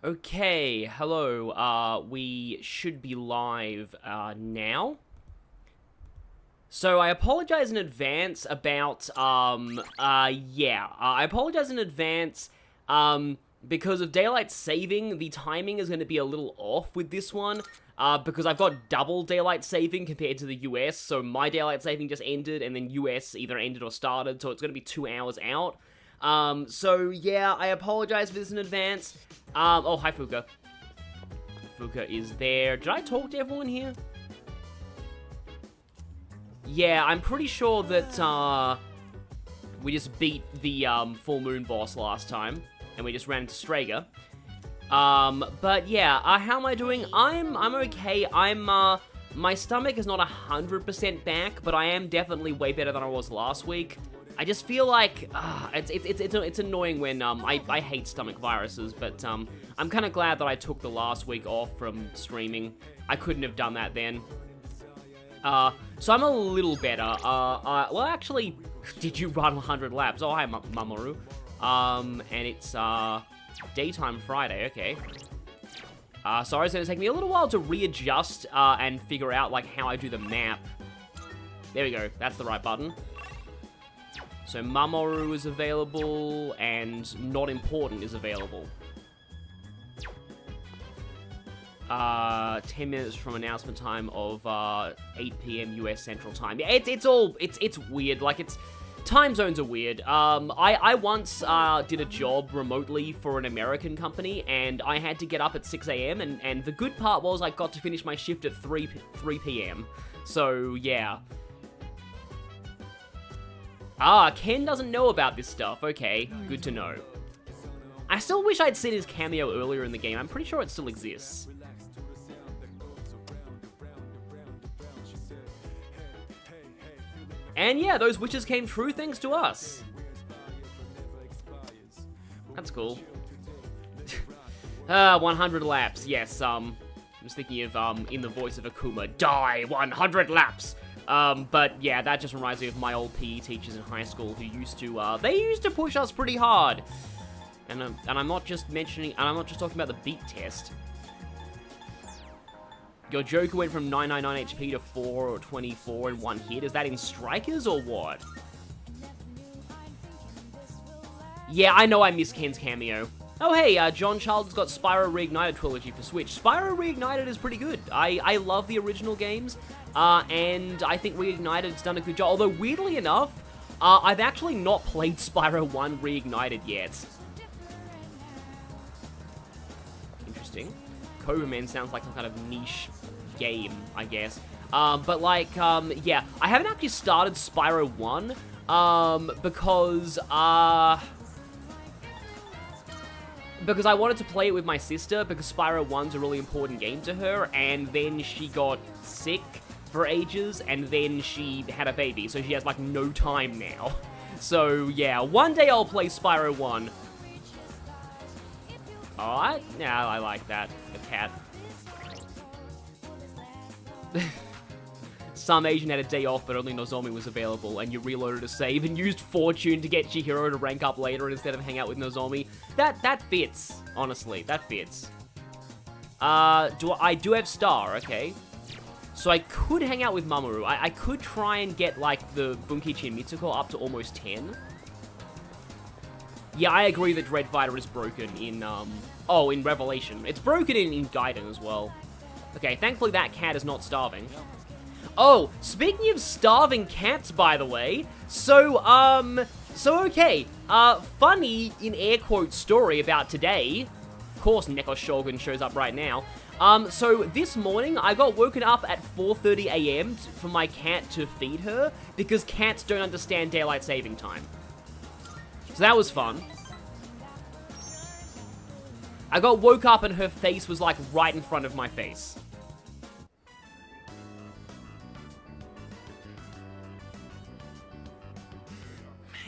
Okay, hello, we should be live, now. So, I apologize in advance about, I apologize in advance, because of daylight saving, the timing is going to be a little off with this one, because I've got double daylight saving compared to the US, so my daylight saving just ended, and then US either ended or started, so it's going to be 2 hours out. So, yeah, I apologize for this in advance. Oh, hi, Fuka. Fuka is there. Did I talk to everyone here? Yeah, I'm pretty sure that, we just beat the, Full Moon boss last time, and we just ran into Strager. But yeah, how am I doing? I'm okay. My stomach is not 100% back, but I am definitely way better than I was last week. I just feel like, it's annoying when, I hate stomach viruses, but, I'm kind of glad that I took the last week off from streaming. I couldn't have done that then. So I'm a little better. Well, actually, did you run 100 laps? Oh, hi, Mamoru. And it's, daytime Friday, okay. Sorry, it's gonna take me a little while to readjust, and figure out, like, how I do the map. There we go, that's the right button. So Mamoru is available, and Not Important is available. 10 minutes from announcement time of, 8 PM US Central Time. Yeah, it's weird, like, time zones are weird. I once, did a job remotely for an American company, and I had to get up at 6 AM, and the good part was I got to finish my shift at 3 PM. So, yeah. Ken doesn't know about this stuff. Okay, good to know. I still wish I'd seen his cameo earlier in the game. I'm pretty sure it still exists. And yeah, those wishes came true thanks to us. That's cool. 100 laps. Yes, I was thinking of, in the voice of Akuma, die 100 laps. But yeah, that just reminds me of my old PE teachers in high school who used to, they used to push us pretty hard. And I'm not just mentioning, and I'm not just talking about the beat test. Your Joker went from 999 HP to 424 in one hit. Is that in Strikers or what? Yeah, I know I missed Ken's cameo. Oh hey, John Child's got Spyro Reignited Trilogy for Switch. Spyro Reignited is pretty good. I love the original games. And I think Reignited's done a good job. Although, weirdly enough, I've actually not played Spyro 1 Reignited yet. Interesting. Coverman sounds like some kind of niche game, I guess. But, like, yeah. I haven't actually started Spyro 1, because I wanted to play it with my sister, because Spyro 1's a really important game to her, and then she got sick for ages, and then she had a baby, so she has, like, no time now. So, yeah, one day I'll play Spyro 1. Alright, yeah, I like that. The cat. Some Asian had a day off, but only Nozomi was available, and you reloaded a save and used Fortune to get Chihiro to rank up later instead of hang out with Nozomi. That fits, honestly, that fits. I do have Star, okay. So I could hang out with Mamoru. I could try and get, like, the Bunkichi and Mitsuko up to almost 10. Yeah, I agree that Dread Fighter is broken in, in Revelation. It's broken in Gaiden as well. Okay, thankfully that cat is not starving. Oh, speaking of starving cats, by the way, okay, funny, in air quotes, story about today. Of course, Neko Shogun shows up right now. So this morning, I got woken up at 4:30 AM for my cat to feed her, because cats don't understand daylight saving time. So that was fun. I got woke up and her face was, like, right in front of my face.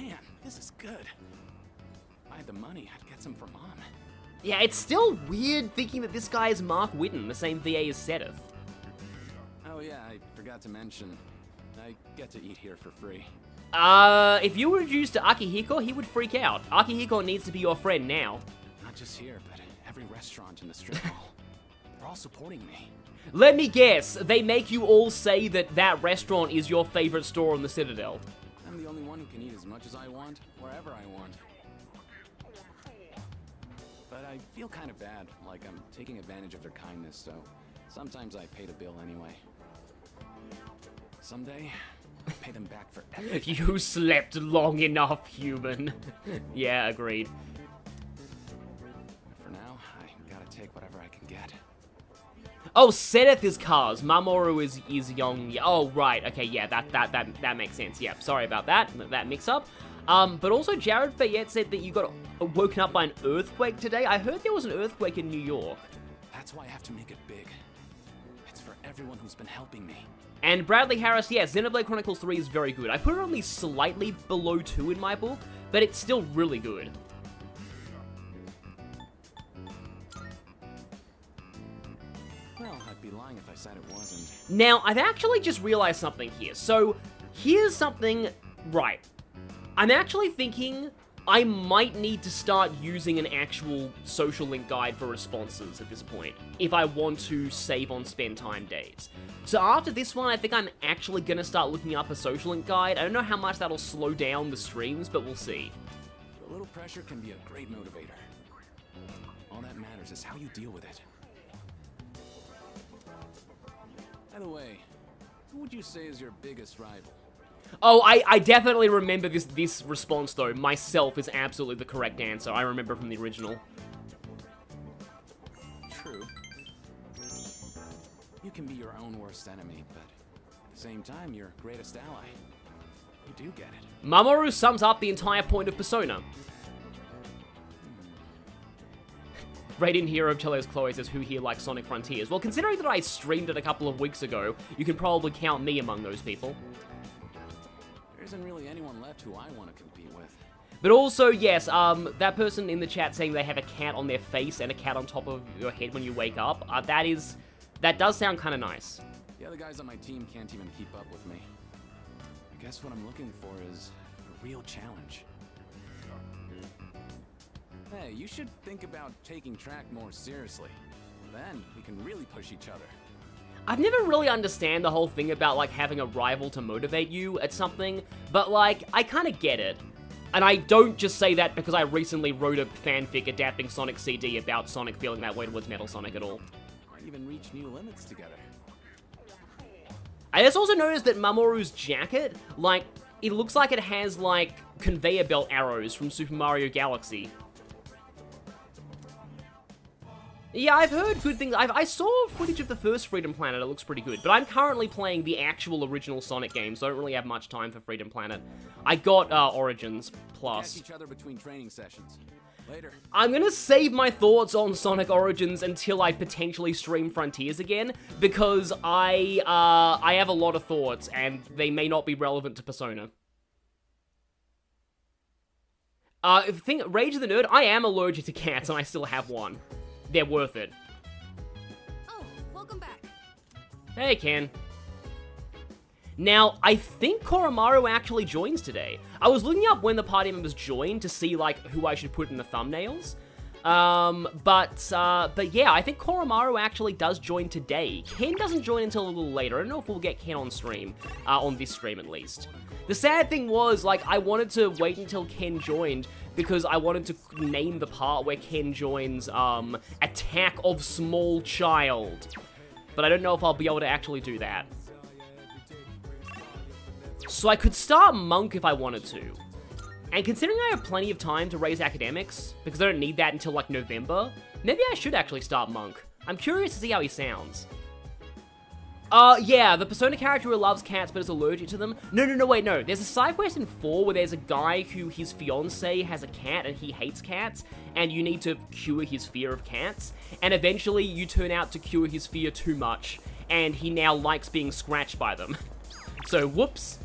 Man, this is good. If I had the money, I'd get some for Mom. Yeah, it's still weird thinking that this guy is Mark Whitten, the same VA as Sedith. Oh yeah, I forgot to mention, I get to eat here for free. If you were introduced to Akihiko, he would freak out. Akihiko needs to be your friend now. Not just here, but every restaurant in the strip mall. They're all supporting me. Let me guess, they make you all say that that restaurant is your favorite store on the Citadel. I'm the only one who can eat as much as I want, wherever I want. But I feel kind of bad, like I'm taking advantage of their kindness, so sometimes I pay the bill anyway. Someday, I'll pay them back for everything. You slept long enough, human. Yeah, agreed. For now, I gotta take whatever I can get. Oh, Sedith is Cars. Mamoru is Young. Oh, right. Okay, yeah, that makes sense. Yeah, sorry about that mix-up. But also, Jared Fayette said that you got woken up by an earthquake today. I heard there was an earthquake in New York. That's why I have to make it big. It's for everyone who's been helping me. And Bradley Harris, yeah, Xenoblade Chronicles 3 is very good. I put it only slightly below 2 in my book, but it's still really good. Well, I'd be lying if I said it wasn't. Now, I've actually just realized something here. So, here's something... Right. I'm actually thinking I might need to start using an actual social link guide for responses at this point, if I want to save on spend time days. So after this one, I think I'm actually going to start looking up a social link guide. I don't know how much that'll slow down the streams, but we'll see. A little pressure can be a great motivator. All that matters is how you deal with it. By the way, who would you say is your biggest rival? Oh, I definitely remember this response, though. Myself is absolutely the correct answer. I remember from the original. True. You can be your own worst enemy, but at the same time, your greatest ally. You do get it. Mamoru sums up the entire point of Persona. Radiant Hero of Chele's Chloe says, who here likes Sonic Frontiers? Well, considering that I streamed it a couple of weeks ago, you can probably count me among those people. There isn't really anyone left who I want to compete with. But also, yes, that person in the chat saying they have a cat on their face and a cat on top of your head when you wake up, that does sound kind of nice. The other guys on my team can't even keep up with me. I guess what I'm looking for is a real challenge. Hey, you should think about taking track more seriously. Then we can really push each other. I've never really understand the whole thing about, like, having a rival to motivate you at something, but, like, I kind of get it. And I don't just say that because I recently wrote a fanfic adapting Sonic CD about Sonic feeling that way towards Metal Sonic at all. Might even reach new limits together. I just also noticed that Mamoru's jacket, like, it looks like it has, like, conveyor belt arrows from Super Mario Galaxy. Yeah, I've heard good things. I saw footage of the first Freedom Planet. It looks pretty good. But I'm currently playing the actual original Sonic game, so I don't really have much time for Freedom Planet. I got Origins Plus. Catch each other between training sessions. Later. I'm gonna save my thoughts on Sonic Origins until I potentially stream Frontiers again, because I have a lot of thoughts, and they may not be relevant to Persona. Rage of the Nerd, I am allergic to cats, and I still have one. They're worth it. Oh, welcome back. Hey, Ken. Now, I think Koromaru actually joins today. I was looking up when the party members joined to see, like, who I should put in the thumbnails. But yeah, I think Koromaru actually does join today. Ken doesn't join until a little later. I don't know if we'll get Ken on stream, on this stream at least. The sad thing was, like, I wanted to wait until Ken joined because I wanted to name the part where Ken joins, Attack of Small Child. But I don't know if I'll be able to actually do that. So I could start Monk if I wanted to. And considering I have plenty of time to raise academics, because I don't need that until, like, November, maybe I should actually start Monk. I'm curious to see how he sounds. Yeah, the Persona character who loves cats but is allergic to them. No, wait, no. There's a side quest in 4 where there's a guy who his fiance has a cat and he hates cats, and you need to cure his fear of cats, and eventually you turn out to cure his fear too much, and he now likes being scratched by them. So, whoops.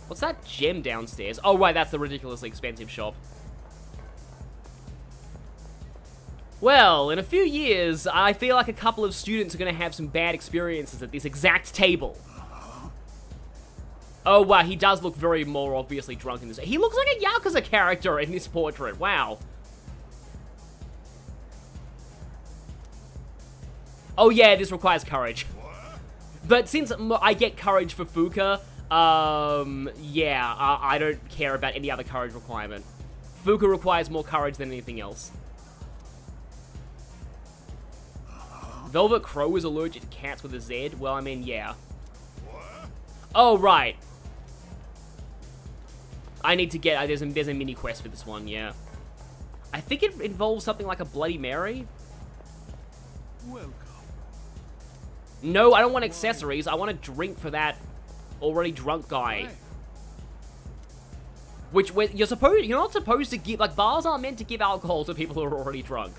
What's that gem downstairs? Oh, right, that's the ridiculously expensive shop. Well, in a few years, I feel like a couple of students are going to have some bad experiences at this exact table. Oh, wow, he does look very more obviously drunk in this. He looks like a Yakuza character in this portrait. Wow. Oh, yeah, this requires courage. But since I get courage for Fuka, yeah, I don't care about any other courage requirement. Fuka requires more courage than anything else. Velvet Crow is allergic to cats with a Z? Well, I mean, yeah. Oh, right. I need to get... there's a mini quest for this one, yeah. I think it involves something like a Bloody Mary. Welcome. No, I don't want accessories. I want a drink for that already drunk guy. Which, you're not supposed to give... Like, bars aren't meant to give alcohol to people who are already drunk.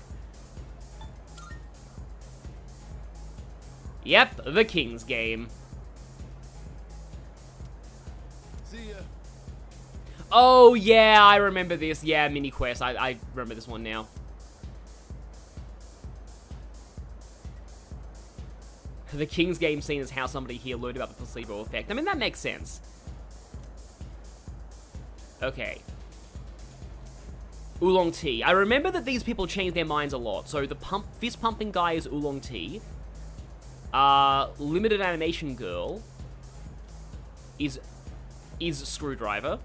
Yep, the King's Game. See ya. Oh, yeah, I remember this. Yeah, mini quest. I remember this one now. The King's Game scene is how somebody here learned about the placebo effect. I mean, that makes sense. Okay. Oolong tea. I remember that these people change their minds a lot. So the fist pumping guy is oolong tea. Limited animation girl is Screwdriver.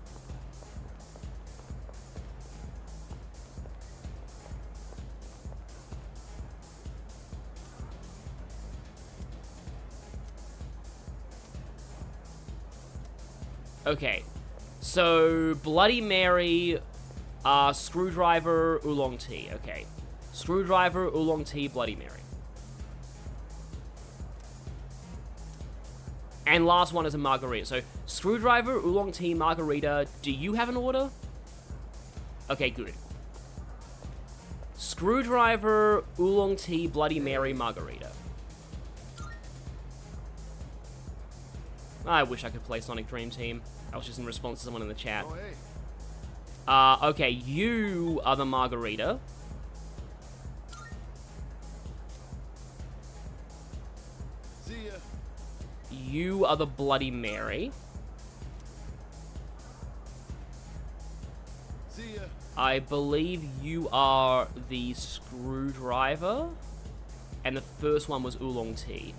Okay, so Bloody Mary, Screwdriver, Oolong Tea. Okay, Screwdriver, Oolong Tea, Bloody Mary. And last one is a margarita. So, Screwdriver, Oolong Tea, margarita. Do you have an order? Okay, good. Screwdriver, Oolong Tea, Bloody Mary, margarita. I wish I could play Sonic Dream Team. I was just in response to someone in the chat. Oh, hey. Okay, you are the margarita. See ya. You are the Bloody Mary. See ya. I believe you are the Screwdriver. And the first one was Oolong Tea.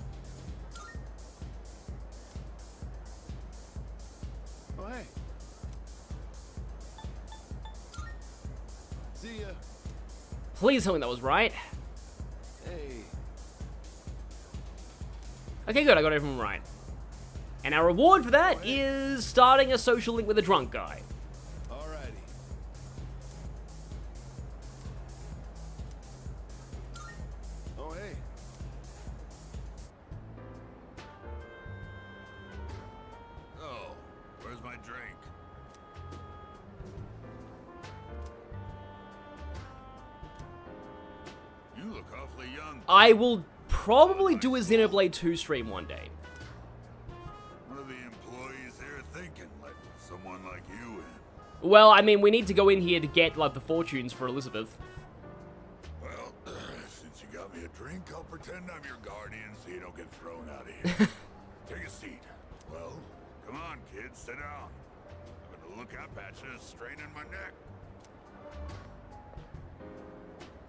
Oh, hey. See ya. Please tell me that was right. Hey. Okay, good, I got everyone right. And our reward for that is starting a social link with a drunk guy. Alrighty. Oh, hey. Oh, where's my drink? You look awfully young. I will probably do a Xenoblade 2 stream one day. What are the employees here thinking? Let someone like you in? Well, I mean, we need to go in here to get, like, the fortunes for Elizabeth. Well, since you got me a drink, I'll pretend I'm your guardian so you don't get thrown out of here. Take a seat. Well, come on, kids, sit down. I'm gonna look up at you, straining my neck.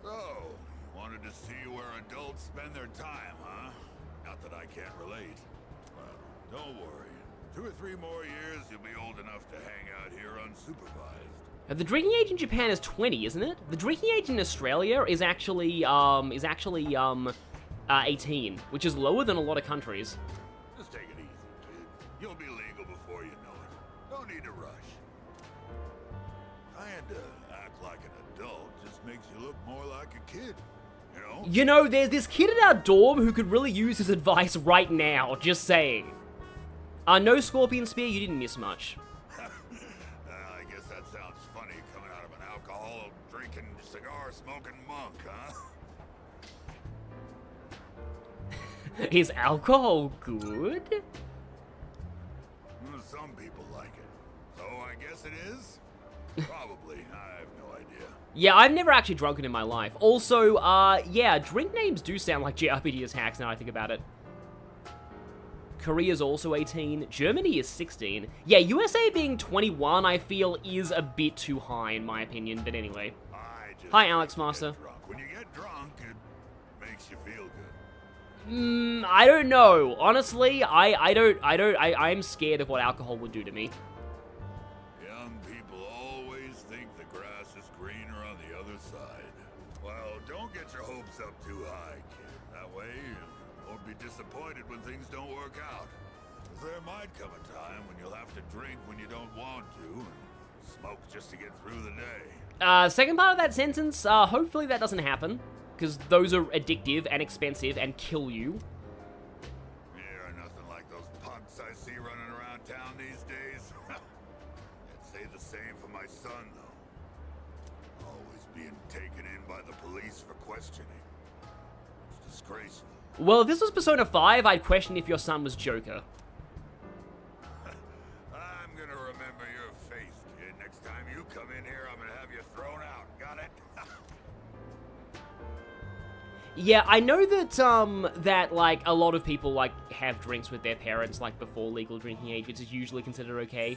So, you wanted to see where adults spend their time, huh? Not that I can't relate. Well, don't worry. 2 or 3 more years, you'll be old enough to hang out here unsupervised. The drinking age in Japan is 20, isn't it? The drinking age in Australia is actually 18, which is lower than a lot of countries. Just take it easy, kid. You'll be legal before you know it. Don't need to rush. Trying to act like an adult just makes you look more like a kid, you know? You know, there's this kid in our dorm who could really use his advice right now, just saying. No Scorpion Spear, you didn't miss much. I guess that sounds funny coming out of an alcohol-drinking, cigar-smoking monk, huh? Is alcohol good? Some people like it. So I guess it is? Probably. I have no idea. Yeah, I've never actually drunken in my life. Also, yeah, drink names do sound like JRPG hacks now I think about it. Korea's also 18. Germany is 16. Yeah, USA being 21, I feel, is a bit too high in my opinion, but anyway. Hi, Alex Master. When you get drunk, it makes you feel good. I don't know. Honestly, I'm scared of what alcohol would do to me. Young people always think the grass is greener on the other side. Well, don't get your hopes up too high, kid. That way, you won't be disappointed when things don't work out. 'Cause there might come a time when you'll have to drink when you don't want to, and smoke just to get through the day. Second part of that sentence, hopefully that doesn't happen, because those are addictive and expensive and kill you. Yeah, nothing like those punks I see running around town these days. I'd say the same for my son, though. Always being taken in by the police for questioning. It's disgraceful. Well, if this was Persona 5, I'd question if your son was Joker. I'm gonna remember your face, kid. Next time you come in here, I'm gonna have you thrown out. Got it? Yeah, I know that, that, like, a lot of people, like, have drinks with their parents, like, before legal drinking age, which is usually considered okay.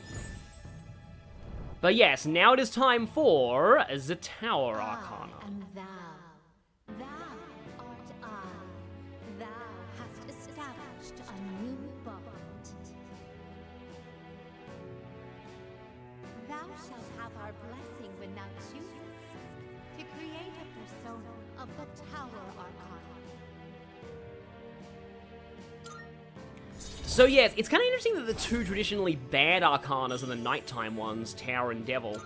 But yes, now it is time for the Tower Arcana. And thou art I. Thou hast established a new bond. Thou shalt have our blessing when thou choosest to create a persona of the Tower Arcana. So yes, it's kind of interesting that the two traditionally bad Arcanas are the nighttime ones, Tower and Devil. Well,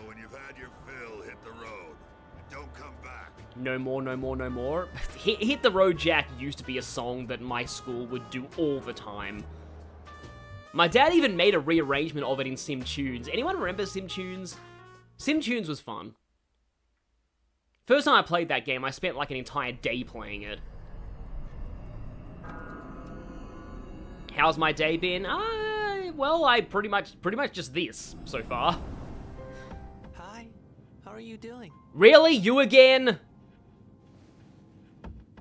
when you've had your fill, hit the road. And don't come back. No more, no more, no more. Hit the Road Jack used to be a song that my school would do all the time. My dad even made a rearrangement of it in Sim Tunes. Anyone remember Sim Tunes? Sim Tunes was fun. First time I played that game, I spent like an entire day playing it. How's my day been? Well, I pretty much just this so far. Hi, how are you doing? Really? You again?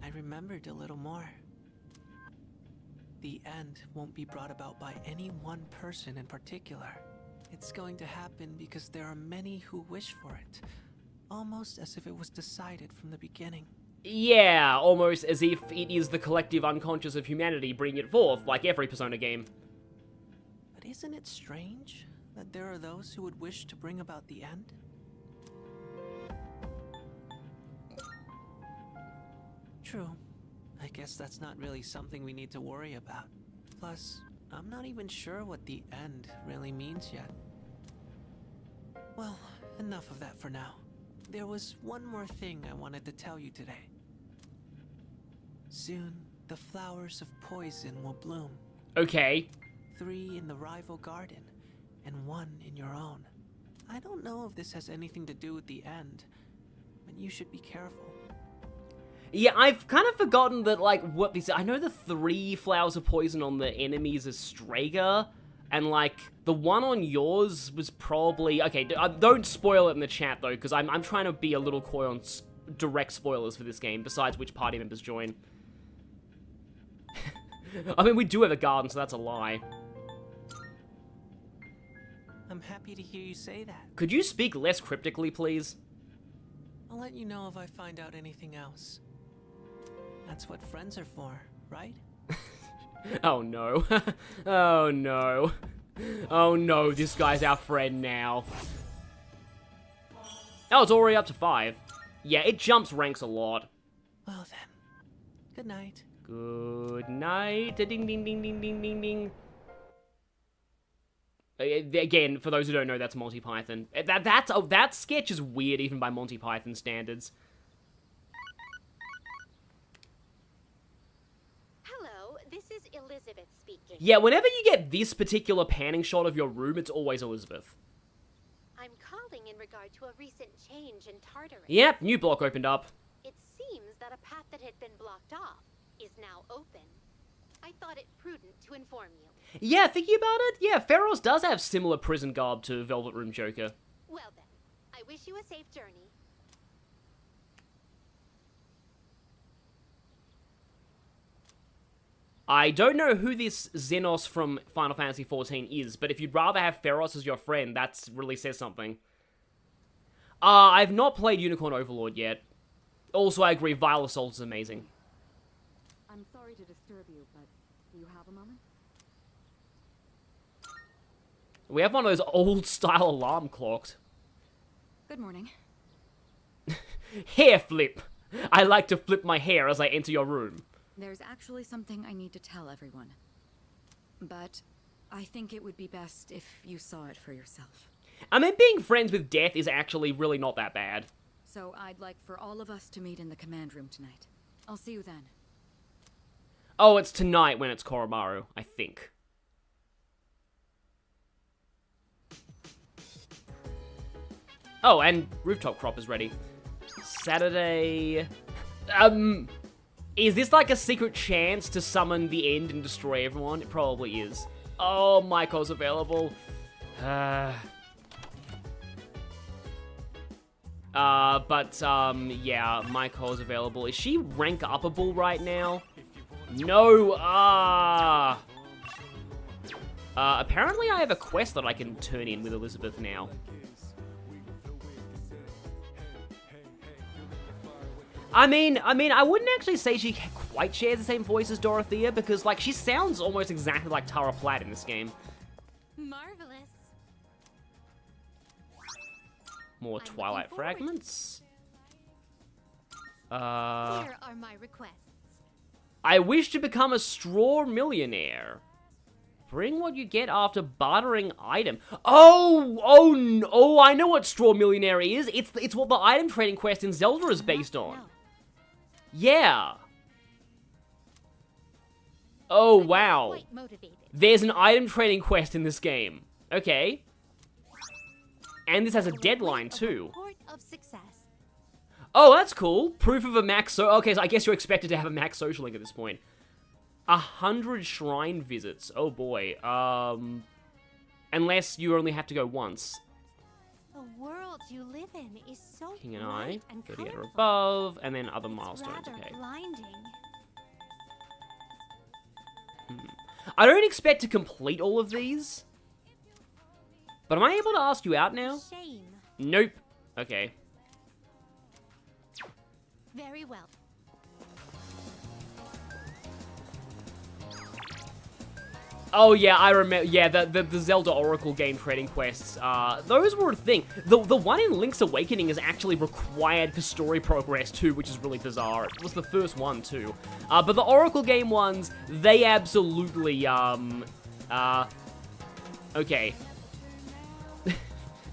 I remembered a little more. The end won't be brought about by any one person in particular. It's going to happen because there are many who wish for it, almost as if it was decided from the beginning. Yeah, almost as if it is the collective unconscious of humanity bringing it forth, like every Persona game. But isn't it strange that there are those who would wish to bring about the end? True. I guess that's not really something we need to worry about. Plus, I'm not even sure what the end really means yet. Well, enough of that for now. There was one more thing I wanted to tell you today. Soon, the flowers of poison will bloom. Okay. 3 in the rival garden, and 1 in your own. I don't know if this has anything to do with the end, but you should be careful. Yeah, I've kind of forgotten that, like, what these... I know the 3 flowers of poison on the enemies is Strega, and, like, the one on yours was probably... Okay, don't spoil it in the chat, though, because I'm trying to be a little coy on direct spoilers for this game, besides which party members join. I mean, we do have a garden, so that's a lie. I'm happy to hear you say that. Could you speak less cryptically, please? I'll let you know if I find out anything else. That's what friends are for, right? Oh no. Oh no. Oh no, this guy's our friend now. Oh, it's already up to 5. Yeah, it jumps ranks a lot. Well then, good night. Good night. Ding, ding, ding, ding, ding, ding, ding. Again, for those who don't know, that's Monty Python. That sketch is weird even by Monty Python standards. Hello, this is Elizabeth speaking. Yeah, whenever you get this particular panning shot of your room, it's always Elizabeth. I'm calling in regard to a recent change in Tartarus. Yep, new block opened up. It seems that a path that had been blocked off is now open. I thought it prudent to inform you. Yeah, thinking about it, yeah, Pharos does have similar prison garb to Velvet Room Joker. Well then, I wish you a safe journey. I don't know who this Xenos from Final Fantasy XIV is, but if you'd rather have Feros as your friend, that really says something. I've not played Unicorn Overlord yet. Also, I agree, Vile Assault is amazing. I'm sorry to disturb you, but do you have a moment? We have one of those old-style alarm clocks. Good morning. Hair flip. I like to flip my hair as I enter your room. There's actually something I need to tell everyone. But I think it would be best if you saw it for yourself. I mean, being friends with death is actually really not that bad. So I'd like for all of us to meet in the command room tonight. I'll see you then. Oh, it's tonight when it's Koromaru, I think. Oh, and Rooftop Crop is ready. Saturday... Is this like a secret chance to summon the end and destroy everyone? It probably is. Oh, Maiko's available. Yeah, Maiko's available. Is she rank upable right now? No, apparently I have a quest that I can turn in with Elizabeth now. I mean, I wouldn't actually say she quite shares the same voice as Dorothea, because, like, she sounds almost exactly like Tara Platt in this game. Marvelous. More I'm Twilight looking forward. Fragments. Here are my requests. I wish to become a straw millionaire. Bring what you get after bartering item. Oh, I know what straw millionaire is. It's what the item trading quest in Zelda is based on. No. Yeah. Oh, I'm wow. quite motivated. There's an item trading quest in this game. Okay. And this has a deadline, too. Report of success. Oh, that's cool. Proof of a max okay, so I guess you're expected to have a max social link at this point. 100 shrine visits. Oh, boy. Unless you only have to go once. The world you live in is so King and bright I, and 38 or colorful. above, and then other It's milestones, rather okay. blinding. I don't expect to complete all of these. But am I able to ask you out now? Shame. Nope. Okay. Very well. Oh yeah, I remember. Yeah, the Zelda Oracle game trading quests. Those were a thing. The one in Link's Awakening is actually required for story progress too, which is really bizarre. It was the first one too. But the Oracle game ones, they absolutely okay.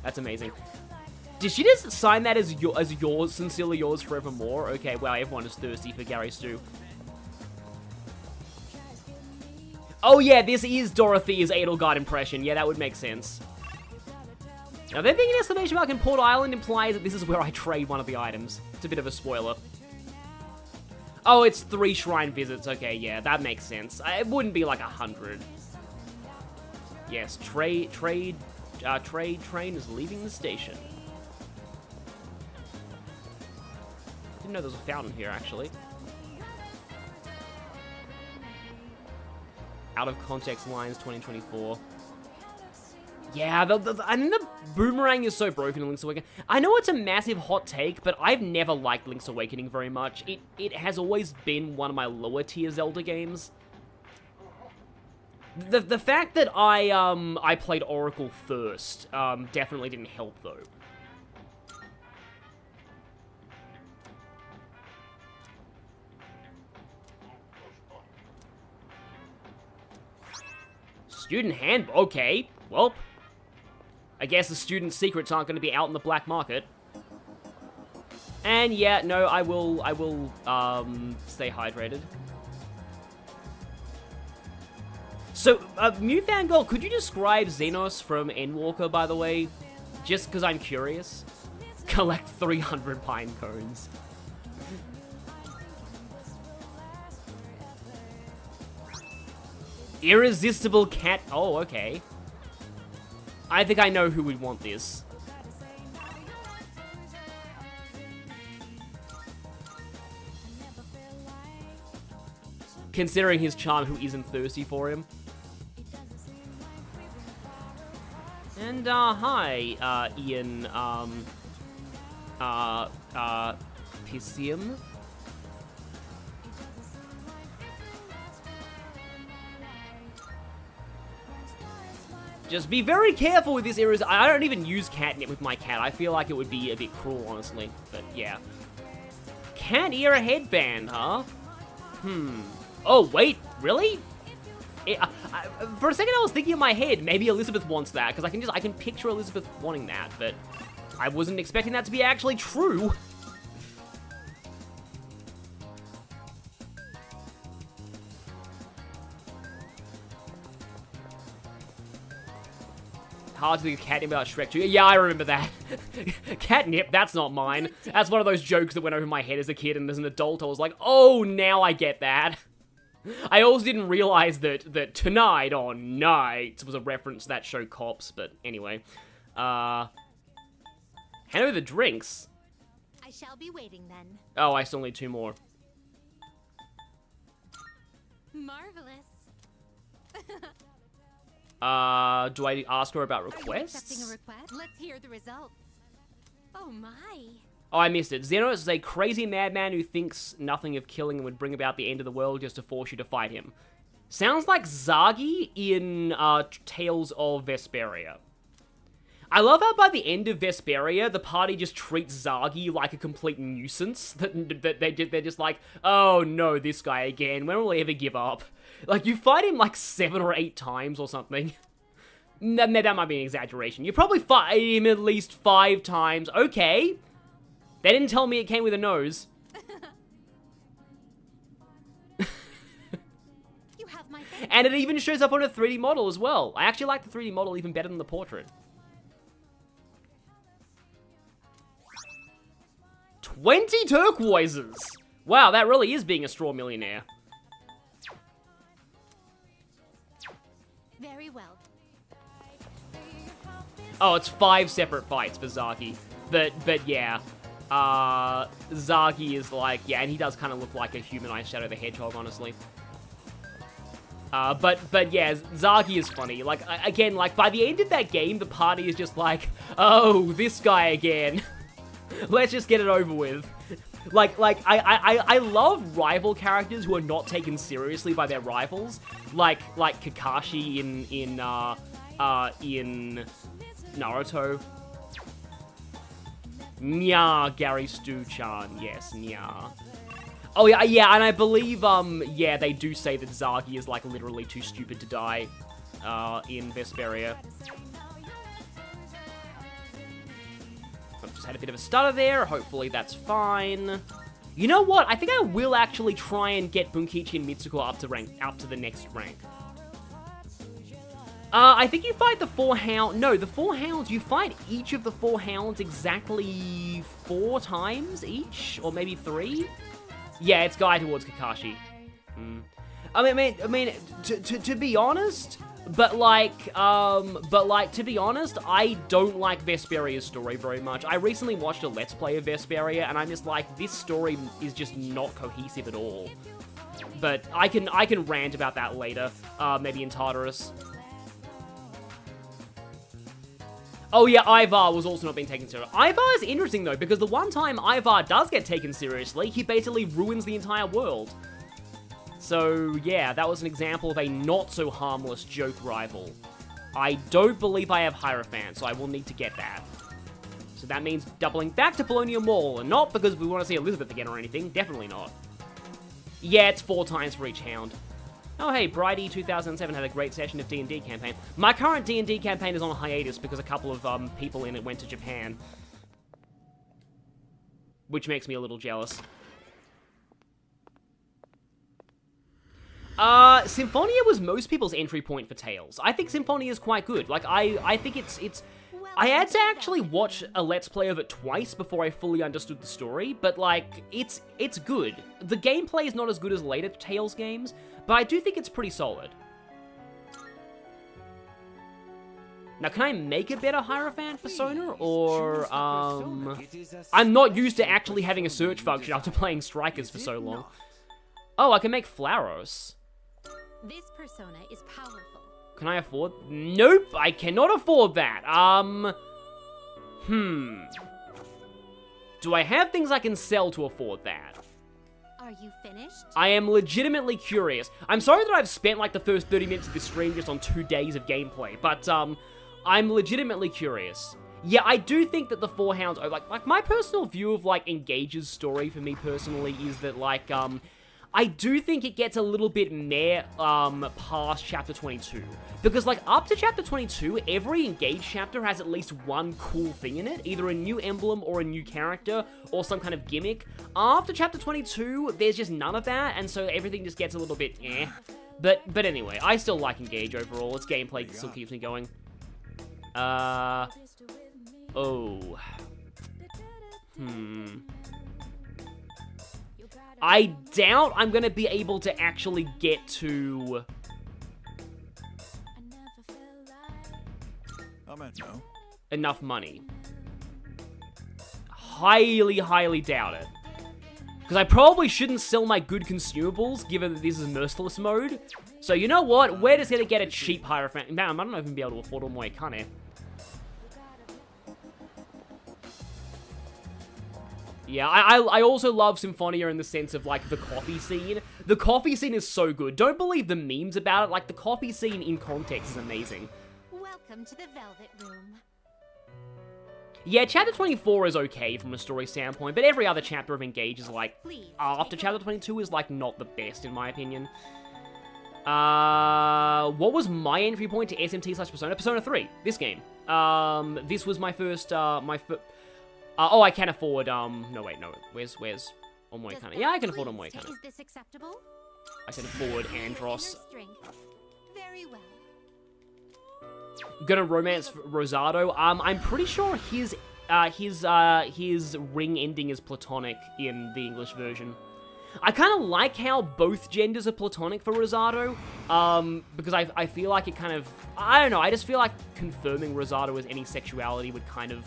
That's amazing. Did she just sign that as yours, sincerely yours forevermore? Okay, wow, everyone is thirsty for Gary Stu. Oh yeah, this is Dorothea's Edelgard impression. Yeah, that would make sense. Now, there being an exclamation mark in Port Island implies that this is where I trade one of the items. It's a bit of a spoiler. Oh, it's 3 shrine visits. Okay, yeah, that makes sense. It wouldn't be like 100. Yes, trade train is leaving the station. Didn't know there was a fountain here, actually. Out of context lines 2024. Yeah, I think the boomerang is so broken in Link's Awakening. I know it's a massive hot take, but I've never liked Link's Awakening very much. It has always been one of my lower tier Zelda games. The fact that I played Oracle first definitely didn't help though. Student handbook. Okay, well, I guess the student secrets aren't going to be out in the black market. And yeah, no, I will stay hydrated. So, Mew Fangirl, could you describe Xenos from Endwalker, by the way? Just because I'm curious. Collect 300 pine cones. Irresistible cat. Oh, okay. I think I know who would want this. Considering his charm, who isn't thirsty for him. And, hi, Ian, Pissium? Just be very careful with this area. I don't even use catnip with my cat. I feel like it would be a bit cruel, honestly. But, yeah. Cat ear headband, huh? Oh, wait, really? For a second, I was thinking in my head, maybe Elizabeth wants that, because I can picture Elizabeth wanting that, but I wasn't expecting that to be actually true. Hard to think of catnip about Shrek 2. Yeah, I remember that. Catnip, that's not mine. That's one of those jokes that went over my head as a kid, and as an adult, I was like, oh, now I get that. I also didn't realize that Tonight on Night was a reference to that show Cops, but anyway. Hand over the drinks. I shall be waiting then. Oh, I still need 2 more. Marvelous. Do I ask her about Are you requests? accepting a request? Let's hear the results. Oh my. Oh, I missed it. Xenos is a crazy madman who thinks nothing of killing and would bring about the end of the world just to force you to fight him. Sounds like Zagi in Tales of Vesperia. I love how by the end of Vesperia, the party just treats Zagi like a complete nuisance. That they're just like, oh no, this guy again. When will he ever give up? Like, you fight him like 7 or 8 times or something. That might be an exaggeration. You probably fight him at least 5 times. Okay. They didn't tell me it came with a nose. You have my thanks. And it even shows up on a 3D model as well. I actually like the 3D model even better than the portrait. 20 turquoises! Wow, that really is being a straw millionaire. Very well. Oh, it's 5 separate fights for Zagi. But yeah. Zagi is like, yeah, and he does kind of look like a humanized Shadow the Hedgehog, honestly. But yeah, Zagi is funny. Like, again, like, by the end of that game, the party is just like, oh, this guy again. Let's just get it over with. I love rival characters who are not taken seriously by their rivals. Like Kakashi in Naruto. Nya, Gary Stu-chan. Yes, Nya. Oh, yeah, and I believe, yeah, they do say that Zagi is, like, literally too stupid to die, in Vesperia. I've just had a bit of a stutter there. Hopefully that's fine. You know what? I think I will actually try and get Bunkichi and Mitsuko up to the next rank. I think you fight the 4 hounds. No, the 4 hounds, you fight each of the 4 hounds exactly 4 times each, or maybe 3. Yeah, it's Guy towards Kakashi. I mean, to be honest, to be honest, I don't like Vesperia's story very much. I recently watched a Let's Play of Vesperia, and I'm just like, this story is just not cohesive at all. But I can rant about that later, maybe in Tartarus. Oh yeah, Ivar was also not being taken seriously. Ivar is interesting though, because the one time Ivar does get taken seriously, he basically ruins the entire world. So yeah, that was an example of a not-so-harmless joke rival. I don't believe I have Hierophant, so I will need to get that. So that means doubling back to Polonium Mall, and not because we want to see Elizabeth again or anything, definitely not. Yeah, it's 4 times for each hound. Oh hey, Bridie 2007 had a great session of D&D campaign. My current D&D campaign is on hiatus because a couple of people in it went to Japan. Which makes me a little jealous. Symphonia was most people's entry point for Tales. I think Symphonia is quite good. Like, I think it's... I had to actually watch a Let's Play of it twice before I fully understood the story, but, like, it's good. The gameplay is not as good as later Tales games, but I do think it's pretty solid. Now, can I make a better Hierophant persona, or, I'm not used to actually having a search function after playing Strikers for so long. Oh, I can make Flauros. This persona is powerful. Can I afford? Nope, I cannot afford that. Do I have things I can sell to afford that? Are you finished? I am legitimately curious. I'm sorry that I've spent like the first 30 minutes of this stream just on 2 days of gameplay, but I'm legitimately curious. Yeah, I do think that the Four Hounds, like my personal view of like Engage's story for me personally is that like I do think it gets a little bit meh past chapter 22. Because like up to chapter 22, every Engage chapter has at least one cool thing in it, either a new emblem or a new character or some kind of gimmick. After chapter 22, there's just none of that, and so everything just gets a little bit eh. But anyway, I still like Engage overall. Its gameplay still keeps me going. I doubt I'm gonna be able to actually get to... No. enough money. Highly, highly doubt it. Because I probably shouldn't sell my good consumables, given that this is Merciless mode. So you know what? We're just gonna get a cheap Hierophant. Man, I don't even be able to afford all my Kane. Yeah, I also love Symphonia in the sense of, like, the coffee scene. The coffee scene is so good. Don't believe the memes about it. Like, the coffee scene in context is amazing. Welcome to the Velvet Room. Yeah, chapter 24 is okay from a story standpoint, but every other chapter of Engage is, like, Please, after chapter 22 is, like, not the best, in my opinion. What was my entry point to SMT/Persona? Persona 3, this game. This was my first, oh, I can afford, no, wait, no, where's Omoe Kana? Yeah, I can afford Omoe Kana. Is this acceptable? I can afford Andros. Strength. Very well. Gonna romance Rosado. I'm pretty sure his ring ending is platonic in the English version. I kind of like how both genders are platonic for Rosado, because I feel like it kind of, I don't know, I just feel like confirming Rosado as any sexuality would kind of,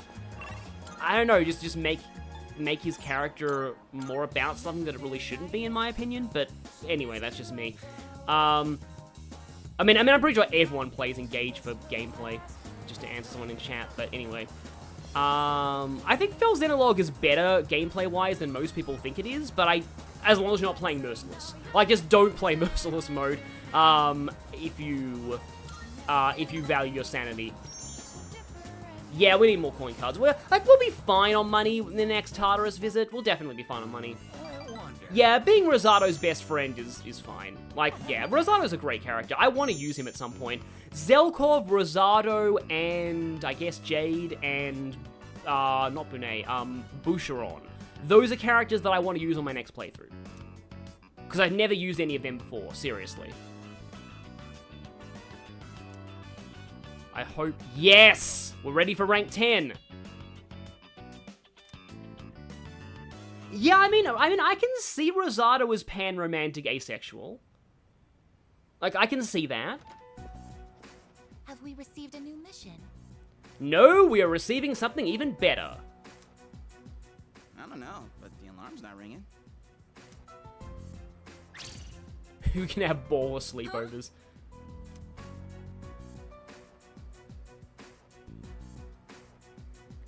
I don't know, just make his character more about something that it really shouldn't be, in my opinion. But anyway, that's just me. I mean, I'm pretty sure everyone plays Engage for gameplay, just to answer someone in chat. But anyway, I think Phil's Xenologue is better gameplay-wise than most people think it is. But as long as you're not playing Merciless, like, just don't play Merciless mode. If you value your sanity. Yeah, we need more coin cards. We'll be fine on money in the next Tartarus visit. We'll definitely be fine on money. Yeah, being Rosado's best friend is fine. Like, yeah, Rosado's a great character. I want to use him at some point. Zelkov, Rosado, and I guess Jade, and, not Bunei, Boucheron. Those are characters that I want to use on my next playthrough. Because I've never used any of them before, seriously. I hope... Yes! We're ready for rank 10. Yeah, I mean, I can see Rosado as pan-romantic asexual. Like, I can see that. Have we received a new mission? No, we are receiving something even better. I don't know, but the alarm's not ringing. We can have baller sleepovers.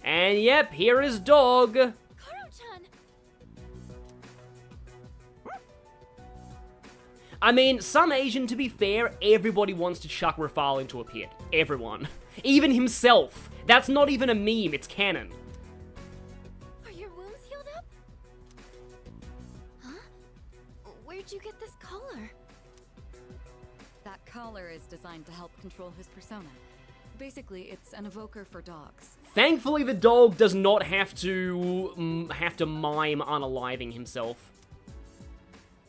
And yep, here is Dog. Koro-chan! I mean, some Asian, to be fair, everybody wants to chuck Rafal into a pit. Everyone. Even himself. That's not even a meme, it's canon. Are your wounds healed up? Huh? Where'd you get this collar? That collar is designed to help control his persona. Basically, it's an evoker for dogs. Thankfully, the dog does not have to mime unaliving himself.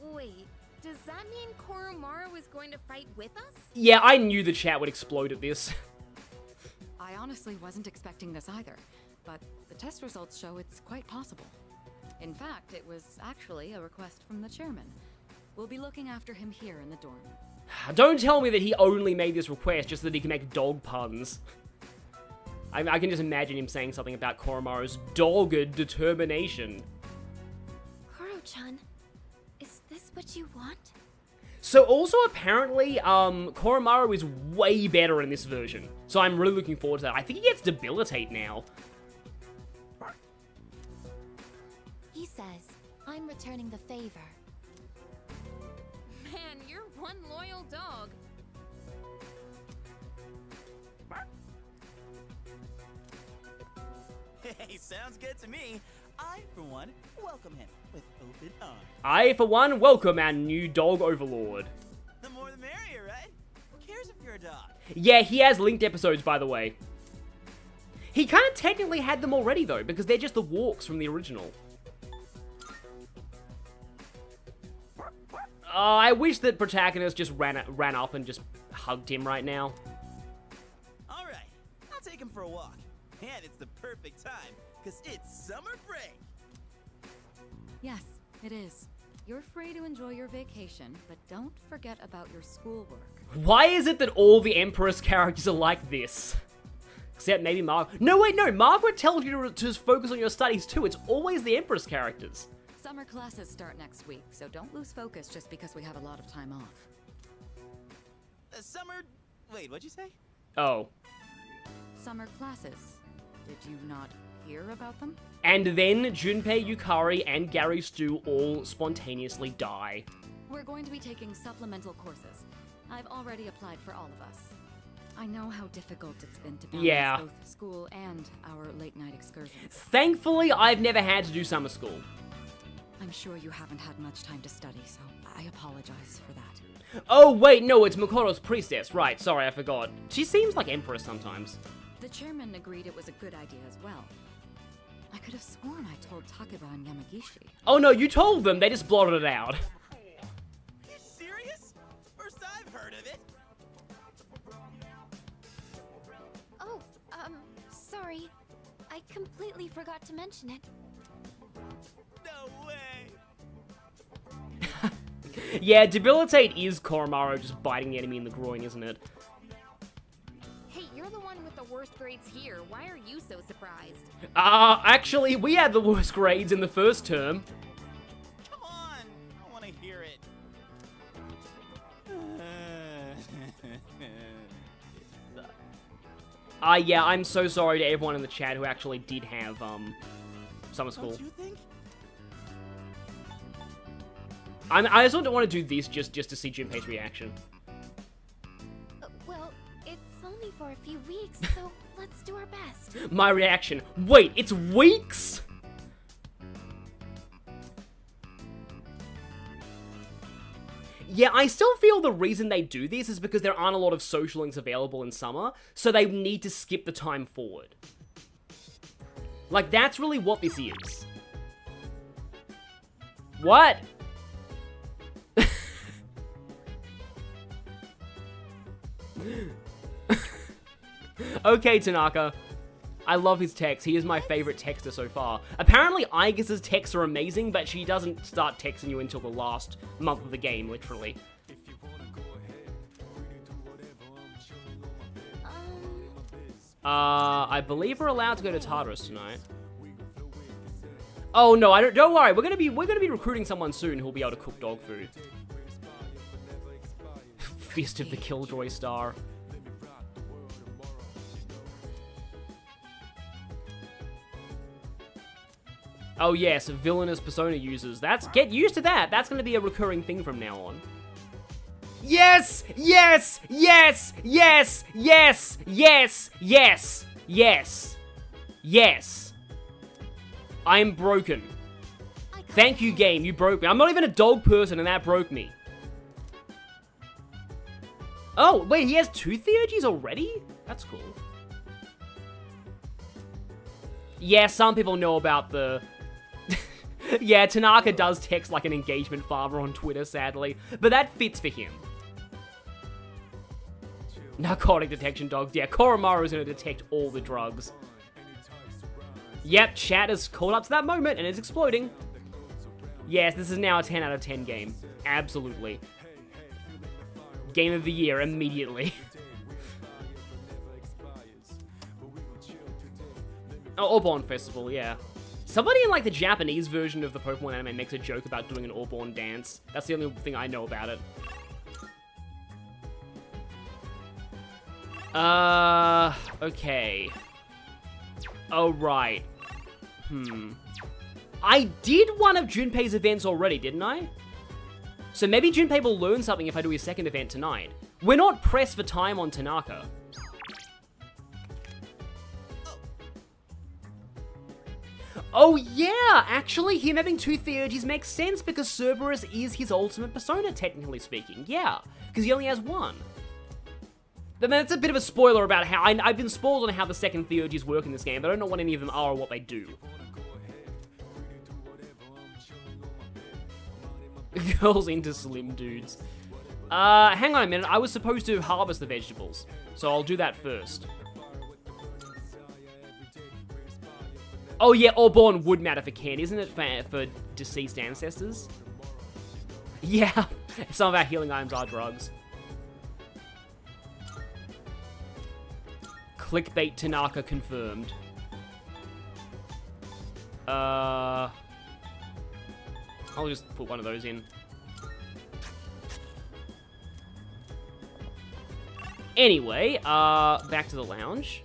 Wait, does that mean Koromaru was going to fight with us? Yeah, I knew the chat would explode at this. I honestly wasn't expecting this either, but the test results show it's quite possible. In fact, it was actually a request from the chairman. We'll be looking after him here in the dorm. Don't tell me that he only made this request just so that he can make dog puns. I can just imagine him saying something about Koromaru's dogged determination. Koro-chan, is this what you want? So also apparently, Koromaru is way better in this version. So I'm really looking forward to that. I think he gets Debilitate now. He says, I'm returning the favor. Man, you're one loyal dog. Hey, sounds good to me. I, for one, welcome him with open arms. I, for one, welcome our new dog overlord. The more the merrier, right? Who cares if you're a dog? Yeah, he has linked episodes, by the way. He kind of technically had them already, though, because they're just the walks from the original. I wish that protagonist just ran up and just hugged him right now. All right, I'll take him for a walk. And it's the perfect time, because it's summer break. Yes, it is. You're free to enjoy your vacation, but don't forget about your schoolwork. Why is it that all the Empress characters are like this? Except maybe Margaret. No, wait, no. Margaret tells you to just focus on your studies too. It's always the Empress characters. Summer classes start next week, so don't lose focus just because we have a lot of time off. Summer... Wait, what'd you say? Oh. Summer classes. Did you not hear about them? And then Junpei, Yukari, and Gary Stu all spontaneously die. We're going to be taking supplemental courses. I've already applied for all of us. I know how difficult it's been to balance both school and our late-night excursions. Thankfully, I've never had to do summer school. I'm sure you haven't had much time to study, so I apologize for that. Oh, wait, no, it's Makoto's priestess. Right, sorry, I forgot. She seems like Empress sometimes. The chairman agreed it was a good idea as well. I could have sworn I told Takeba and Yamagishi. Oh, no, you told them. They just blotted it out. Are you serious? First I've heard of it. Oh, sorry. I completely forgot to mention it. No way. Yeah, Debilitate is Koromaru just biting the enemy in the groin, isn't it? Hey, you're the one with the worst grades here. Why are you so surprised? Actually, we had the worst grades in the first term. Come on. I want to hear it. Yeah, I'm so sorry to everyone in the chat who actually did have, summer school. Don't you think? I just don't want to do this just to see Junpei's reaction. Well, it's only for a few weeks, so let's do our best. My reaction. Wait, it's weeks? Yeah, I still feel the reason they do this is because there aren't a lot of social links available in summer, so they need to skip the time forward. Like, that's really what this is. What? Okay, Tanaka. I love his text. He is my favorite texter so far. Apparently, Aigis' texts are amazing, but she doesn't start texting you until the last month of the game, literally. I believe we're allowed to go to Tartarus tonight. Oh no, don't worry. We're gonna be recruiting someone soon who'll be able to cook dog food. Fist of the Killjoy Star. Oh yes, villainous persona users. Get used to that. That's gonna be a recurring thing from now on. Yes! Yes! Yes! Yes! Yes! Yes! Yes! Yes! Yes! I'm broken. Thank you, game. You broke me. I'm not even a dog person, and that broke me. Oh, wait, he has 2 theurgies already? That's cool. Yeah, some people know about the... Yeah, Tanaka does text like an engagement father on Twitter, sadly. But that fits for him. Narcotic detection dogs. Yeah, Koromaru's gonna detect all the drugs. Yep, chat is caught up to that moment and it's exploding. Yes, this is now a 10 out of 10 game. Absolutely. Game of the year, immediately. Oh, or Bond Festival, yeah. Somebody in, like, the Japanese version of the Pokemon anime makes a joke about doing an Airborne dance. That's the only thing I know about it. Okay. Oh, right. I did one of Junpei's events already, didn't I? So maybe Junpei will learn something if I do his second event tonight. We're not pressed for time on Tanaka. Oh yeah, actually him having two Theurgies makes sense because Cerberus is his ultimate persona, technically speaking. Yeah, because he only has one. But that's a bit of a spoiler about how I've been spoiled on how the second Theurgies work in this game, but I don't know what any of them are or what they do. Girls into slim dudes. Hang on a minute, I was supposed to harvest the vegetables, so I'll do that first. Oh yeah, Airborne would matter for Ken, isn't it, for deceased ancestors? Yeah, some of our healing items are drugs. Clickbait Tanaka confirmed. I'll just put one of those in. Anyway, back to the lounge.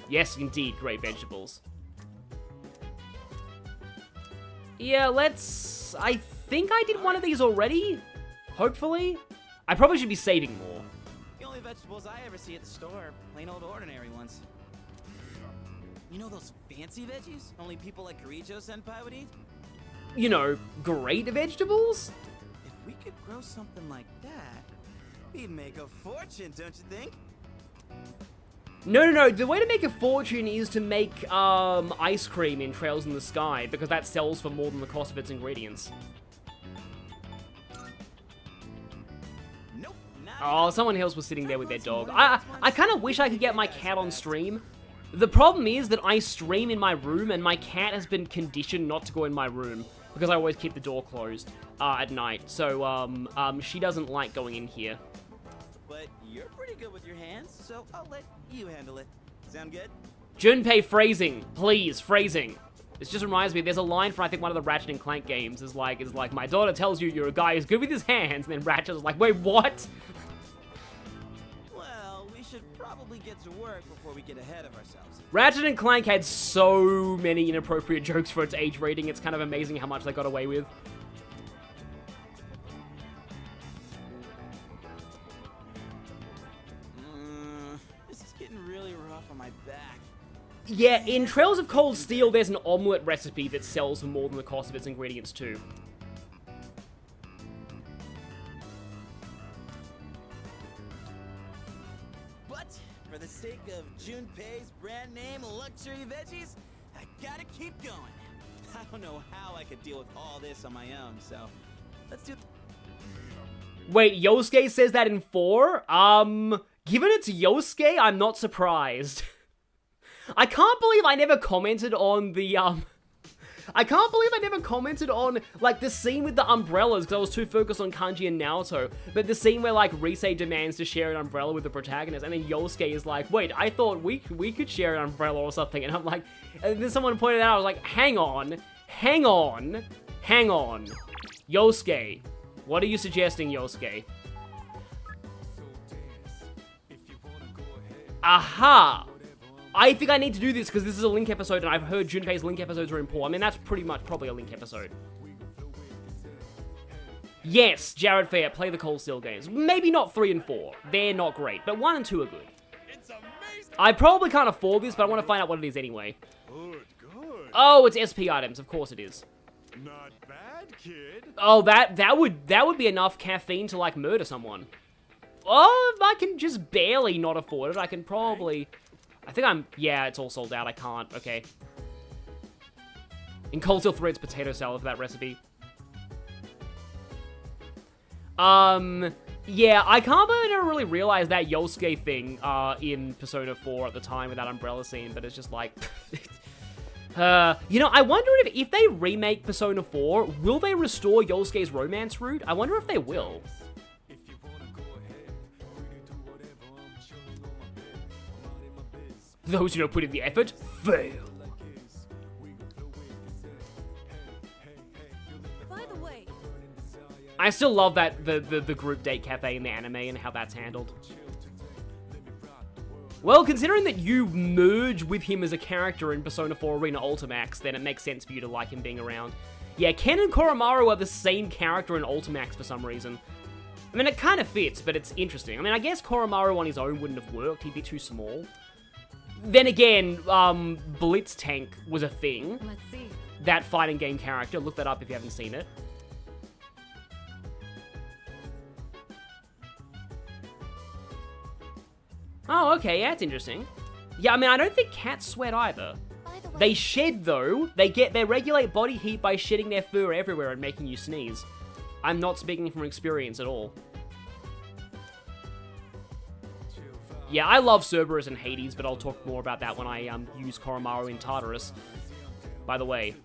Yes, indeed, great vegetables. Yeah, let's... I think I did one of these already, hopefully. I probably should be saving more. The only vegetables I ever see at the store are plain old ordinary ones. You know those fancy veggies only people like Kirijo-senpai would eat? You know, great vegetables? If we could grow something like that, we'd make a fortune, don't you think? No, the way to make a fortune is to make, ice cream in Trails in the Sky, because that sells for more than the cost of its ingredients. Nope, Oh, someone else was sitting there with their dog. I kind of wish I could get my cat on stream. The problem is that I stream in my room, and my cat has been conditioned not to go in my room, because I always keep the door closed, at night. So, she doesn't like going in here. But you're pretty good with your hands, so I'll let you handle it. Sound good? Junpei phrasing, please, phrasing. This just reminds me, there's a line from I think one of the Ratchet and Clank games is like, my daughter tells you you're a guy who's good with his hands, and then Ratchet is like, wait, what? Well, we should probably get to work before we get ahead of ourselves. Ratchet and Clank had so many inappropriate jokes for its age rating, it's kind of amazing how much they got away with. Yeah, in Trails of Cold Steel, there's an omelette recipe that sells for more than the cost of its ingredients, too. But, for the sake of Junpei's brand name luxury veggies, I gotta keep going. I don't know how I could deal with all this on my own, so let's do... Wait, Yosuke says that in 4? Given it's Yosuke, I'm not surprised. I can't believe I never commented on the, I can't believe I never commented on, like, the scene with the umbrellas, because I was too focused on Kanji and Naoto, but the scene where, like, Rise demands to share an umbrella with the protagonist, and then Yosuke is like, wait, I thought we could share an umbrella or something, and I'm like, and then someone pointed out, I was like, hang on. Yosuke, what are you suggesting, Yosuke? Aha! I think I need to do this because this is a Link episode, and I've heard Junpei's Link episodes are important. I mean, that's pretty much probably a Link episode. Yes, Jared Fair, play the Cold Steel games. Maybe not 3 and 4. They're not great, but 1 and 2 are good. I probably can't afford this, but I want to find out what it is anyway. Good. Oh, it's SP items. Of course it is. Not bad, kid. Oh, that would be enough caffeine to, like, murder someone. Oh, I can just barely not afford it. I can probably... I think yeah, it's all sold out. I can't. Okay. In Cold Steel 3, it's potato salad for that recipe. Yeah, I can't believe I never really realized that Yosuke thing, in Persona 4 at the time with that umbrella scene, but it's just like... you know, I wonder if they remake Persona 4, will they restore Yosuke's romance route? I wonder if they will. Those who don't put in the effort, fail. By the way, I still love that the group date cafe in the anime and how that's handled. Well, considering that you merge with him as a character in Persona 4 Arena Ultimax, then it makes sense for you to like him being around. Yeah, Ken and Koromaru are the same character in Ultimax for some reason. I mean, it kind of fits, but it's interesting. I mean, I guess Koromaru on his own wouldn't have worked. He'd be too small. Then again, Blitz Tank was a thing. Let's see. That fighting game character. Look that up if you haven't seen it. Oh, okay, yeah, that's interesting. Yeah, I mean, I don't think cats sweat either. They shed, though. They regulate body heat by shedding their fur everywhere and making you sneeze. I'm not speaking from experience at all. Yeah, I love Cerberus and Hades, but I'll talk more about that when I use Koromaru in Tartarus. By the way.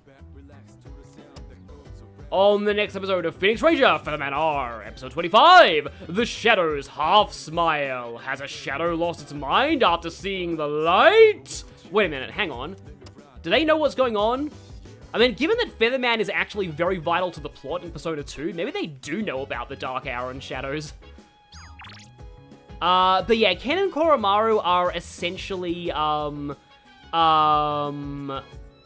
On the next episode of Phoenix Ranger, Featherman R, episode 25, The Shadow's Half Smile. Has a shadow lost its mind after seeing the light? Wait a minute, hang on. Do they know what's going on? I mean, given that Featherman is actually very vital to the plot in Persona 2, maybe they do know about the Dark Hour and Shadows. But yeah, Ken and Koromaru are essentially,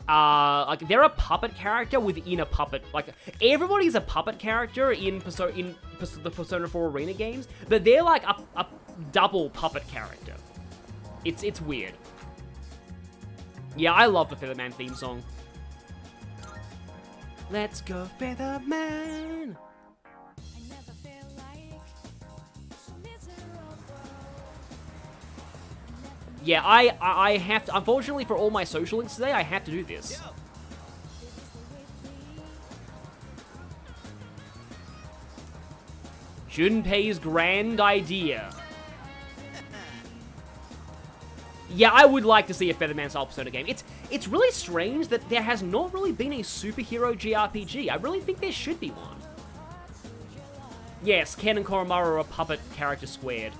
like, they're a puppet character within a puppet. Like, everybody's a puppet character in the Persona 4 Arena games, but they're like a double puppet character. It's weird. Yeah, I love the Featherman theme song. Let's go, Featherman! Yeah, I have to, unfortunately for all my social links today, I have to do this. Junpei's grand idea. Yeah, I would like to see a Featherman style Persona game. It's really strange that there has not really been a superhero JRPG. I really think there should be one. Yes, Ken and Koromaru are a puppet character squared.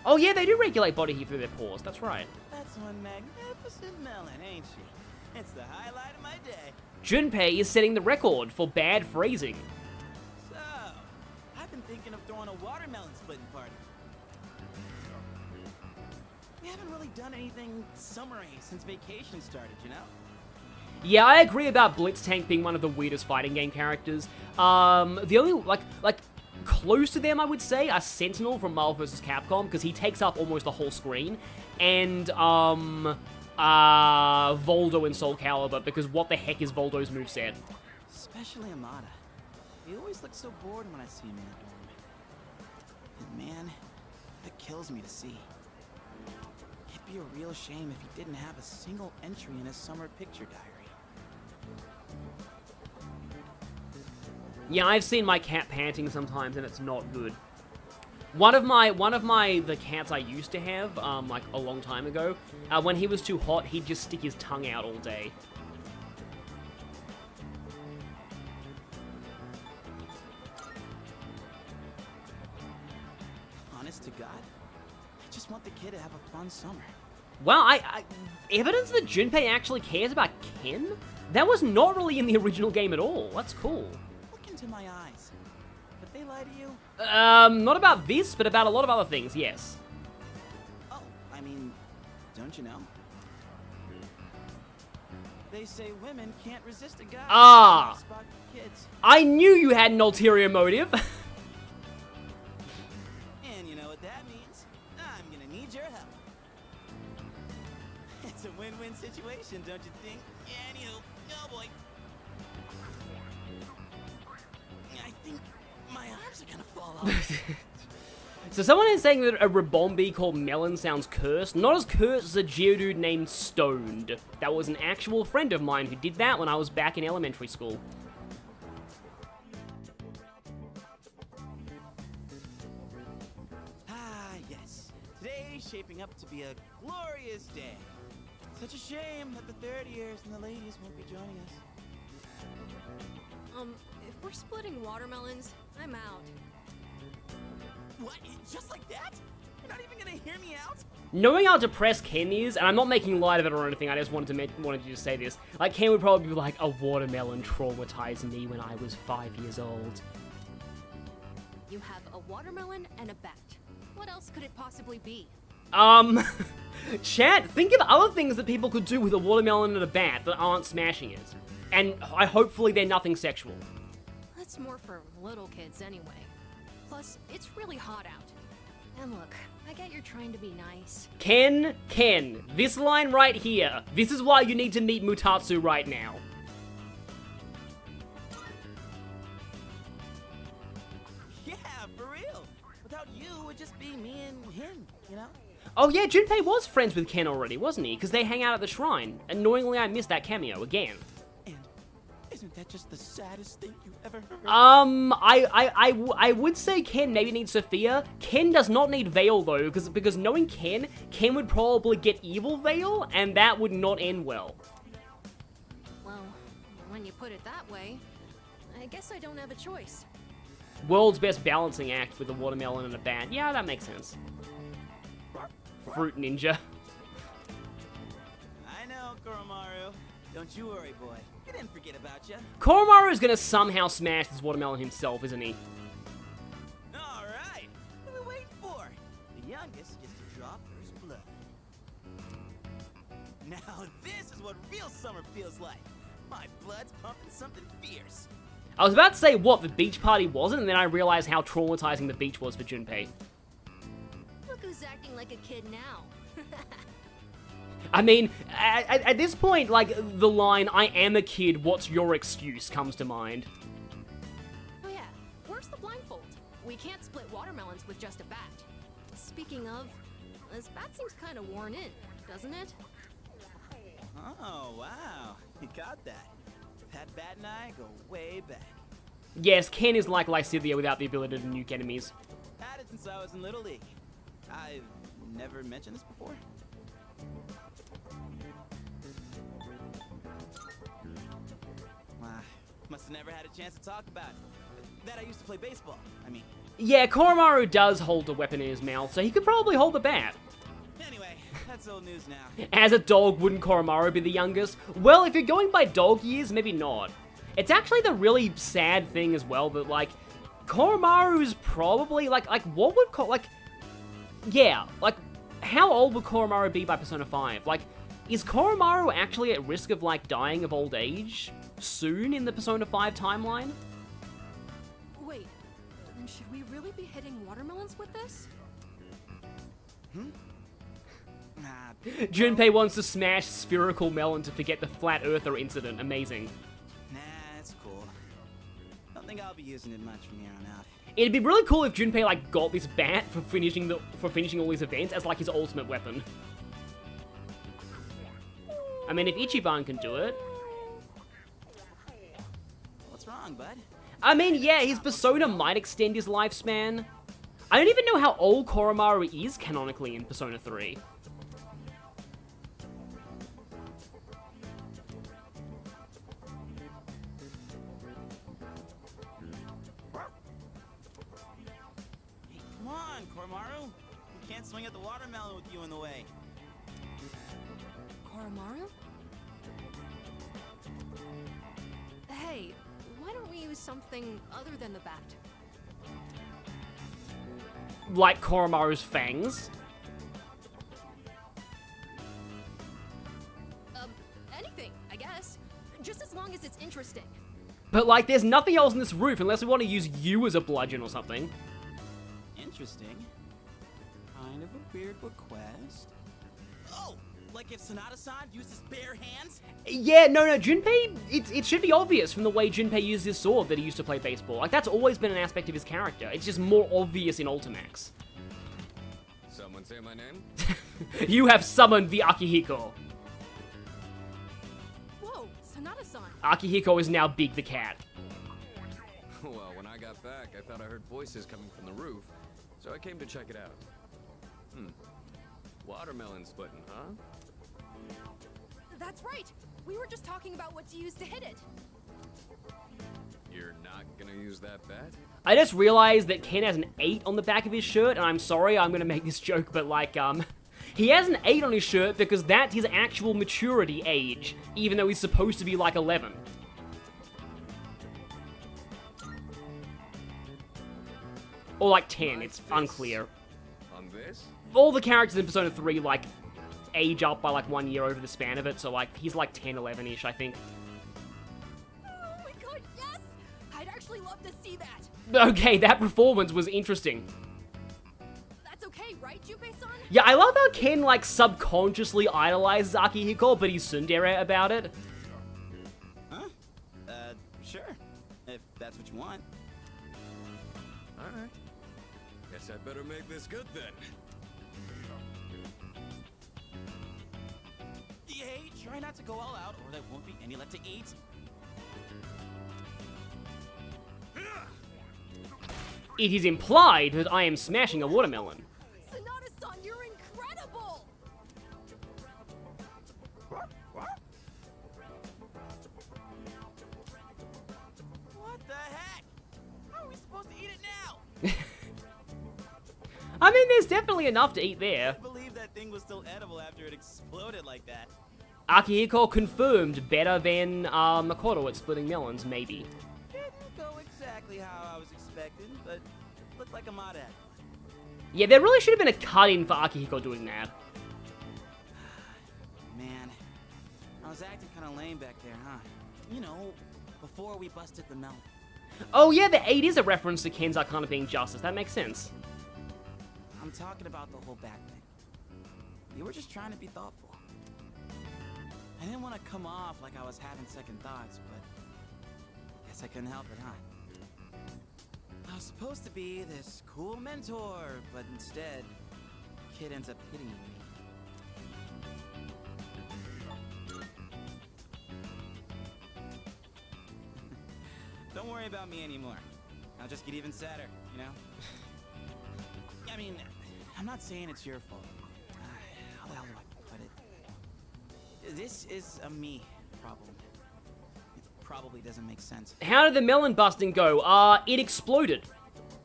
Oh yeah, they do regulate body heat through their pores, that's right. That's one magnificent melon, ain't she? It's the highlight of my day. Junpei is setting the record for bad phrasing. So, I've been thinking of throwing a watermelon splitting party. We haven't really done anything summery since vacation started, you know? Yeah, I agree about Blitz Tank being one of the weirdest fighting game characters. The only, like, close to them, I would say, are Sentinel from Marvel vs. Capcom, because he takes up almost the whole screen, and, Voldo in Soul Calibur, because what the heck is Voldo's moveset? Especially Amada. He always looks so bored when I see him in the dorm. And man, it kills me to see. It'd be a real shame if he didn't have a single entry in his summer picture diary. Yeah, I've seen my cat panting sometimes, and it's not good. One of the cats I used to have, like a long time ago, when he was too hot, he'd just stick his tongue out all day. Honest to God, I just want the kid to have a fun summer. Well, evidence that Junpei actually cares about Ken? That was not really in the original game at all. That's cool. Look into my eyes. Did they lie to you? Not about this, but about a lot of other things, yes. Oh, I mean, don't you know? They say women can't resist a guy. Ah! Spot kids. I knew you had an ulterior motive. And you know what that means? I'm gonna need your help. It's a win-win situation, don't you think? And you, oh boy. I think my arms are gonna fall off. So someone is saying that a Rabombi called Melon sounds cursed. Not as cursed as a Geodude named Stoned. That was an actual friend of mine who did that when I was back in elementary school. Ah, yes. Today's shaping up to be a glorious day. Such a shame that the third years and the ladies won't be joining us. If we're splitting watermelons, I'm out. What? Just like that? You're not even gonna hear me out? Knowing how depressed Ken is, and I'm not making light of it or anything, I just wanted to just say this. Like, Ken would probably be like, a watermelon traumatized me when I was 5 years old. You have a watermelon and a bat. What else could it possibly be? Chat, think of other things that people could do with a watermelon and a bat that aren't smashing it. And hopefully they're nothing sexual. That's more for little kids anyway. Plus, it's really hot out. And look, I get you're trying to be nice. Ken, this line right here. This is why you need to meet Mutatsu right now. Yeah, for real. Without you, it would just be me and him, you know? Oh yeah, Junpei was friends with Ken already, wasn't he? Because they hang out at the shrine. Annoyingly, I missed that cameo again. And isn't that just the saddest thing you ever heard? I would say Ken maybe needs Sophia. Ken does not need Veil though, because knowing Ken would probably get evil Veil, and that would not end well. Well, when you put it that way, I guess I don't have a choice. World's best balancing act with a watermelon and a bat. Yeah, that makes sense. Fruit ninja. I know, Koromaru. Don't you worry, boy. We didn't forget about you. Koromaru is gonna somehow smash this watermelon himself, isn't he? All right. What are we waiting for? The youngest gets to draw first blood. Now this is what real summer feels like. My blood's pumping something fierce. I was about to say what the beach party wasn't, and then I realized how traumatizing the beach was for Junpei. Look who's acting like a kid now. I mean, at this point, like, the line, I am a kid, what's your excuse, comes to mind. Oh yeah, where's the blindfold? We can't split watermelons with just a bat. Speaking of, this bat seems kind of worn in, doesn't it? Oh, wow. You got that. That bat and I go way back. Yes, Ken is like Lysithea without the ability to nuke enemies. Had it since I was in Little League. I've never mentioned this before. Must have never had a chance to talk about it. That I used to play baseball, I mean. Yeah, Koromaru does hold a weapon in his mouth, so he could probably hold the bat. Anyway, that's old news now. As a dog, wouldn't Koromaru be the youngest? Well, if you're going by dog years, maybe not. It's actually the really sad thing as well that, like, Koromaru's probably, like, what would, yeah, like, how old would Koromaru be by Persona 5? Like, is Koromaru actually at risk of, like, dying of old age soon in the Persona 5 timeline? Wait, then should we really be hitting watermelons with this? Junpei wants to smash spherical melon to forget the flat earther incident. Amazing. Nah, it's cool. Don't think I'll be using it much from here on out. It'd be really cool if Junpei, like, got this bat for finishing all these events as, like, his ultimate weapon. I mean, if Ichiban can do it. What's wrong, bud? I mean, yeah, his persona might extend his lifespan. I don't even know how old Koromaru is canonically in Persona 3. Hey, come on, Koromaru. We can't swing at the watermelon with you in the way. Koromaru? Hey, why don't we use something other than the bat? Like Koromaru's fangs? Anything, I guess. Just as long as it's interesting. But, like, there's nothing else in this roof unless we want to use you as a bludgeon or something. Interesting. Kind of a weird request. Oh, like if Sonata-san used his bare hands? Yeah, no, Junpei, it should be obvious from the way Junpei used his sword that he used to play baseball. Like, that's always been an aspect of his character. It's just more obvious in Ultimax. Someone say my name? You have summoned the Akihiko. Whoa, Sonata-san. Akihiko is now Big the Cat. Well, when I got back, I thought I heard voices coming from the roof, so I came to check it out. Watermelon splitting, huh? That's right. We were just talking about what to use to hit it. You're not gonna use that bat? I just realized that Ken has an 8 on the back of his shirt, and I'm sorry I'm gonna make this joke, but like, he has an 8 on his shirt because that's his actual maturity age, even though he's supposed to be like 11. Or like 10, it's unclear. On this? All the characters in Persona 3, like, age up by like 1 year over the span of it, so like, he's like 10, 11-ish, I think. Oh my god, yes! I'd actually love to see that. Okay, that performance was interesting. That's okay, right, Junpei-san? Yeah, I love how Ken, like, subconsciously idolizes Akihiko, but he's tsundere about it. Huh? Sure. If that's what you want. Alright. Guess I better make this good then. Hey, try not to go all out, or there won't be any left to eat. It is implied that I am smashing a watermelon. Sonata-san, you're incredible! What the heck? How are we supposed to eat it now? I mean, there's definitely enough to eat there. I can't believe that thing was still edible after it exploded like that. Akihiko confirmed better than Makoto at splitting melons, maybe. Didn't go exactly how I was expecting, but looked like Amada had fun. Yeah, there really should have been a cut-in for Akihiko doing that. Man, I was acting kind of lame back there, huh? You know, before we busted the melon. Oh yeah, the 8 is a reference to Ken's Arcana being justice. That makes sense. I'm talking about the whole back thing. You were just trying to be thoughtful. I didn't want to come off like I was having second thoughts, but guess I couldn't help it, huh? I was supposed to be this cool mentor, but instead, kid ends up pitying me. Don't worry about me anymore. I'll just get even sadder, you know? I mean, I'm not saying it's your fault. How the hell do I put it? This is a me problem. It probably doesn't make sense. How did the melon busting go? It exploded.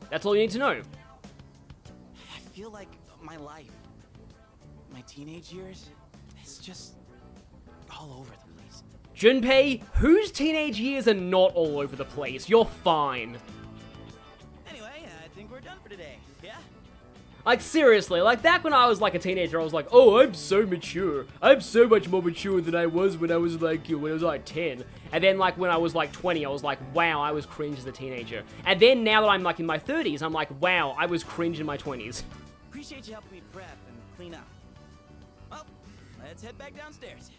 That's all you need to know. I feel like my life, my teenage years, it's just all over the place. Junpei, whose teenage years are not all over the place? You're fine. Anyway, I think we're done for today, yeah? Like, seriously, like, back when I was, like, a teenager, I was like, oh, I'm so mature. I'm so much more mature than I was when I was, like, 10. And then, like, when I was, like, 20, I was like, wow, I was cringe as a teenager. And then, now that I'm, like, in my 30s, I'm like, wow, I was cringe in my 20s. Appreciate you helping me prep and clean up. Well, let's head back downstairs.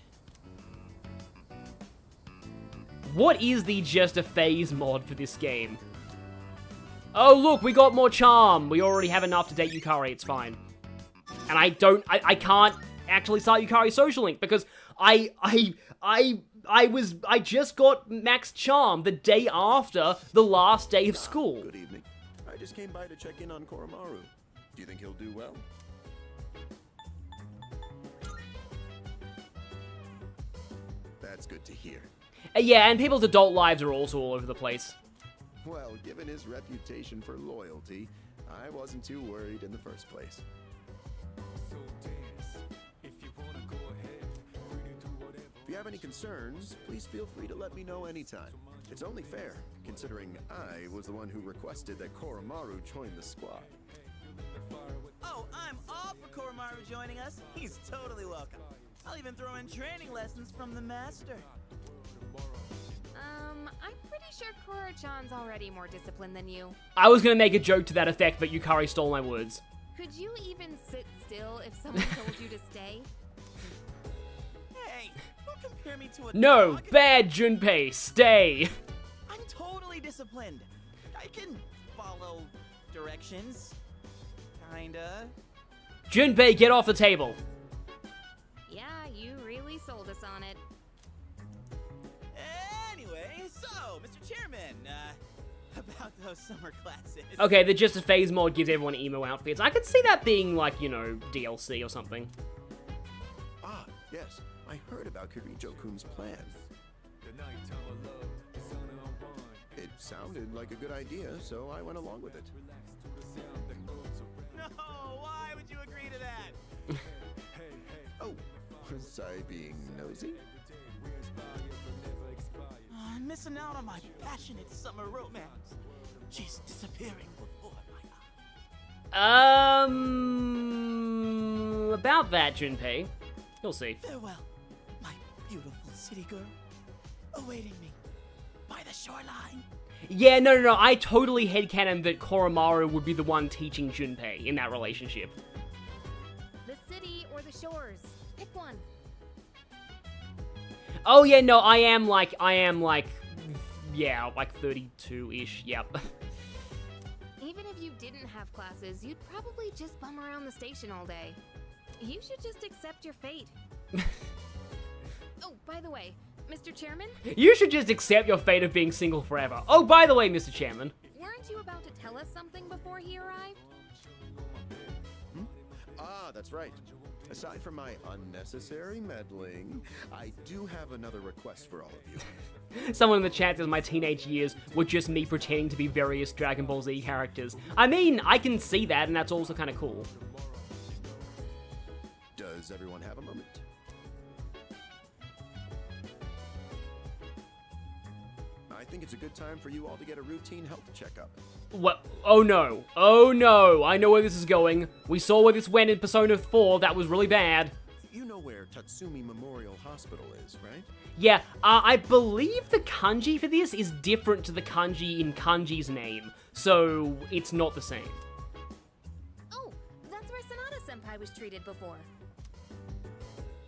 What is the Just a Phase mod for this game? Oh, look, we got more charm. We already have enough to date Yukari, it's fine. And I can't actually start Yukari Social Link because I just got max charm the day after the last day of school. Good evening. I just came by to check in on Koromaru. Do you think he'll do well? That's good to hear. Yeah, and people's adult lives are also all over the place. Well, given his reputation for loyalty, I wasn't too worried in the first place. If you have any concerns, please feel free to let me know anytime. It's only fair, considering I was the one who requested that Koromaru join the squad. Oh, I'm all for Koromaru joining us. He's totally welcome. I'll even throw in training lessons from the master. I'm pretty sure Koro-chan's already more disciplined than you. I was gonna make a joke to that effect, but Yukari stole my words. Could you even sit still if someone told you to stay? Hey, don't compare me to a No, dog. bad Junpei, stay. I'm totally disciplined. I can follow directions. Kinda. Junpei, get off the table. Yeah, you really sold us on it. Anyway, so, Mr. Chairman, about those summer classes. Okay, the Just a Phase mod gives everyone emo outfits. I could see that being, like, you know, DLC or something. Ah, yes. I heard about Kirijo-kun's plan. It sounded like a good idea, so I went along with it. No, why would you agree to that? Oh, was I being nosy? I'm missing out on my passionate summer romance. She's disappearing before my eyes. About that, Junpei. You'll see. Farewell, my beautiful city girl, awaiting me by the shoreline. Yeah, no. I totally headcanon that Koromaru would be the one teaching Junpei in that relationship. The city or the shores. Pick one. Oh yeah, no, I am like, yeah, like 32-ish, yep. Even if you didn't have classes, you'd probably just bum around the station all day. You should just accept your fate. Oh, by the way, Mr. Chairman? You should just accept your fate of being single forever. Oh, by the way, Mr. Chairman. Weren't you about to tell us something before he arrived? Ah, that's right. Aside from my unnecessary meddling, I do have another request for all of you. Someone in the chat says my teenage years were just me pretending to be various Dragon Ball Z characters. I mean, I can see that, and that's also kind of cool. Does everyone have a moment? I think it's a good time for you all to get a routine health checkup. What? Oh no. Oh no. I know where this is going. We saw where this went in Persona 4. That was really bad. You know where Tatsumi Memorial Hospital is, right? Yeah, I believe the kanji for this is different to the kanji in Kanji's name, so it's not the same. Oh, that's where Sanada-senpai was treated before.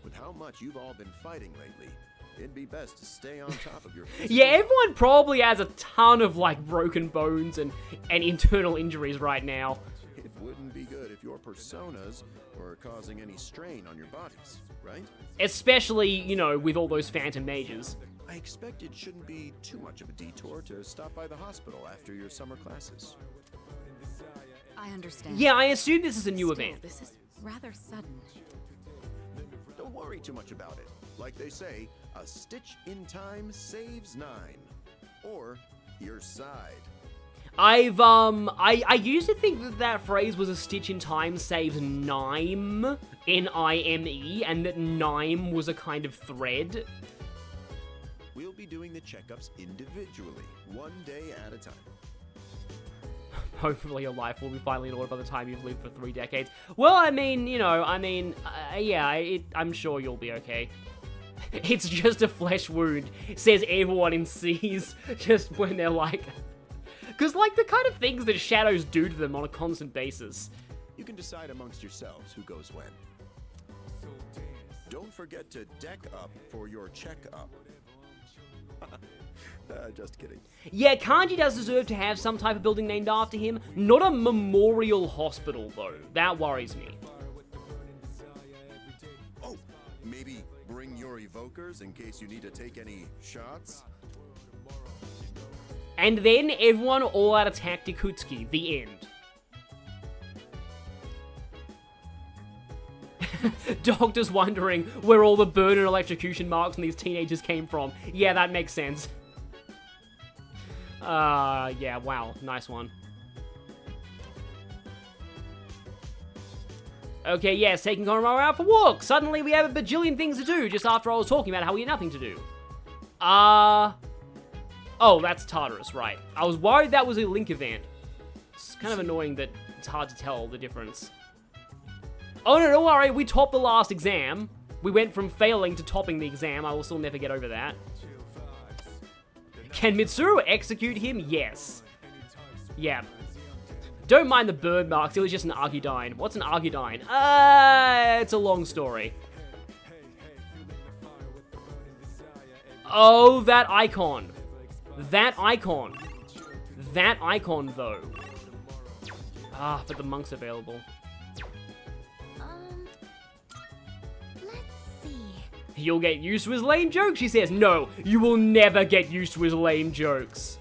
With how much you've all been fighting lately, it'd be best to stay on top of your... Yeah, everyone probably has a ton of, like, broken bones and internal injuries right now. It wouldn't be good if your personas were causing any strain on your bodies, right? Especially, you know, with all those phantom mages. I expect it shouldn't be too much of a detour to stop by the hospital after your summer classes. I understand. Yeah, I assume this is a new Still, event. This is rather sudden. Don't worry too much about it. Like they say, a stitch in time saves 9. Or your side. I used to think that phrase was a stitch in time saves Nime, N-I-M-E, and that Nime was a kind of thread. We'll be doing the checkups individually, one day at a time. Hopefully your life will be finally in order by the time you've lived for 3 decades. Well, I mean, you know, yeah, I'm sure you'll be okay. It's just a flesh wound, says everyone in C's, just when they're like... Because, like, the kind of things that shadows do to them on a constant basis. You can decide amongst yourselves who goes when. Don't forget to deck up for your checkup. Just kidding. Yeah, Kanji does deserve to have some type of building named after him. Not a memorial hospital, though. That worries me. Oh, maybe bring your evokers in case you need to take any shots? And then everyone all out attack Ikutsuki. The end. Doctor's wondering where all the burn and electrocution marks on these teenagers came from. Yeah, that makes sense. Yeah, wow. Nice one. Okay, yes, taking Koromaru out for walk. Suddenly we have a bajillion things to do just after I was talking about how we had nothing to do. Oh, that's Tartarus, right. I was worried that was a Link event. It's kind of annoying that it's hard to tell the difference. Oh, no, don't worry. We topped the last exam. We went from failing to topping the exam. I will still never get over that. Can Mitsuru execute him? Yes. Yeah. Don't mind the bird marks. It was just an Argydyne. What's an Argydyne? It's a long story. Oh, that icon. That icon. That icon, though. Ah, but the monk's available. Let's see. You'll get used to his lame jokes, she says. No, you will never get used to his lame jokes.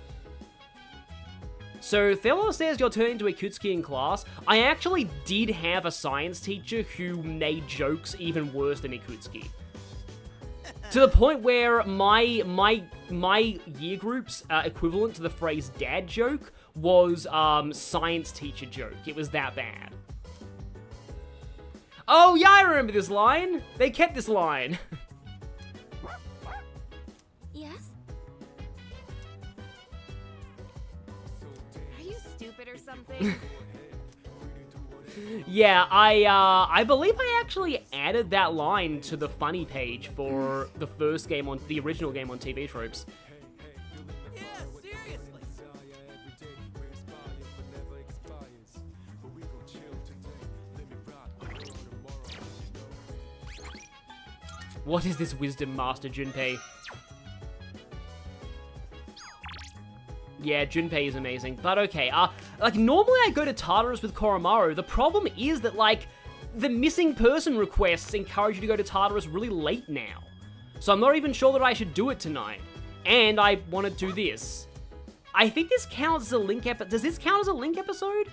So, Thelor says you're turning to Ikutsuki in class. I actually did have a science teacher who made jokes even worse than Ikutsuki. To the point where my year group's equivalent to the phrase dad joke was science teacher joke. It was that bad. Oh yeah, I remember this line. They kept this line. Yes? Are you stupid or something? Yeah, I believe I actually added that line to the funny page for the first game on the original game on TV Tropes. Yeah, seriously. What is this wisdom, Master Junpei? Yeah, Junpei is amazing, but okay, like, normally I go to Tartarus with Koromaru. The problem is that, like, the missing person requests encourage you to go to Tartarus really late now. So I'm not even sure that I should do it tonight. And I want to do this. I think this counts as a Link episode. Does this count as a Link episode?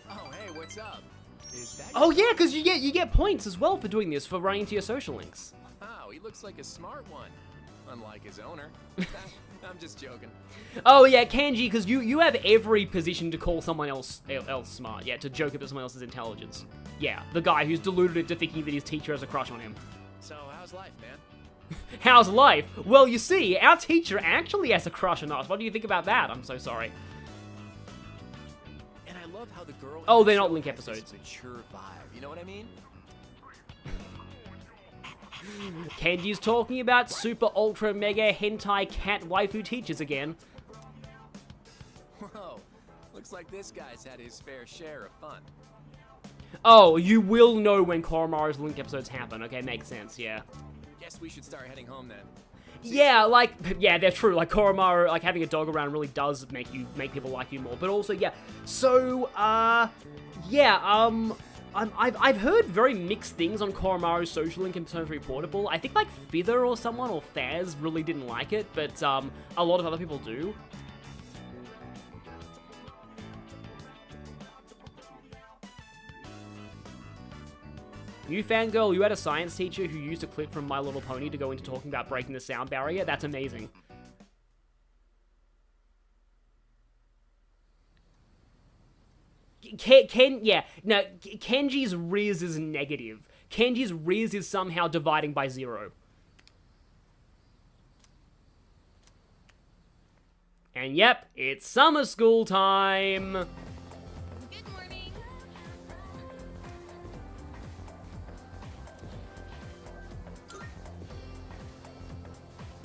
Oh, hey, what's up? Is that Oh yeah, because you get points as well for doing this, for running to your social links. Wow, he looks like a smart one. Unlike his owner. I'm just joking. Oh yeah, Kanji, because you have every position to call someone else smart. Yeah, to joke about someone else's intelligence. Yeah, the guy who's deluded into thinking that his teacher has a crush on him. So, how's life, man? How's life? Well, you see, our teacher actually has a crush on us. What do you think about that? I'm so sorry. And I love how the girl. Oh, they're not Link has this episodes. mature vibe. You know what I mean? Kenji's talking about super ultra mega hentai cat waifu teachers again. Whoa, looks like this guy's had his fair share of fun. Oh, you will know when Koromaru's Link episodes happen. Okay, makes sense, yeah. Guess we should start heading home then. Yeah, like, yeah, they're true. Like, Koromaru, like, having a dog around really does make people like you more. But also, yeah, so, yeah, I've heard very mixed things on Koromaru's social link in Persona 3 Portable. I think, like, Fither or someone, or Faz, really didn't like it, but, a lot of other people do. You fangirl, you had a science teacher who used a clip from My Little Pony to go into talking about breaking the sound barrier? That's amazing. Kenji's Riz is negative. Kenji's Riz is somehow dividing by 0. And yep, it's summer school time! Good morning.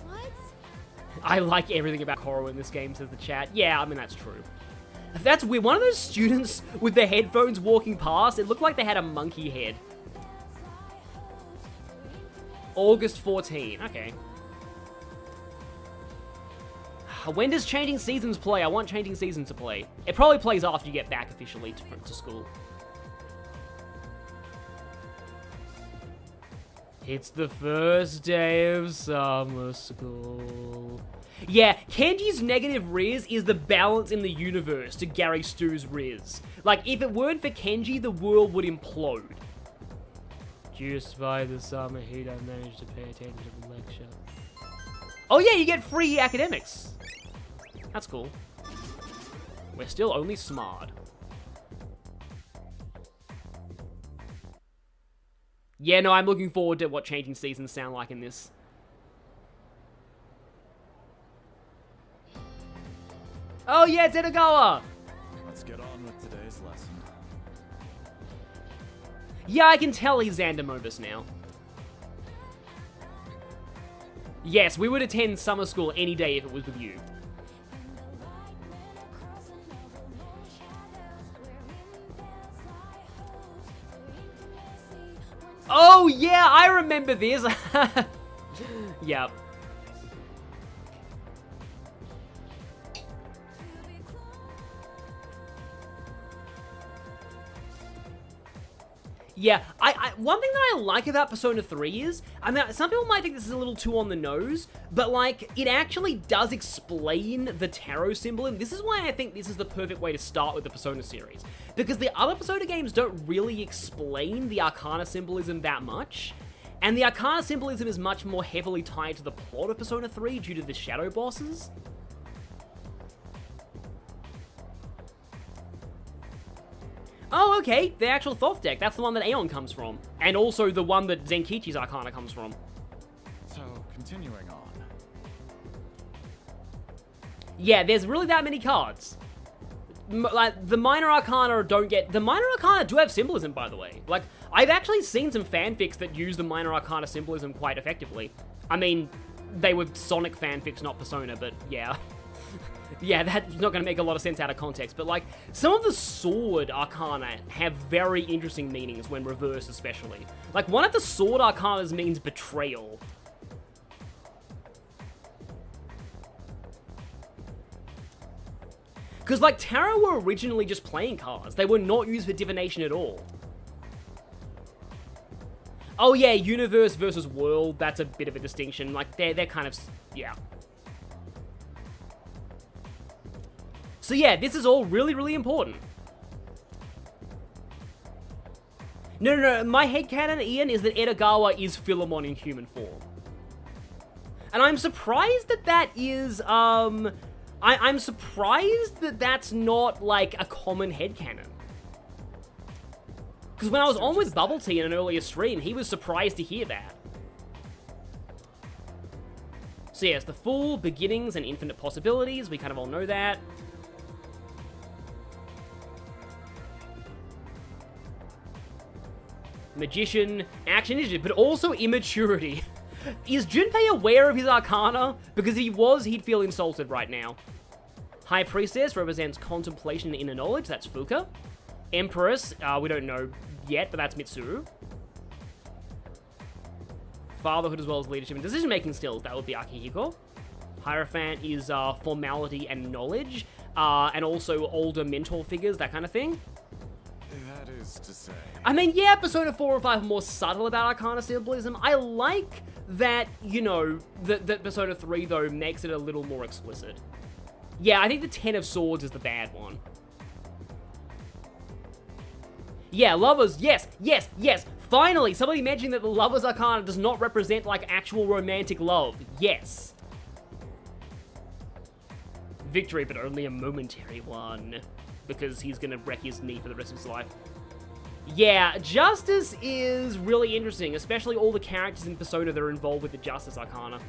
What? I like everything about Koro in this game, says the chat. Yeah, I mean, that's true. That's weird. One of those students with the headphones walking past, it looked like they had a monkey head. August 14. Okay. When does Changing Seasons play? I want Changing Seasons to play. It probably plays after you get back officially to school. It's the first day of summer school. Yeah, Kenji's negative Riz is the balance in the universe to Gary Stu's Riz. Like, if it weren't for Kenji, the world would implode. Just by the summer heat, I managed to pay attention to the lecture. Oh yeah, you get free academics. That's cool. We're still only smart. Yeah, no, I'm looking forward to what Changing Seasons sound like in this. Oh yeah, it's Edogawa! Let's get on with today's lesson. Yeah, I can tell he's Xander Mobus now. Yes, we would attend summer school any day if it was with you. Oh yeah, I remember this! Yep. Yeah, one thing that I like about Persona 3 is, I mean, some people might think this is a little too on the nose, but like, it actually does explain the tarot symbol, and this is why I think this is the perfect way to start with the Persona series. Because the other Persona games don't really explain the Arcana symbolism that much, and the Arcana symbolism is much more heavily tied to the plot of Persona 3 due to the shadow bosses. Oh, okay, the actual Thoth deck. That's the one that Aeon comes from. And also the one that Zenkichi's Arcana comes from. So, continuing on. Yeah, there's really that many cards. Like, the Minor Arcana don't get... The Minor Arcana do have symbolism, by the way. Like, I've actually seen some fanfics that use the Minor Arcana symbolism quite effectively. I mean, they were Sonic fanfics, not Persona, but yeah. Yeah, that's not going to make a lot of sense out of context, but like, some of the Sword Arcana have very interesting meanings when reversed especially. Like, one of the Sword Arcanas means betrayal. Because, like, tarot were originally just playing cards. They were not used for divination at all. Oh yeah, universe versus world, that's a bit of a distinction. Like, they're kind of, yeah. So yeah, this is all really, really important. No, my headcanon, Ian, is that Edogawa is Philemon in human form. And I'm surprised that that is, I'm surprised that that's not, like, a common headcanon. Because when I was on with Bubble Tea in an earlier stream, he was surprised to hear that. So yes, the full beginnings and infinite possibilities, we kind of all know that. Magician, action initiative, but also immaturity. Is Junpei aware of his Arcana? Because if he was, he'd feel insulted right now. High Priestess represents contemplation and inner knowledge, that's Fuka. Empress, we don't know yet, but that's Mitsuru. Fatherhood as well as leadership and decision-making skills, that would be Akihiko. Hierophant is formality and knowledge, and also older mentor figures, that kind of thing. That is to say... I mean, yeah, Persona 4 and 5 are more subtle about Arcana symbolism. I like that, you know, that Persona 3, though, makes it a little more explicit. Yeah, I think the 10 of Swords is the bad one. Yeah, lovers, yes. Finally, somebody mentioned that the Lover's Arcana does not represent, like, actual romantic love. Yes. Victory, but only a momentary one. Because he's gonna wreck his knee for the rest of his life. Yeah, Justice is really interesting, especially all the characters in Persona that are involved with the Justice Arcana.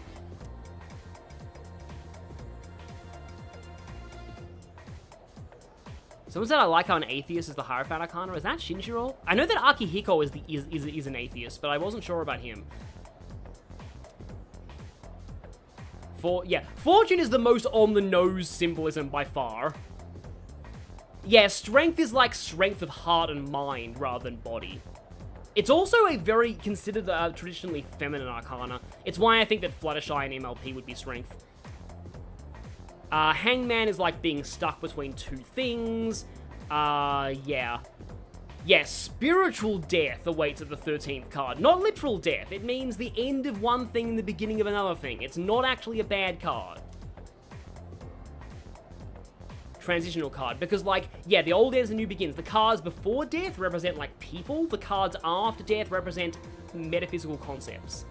Someone said I like how an atheist is the Hierophant Arcana. Is that Shinjiro? I know that Akihiko is an atheist, but I wasn't sure about him. Fortune is the most on-the-nose symbolism by far. Yeah, strength is like strength of heart and mind rather than body. It's also a very considered traditionally feminine arcana. It's why I think that Fluttershy and MLP would be strength. Hangman is like being stuck between two things. Yeah, spiritual death awaits at the 13th card. Not literal death. It means the end of one thing and the beginning of another thing. It's not actually a bad card. Transitional card, because like, yeah, the old ends and new begins. The cards before death represent like people, the cards after death represent metaphysical concepts.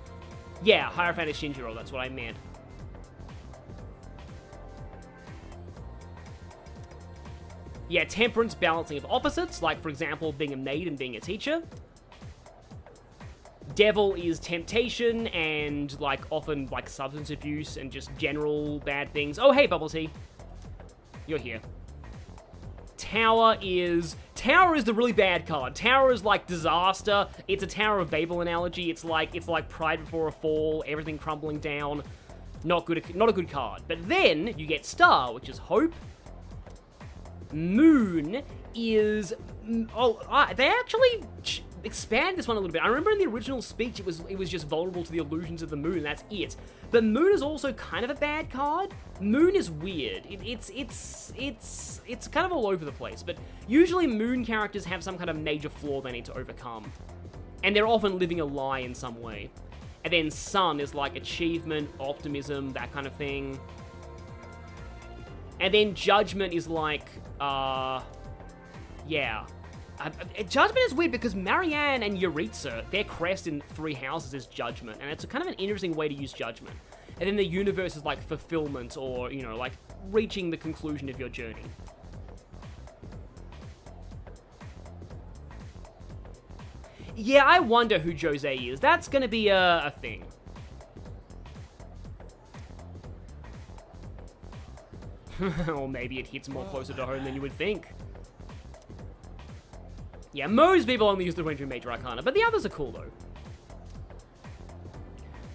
Yeah, Hierophant is Shinjiro, that's what I meant. Yeah, temperance, balancing of opposites, like for example, being a maid and being a teacher. Devil is temptation and like often like substance abuse and just general bad things. Oh, hey, Bubble Tea. You're here. Tower is the really bad card. Tower is like disaster. It's a Tower of Babel analogy. It's like pride before a fall, everything crumbling down. Not a good card. But then you get Star, which is hope. Moon is they actually expand this one a little bit. I remember in the original speech it was just vulnerable to the illusions of the moon, and that's it. But Moon is also kind of a bad card. Moon is weird. It's kind of all over the place, but usually Moon characters have some kind of major flaw they need to overcome. And they're often living a lie in some way. And then Sun is like achievement, optimism, that kind of thing. And then Judgment is like, yeah. Judgment is weird because Marianne and Yuritsa, their crest in Three Houses is Judgment, and it's a kind of an interesting way to use Judgment. And then the universe is like fulfillment, or, you know, like reaching the conclusion of your journey. Yeah, I wonder who Jose is. That's gonna be a thing. Or maybe it hits more closer to home than you would think. Yeah, most people only use the Ranger Major Arcana, but the others are cool, though.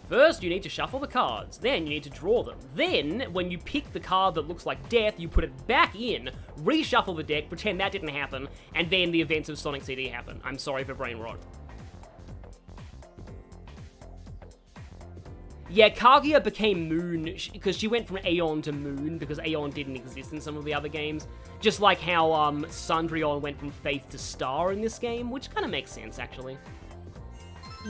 First, you need to shuffle the cards. Then, you need to draw them. Then, when you pick the card that looks like death, you put it back in, reshuffle the deck, pretend that didn't happen, and then the events of Sonic CD happen. I'm sorry for brain rot. Yeah, Kaguya became Moon because she went from Aeon to Moon because Aeon didn't exist in some of the other games. Just like how Sundrion went from Faith to Star in this game, which kind of makes sense, actually.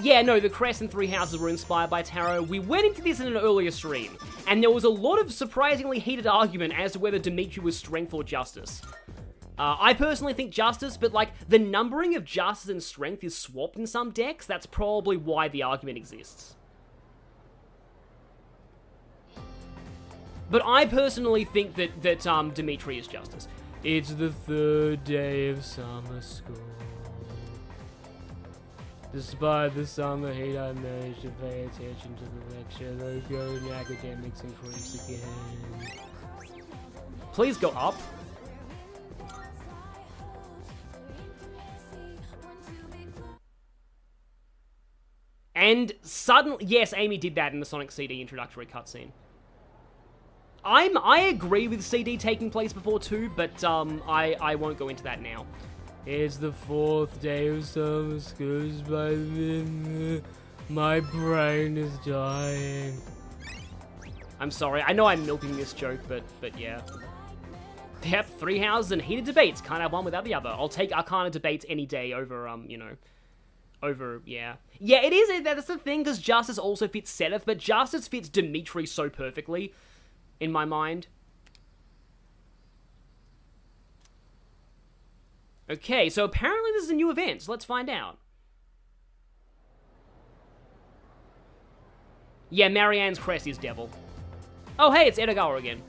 Yeah, no, the Crest and Three Houses were inspired by Tarot. We went into this in an earlier stream, and there was a lot of surprisingly heated argument as to whether Dimitri was Strength or Justice. I personally think Justice, but like, the numbering of Justice and Strength is swapped in some decks. That's probably why the argument exists. But I personally think that Dimitri is Justice. It's the third day of summer school. Despite the summer heat, I managed to pay attention to the lecture. Those going academics increase again. Please go up. And suddenly, yes, Amy did that in the Sonic CD introductory cutscene. I agree with CD taking place before too, but I won't go into that now. It's the fourth day of summer school, by then my brain is dying. I'm sorry, I know I'm milking this joke, but yeah. Yep, Three Houses and heated debates, can't have one without the other. I'll take Arcana debates any day over, you know, over, yeah. Yeah, it is, that's the thing, because Justice also fits Seteth, but Justice fits Dimitri so perfectly. In my mind. Okay, so apparently this is a new event, so let's find out. Yeah, Marianne's crest is Devil. Oh, hey, it's Edogawa again.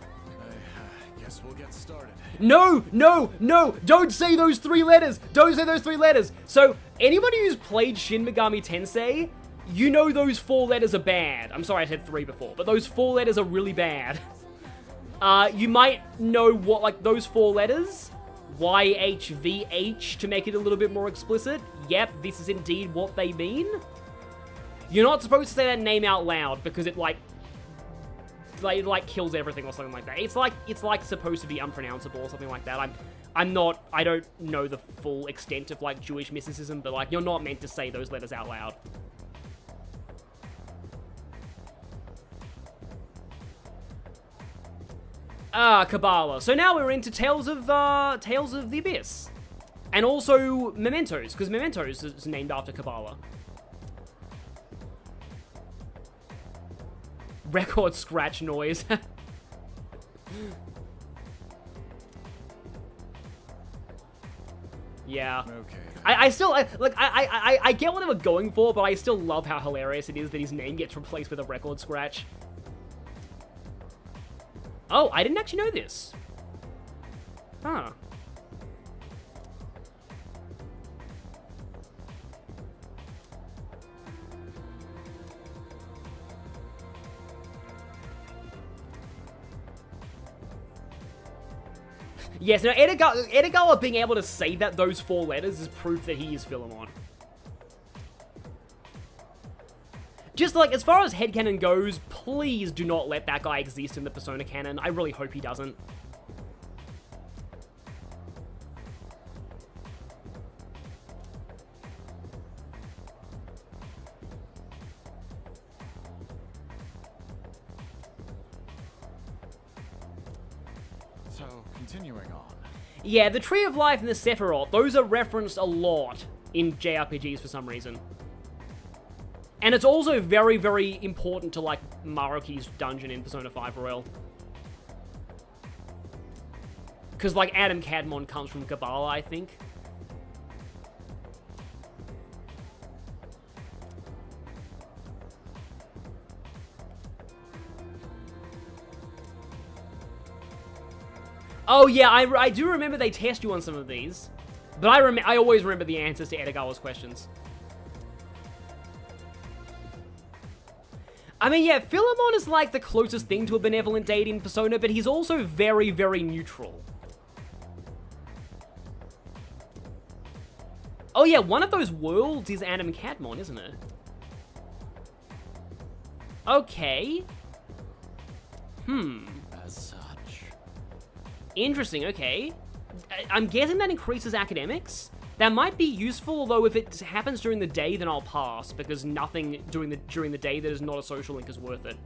I guess we'll get started. No, no, no, don't say those three letters. Don't say those three letters. So, anybody who's played Shin Megami Tensei, you know those four letters are bad. I'm sorry I said three before, but those four letters are really bad. You might know what, like, those four letters, YHVH, to make it a little bit more explicit. Yep, this is indeed what they mean. You're not supposed to say that name out loud, because it, like kills everything or something like that. It's like supposed to be unpronounceable or something like that. I don't know the full extent of, like, Jewish mysticism, but, like, you're not meant to say those letters out loud. Kabbalah. So now we're into Tales of the Abyss. And also Mementos, because Mementos is named after Kabbalah. Record scratch noise. Yeah. Okay. I still, I get what they were going for, but I still love how hilarious it is that his name gets replaced with a record scratch. Oh, I didn't actually know this. Huh. Yes, now Edogawa being able to say that those four letters is proof that he is Philemon. Just, like, as far as headcanon goes, please do not let that guy exist in the Persona canon. I really hope he doesn't. So, continuing on. Yeah, the Tree of Life and the Sephiroth, those are referenced a lot in JRPGs for some reason. And it's also very, very important to, like, Maruki's dungeon in Persona 5 Royal. Because, like, Adam Cadmon comes from Kabbalah, I think. Oh, yeah, I do remember they test you on some of these. But I always remember the answers to Edogawa's questions. I mean, yeah, Philemon is like the closest thing to a benevolent deity in Persona, but he's also very, very neutral. Oh yeah, one of those worlds is Adam Cadmon, isn't it? Okay. As such. Interesting, okay. I'm guessing that increases academics. That might be useful, although if it happens during the day, then I'll pass, because nothing during the day that is not a social link is worth it.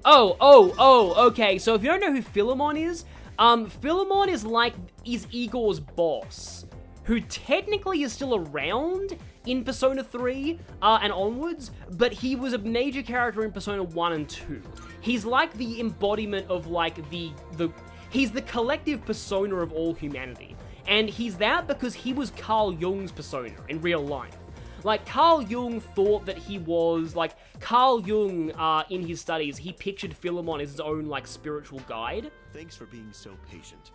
Oh, okay, so if you don't know who Philemon is Igor's boss, who technically is still around in Persona 3 and onwards, but he was a major character in Persona 1 and 2. He's like the embodiment of like he's the collective persona of all humanity. And he's that because he was Carl Jung's persona in real life. Like, Carl Jung thought that he was, like, Carl Jung, in his studies, he pictured Philemon as his own, like, spiritual guide. Thanks for being so patient.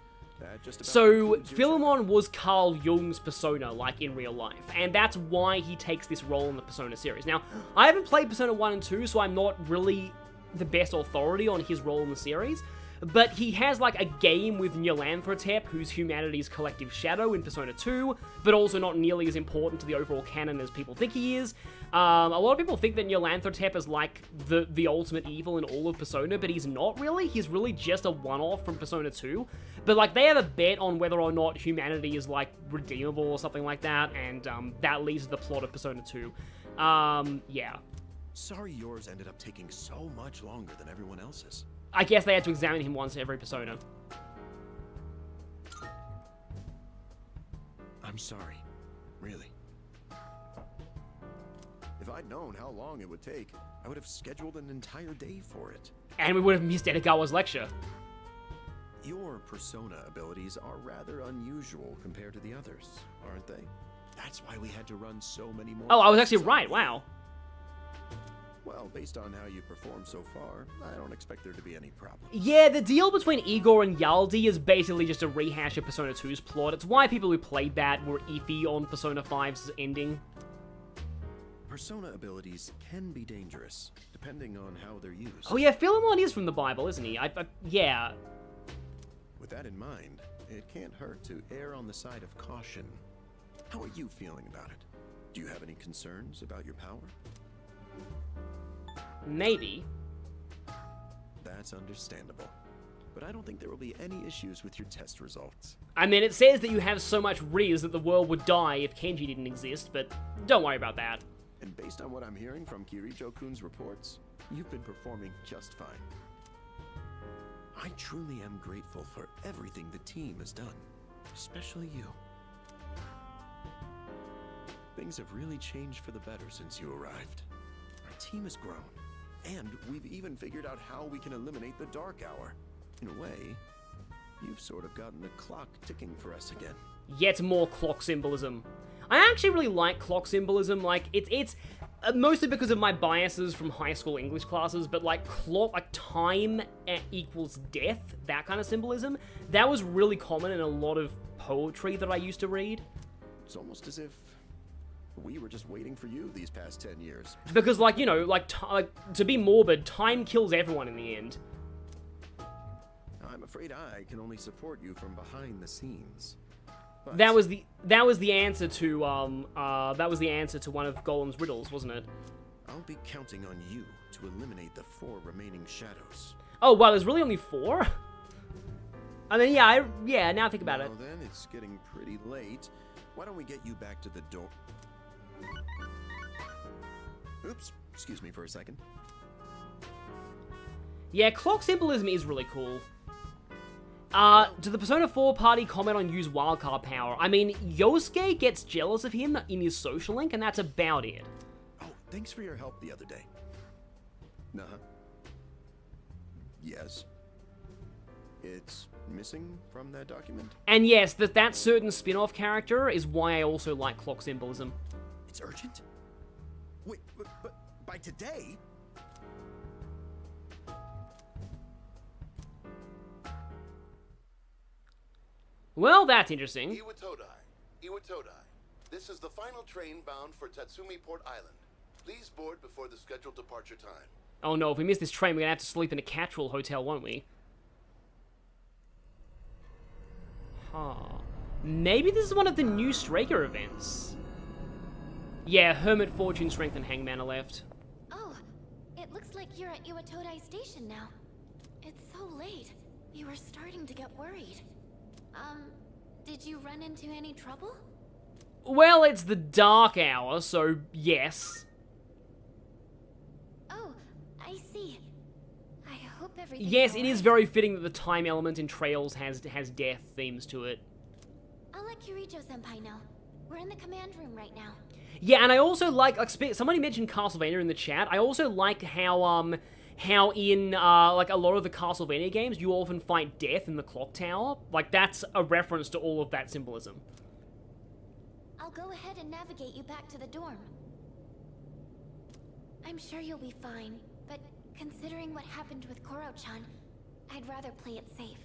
So, Philemon was Carl Jung's persona, like, in real life, and that's why he takes this role in the Persona series. Now, I haven't played Persona 1 and 2, so I'm not really the best authority on his role in the series, but he has, like, a game with Nyarlathotep, who's humanity's collective shadow in Persona 2, but also not nearly as important to the overall canon as people think he is. A lot of people think that Nyarlathotep is, like, the ultimate evil in all of Persona, but he's not really. He's really just a one-off from Persona 2. But, like, they have a bet on whether or not humanity is, like, redeemable or something like that, and that leads to the plot of Persona 2. Yeah. Sorry yours ended up taking so much longer than everyone else's. I guess they had to examine him once every Persona. I'm sorry. Really. If I'd known how long it would take, I would have scheduled an entire day for it. And we would have missed Edogawa's lecture. Your persona abilities are rather unusual compared to the others, aren't they? That's why we had to run so many more. Oh, I was actually right, wow. Well, based on how you performed so far, I don't expect there to be any problem. Yeah, the deal between Igor and Yaldi is basically just a rehash of Persona 2's plot. It's why people who played that were iffy on Persona 5's ending. Persona abilities can be dangerous, depending on how they're used. Oh yeah, Philemon is from the Bible, isn't he? Yeah. With that in mind, it can't hurt to err on the side of caution. How are you feeling about it? Do you have any concerns about your power? Maybe. That's understandable. But I don't think there will be any issues with your test results. I mean, it says that you have so much riz that the world would die if Kenji didn't exist, but don't worry about that. And based on what I'm hearing from Kirijo-kun's reports, you've been performing just fine. I truly am grateful for everything the team has done, especially you. Things have really changed for the better since you arrived. Our team has grown, and we've even figured out how we can eliminate the Dark Hour. In a way, you've sort of gotten the clock ticking for us again. Yet more clock symbolism. I actually really like clock symbolism. Like, it's mostly because of my biases from high school English classes, but like time equals death, that kind of symbolism, that was really common in a lot of poetry that I used to read. It's almost as if we were just waiting for you these past 10 years. Because, like, you know, like to be morbid, time kills everyone in the end. I'm afraid I can only support you from behind the scenes. But that was the answer to one of Golem's riddles, wasn't it? I'll be counting on you to eliminate the 4 remaining shadows. Oh wow, there's really only 4? I mean, yeah, now think about it. Well then, it's getting pretty late. Why don't we get you back to the door? Oops, excuse me for a second. Yeah, clock symbolism is really cool. Do the Persona 4 party comment on use wildcard power? I mean, Yosuke gets jealous of him in his social link, and that's about it. Oh, thanks for your help the other day. Uh-huh. Yes. It's missing from that document? And yes, that certain spin-off character is why I also like clock symbolism. It's urgent? Wait, but by today? Well, that's interesting. Iwatodai. This is the final train bound for Tatsumi Port Island. Please board before the scheduled departure time. Oh no, if we miss this train, we're gonna have to sleep in a Catchwell hotel, won't we? Huh. Maybe this is one of the new Straker events. Yeah, Hermit, Fortune, Strength, and Hangman are left. Oh, it looks like you're at Iwatodai Station now. It's so late. We were starting to get worried. Did you run into any trouble? Well, it's the dark hour, so yes. Oh, I see. I hope everything. Yes, it is very fitting that the time element in Trails has death themes to it. I'll let Kirijo-senpai know. We're in the command room right now. Yeah, and I also like somebody mentioned Castlevania in the chat. I also like how in like a lot of the Castlevania games you often fight death in the clock tower. Like that's a reference to all of that symbolism. I'll go ahead and navigate you back to the dorm. I'm sure you'll be fine, but considering what happened with Koro-chan, I'd rather play it safe.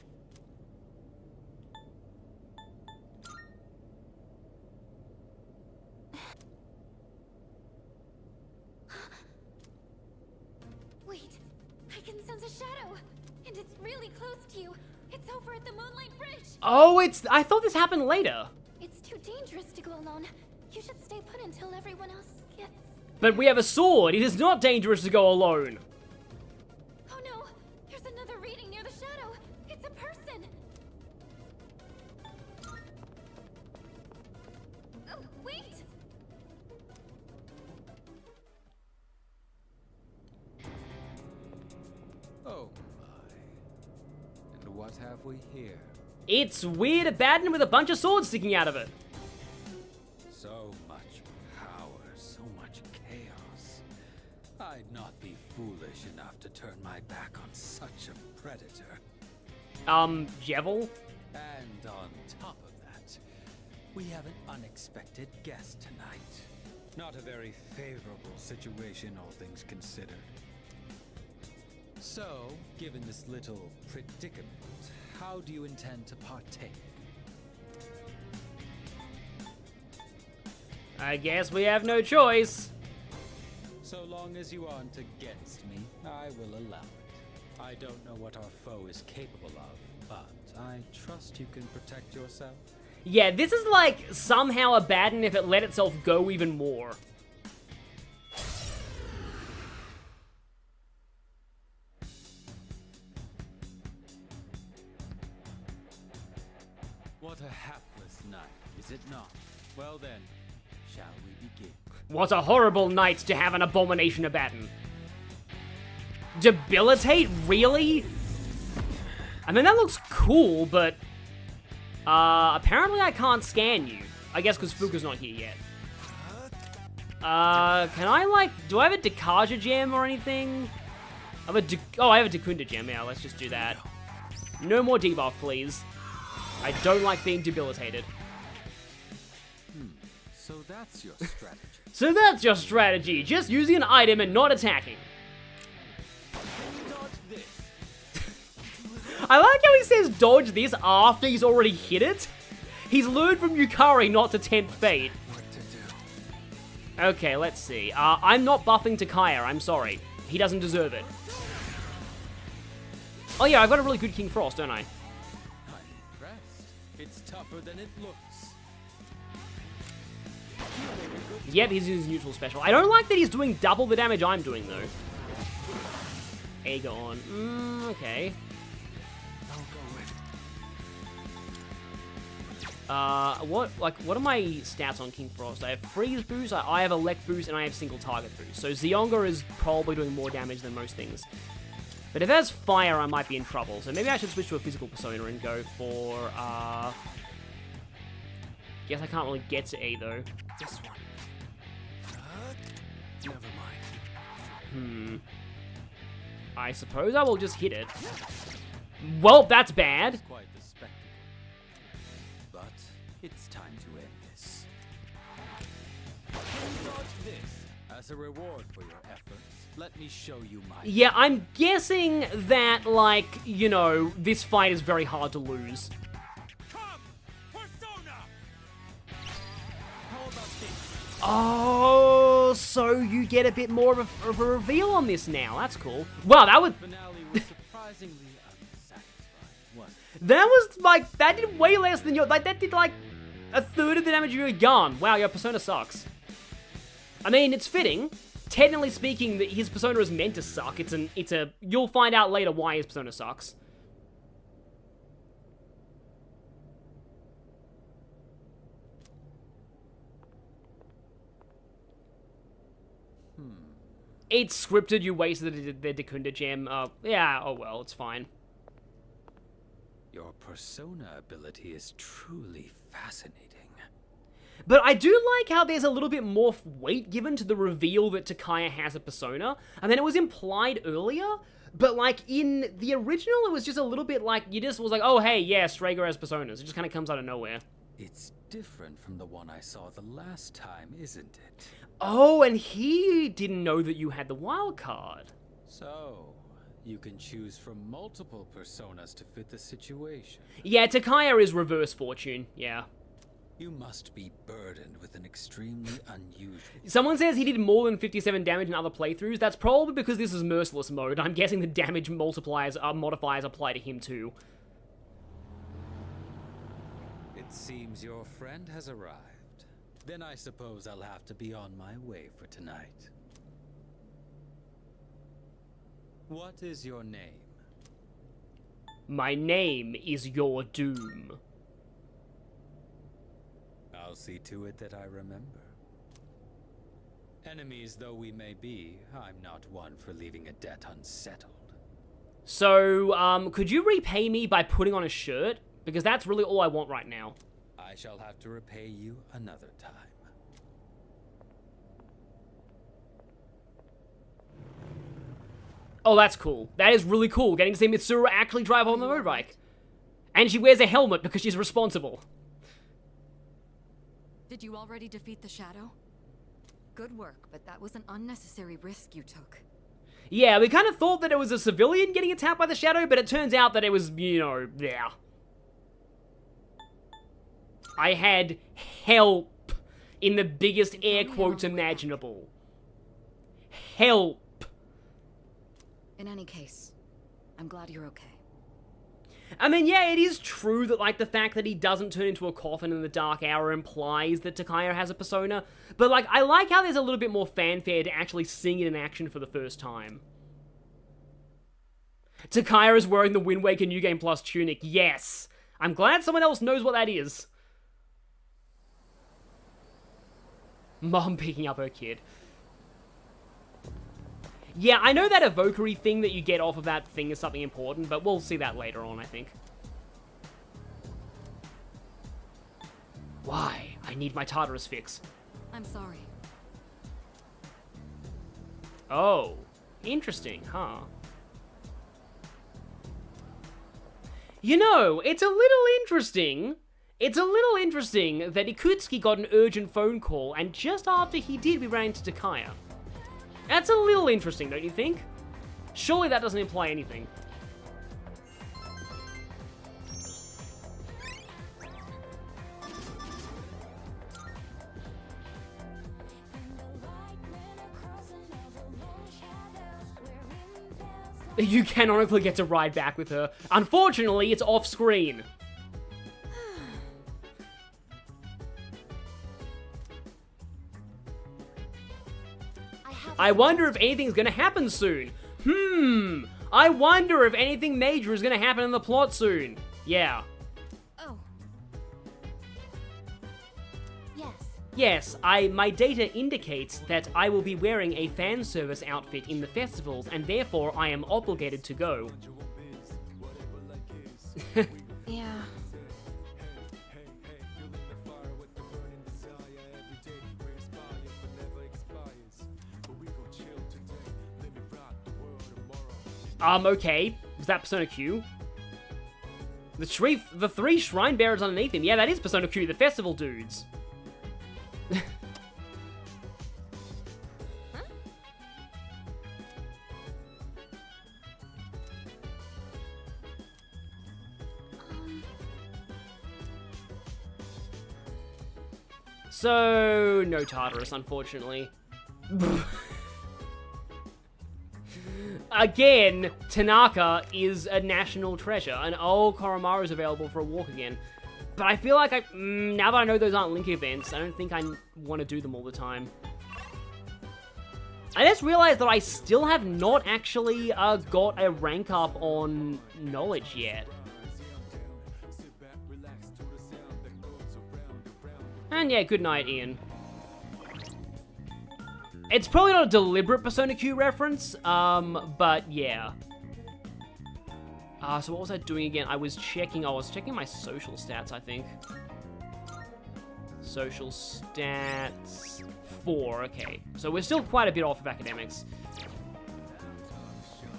Wait, I can sense a shadow, and it's really close to you. It's over at the Moonlight Bridge. Oh, I thought this happened later. It's too dangerous to go alone. You should stay put until everyone else gets... But we have a sword. It is not dangerous to go alone. Oh no, there's another reading near the shadow. It's a person. Oh, wait. Oh my. And what have we here? It's Weird Abaddon with a bunch of swords sticking out of it. So much power, so much chaos. I'd not be foolish enough to turn my back on such a predator. Jevil? And on top of that, we have an unexpected guest tonight. Not a very favorable situation, all things considered. So, given this little predicament, how do you intend to partake? I guess we have no choice. So long as you aren't against me, I will allow it. I don't know what our foe is capable of, but I trust you can protect yourself. Yeah, this is like somehow Abaddon if it let itself go even more. What a hapless night, is it not? Well then, shall we begin? What a horrible night to have an abomination Abaddon. Debilitate? Really? I mean, that looks cool, but... apparently I can't scan you. I guess because Fuka's not here yet. Can I, like... Do I have a Dekaja gem or anything? I have a Dekunda gem. Yeah, let's just do that. No more debuff, please. I don't like being debilitated. So that's your strategy. So that's your strategy. Just using an item and not attacking. Dodge this. I like how he says dodge this after he's already hit it. He's learned from Yukari not to tempt fate. What to do? Okay, let's see. I'm not buffing Takaya, I'm sorry. He doesn't deserve it. Oh yeah, I've got a really good King Frost, don't I? I'm impressed. It's tougher than it looks. Yep, he's using his neutral special. I don't like that he's doing double the damage I'm doing, though. Aegon. Okay. I'll go with. What are my stats on King Frost? I have freeze boost, I have elect boost, and I have single target boost. So Zionga is probably doing more damage than most things. But if there's fire, I might be in trouble. So maybe I should switch to a physical persona and go for, guess I can't really get to A, though. This one. Never mind. I suppose I will just hit it. Well, that's bad. Quite the spectacle. But it's time to end this. Dodge this. As a reward for your efforts, let me show you my... Yeah, I'm guessing that, like, you know, this fight is very hard to lose. Come! Persona! How about this? Oh, so you get a bit more of a reveal on this now. That's cool. Wow, that was... Finale was surprisingly unsatisfying, wasn't it? That was, like, that did way less than your... Like, that did, like, a third of the damage of your gun. Wow, your persona sucks. I mean, it's fitting. Technically speaking, that his persona is meant to suck. It's a... You'll find out later why his persona sucks. It's scripted, you wasted the Dekunda gem. Yeah, oh well, it's fine. Your persona ability is truly fascinating. But I do like how there's a little bit more weight given to the reveal that Takaya has a persona. And then it was implied earlier, but like in the original, it was just a little bit like, you just was like, oh hey, yeah, Strager has personas. It just kind of comes out of nowhere. It's different from the one I saw the last time, isn't it? Oh, and he didn't know that you had the wild card. So, you can choose from multiple personas to fit the situation. Yeah, Takaya is reverse fortune, yeah. You must be burdened with an extremely unusual... Someone says he did more than 57 damage in other playthroughs. That's probably because this is merciless mode. I'm guessing the damage modifiers apply to him too. It seems your friend has arrived. Then I suppose I'll have to be on my way for tonight. What is your name? My name is your doom. I'll see to it that I remember. Enemies though we may be, I'm not one for leaving a debt unsettled. So, could you repay me by putting on a shirt? Because that's really all I want right now. I shall have to repay you another time. Oh, that's cool. That is really cool, getting to see Mitsuru actually drive on the motorbike. And she wears a helmet because she's responsible. Did you already defeat the Shadow? Good work, but that was an unnecessary risk you took. Yeah, we kind of thought that it was a civilian getting attacked by the Shadow, but it turns out that it was, you know, yeah. I had help in the biggest air quotes imaginable. Help. In any case, I'm glad you're okay. I mean, yeah, it is true that, like, the fact that he doesn't turn into a coffin in the Dark Hour implies that Takaya has a persona, but, like, I like how there's a little bit more fanfare to actually seeing it in action for the first time. Takaya is wearing the Wind Waker New Game Plus tunic, yes! I'm glad someone else knows what that is. Mom picking up her kid. Yeah, I know that evokery thing that you get off of that thing is something important, but we'll see that later on, I think. Why? I need my Tartarus fix. I'm sorry. Oh, interesting, huh? You know, it's a little interesting. It's a little interesting that Ikutsuki got an urgent phone call, and just after he did, we ran into Takaya. That's a little interesting, don't you think? Surely that doesn't imply anything. You canonically get to ride back with her. Unfortunately, it's off-screen. I wonder if anything's gonna happen soon. I wonder if anything major is gonna happen in the plot soon. Yeah. Oh. Yes. Yes, my data indicates that I will be wearing a fan service outfit in the festivals, and therefore I am obligated to go. Yeah. Okay. Was that Persona Q? The three shrine bearers underneath him. Yeah, that is Persona Q, the festival dudes. So, no Tartarus, unfortunately. Again, Tanaka is a national treasure, and oh, Koromaru is available for a walk again. But I feel like now that I know those aren't Link events, I don't think I want to do them all the time. I just realized that I still have not actually got a rank up on knowledge yet. And yeah, good night, Ian. It's probably not a deliberate Persona Q reference, but yeah. So what was I doing again? I was checking my social stats, I think. Social stats 4, okay. So we're still quite a bit off of academics.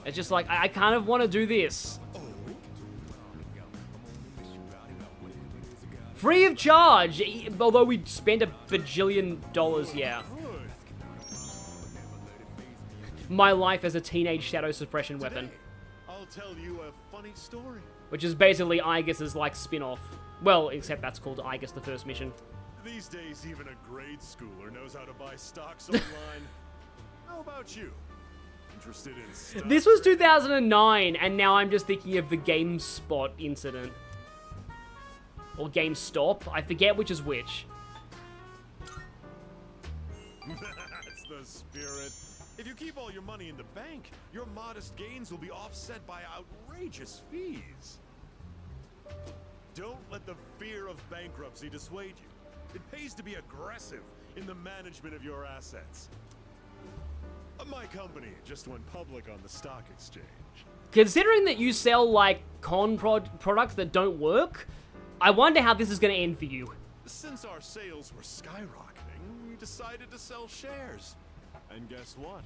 It's just like, I kind of want to do this. Free of charge, although we spend $1 bajillion, yeah. My life as a teenage shadow suppression weapon. I'll tell you a funny story. Which is basically Aegis' like spin-off. Well, except that's called Aegis the First Mission. These days, even a grade schooler knows how to buy stocks online. How about you? Interested in stock? This was 2009, and now I'm just thinking of the GameSpot incident. Or GameStop. I forget which is which. That's the spirit. If you keep all your money in the bank, your modest gains will be offset by outrageous fees. Don't let the fear of bankruptcy dissuade you. It pays to be aggressive in the management of your assets. My company just went public on the stock exchange. Considering that you sell, like, products that don't work, I wonder how this is going to end for you. Since our sales were skyrocketing, we decided to sell shares. And guess what?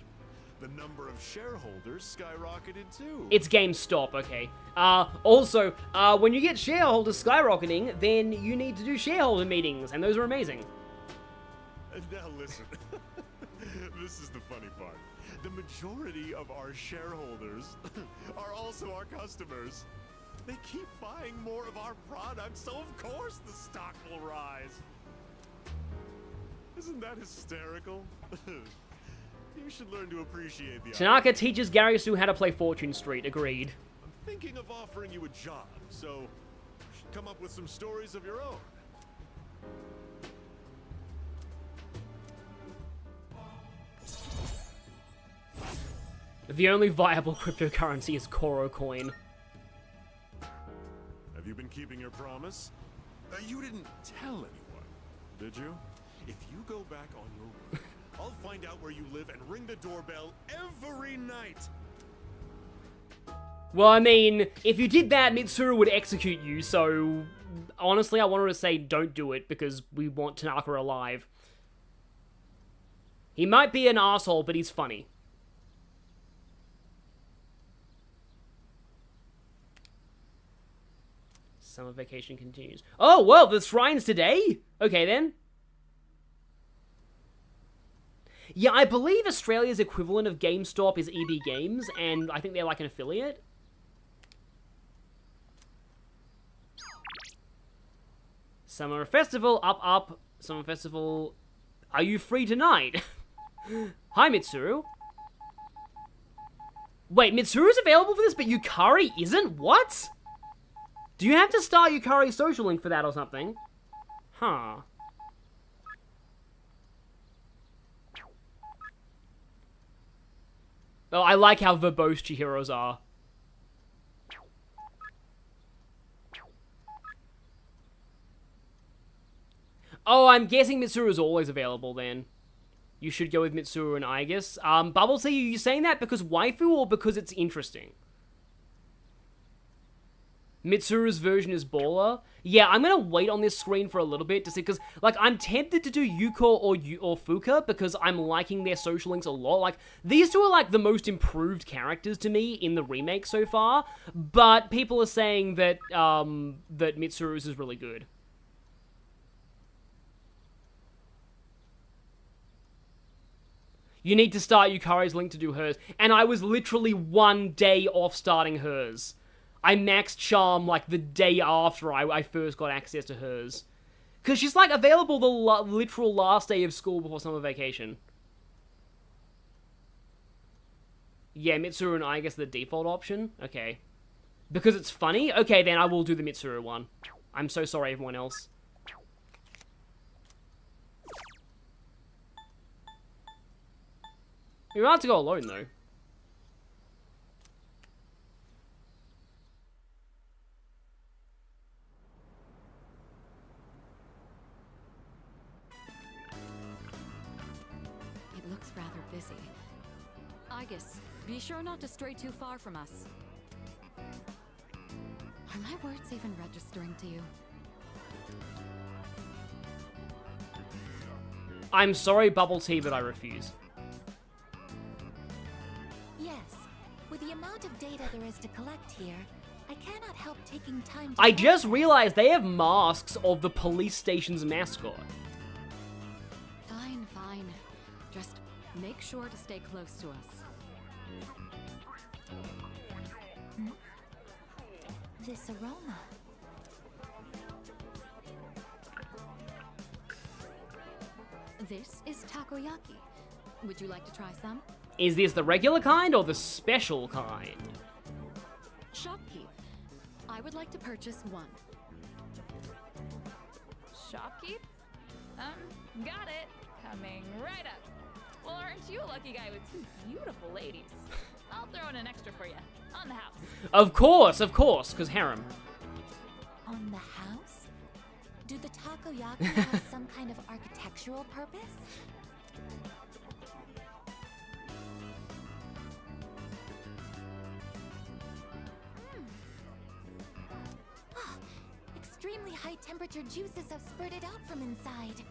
The number of shareholders skyrocketed too. It's GameStop, okay. Also, when you get shareholders skyrocketing, then you need to do shareholder meetings, and those are amazing. Now listen, this is the funny part. The majority of our shareholders are also our customers. They keep buying more of our products, so of course the stock will rise. Isn't that hysterical? You should learn to appreciate the Tanaka teaches Garisu how to play Fortune Street, agreed. I'm thinking of offering you a job, so come up with some stories of your own. The only viable cryptocurrency is Koro Coin. Have you been keeping your promise? You didn't tell anyone, did you? If you go back on your word, I'll find out where you live and ring the doorbell every night. Well, I mean, if you did that, Mitsuru would execute you, so honestly, I wanted to say don't do it because we want Tanaka alive. He might be an asshole, but he's funny. Summer vacation continues. Oh, well, the shrine's today? Okay, then. Yeah, I believe Australia's equivalent of GameStop is EB Games, and I think they're like an affiliate. Summer Festival, up. Summer Festival, are you free tonight? Hi, Mitsuru. Wait, Mitsuru's available for this, but Yukari isn't? What? Do you have to start Yukari's social link for that or something? Huh. Oh, I like how verbose Chihiros are. Oh, I'm guessing Mitsuru is always available then. You should go with Mitsuru and Aigis. Bubble Tea, are you saying that because waifu or because it's interesting? Mitsuru's version is baller. Yeah, I'm gonna wait on this screen for a little bit to see, because, like, I'm tempted to do Yuko or Fuka because I'm liking their social links a lot. Like, these two are, like, the most improved characters to me in the remake so far, but people are saying that, that Mitsuru's is really good. You need to start Yukari's link to do hers, and I was literally 1 day off starting hers. I maxed Charm, like, the day after I first got access to hers. Because she's, like, available the literal last day of school before summer vacation. Yeah, Mitsuru and I guess the default option? Okay. Because it's funny? Okay, then I will do the Mitsuru one. I'm so sorry, everyone else. You're allowed to go alone, though. It looks rather busy. Aigis, be sure not to stray too far from us. Are my words even registering to you? I'm sorry, Bubble Tea, but I refuse. Yes. With the amount of data there is to collect here, I cannot help taking time to... I just realized they have masks of the police station's mascot. Fine, fine. Just make sure to stay close to us. This aroma. This is takoyaki. Would you like to try some? Is this the regular kind or the special kind? Shopkeep. I would like to purchase one. Shopkeep? Got it. Coming right up. Well, aren't you a lucky guy with two beautiful ladies? I'll throw in an extra for you. On the house. Of course, because harem. On the house? Do the takoyaki have some kind of architectural purpose? Oh, extremely high temperature juices have spurted out from inside.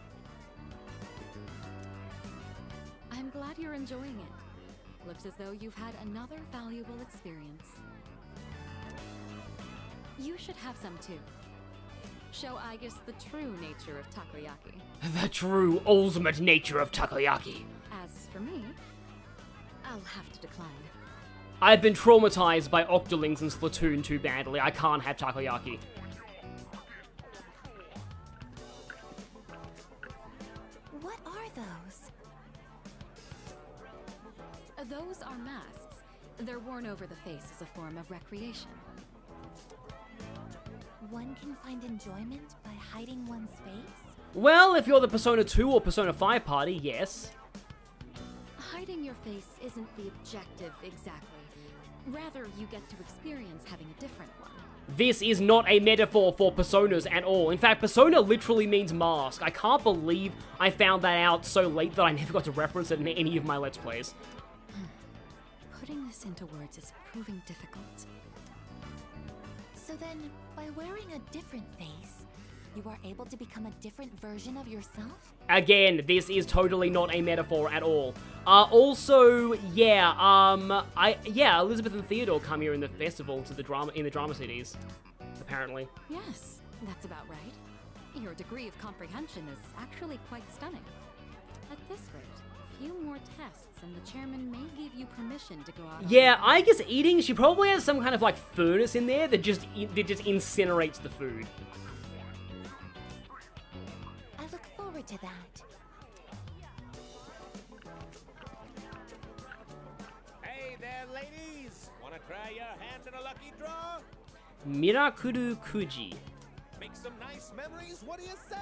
I'm glad you're enjoying it. Looks as though you've had another valuable experience. You should have some too. Show Aigis the true nature of takoyaki. The true ultimate nature of takoyaki. As for me, I'll have to decline. I've been traumatized by Octolings and Splatoon too badly. I can't have takoyaki. What are those? Those are masks. They're worn over the face as a form of recreation. One can find enjoyment by hiding one's face? Well, if you're the Persona 2 or Persona 5 party, yes. Hiding your face isn't the objective exactly. Rather, you get to experience having a different one. This is not a metaphor for personas at all. In fact, persona literally means mask. I can't believe I found that out so late that I never got to reference it in any of my Let's Plays. Putting this into words is proving difficult. So then, by wearing a different face, you are able to become a different version of yourself? Again, this is totally not a metaphor at all. Also, yeah, Elizabeth and Theodore come here in the festival to the drama CDs, apparently. Yes, that's about right. Your degree of comprehension is actually quite stunning. At this rate, a few more tests and the chairman may give you permission to go out. Yeah, I guess eating, she probably has some kind of like furnace in there that just incinerates the food. I look forward to that. Hey there, ladies! Wanna try your hand in a lucky draw? Mirakuru Kuji. Make some nice memories, what do you say?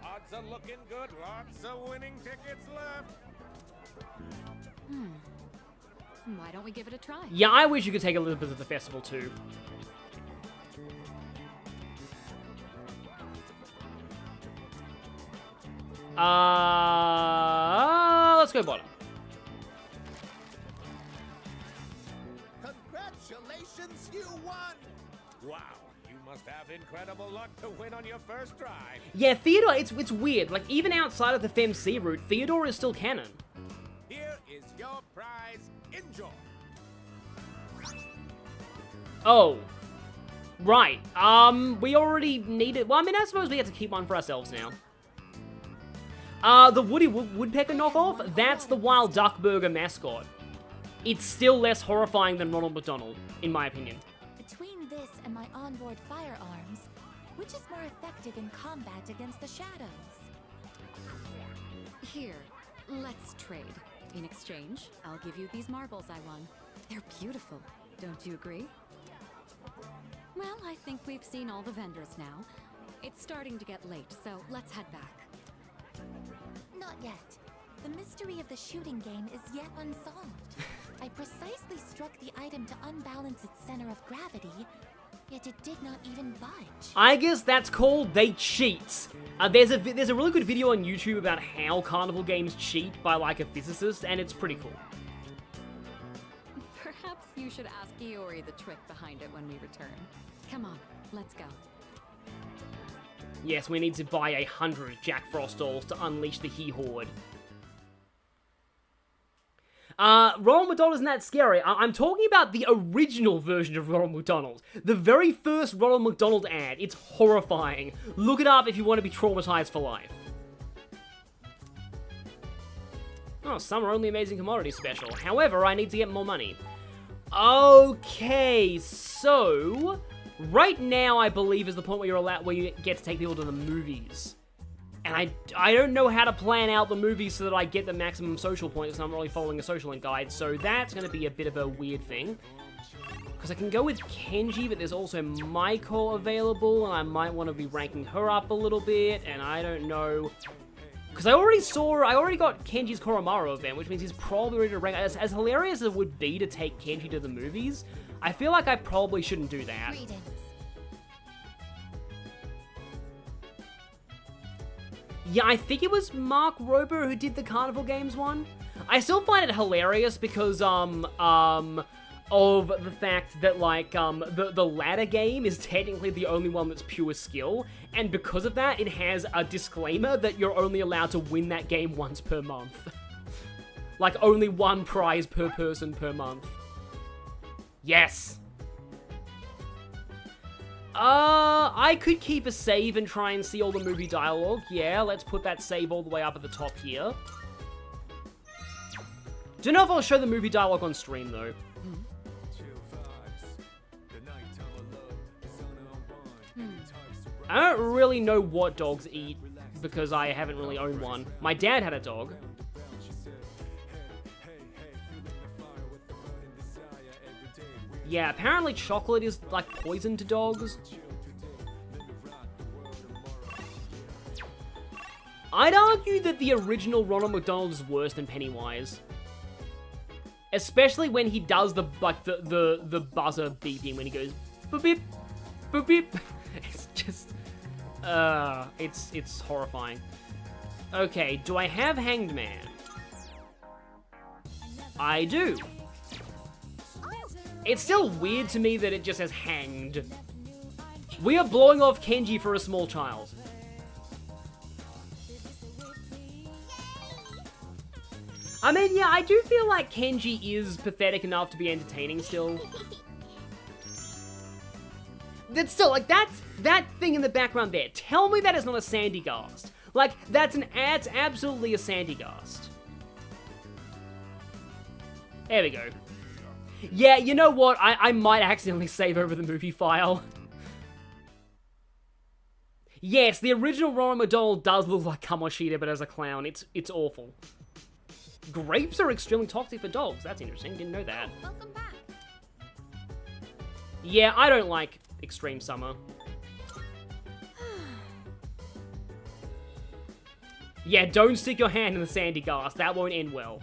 Odds are looking good, lots of winning tickets left. Why don't we give it a try? Yeah, I wish you could take Elizabeth to the festival too. Let's go bottom. Congratulations, you won! Wow, you must have incredible luck to win on your first try. Yeah, Theodore, it's weird. Like, even outside of the FemC route, Theodore is still canon. Here is your prize. Enjoy. Oh. Right. We already needed... Well, I mean, I suppose we have to keep one for ourselves now. The Woody Woodpecker knockoff, that's the Wild Duck Burger mascot. It's still less horrifying than Ronald McDonald, in my opinion. Between this and my onboard firearms, which is more effective in combat against the shadows? Here, let's trade. In exchange, I'll give you these marbles I won. They're beautiful, don't you agree? Well, I think we've seen all the vendors now. It's starting to get late, so let's head back. Not yet. The mystery of the shooting game is yet unsolved. I precisely struck the item to unbalance its center of gravity, yet it did not even budge. I guess that's called they cheat. There's a really good video on YouTube about how carnival games cheat by like a physicist, and it's pretty cool. Perhaps you should ask Iori the trick behind it when we return. Come on, let's go. Yes, we need to buy 100 Jack Frost dolls to unleash the He Horde. Ronald McDonald isn't that scary. I'm talking about the original version of Ronald McDonald. The very first Ronald McDonald ad. It's horrifying. Look it up if you want to be traumatized for life. Oh, Summer Only Amazing Commodity Special. However, I need to get more money. Okay, so... right now, I believe, is the point where you get to take people to the movies. And I don't know how to plan out the movies so that I get the maximum social points, because I'm not really following a social link guide, so that's going to be a bit of a weird thing. Because I can go with Kenji, but there's also Maiko available, and I might want to be ranking her up a little bit, and I don't know. Because I already got Kenji's Koromaru event, which means he's probably ready to rank. As hilarious as it would be to take Kenji to the movies, I feel like I probably shouldn't do that. Greetings. Yeah, I think it was Mark Rober who did the Carnival Games one. I still find it hilarious because, of the fact that, like, the ladder game is technically the only one that's pure skill, and because of that, it has a disclaimer that you're only allowed to win that game once per month. Like, only one prize per person per month. Yes! I could keep a save and try and see all the movie dialogue. Yeah, let's put that save all the way up at the top here. Don't know if I'll show the movie dialogue on stream, though. I don't really know what dogs eat, because I haven't really owned one. My dad had a dog. Yeah, apparently chocolate is, like, poison to dogs. I'd argue that the original Ronald McDonald is worse than Pennywise. Especially when he does the buzzer beeping when he goes boop beep, boop beep. It's just, it's horrifying. Okay, do I have Hanged Man? I do. It's still weird to me that it just says hanged. We are blowing off Kenji for a small child. I mean, yeah, I do feel like Kenji is pathetic enough to be entertaining still. That's still, like, that thing in the background there. Tell me that is not a Sandygast. Like, that's absolutely a Sandygast. There we go. Yeah, you know what? I might accidentally save over the movie file. Yes, the original Ronald McDonald does look like Kamoshida, but as a clown. It's awful. Grapes are extremely toxic for dogs. That's interesting. Didn't know that. Welcome back. Yeah, I don't like Extreme Summer. Yeah, don't stick your hand in the Sandygast. That won't end well.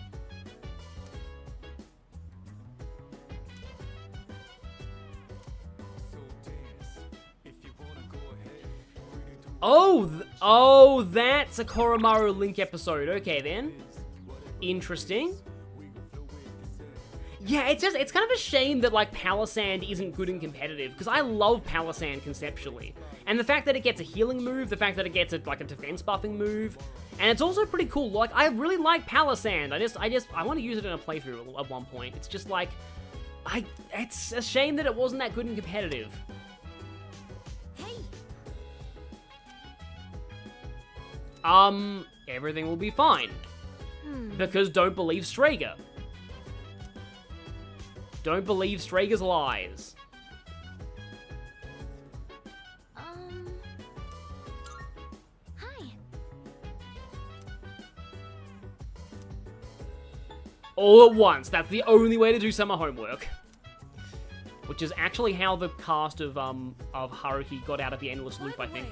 Oh, that's a Koromaru Link episode. Okay, then. Interesting. Yeah, it's kind of a shame that, like, Palisand isn't good and competitive, because I love Palisand conceptually. And the fact that it gets a healing move, the fact that it gets, a defense buffing move, and it's also pretty cool. Like, I really like Palisand. I want to use it in a playthrough at one point. It's just, like, it's a shame that it wasn't that good and competitive. Everything will be fine. Because don't believe Strager. Don't believe Strager's lies. Hi. All at once. That's the only way to do summer homework. Which is actually how the cast of Haruhi got out of the endless loop, I think.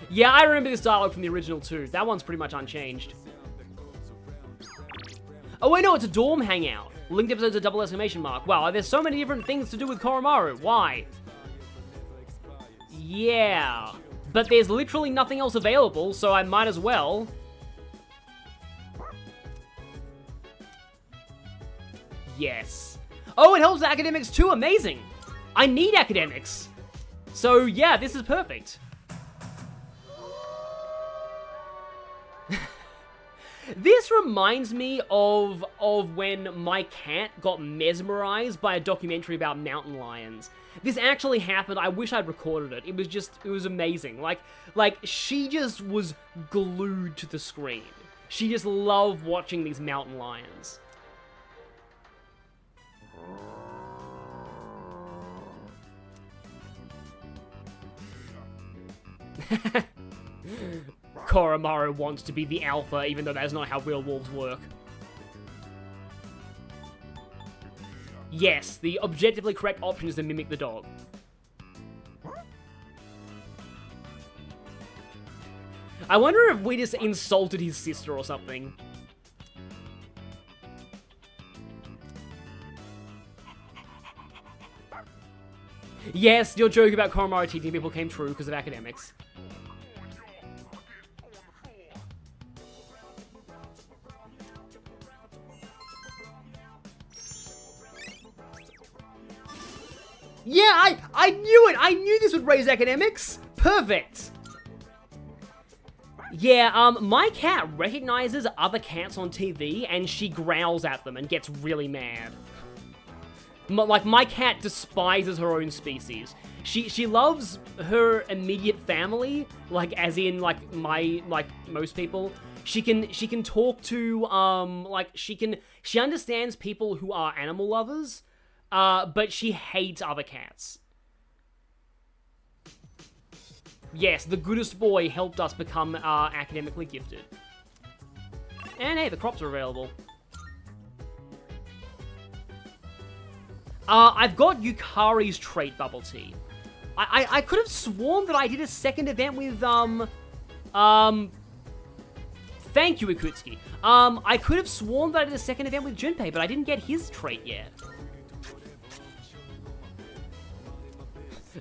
Yeah, I remember this dialogue from the original too. That one's pretty much unchanged. Oh wait, no, it's a dorm hangout. Linked episodes a double exclamation mark. Wow, there's so many different things to do with Koromaru. Why? Yeah. But there's literally nothing else available, so I might as well. Yes. Oh, it helps academics too. Amazing. I need academics. So yeah, this is perfect. This reminds me of when my cat got mesmerized by a documentary about mountain lions. This actually happened. I wish I'd recorded it. It was amazing. Like she just was glued to the screen. She just loved watching these mountain lions. Koromaru wants to be the alpha, even though that's not how real wolves work. Yes, the objectively correct option is to mimic the dog. I wonder if we just insulted his sister or something. Yes, your joke about Koromaru teaching people came true because of academics. Yeah, I knew it! I knew this would raise academics! Perfect! Yeah, my cat recognizes other cats on TV and she growls at them and gets really mad. Like, my cat despises her own species. She loves her immediate family, like, as in, like, most people. She can talk to, she understands people who are animal lovers, but she hates other cats. Yes, the goodest boy helped us become, academically gifted. And hey, the crops are available. I've got Yukari's trait bubble tea. I could have sworn that I did a second event with, thank you, Ikutsuki. I could have sworn that I did a second event with Junpei, but I didn't get his trait yet.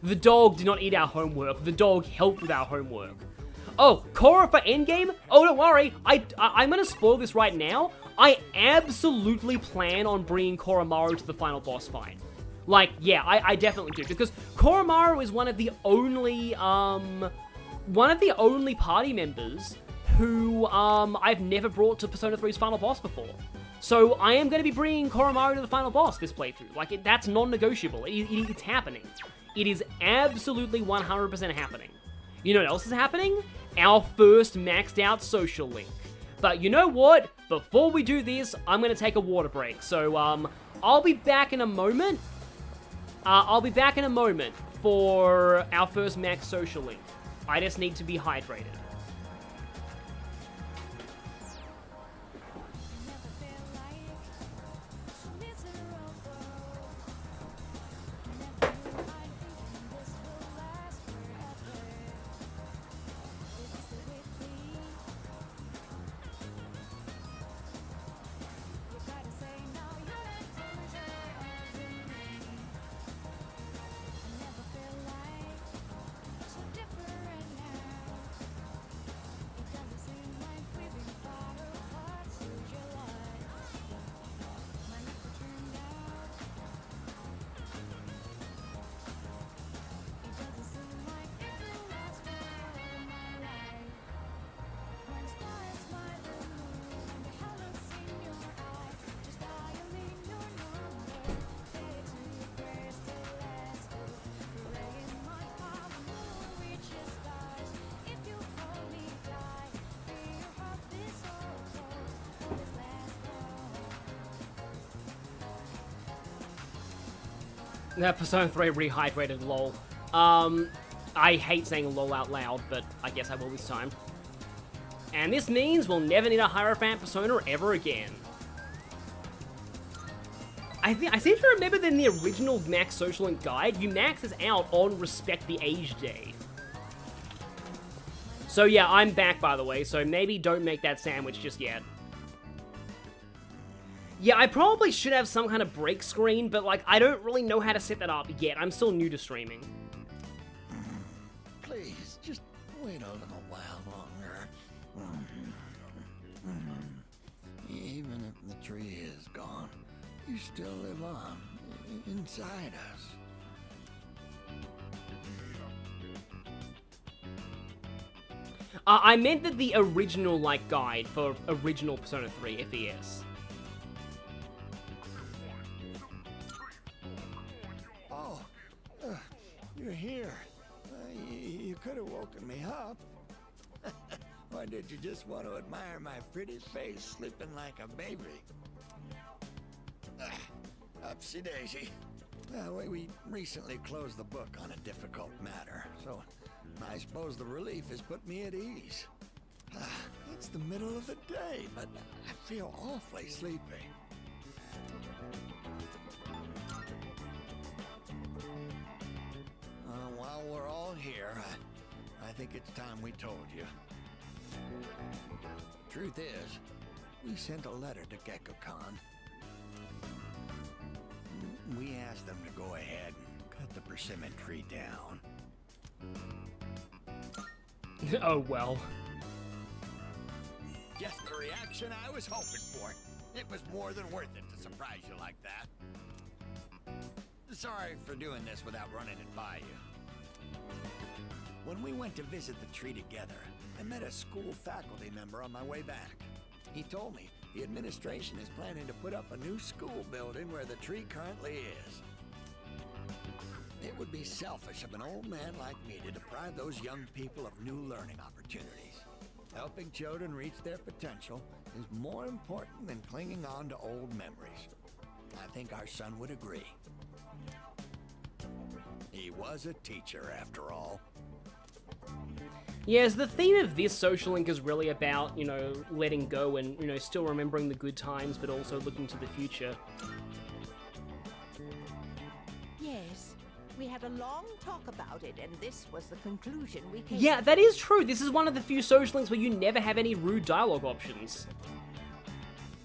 The dog did not eat our homework. The dog helped with our homework. Oh, Korra for endgame? Oh, don't worry. I'm gonna spoil this right now. I absolutely plan on bringing Koromaru to the final boss fight. Like, yeah, I definitely do. Because Koromaru is one of the only party members who, I've never brought to Persona 3's final boss before. So I am going to be bringing Koromaru to the final boss this playthrough. Like, that's non-negotiable. It's happening. It is absolutely 100% happening. You know what else is happening? Our first maxed out social link. But you know what? Before we do this, I'm going to take a water break. So, I'll be back in a moment. For our first max social link. I just need to be hydrated. Persona 3 rehydrated, lol. I hate saying lol out loud, but I guess I will this time. And this means we'll never need a Hierophant Persona ever again. I seem to remember that in the original Max Social Link guide, you max this out on Respect the Age Day. So yeah, I'm back, by the way, so maybe don't make that sandwich just yet. Yeah, I probably should have some kind of break screen, but like, I don't really know how to set that up yet. I'm still new to streaming. Please, just wait a little while longer. Even if the tree is gone, you still live on inside us. I meant that the original, like, guide for original Persona 3 FES. Oh, you're here. You could have woken me up. Or did you just want to admire my pretty face sleeping like a baby? Upsy daisy. We recently closed the book on a difficult matter, so I suppose the relief has put me at ease. It's the middle of the day, but I feel awfully sleepy. While we're all here, I think it's time we told you. Truth is, we sent a letter to GeckoCon. We asked them to go ahead and cut the persimmon tree down. Oh well. Just the reaction I was hoping for. It was more than worth it to surprise you like that. Sorry for doing this without running it by you. When we went to visit the tree together, I met a school faculty member on my way back. He told me the administration is planning to put up a new school building where the tree currently is. It would be selfish of an old man like me to deprive those young people of new learning opportunities. Helping children reach their potential is more important than clinging on to old memories. I think our son would agree. He was a teacher, after all. Yes, the theme of this social link is really about, you know, letting go and, you know, still remembering the good times, but also looking to the future. Yes, we had a long talk about it, and this was the conclusion we came Yeah, that is true. This is one of the few social links where you never have any rude dialogue options.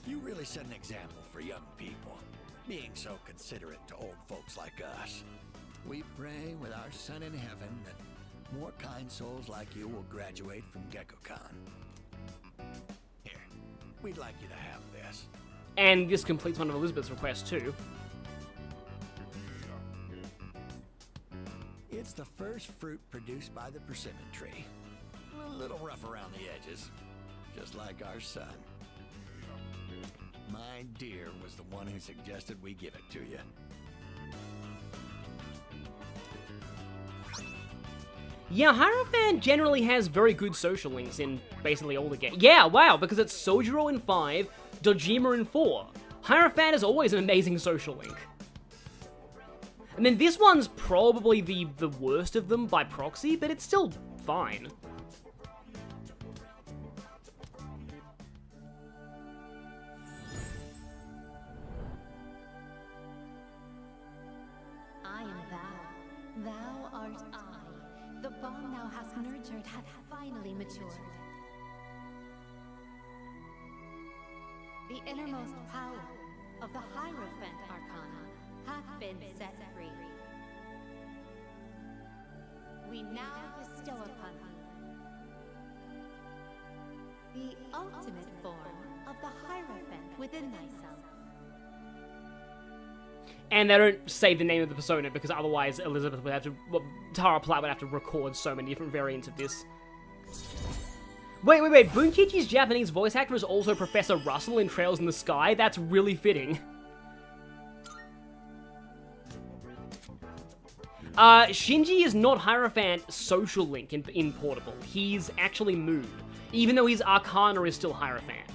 You really set an example for young people, being so considerate to old folks like us. We pray with our son in heaven that more kind souls like you will graduate from GeckoCon. Here, we'd like you to have this. And this completes one of Elizabeth's requests too. It's the first fruit produced by the persimmon tree. A little rough around the edges, just like our son. My dear was the one who suggested we give it to you. Yeah, Hierophant generally has very good social links in basically all the games. Yeah, wow, because it's Sojiro in 5, Dojima in 4. Hierophant is always an amazing social link. I mean, this one's probably the worst of them by proxy, but it's still fine. I am thou. Thou art I. The bond thou hast nurtured hath finally matured. The innermost power of the Hierophant Arcana hath been set free. We now bestow upon thee the ultimate form of the Hierophant within thyself. And they don't say the name of the persona because otherwise Elizabeth would have to, well, Tara Platt would have to record so many different variants of this. Wait, Bunkichi's Japanese voice actor is also Professor Russell in Trails in the Sky? That's really fitting. Shinji is not Hierophant social link in Portable. He's actually Moon, even though his Arcana is still Hierophant.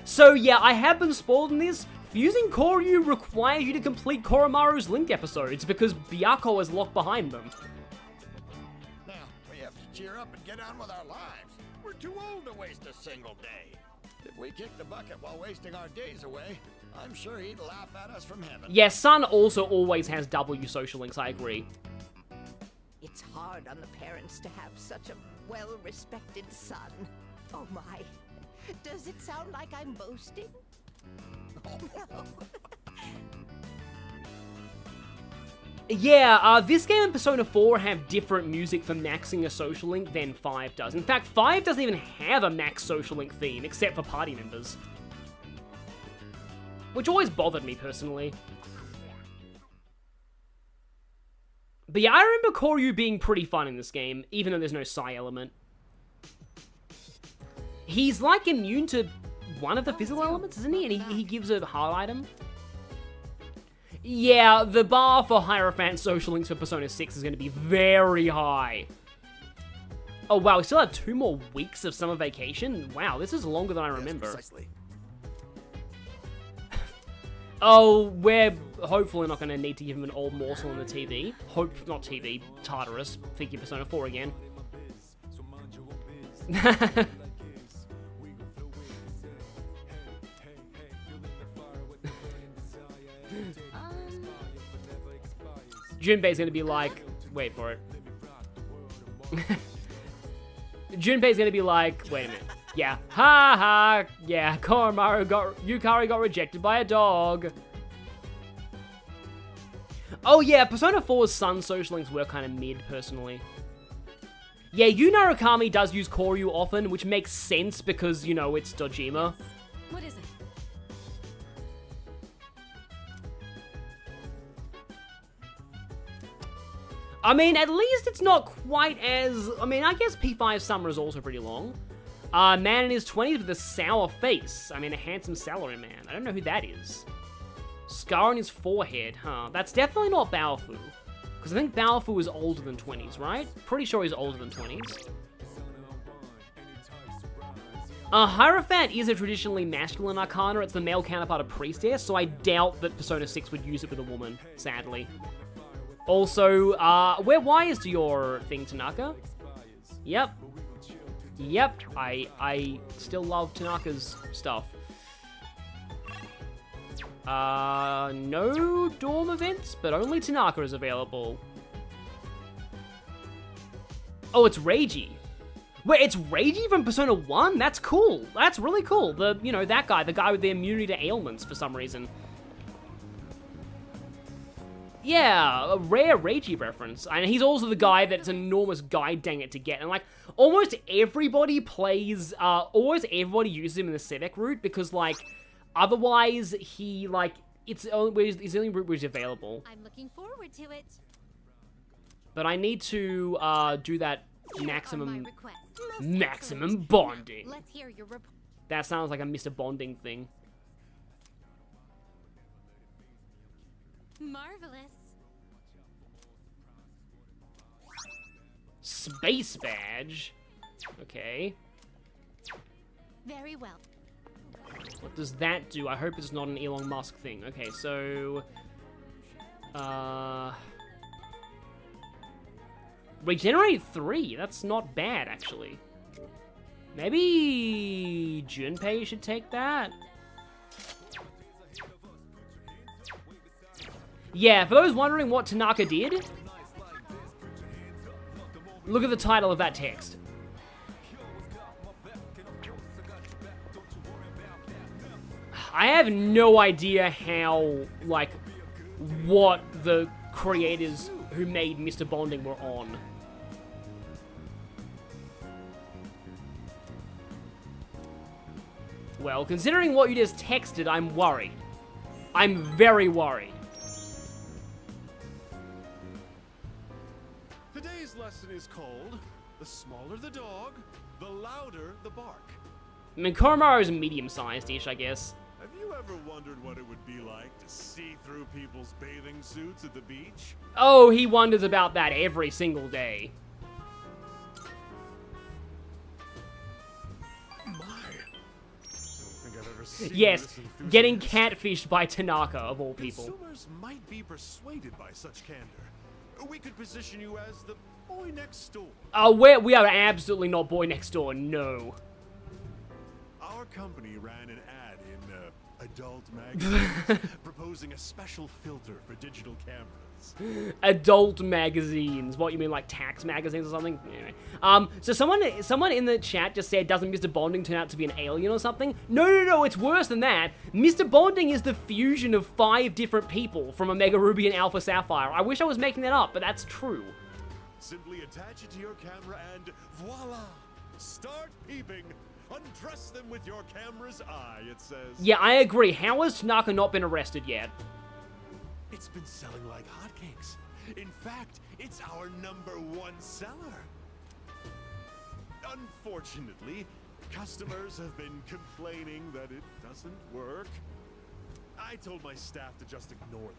So yeah, I have been spoiled in this. Fusing Koryu requires you to complete Koromaru's Link episodes because Byakko is locked behind them. Now, we have to cheer up and get on with our lives. We're too old to waste a single day. If we kick the bucket while wasting our days away, I'm sure he'd laugh at us from heaven. Yeah, Sun also always has W social links, I agree. It's hard on the parents to have such a well-respected son. Oh my. Does it sound like I'm boasting? No. Yeah, this game and Persona 4 have different music for maxing a social link than 5 does. In fact, 5 doesn't even have a max social link theme, except for party members. Which always bothered me, personally. But yeah, I remember Koryu being pretty fun in this game, even though there's no Psy element. He's, like, immune to one of the physical elements, isn't he? And he gives a heart item. Yeah, the bar for Hierophant social links for Persona 6 is going to be very high. Oh, wow, we still have 2 more weeks of summer vacation? Wow, this is longer than I remember. Yes, precisely. Oh, we're hopefully not going to need to give him an old morsel on the TV. Not TV, Tartarus. Thinking Persona 4 again. Junpei's going to be like... Wait for it. Junpei's going to be like... Wait a minute. Yeah. Ha ha. Yeah, Yukari got rejected by a dog. Oh yeah, Persona 4's Sun social links were kind of mid, personally. Yeah, Yu Narukami does use Koryu often, which makes sense because, you know, it's Dojima. What is it? I mean, at least it's not quite as... I mean, I guess P5 Summer is also pretty long. Man in his 20s with a sour face. I mean, a handsome salary man. I don't know who that is. Scar on his forehead, huh? That's definitely not Baofu. Because I think Baofu is older than 20s, right? Pretty sure he's older than 20s. Hierophant is a traditionally masculine arcana. It's the male counterpart of Priestess, so I doubt that Persona 6 would use it with a woman, sadly. Also, wear wires to your thing, Tanaka. Yep. Yep, I still love Tanaka's stuff. No dorm events, but only Tanaka is available. Oh, it's Reiji. Wait, it's Reiji from Persona 1? That's cool. That's really cool. You know, that guy, the guy with the immunity to ailments for some reason. Yeah, a rare Reiji reference. And he's also the guy that's an enormous guide dang it to get. And like, almost everybody plays, almost everybody uses him in the Sevek route because like, otherwise he like, it's the only route which is available. I'm looking forward to it. But I need to, do that maximum bonding. Let's hear your report. That sounds like a Mr. Bonding thing. Marvelous. Space badge. Okay. Very well. What does that do? I hope it's not an Elon Musk thing. Okay, so... Regenerate 3. That's not bad, actually. Maybe... Junpei should take that? Yeah, for those wondering what Tanaka did, look at the title of that text. I have no idea how, like, what the creators who made Mr. Bonding were on. Well, considering what you just texted, I'm worried. I'm very worried. Today's lesson is called, the smaller the dog, the louder the bark. I mean, Koromaru is a medium-sized-ish, I guess. Have you ever wondered what it would be like to see through people's bathing suits at the beach? Oh, he wonders about that every single day. My, I don't think I've pursue Yes, this enthusiast. getting catfished by Tanaka, of all people. Consumers might be persuaded by such candor. We could position you as the boy next door. We are absolutely not boy next door, no. Our company ran an ad in adult magazines proposing a special filter for digital cameras. Adult magazines. What, you mean like tax magazines or something? Anyway. So someone in the chat just said, doesn't Mr. Bonding turn out to be an alien or something? No, it's worse than that. Mr. Bonding is the fusion of 5 different people from Omega Ruby and Alpha Sapphire. I wish I was making that up, but that's true. Simply attach it to your camera and voila! Start peeping! Undress them with your camera's eye, it says. Yeah, I agree. How has Tanaka not been arrested yet? It's been selling like hotcakes. In fact, it's our #1 seller. Unfortunately, customers have been complaining that it doesn't work. I told my staff to just ignore them.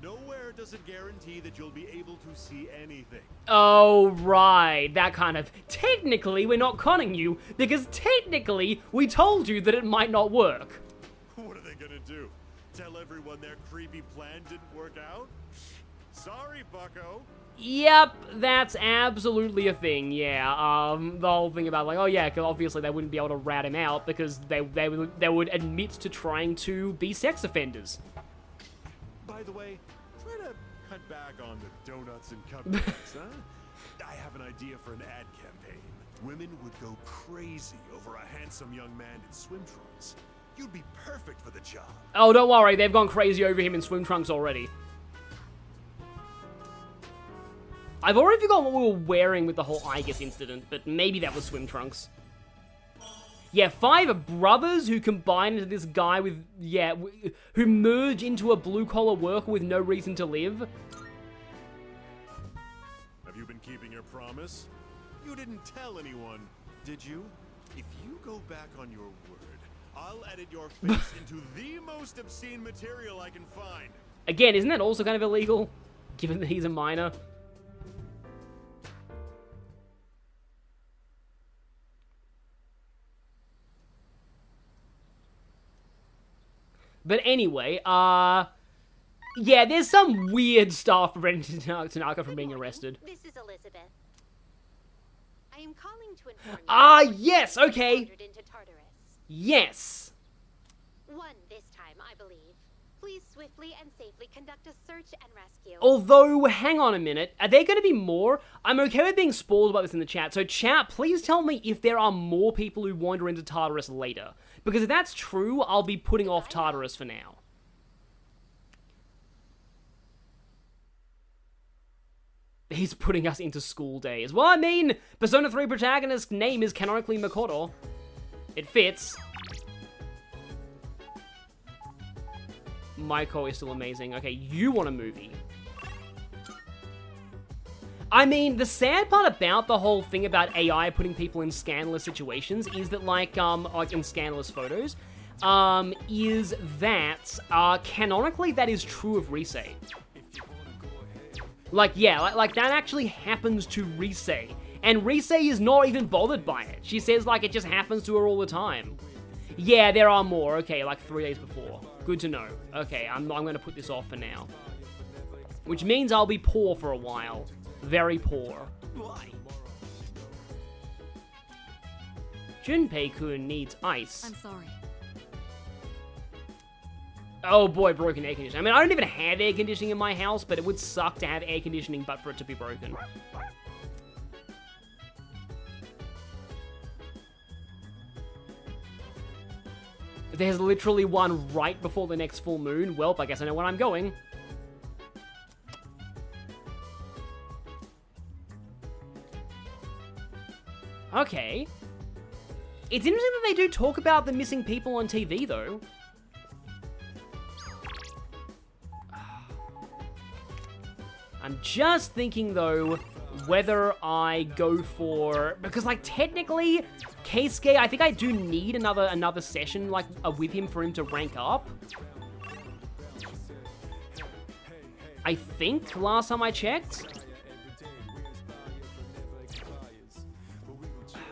Nowhere does it guarantee that you'll be able to see anything. Oh, right. That kind of... Technically, we're not conning you, because technically, we told you that it might not work. What are they gonna do? Tell everyone their creepy plan didn't work out? Sorry, bucko. Yep, that's absolutely a thing, yeah. The whole thing about like, oh yeah, because obviously they wouldn't be able to rat him out because they would admit to trying to be sex offenders. By the way, try to cut back on the donuts and cupcakes, huh? I have an idea for an ad campaign. Women would go crazy over a handsome young man in swim trunks. You'd be perfect for the job. Oh, don't worry, they've gone crazy over him in swim trunks already. I've already forgotten what we were wearing with the whole Igus incident, but maybe that was swim trunks. Yeah, 5 brothers who combine into this guy with, yeah, who merge into a blue-collar worker with no reason to live. Have you been keeping your promise? You didn't tell anyone, did you? If you go back on your word, I'll edit your face into the most obscene material I can find. Again, isn't that also kind of illegal, given that he's a minor? But anyway, yeah, there's some weird stuff preventing Tanaka from being arrested. This is Elizabeth. I am calling to inform you. Yes, okay. Into Tartarus. Yes. 1 this time, I believe. Please swiftly and safely conduct a search and rescue. Although, hang on a minute. Are there going to be more? I'm okay with being spoiled about this in the chat. So, chat, please tell me if there are more people who wander into Tartarus later. Because if that's true, I'll be putting off Tartarus for now. He's putting us into school days. Well, I mean, Persona 3 protagonist's name is canonically Makoto. It fits. Maiko is still amazing. Okay, you want a movie. I mean, the sad part about the whole thing about AI putting people in scandalous situations is that, like in scandalous photos, is that, canonically, that is true of Risei. Like, yeah, like that actually happens to Risei. And Risei is not even bothered by it. She says, like, it just happens to her all the time. Yeah, there are more. Okay, like 3 days before. Good to know. Okay, I'm going to put this off for now. Which means I'll be poor for a while. Very poor. Junpei-kun needs ice. I'm sorry. Oh boy, broken air conditioning. I mean, I don't even have air conditioning in my house, but it would suck to have air conditioning but for it to be broken. There's literally one right before the next full moon. Welp, I guess I know where I'm going. Okay. It's interesting that they do talk about the missing people on TV, though. I'm just thinking, though, whether I go for... Because, like, technically, Keisuke, I think I do need another session, like, with him for him to rank up. I think, last time I checked.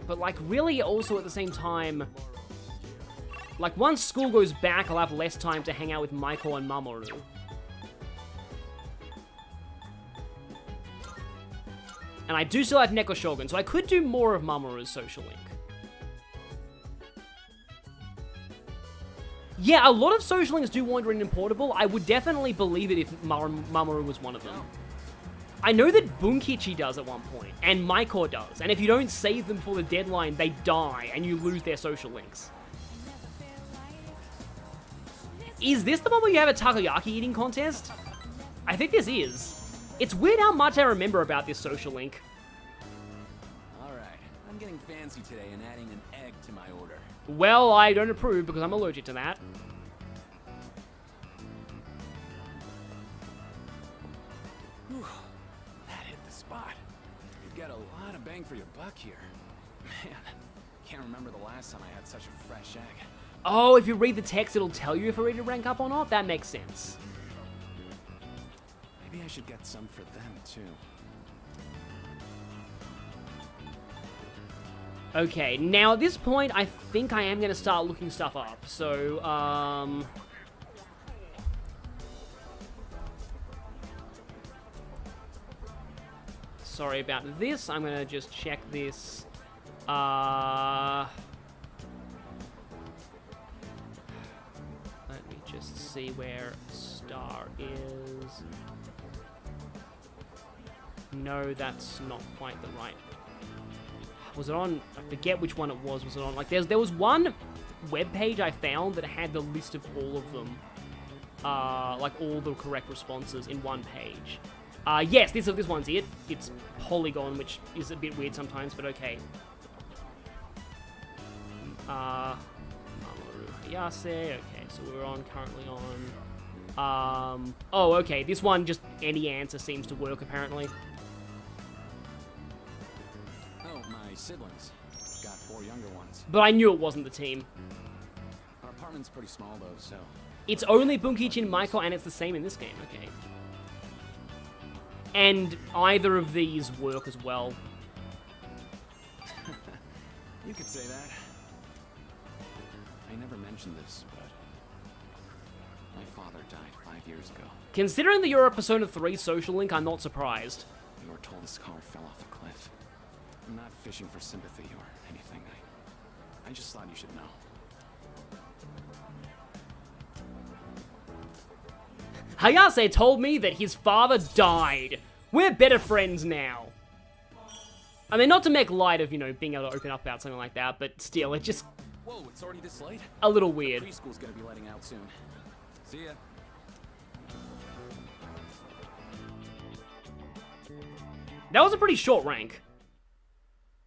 But, like, really, also at the same time... Like, once school goes back, I'll have less time to hang out with Maiko and Mamoru. And I do still have Neko Shogun, so I could do more of Mamoru's social link. Yeah, a lot of social links do wander in Portable. I would definitely believe it if Mamoru was one of them. I know that Bunkichi does at one point, and Maiko does, and if you don't save them before the deadline, they die, and you lose their social links. Is this the one where you have a takoyaki eating contest? I think this is. It's weird how much I remember about this social link. Alright, I'm getting fancy today and adding an egg to my order. Well, I don't approve because I'm allergic to that. Whew, that hit the spot. You get a lot of bang for your buck here. Man, can't remember the last time I had such a fresh egg. Oh, if you read the text, it'll tell you if we're ready to rank up or not? That makes sense. Maybe I should get some for them, too. Okay, now at this point, I think I am going to start looking stuff up. So, sorry about this. I'm going to just check this. Let me just see where Star is. No, that's not quite the right. Was it on? I forget which one it was. Was it on? Like, there was one web page I found that had the list of all of them, like all the correct responses in one page. Yes, this one's it. It's Polygon, which is a bit weird sometimes, but okay. Mamoru Hayase. Okay, so we're currently on. Oh, okay. This one, just any answer seems to work apparently. Siblings. Got 4 younger ones. But I knew it wasn't the team. Our apartment's pretty small though, so... It's only Bunkichi and Maiko, and it's the same in this game, okay. And either of these work as well. You could say that. I never mentioned this, but... my father died 5 years ago. Considering that you're a Persona 3 social link, I'm not surprised. We were told his car fell off a cliff. I'm not fishing for sympathy or anything. I just thought you should know. Hayase told me that his father died. We're better friends now. I mean, not to make light of, you know, being able to open up about something like that, but still, it just... Whoa, it's already this late? A little weird. Preschool's gonna be letting out soon. See ya. That was a pretty short rank.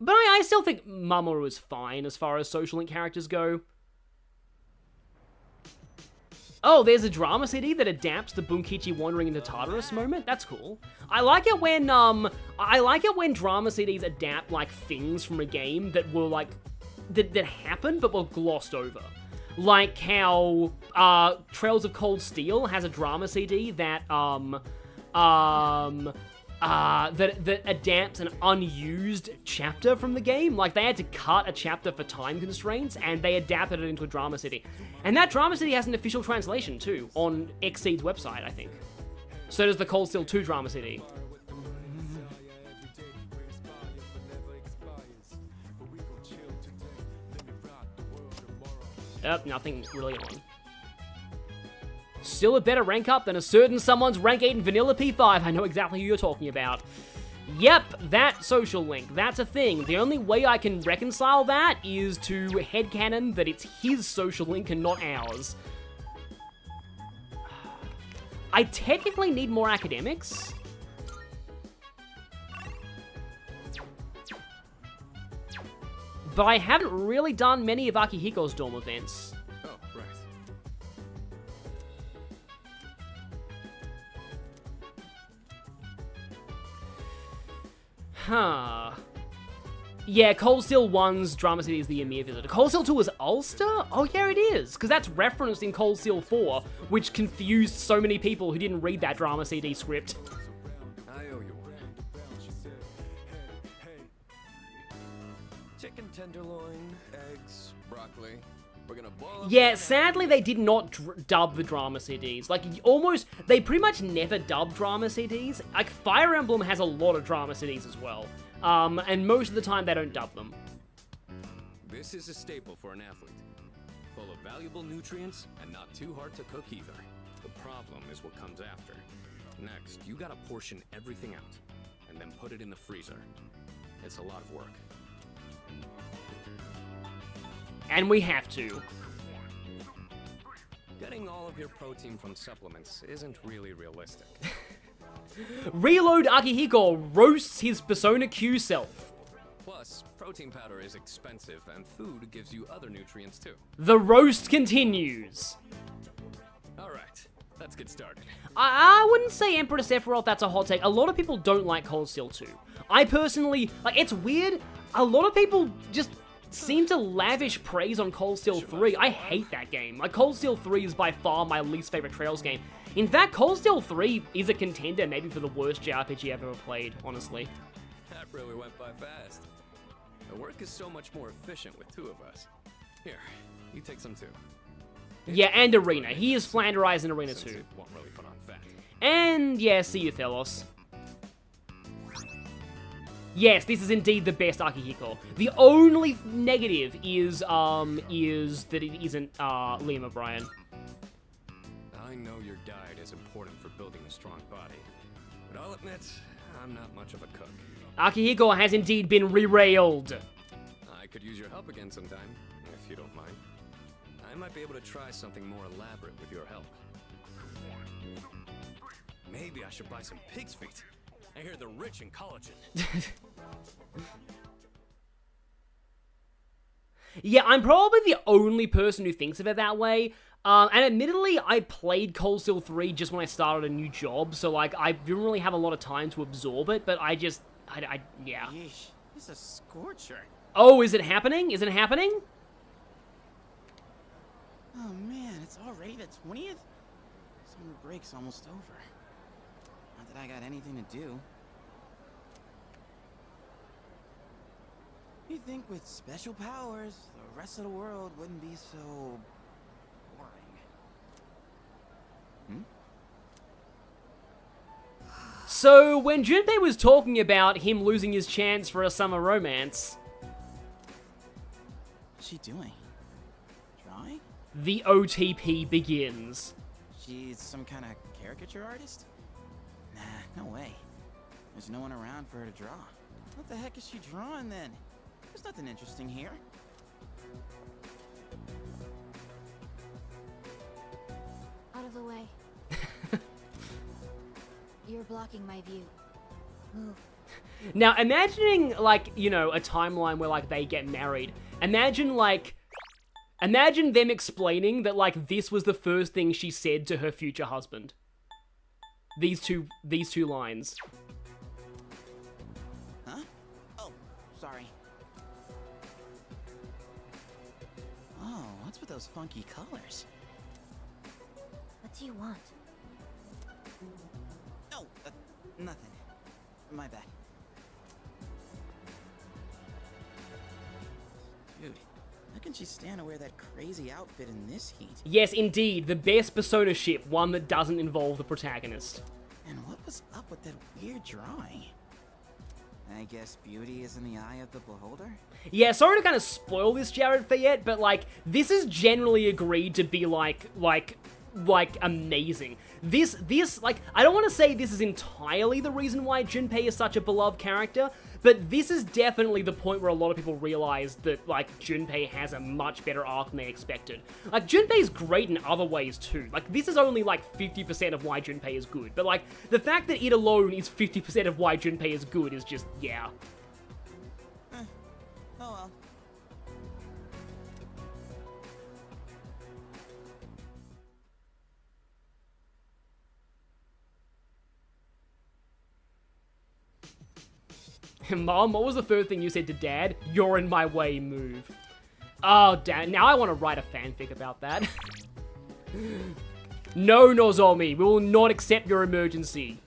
But I still think Mamoru is fine as far as social link characters go. Oh, there's a drama CD that adapts the Bunkichi wandering into Tartarus moment. That's cool. I like it when drama CDs adapt like things from a game that were like that happened but were glossed over. Like how Trails of Cold Steel has a drama CD that that adapts an unused chapter from the game. Like, they had to cut a chapter for time constraints, and they adapted it into a drama city. And that drama city has an official translation, too, on Xseed's website, I think. So does the Cold Steel 2 drama city. Yep, nothing really on. Still a better rank up than a certain someone's rank 8 in Vanilla P5. I know exactly who you're talking about. Yep, that social link. That's a thing. The only way I can reconcile that is to headcanon that it's his social link and not ours. I technically need more academics. But I haven't really done many of Akihiko's dorm events. Oh, right. Huh. Yeah, Cold Steel 1's drama city is the Ymir Visitor. Cold Steel 2 is Ulster? Oh yeah, it is, because that's referenced in Cold Steel 4, which confused so many people who didn't read that drama CD script. I owe you one. Chicken tenderloin, eggs, broccoli. We're gonna boil up Yeah, sadly they did not dub the drama CDs. Like, they pretty much never dub drama CDs. Like, Fire Emblem has a lot of drama CDs as well. And most of the time they don't dub them. This is a staple for an athlete. Full of valuable nutrients and not too hard to cook either. The problem is what comes after. Next, you gotta portion everything out and then put it in the freezer. It's a lot of work. And we have to. Getting all of your protein from supplements isn't really realistic. Reload Akihiko roasts his Persona Q self. Plus, protein powder is expensive and food gives you other nutrients too. The roast continues. Alright, let's get started. I wouldn't say Emperor Sephiroth, that's a hot take. A lot of people don't like Cold Steel 2. I personally, like, it's weird. A lot of people just seem to lavish praise on Cold Steel 3. I hate that game. Like, Cold Steel 3 is by far my least favorite Trails game. In fact, Cold Steel 3 is a contender maybe for the worst JRPG I've ever played, honestly. That really went by fast. The work is so much more efficient with two of us. Here, you take some too. Yeah, and Arena. He is Flanderized in Arena Since too. it won't really put on fat. And yeah, see you, Thelos. Yes, this is indeed the best Akihiko. The only negative is that it isn't Liam O'Brien. I know your diet is important for building a strong body, but I'll admit, I'm not much of a cook. Akihiko has indeed been re-railed. I could use your help again sometime, if you don't mind. I might be able to try something more elaborate with your help. Maybe I should buy some pig's feet. I hear they're rich in collagen. Yeah, I'm probably the only person who thinks of it that way. And admittedly, I played Cold Steel 3 just when I started a new job, so like, I didn't really have a lot of time to absorb it, but I yeah. Yeesh, it's a scorcher. Oh, is it happening? Is it happening? Oh man, it's already the 20th? Summer break's almost over. Not that I got anything to do. You'd think with special powers, the rest of the world wouldn't be so boring. So, when Junpei was talking about him losing his chance for a summer romance... What's she doing? Drawing? The OTP begins. She's some kind of caricature artist? Nah, no way. There's no one around for her to draw. What the heck is she drawing then? There's nothing interesting here. Out of the way. You're blocking my view. Move. Now, imagining, like, you know, a timeline where, like, they get married. Imagine them explaining that, like, this was the first thing she said to her future husband. These two lines. Huh? Oh, sorry. Oh, what's with those funky colors? What do you want? No, nothing. My bad. Dude, how can she stand to wear that crazy outfit in this heat? Yes, indeed, the best Persona ship, one that doesn't involve the protagonist. And what was up with that weird drawing? I guess beauty is in the eye of the beholder? Yeah, sorry to kind of spoil this, Jared Fayette, but, like, this is generally agreed to be, like, amazing. This, like, I don't want to say this is entirely the reason why Junpei is such a beloved character, but this is definitely the point where a lot of people realize that, like, Junpei has a much better arc than they expected. Like, Junpei's great in other ways, too. Like, this is only, like, 50% of why Junpei is good, but, like, the fact that it alone is 50% of why Junpei is good is just, yeah. Oh well. Mom, what was the first thing you said to Dad? You're in my way, move. Oh, Dad, now I want to write a fanfic about that. No, Nozomi, we will not accept your emergency.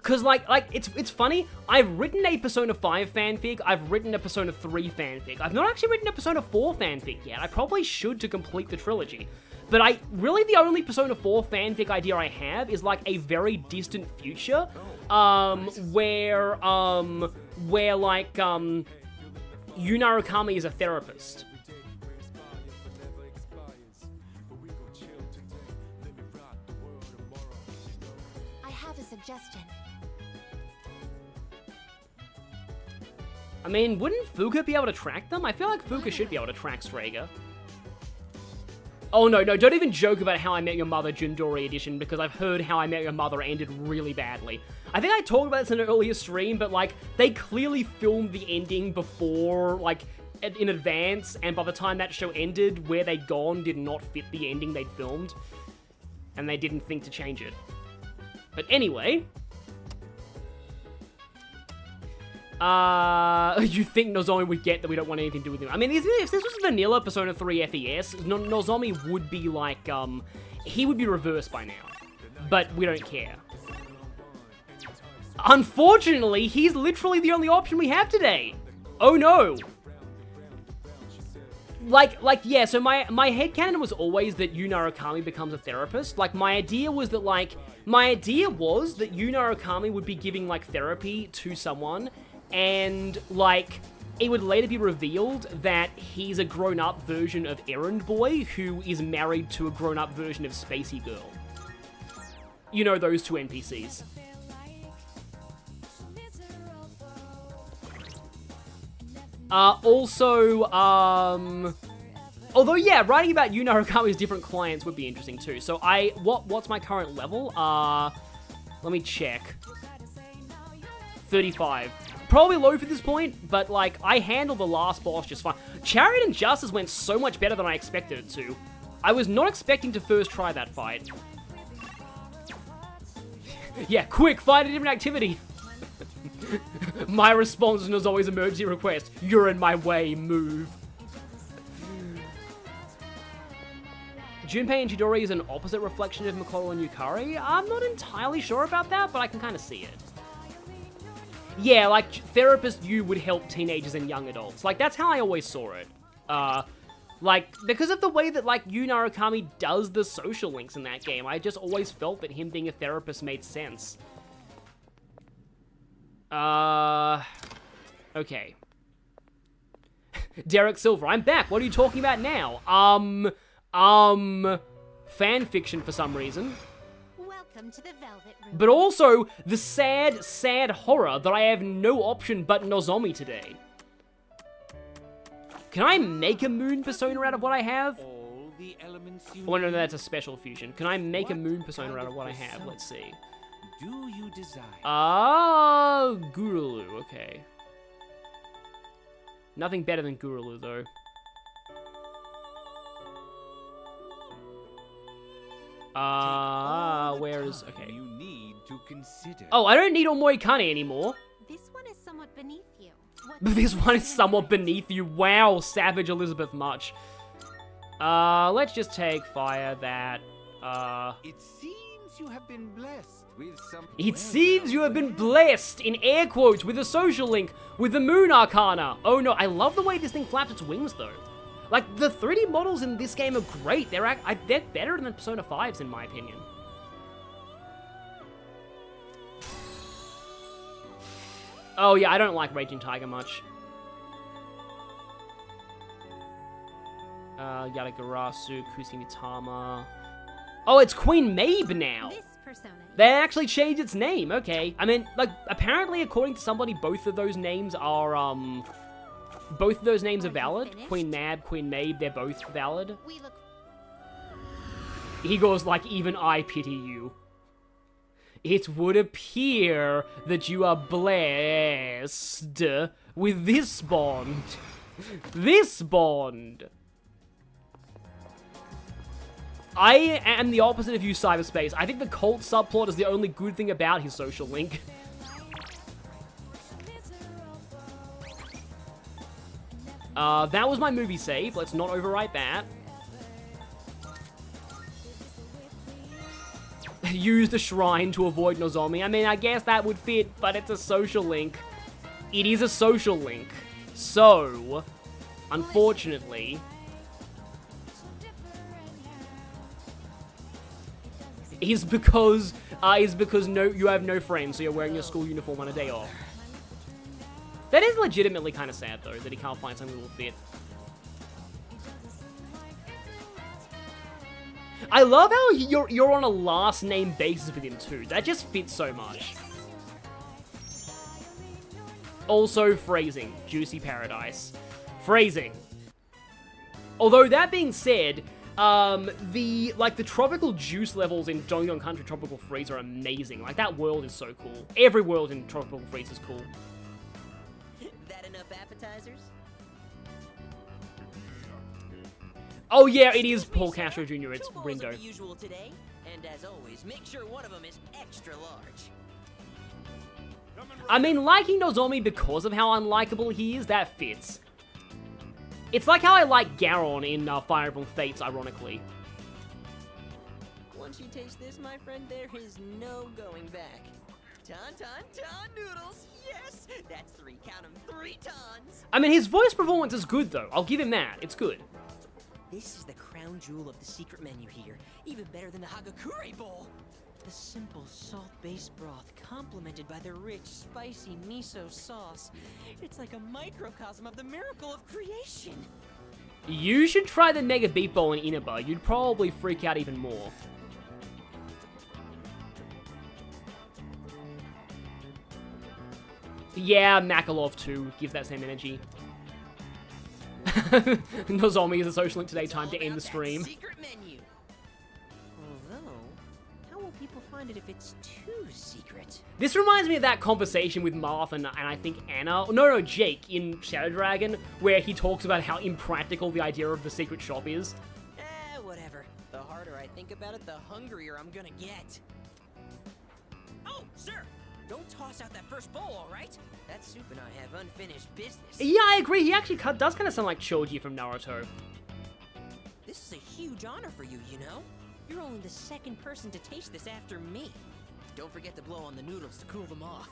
Because, like, it's funny, I've written a Persona 5 fanfic, I've written a Persona 3 fanfic, I've not actually written a Persona 4 fanfic yet. I probably should to complete the trilogy. But really the only Persona 4 fanfic idea I have is, like, a very distant future, where, like, Yu Narukami is a therapist. I have a suggestion. I mean, wouldn't Fuka be able to track them? I feel like Fuka should be able to track Strega. Oh no, don't even joke about How I Met Your Mother Jundori Edition, because I've heard How I Met Your Mother ended really badly. I think I talked about this in an earlier stream, but like, they clearly filmed the ending before, like, in advance, and by the time that show ended, where they'd gone did not fit the ending they'd filmed, and they didn't think to change it. But anyway... you think Nozomi would get that we don't want anything to do with him. I mean, if this was vanilla Persona 3 FES, Nozomi would be like, he would be reversed by now. But we don't care. Unfortunately, he's literally the only option we have today. Oh no. Yeah, so my headcanon was always that Yu Narukami becomes a therapist. Like, my idea was that Yu Narukami would be giving, like, therapy to someone, and, like, it would later be revealed that he's a grown-up version of Errand Boy who is married to a grown-up version of Spacey Girl. You know, those two NPCs. Although, yeah, writing about Yu Narukami's different clients would be interesting too. So what's my current level? Let me check. 35. Probably low for this point, but, like, I handled the last boss just fine. Chariot and Justice went so much better than I expected it to. I was not expecting to first try that fight. Yeah, quick, find a different activity. My response was always emergency request. You're in my way, move. Junpei and Chidori is an opposite reflection of Makoto and Yukari? I'm not entirely sure about that, but I can kind of see it. Yeah, like, therapist Yu would help teenagers and young adults. Like, that's how I always saw it. Like, because of the way that, like, Yu Narukami does the social links in that game, I just always felt that him being a therapist made sense. Okay. Derek Silver, I'm back. What are you talking about now? Fan fiction for some reason. Welcome to the Velvet Room. But also, the sad, sad horror that I have no option but Nozomi today. Can I make a moon persona out of what I have? All the elements you Oh no, that's a special fusion. Can I make a moon persona out of what I have? persona Let's see. do you desire? Gurulu, okay. Nothing better than Gurulu, though. Where is... Okay. You need to consider. Oh, I don't need Omoikane anymore. This one is somewhat beneath you. This one is somewhat beneath you. Wow, Savage Elizabeth Much. Let's just take fire that, It seems you have been blessed with some... It seems you have been blessed, in air quotes, with a social link, with the Moon Arcana. Oh no, I love the way this thing flaps its wings, though. Like, the 3D models in this game are great. They're better than Persona 5's, in my opinion. Oh yeah, I don't like Raging Tiger much. Yadagarasu, Kusumitama. Oh, it's Queen Mabe now! This persona. They actually changed its name, okay. I mean, like, apparently, according to somebody, both of those names are, both of those names are valid. Queen Mab, Queen Mabe, they're both valid. He goes like, even I pity you. It would appear that you are blessed with this bond. This bond. I am the opposite of you, Cyberspace. I think the cult subplot is the only good thing about his social link. That was my movie save. Let's not overwrite that. Use the shrine to avoid Nozomi. I mean, I guess that would fit, but it's a social link. It is a social link. So, unfortunately, is because you have no friends, so you're wearing your school uniform on a day off. That is legitimately kind of sad, though, that he can't find something that will fit. I love how you're on a last name basis with him too. That just fits so much. Also, phrasing. Juicy Paradise. Phrasing. Although, that being said, the tropical juice levels in Donkey Kong Country Tropical Freeze are amazing. Like, that world is so cool. Every world in Tropical Freeze is cool. That enough appetizers? Oh yeah, it is Paul Castro Jr. It's Rindo. The usual today, and as always, make sure one of them is extra large. I mean, liking Nozomi because of how unlikable he is, that fits. It's like how I like Garon in Fire Emblem Fates, ironically. Once you taste this, my friend, there is no going back. Ton noodles! Yes! That's 3, count them, 3 tons! I mean, his voice performance is good, though. I'll give him that. It's good. This is the crown jewel of the secret menu here. Even better than the Hagakure Bowl. The simple salt-based broth complemented by the rich, spicy miso sauce. It's like a microcosm of the miracle of creation. You should try the Mega Beef Bowl in Inaba. You'd probably freak out even more. Yeah, Makalov too. Gives that same energy. Nozomi is a social link today. Time to end the stream. Secret menu. Although, how will people find it if it's too secret? This reminds me of that conversation with Marth and I think Anna, no, Jake in Shadow Dragon, where he talks about how impractical the idea of the secret shop is. Whatever. The harder I think about it, the hungrier I'm gonna get. Oh, sir! Don't toss out that first bowl, all right? That soup and I have unfinished business. Yeah, I agree. He actually does kind of sound like Choji from Naruto. This is a huge honor for you, you know? You're only the second person to taste this after me. Don't forget to blow on the noodles to cool them off.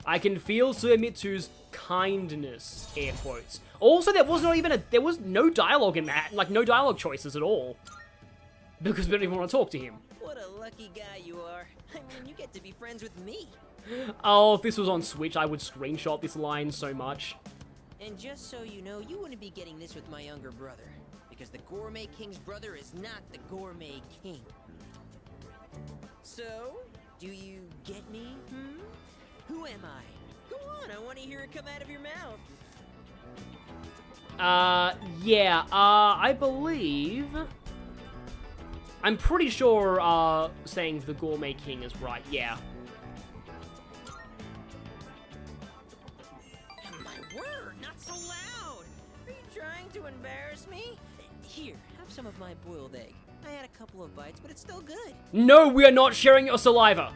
I can feel Suemitsu's kindness, air quotes. Also, there was no dialogue in that. Like, no dialogue choices at all. Because we don't even want to talk to him. What a lucky guy you are. I mean, you get to be friends with me. Oh, if this was on Switch, I would screenshot this line so much. And just so you know, you wouldn't be getting this with my younger brother. Because the Gourmet King's brother is not the Gourmet King. So, do you get me, Who am I? Go on, I want to hear it come out of your mouth. I believe... I'm pretty sure, saying the Gourmet King is right, yeah. My word, not so loud! Are you trying to embarrass me? Here, have some of my boiled egg. I had a couple of bites, but it's still good. No, we are not sharing your saliva!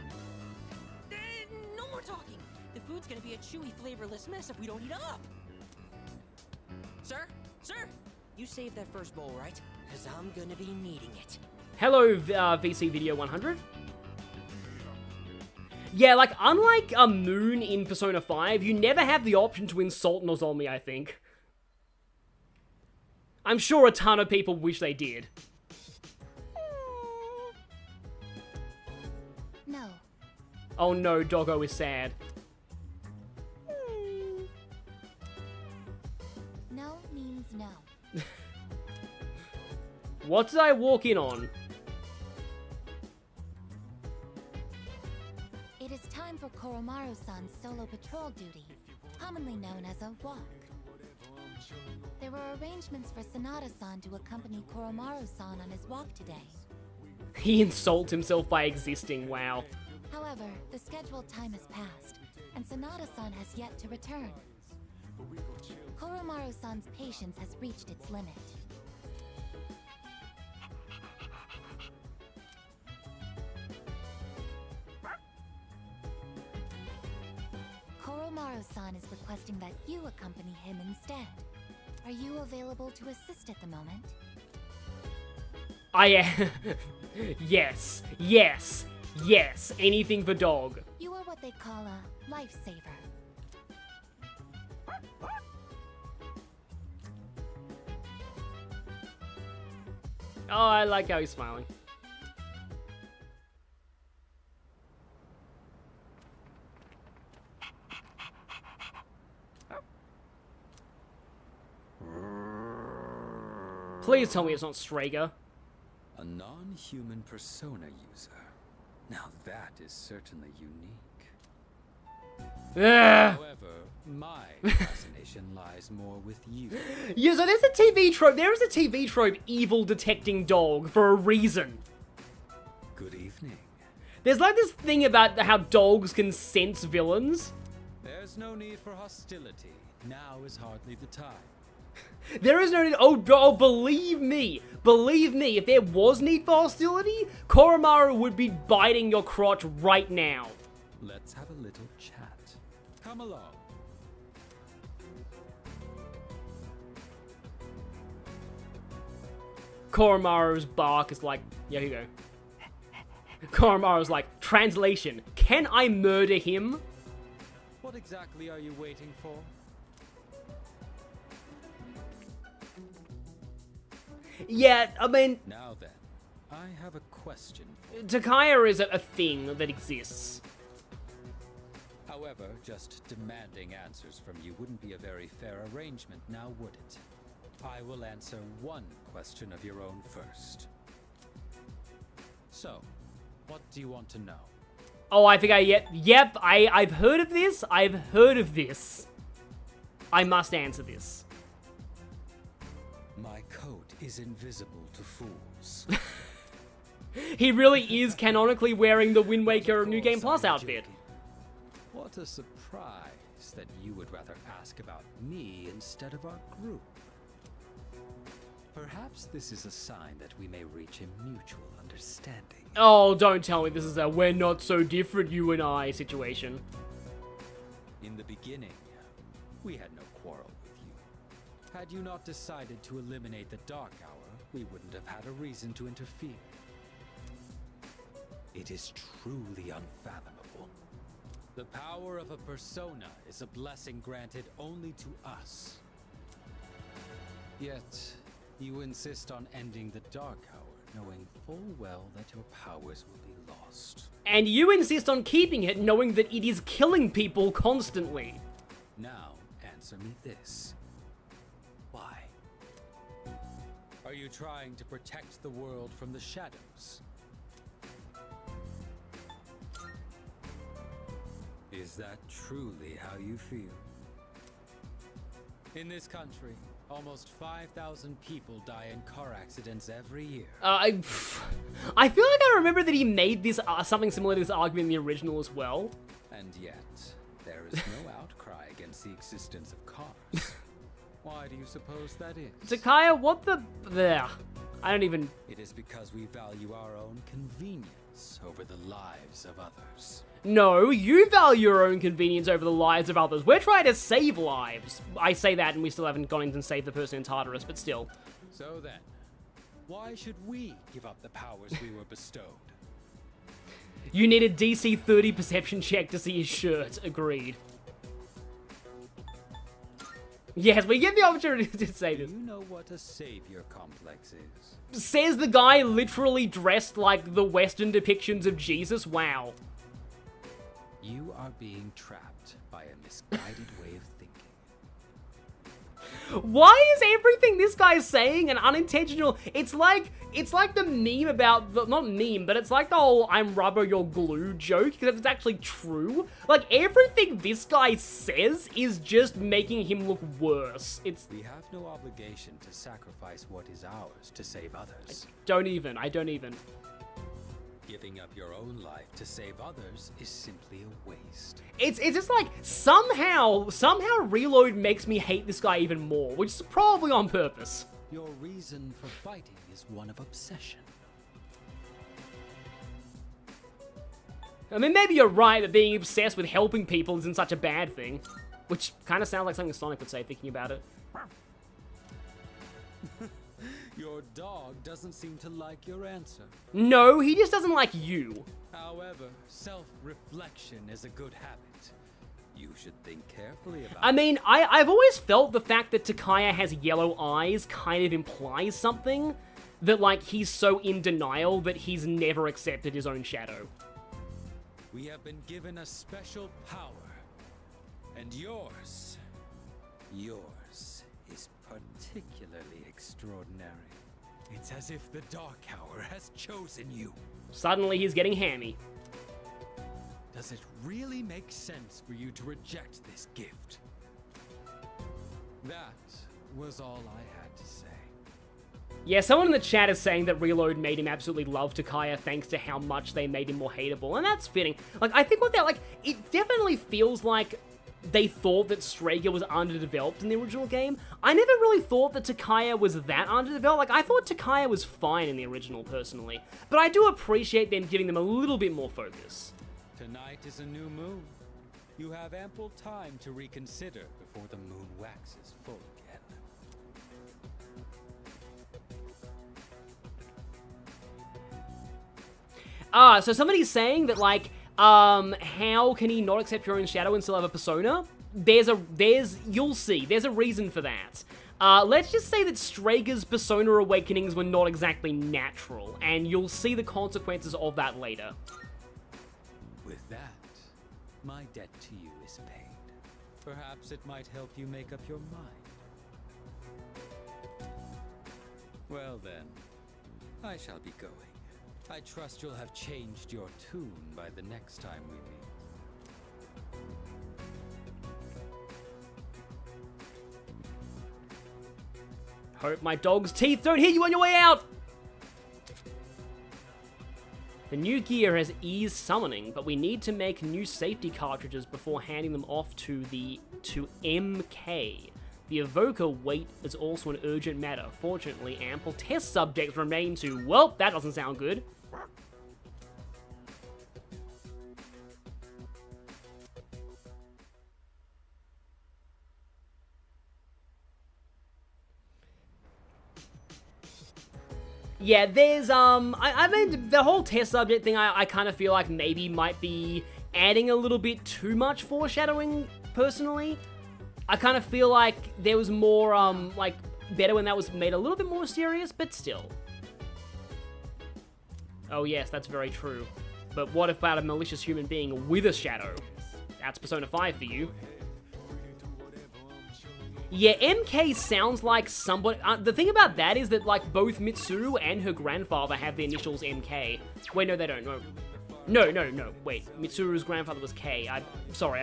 No more talking! The food's gonna be a chewy, flavorless mess if we don't eat up! Sir? Sir! You saved that first bowl, right? Because I'm gonna be needing it. Hello, VC Video 100. Yeah, like, unlike a Moon in Persona 5, you never have the option to insult Nozomi, I think. I'm sure a ton of people wish they did. No. Oh no, Doggo is sad. No means no. What did I walk in on? It is time for Koromaru-san's solo patrol duty, commonly known as a walk. There were arrangements for Sanada-san to accompany Koromaru-san on his walk today. He insults himself by existing, wow. However, the scheduled time has passed, and Sanada-san has yet to return. Koromaru-san's patience has reached its limit. Koromaru-san is requesting that you accompany him instead. Are you available to assist at the moment? I am. Yes, yes, yes. Anything for dog. You are what they call a lifesaver. Oh, I like how he's smiling. Please tell me it's not Strager. A non-human persona user. Now that is certainly unique. However, my fascination lies more with you. Yeah, so there's a TV trope. There is a TV trope, evil detecting dog, for a reason. Good evening. There's like this thing about how dogs can sense villains. There's no need for hostility. Now is hardly the time. There is no need. Oh, believe me. Believe me, if there was need for hostility, Koromaru would be biting your crotch right now. Let's have a little chat. Come along. Koromaru's bark is like, yeah, here you go. Koromaru's like, translation, can I murder him? What exactly are you waiting for? Yeah, I mean... Now then, I have a question. Takaya is a thing that exists. However, just demanding answers from you wouldn't be a very fair arrangement, now would it? I will answer one question of your own first. So, what do you want to know? Oh, I think I've heard of this. I've heard of this. I must answer this. My coat is invisible to fools. He really is canonically wearing the Wind Waker New Game Plus outfit. What a surprise that you would rather ask about me instead of our group. Perhaps this is a sign that we may reach a mutual understanding. Oh, don't tell me this is a we're not so different, you and I situation. In the beginning, we had no quarrel with you. Had you not decided to eliminate the Dark Hour, we wouldn't have had a reason to interfere. It is truly unfathomable. The power of a persona is a blessing granted only to us. Yet, you insist on ending the Dark Hour, knowing full well that your powers will be lost. And you insist on keeping it, knowing that it is killing people constantly. Now, answer me this. Why? Are you trying to protect the world from the shadows? Is that truly how you feel? In this country, almost 5,000 people die in car accidents every year. I feel like I remember that he made this something similar to this argument in the original as well. And yet, there is no outcry against the existence of cars. Why do you suppose that is? Takaya, what the... There. I don't even... It is because we value our own convenience over the lives of others. No, you value your own convenience over the lives of others. We're trying to save lives. I say that and we still haven't gone in and saved the person in Tartarus, but still. So then, why should we give up the powers we were bestowed? You need a DC 30 perception check to see his shirt. Agreed. Yes, we get the opportunity to say this. Do you know what a savior complex is? Says the guy literally dressed like the Western depictions of Jesus. Wow. You are being trapped by a misguided way of thinking. Why is everything this guy's saying an unintentional... It's like the meme about... Not meme, but it's like the whole I'm rubber, you're glue joke, because it's actually true. Like, everything this guy says is just making him look worse. We have no obligation to sacrifice what is ours to save others. I don't even. Giving up your own life to save others is simply a waste. It's just like, somehow Reload makes me hate this guy even more, which is probably on purpose. Your reason for fighting is one of obsession. I mean, maybe you're right that being obsessed with helping people isn't such a bad thing. Which kind of sounds like something Sonic would say, thinking about it. Your dog doesn't seem to like your answer. No, he just doesn't like you. However, self-reflection is a good habit. You should think carefully about I mean, I've always felt the fact that Takaya has yellow eyes kind of implies something. That, like, he's so in denial that he's never accepted his own shadow. We have been given a special power. And yours is particularly extraordinary. It's as if the Dark Hour has chosen you. Suddenly he's getting hammy. Does it really make sense for you to reject this gift? That was all I had to say. Yeah, someone in the chat is saying that Reload made him absolutely love Takaya thanks to how much they made him more hateable, and that's fitting. Like, I think what they're, like, it definitely feels like they thought that Strager was underdeveloped in the original game. I never really thought that Takaya was that underdeveloped. Like, I thought Takaya was fine in the original, personally. But I do appreciate them giving them a little bit more focus. Tonight is a new moon. You have ample time to reconsider before the moon waxes full again. So somebody's saying that, like, how can he not accept your own shadow and still have a persona? You'll see, there's a reason for that. Let's just say that Strager's persona awakenings were not exactly natural, and you'll see the consequences of that later. With that, my debt to you is paid. Perhaps it might help you make up your mind. Well then, I shall be going. I trust you'll have changed your tune by the next time we meet. Hope my dog's teeth don't hit you on your way out! The new gear has ease summoning, but we need to make new safety cartridges before handing them off to MK. The evoker weight is also an urgent matter. Fortunately, ample test subjects remain to... Well, that doesn't sound good. Yeah, there's, I mean, the whole test subject thing, I kind of feel like maybe might be adding a little bit too much foreshadowing, personally. I kind of feel like there was more, like, better when that was made a little bit more serious, but still. Oh yes, that's very true. But what about a malicious human being with a shadow? That's Persona 5 for you. Yeah, MK sounds like somebody... the thing about that is that, like, both Mitsuru and her grandfather have the initials MK. Wait, no, they don't. No. Wait, Mitsuru's grandfather was K. Sorry,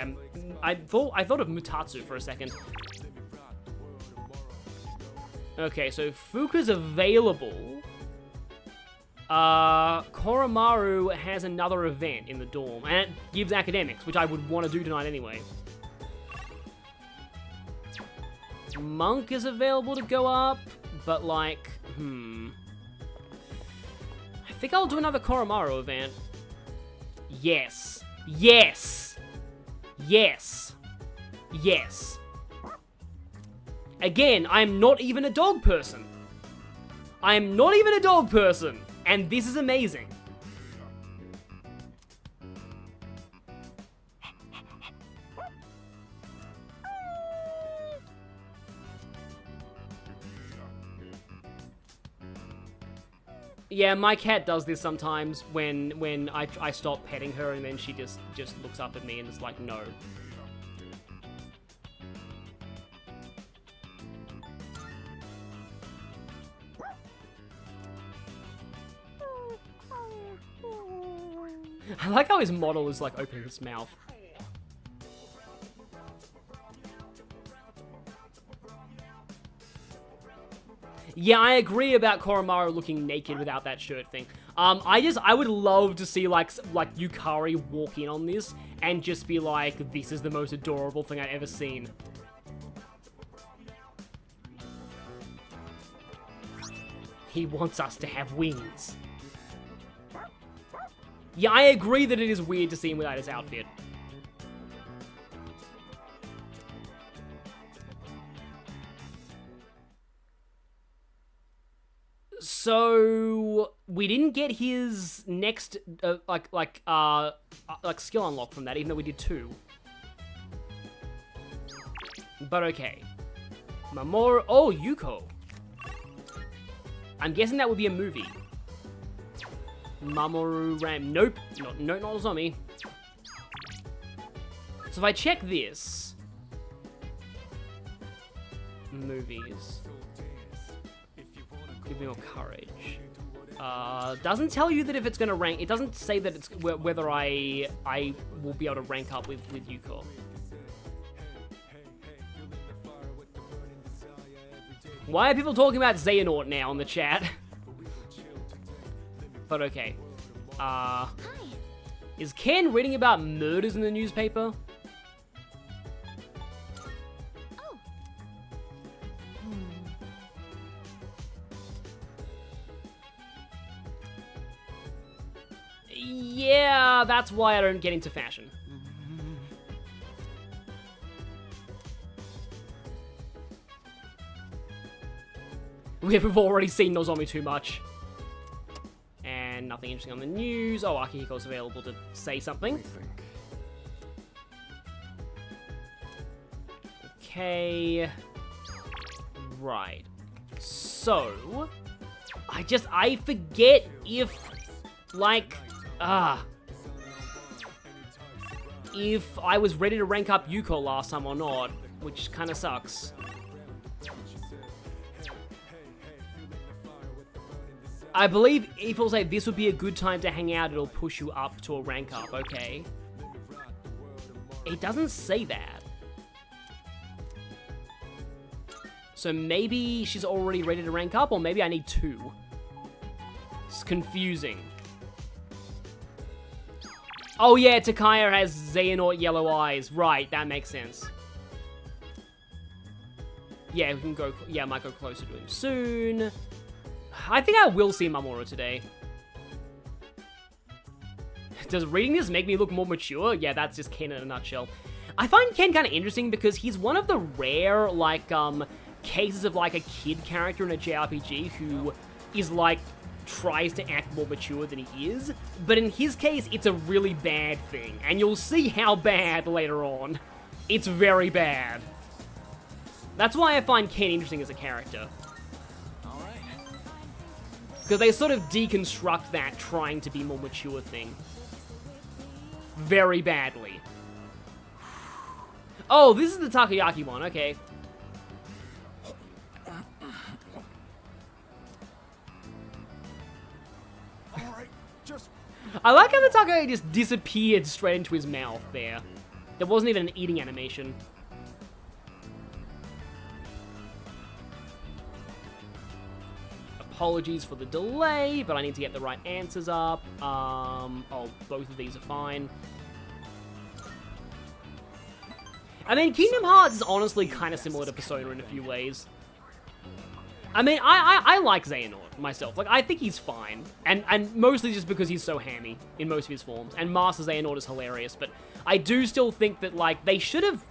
I thought of Mutatsu for a second. Okay, so Fuka's available. Koromaru has another event in the dorm, and it gives academics, which I would want to do tonight anyway. Monk is available to go up, but like, I think I'll do another Koromaru event. Yes. Again, I'm not even a dog person. And this is amazing. Yeah, my cat does this sometimes when I stop petting her and then she just looks up at me and is like, no. I like how his model is like opening his mouth. Yeah, I agree about Koromaru looking naked without that shirt thing. I would love to see like Yukari walk in on this and just be like, this is the most adorable thing I've ever seen. He wants us to have wings. Yeah, I agree that it is weird to see him without his outfit. So we didn't get his next like skill unlock from that, even though we did 2. But okay. Mamoru. Oh, Yuko. I'm guessing that would be a movie. Mamoru Ram. Nope. Not Nozomi. So if I check this. Movies. Give me more courage. Doesn't tell you that if it's gonna rank. It doesn't say that it's whether I will be able to rank up with Yuko. Why are people talking about Xehanort now in the chat? But okay. Is Ken reading about murders in the newspaper? Yeah, that's why I don't get into fashion. We've already seen Nozomi too much. And nothing interesting on the news. Oh, Akihiko's available to say something. Okay. Right. So, I forget if, like, if I was ready to rank up Yuko last time or not, which kind of sucks. I believe if it'll say this would be a good time to hang out, it'll push you up to a rank up, okay. It doesn't say that. So maybe she's already ready to rank up, or maybe I need 2. It's confusing. Oh yeah, Takaya has Xehanort yellow eyes. Right, that makes sense. Yeah, we can go. Yeah, I might go closer to him soon. I think I will see Mamoru today. Does reading this make me look more mature? Yeah, that's just Ken in a nutshell. I find Ken kind of interesting because he's one of the rare, like, cases of, like, a kid character in a JRPG who is, like, tries to act more mature than he is. But in his case, it's a really bad thing. And you'll see how bad later on. It's very bad. That's why I find Ken interesting as a character. Because they sort of deconstruct that trying to be more mature thing. Very badly. Oh, this is the takoyaki one, okay. I like how the takoyaki just disappeared straight into his mouth there. There wasn't even an eating animation. Apologies for the delay, but I need to get the right answers up. Oh, both of these are fine. I mean, Kingdom Hearts is honestly kind of similar to Persona in a few ways. I mean, I like Xehanort myself. Like, I think he's fine. And mostly just because he's so hammy in most of his forms. And Master Xehanort is hilarious, but I do still think that, like, they should have...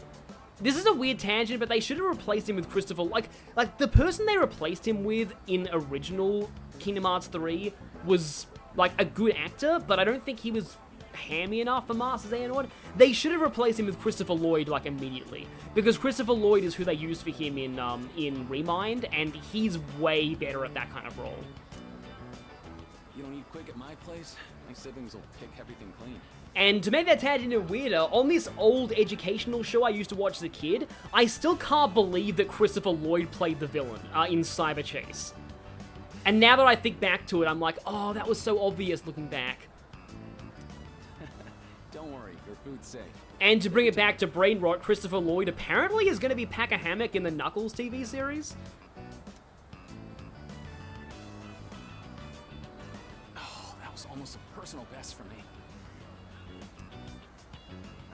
This is a weird tangent, but they should have replaced him with Christopher... Like, the person they replaced him with in original Kingdom Hearts 3 was, like, a good actor, but I don't think he was hammy enough for Master Xehanort. They should have replaced him with Christopher Lloyd, like, immediately. Because Christopher Lloyd is who they used for him in Remind, and he's way better at that kind of role. You don't eat quick at my place? My siblings will pick everything clean. And to make that tangent even weirder, on this old educational show I used to watch as a kid, I still can't believe that Christopher Lloyd played the villain in Cyber Chase. And now that I think back to it, I'm like, oh, that was so obvious looking back. Don't worry, your food's safe. And to bring it back to brain rot, Christopher Lloyd apparently is going to be Pack-a-Hammock in the Knuckles TV series. Oh, that was almost a personal best for me.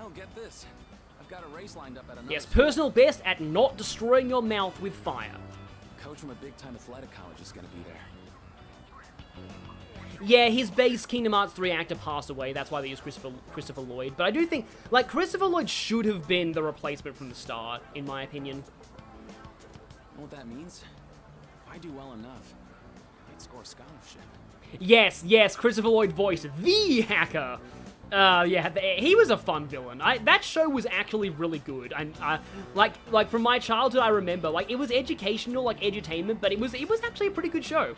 Oh, get this. I've got a race lined up at another... Yes, personal best at not destroying your mouth with fire. Coach from a big-time athletic college is going to be there. Yeah, his base Kingdom Hearts 3 actor passed away. That's why they used Christopher Lloyd. But I do think, like, Christopher Lloyd should have been the replacement from the start, in my opinion. You know what that means? If I do well enough, score scholarship. Yes, Christopher Lloyd voiced the hacker. Yeah, he was a fun villain. That show was actually really good. And like from my childhood, I remember like it was educational, like edutainment, but it was actually a pretty good show.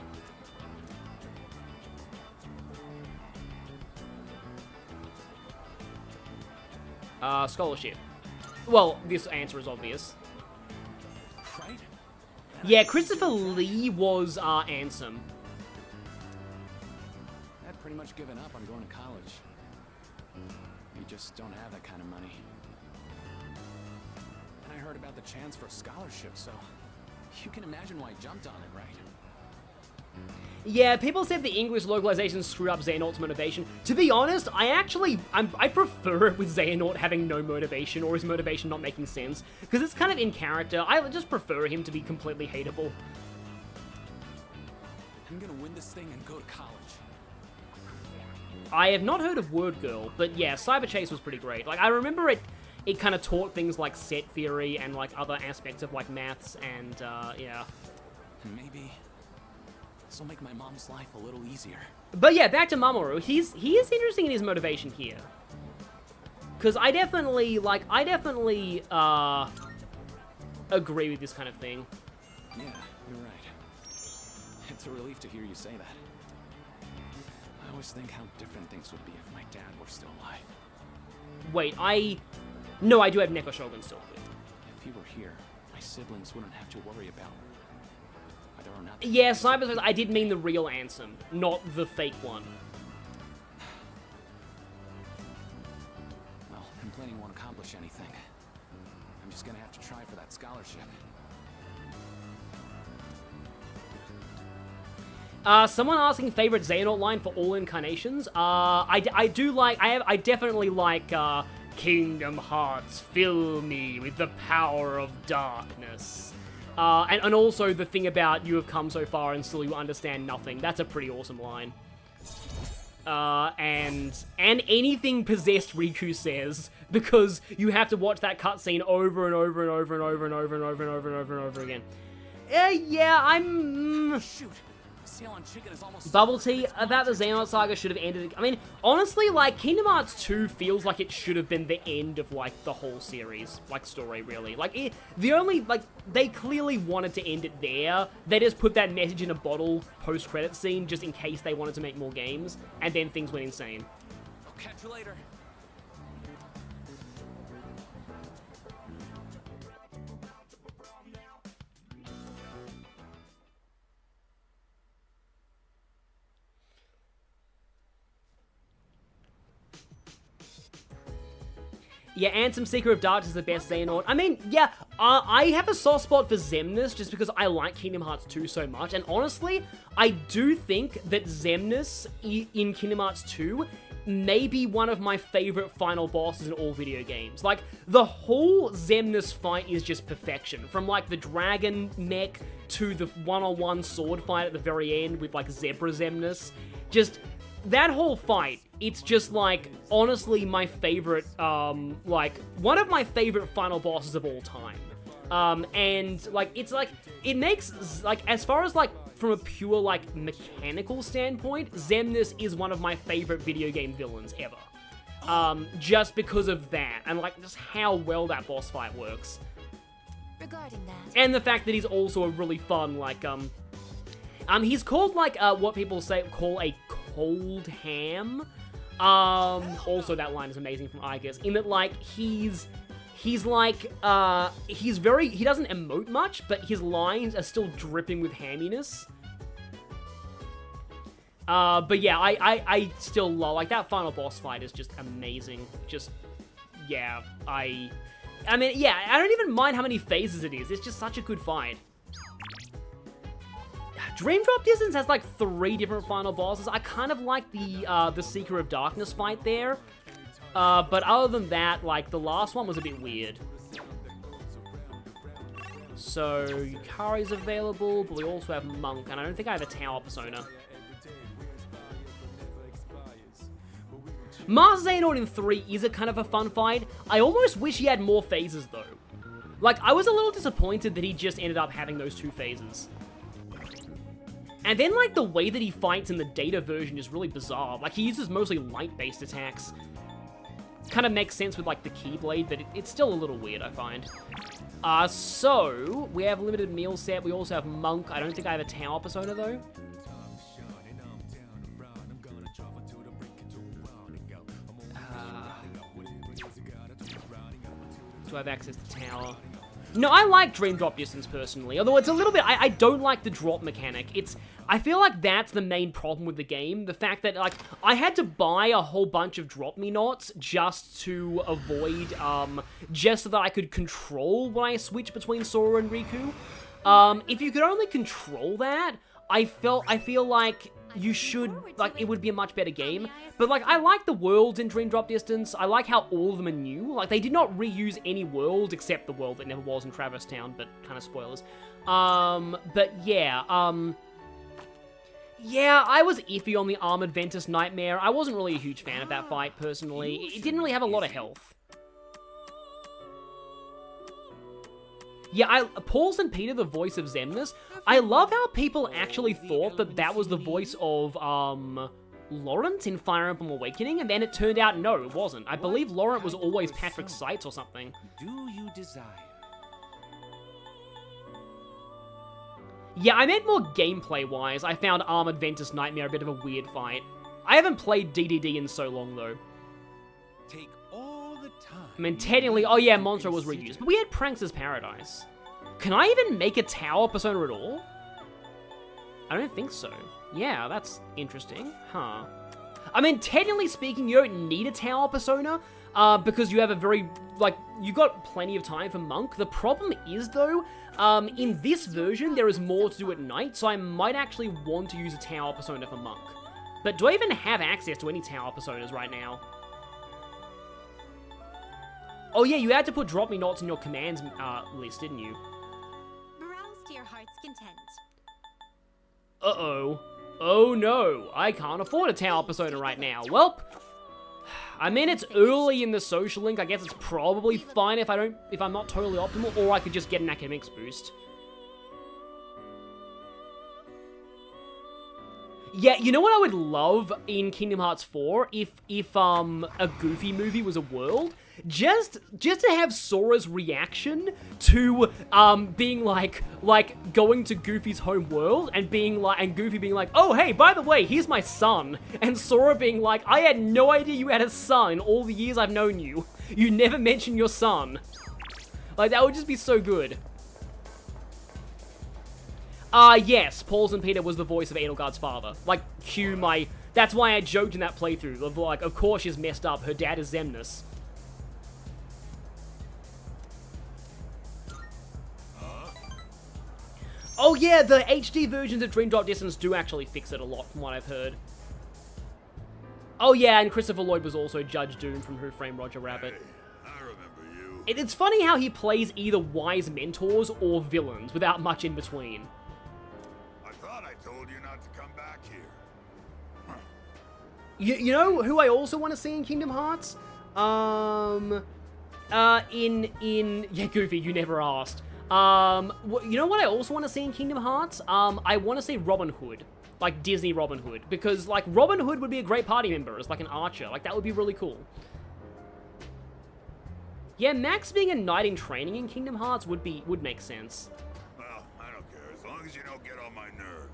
Scholarship. Well, this answer is obvious. Right? Yeah, Christopher Lee was Ansem. I'd pretty much given up on going to college. You just don't have that kind of money. And I heard about the chance for a scholarship, so you can imagine why I jumped on it, right? Yeah, people said the English localization screwed up Xehanort's motivation. To be honest, I prefer it with Xehanort having no motivation, or his motivation not making sense, because it's kind of in character. I just prefer him to be completely hateable. I'm gonna win this thing and go to college. I have not heard of Word Girl, but yeah, Cyber Chase was pretty great. Like, I remember it kind of taught things like set theory and like other aspects of like maths and yeah. Maybe this will make my mom's life a little easier. But yeah, back to Mamoru. He is interesting in his motivation here. Because I definitely agree with this kind of thing. Yeah, you're right. It's a relief to hear you say that. I always think how different things would be if my dad were still alive. Wait, No, I do have Neko Shogun still. If he were here, my siblings wouldn't have to worry about whether or not... Yeah, Cyber, I did mean the real Ansem, not the fake one. Well, complaining won't accomplish anything. I'm just gonna have to try for that scholarship. Someone asking favorite Xehanort line for all incarnations. I definitely like, Kingdom Hearts, fill me with the power of darkness. And also the thing about you have come so far and still you understand nothing. That's a pretty awesome line. And anything possessed Riku says, because you have to watch that cutscene over and over and over and over and over and over and over and over and over again. Yeah, I'm... Shoot. Bubble Tea, about the Xehanort saga should have ended... I mean, honestly, like, Kingdom Hearts 2 feels like it should have been the end of, like, the whole series, like, story, really. Like, they clearly wanted to end it there. They just put that message in a bottle post-credit scene just in case they wanted to make more games, and then things went insane. I'll catch you later. Yeah, Ansem Seeker of Darkness is the best Xehanort. I mean, yeah, I have a soft spot for Xemnas just because I like Kingdom Hearts 2 so much. And honestly, I do think that Xemnas in Kingdom Hearts 2 may be one of my favorite final bosses in all video games. Like, the whole Xemnas fight is just perfection. From, like, the dragon mech to the one-on-one sword fight at the very end with, like, Zebra Xemnas. Just... that whole fight, it's just, like, honestly my favorite, like, one of my favorite final bosses of all time. And, like, it's, like, it makes, like, as far as, like, from a pure, like, mechanical standpoint, Xemnas is one of my favorite video game villains ever. Just because of that, and, like, just how well that boss fight works. Regarding that... and the fact that he's also a really fun, like, he's called, like, what people call a cold ham. Also that line is amazing from Igus, in that, like, he doesn't emote much, but his lines are still dripping with hamminess. But yeah, I still love, like, that final boss fight is just amazing. Just, yeah, I mean, yeah, I don't even mind how many phases it is. It's just such a good fight. Dream Drop Distance has, like, 3 different final bosses. I kind of like the Seeker of Darkness fight there. But other than that, like, the last one was a bit weird. So, Yukari's available, but we also have Monk, and I don't think I have a Tower Persona. Master Xehanort in 3 is a kind of a fun fight. I almost wish he had more phases, though. Like, I was a little disappointed that he just ended up having those 2 phases. And then, like, the way that he fights in the Data version is really bizarre. Like, he uses mostly light-based attacks. Kind of makes sense with, like, the Keyblade, but it's still a little weird, I find. So, we have limited meal set. We also have Monk. I don't think I have a Tower Persona, though. Do I have access to Tower? No, I like Dream Drop Distance, personally. Although it's a little bit... I don't like the drop mechanic. I feel like that's the main problem with the game. The fact that, like, I had to buy a whole bunch of Drop Me Nots just to avoid, just so that I could control when I switch between Sora and Riku. If you could only control that, I feel like you should, like, it would be a much better game. But, like, I like the worlds in Dream Drop Distance. I like how all of them are new. Like, they did not reuse any world except the world that never was in Traverse Town, but kind of spoilers. But yeah, yeah, I was iffy on the Armored Ventus Nightmare. I wasn't really a huge fan of that fight, personally. It didn't really have a lot of health. Yeah, Paul St. Peter, the voice of Xemnas, I love how people actually thought that that was the voice of, Laurent in Fire Emblem Awakening, and then it turned out, no, it wasn't. I believe Laurent was always Patrick Seitz or something. Do you desire? Yeah, I meant more gameplay-wise. I found Armored Ventus Nightmare a bit of a weird fight. I haven't played DDD in so long, though. Take all the time. I mean, technically, oh yeah, Monstro was reused, but we had Pranks' Paradise. Can I even make a Tower Persona at all? I don't think so. Yeah, that's interesting. Huh. I mean, technically speaking, you don't need a Tower Persona, because you have a very, like, you got plenty of time for Monk. The problem is, though, in this version, there is more to do at night, so I might actually want to use a Tower Persona for Monk. But do I even have access to any Tower Personas right now? Oh yeah, you had to put Drop Me Nots in your commands list, didn't you? Browse to your heart's content. Uh-oh. Oh no, I can't afford a Tower Persona right now. Welp. I mean, it's early in the social link. I guess it's probably fine if I'm not totally optimal, or I could just get an academics boost. Yeah, you know what I would love in Kingdom Hearts 4 if a Goofy movie was a world? Just to have Sora's reaction to being like going to Goofy's home world and being like, and Goofy being like, oh hey, by the way, here's my son, and Sora being like, I had no idea you had a son in all the years I've known you. You never mentioned your son. Like, that would just be so good. Yes, Paul St. Peter was the voice of Edelgard's father. Like, cue my... That's why I joked in that playthrough. Of like, of course she's messed up. Her dad is Xemnas. Oh yeah, the HD versions of Dream Drop Distance do actually fix it a lot, from what I've heard. Oh yeah, and Christopher Lloyd was also Judge Doom from Who Framed Roger Rabbit. Hey, I remember you. It's funny how he plays either wise mentors or villains, without much in between. I thought I told you not to come back here. You know who I also want to see in Kingdom Hearts? Yeah, Goofy, you never asked. You know what I also want to see in Kingdom Hearts? I want to see Robin Hood. Like, Disney Robin Hood. Because, like, Robin Hood would be a great party member as, like, an archer. Like, that would be really cool. Yeah, Max being a knight in training in Kingdom Hearts would make sense. Well, I don't care. As long as you don't get on my nerves.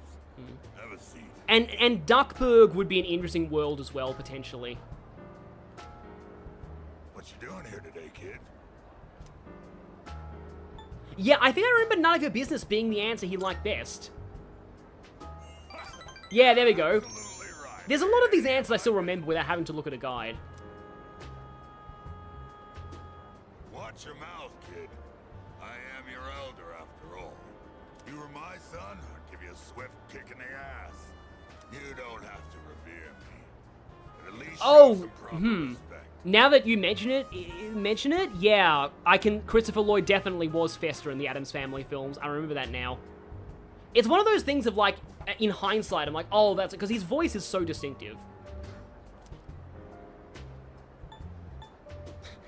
Have a seat. And Duckburg would be an interesting world as well, potentially. What you doing here today, kid? Yeah, I think I remember none of your business being the answer he liked best. Yeah, there we go. There's a lot of these answers I still remember without having to look at a guide. Watch your mouth, kid. I am your elder, after all. If you were my son, I'd give you a swift kick in the ass. You don't have to revere me. But at least show some proper respect. Now that you mention it, yeah, Christopher Lloyd definitely was Fester in the Addams Family films. I remember that now. It's one of those things of, like, in hindsight, I'm like, oh, that's it, because his voice is so distinctive.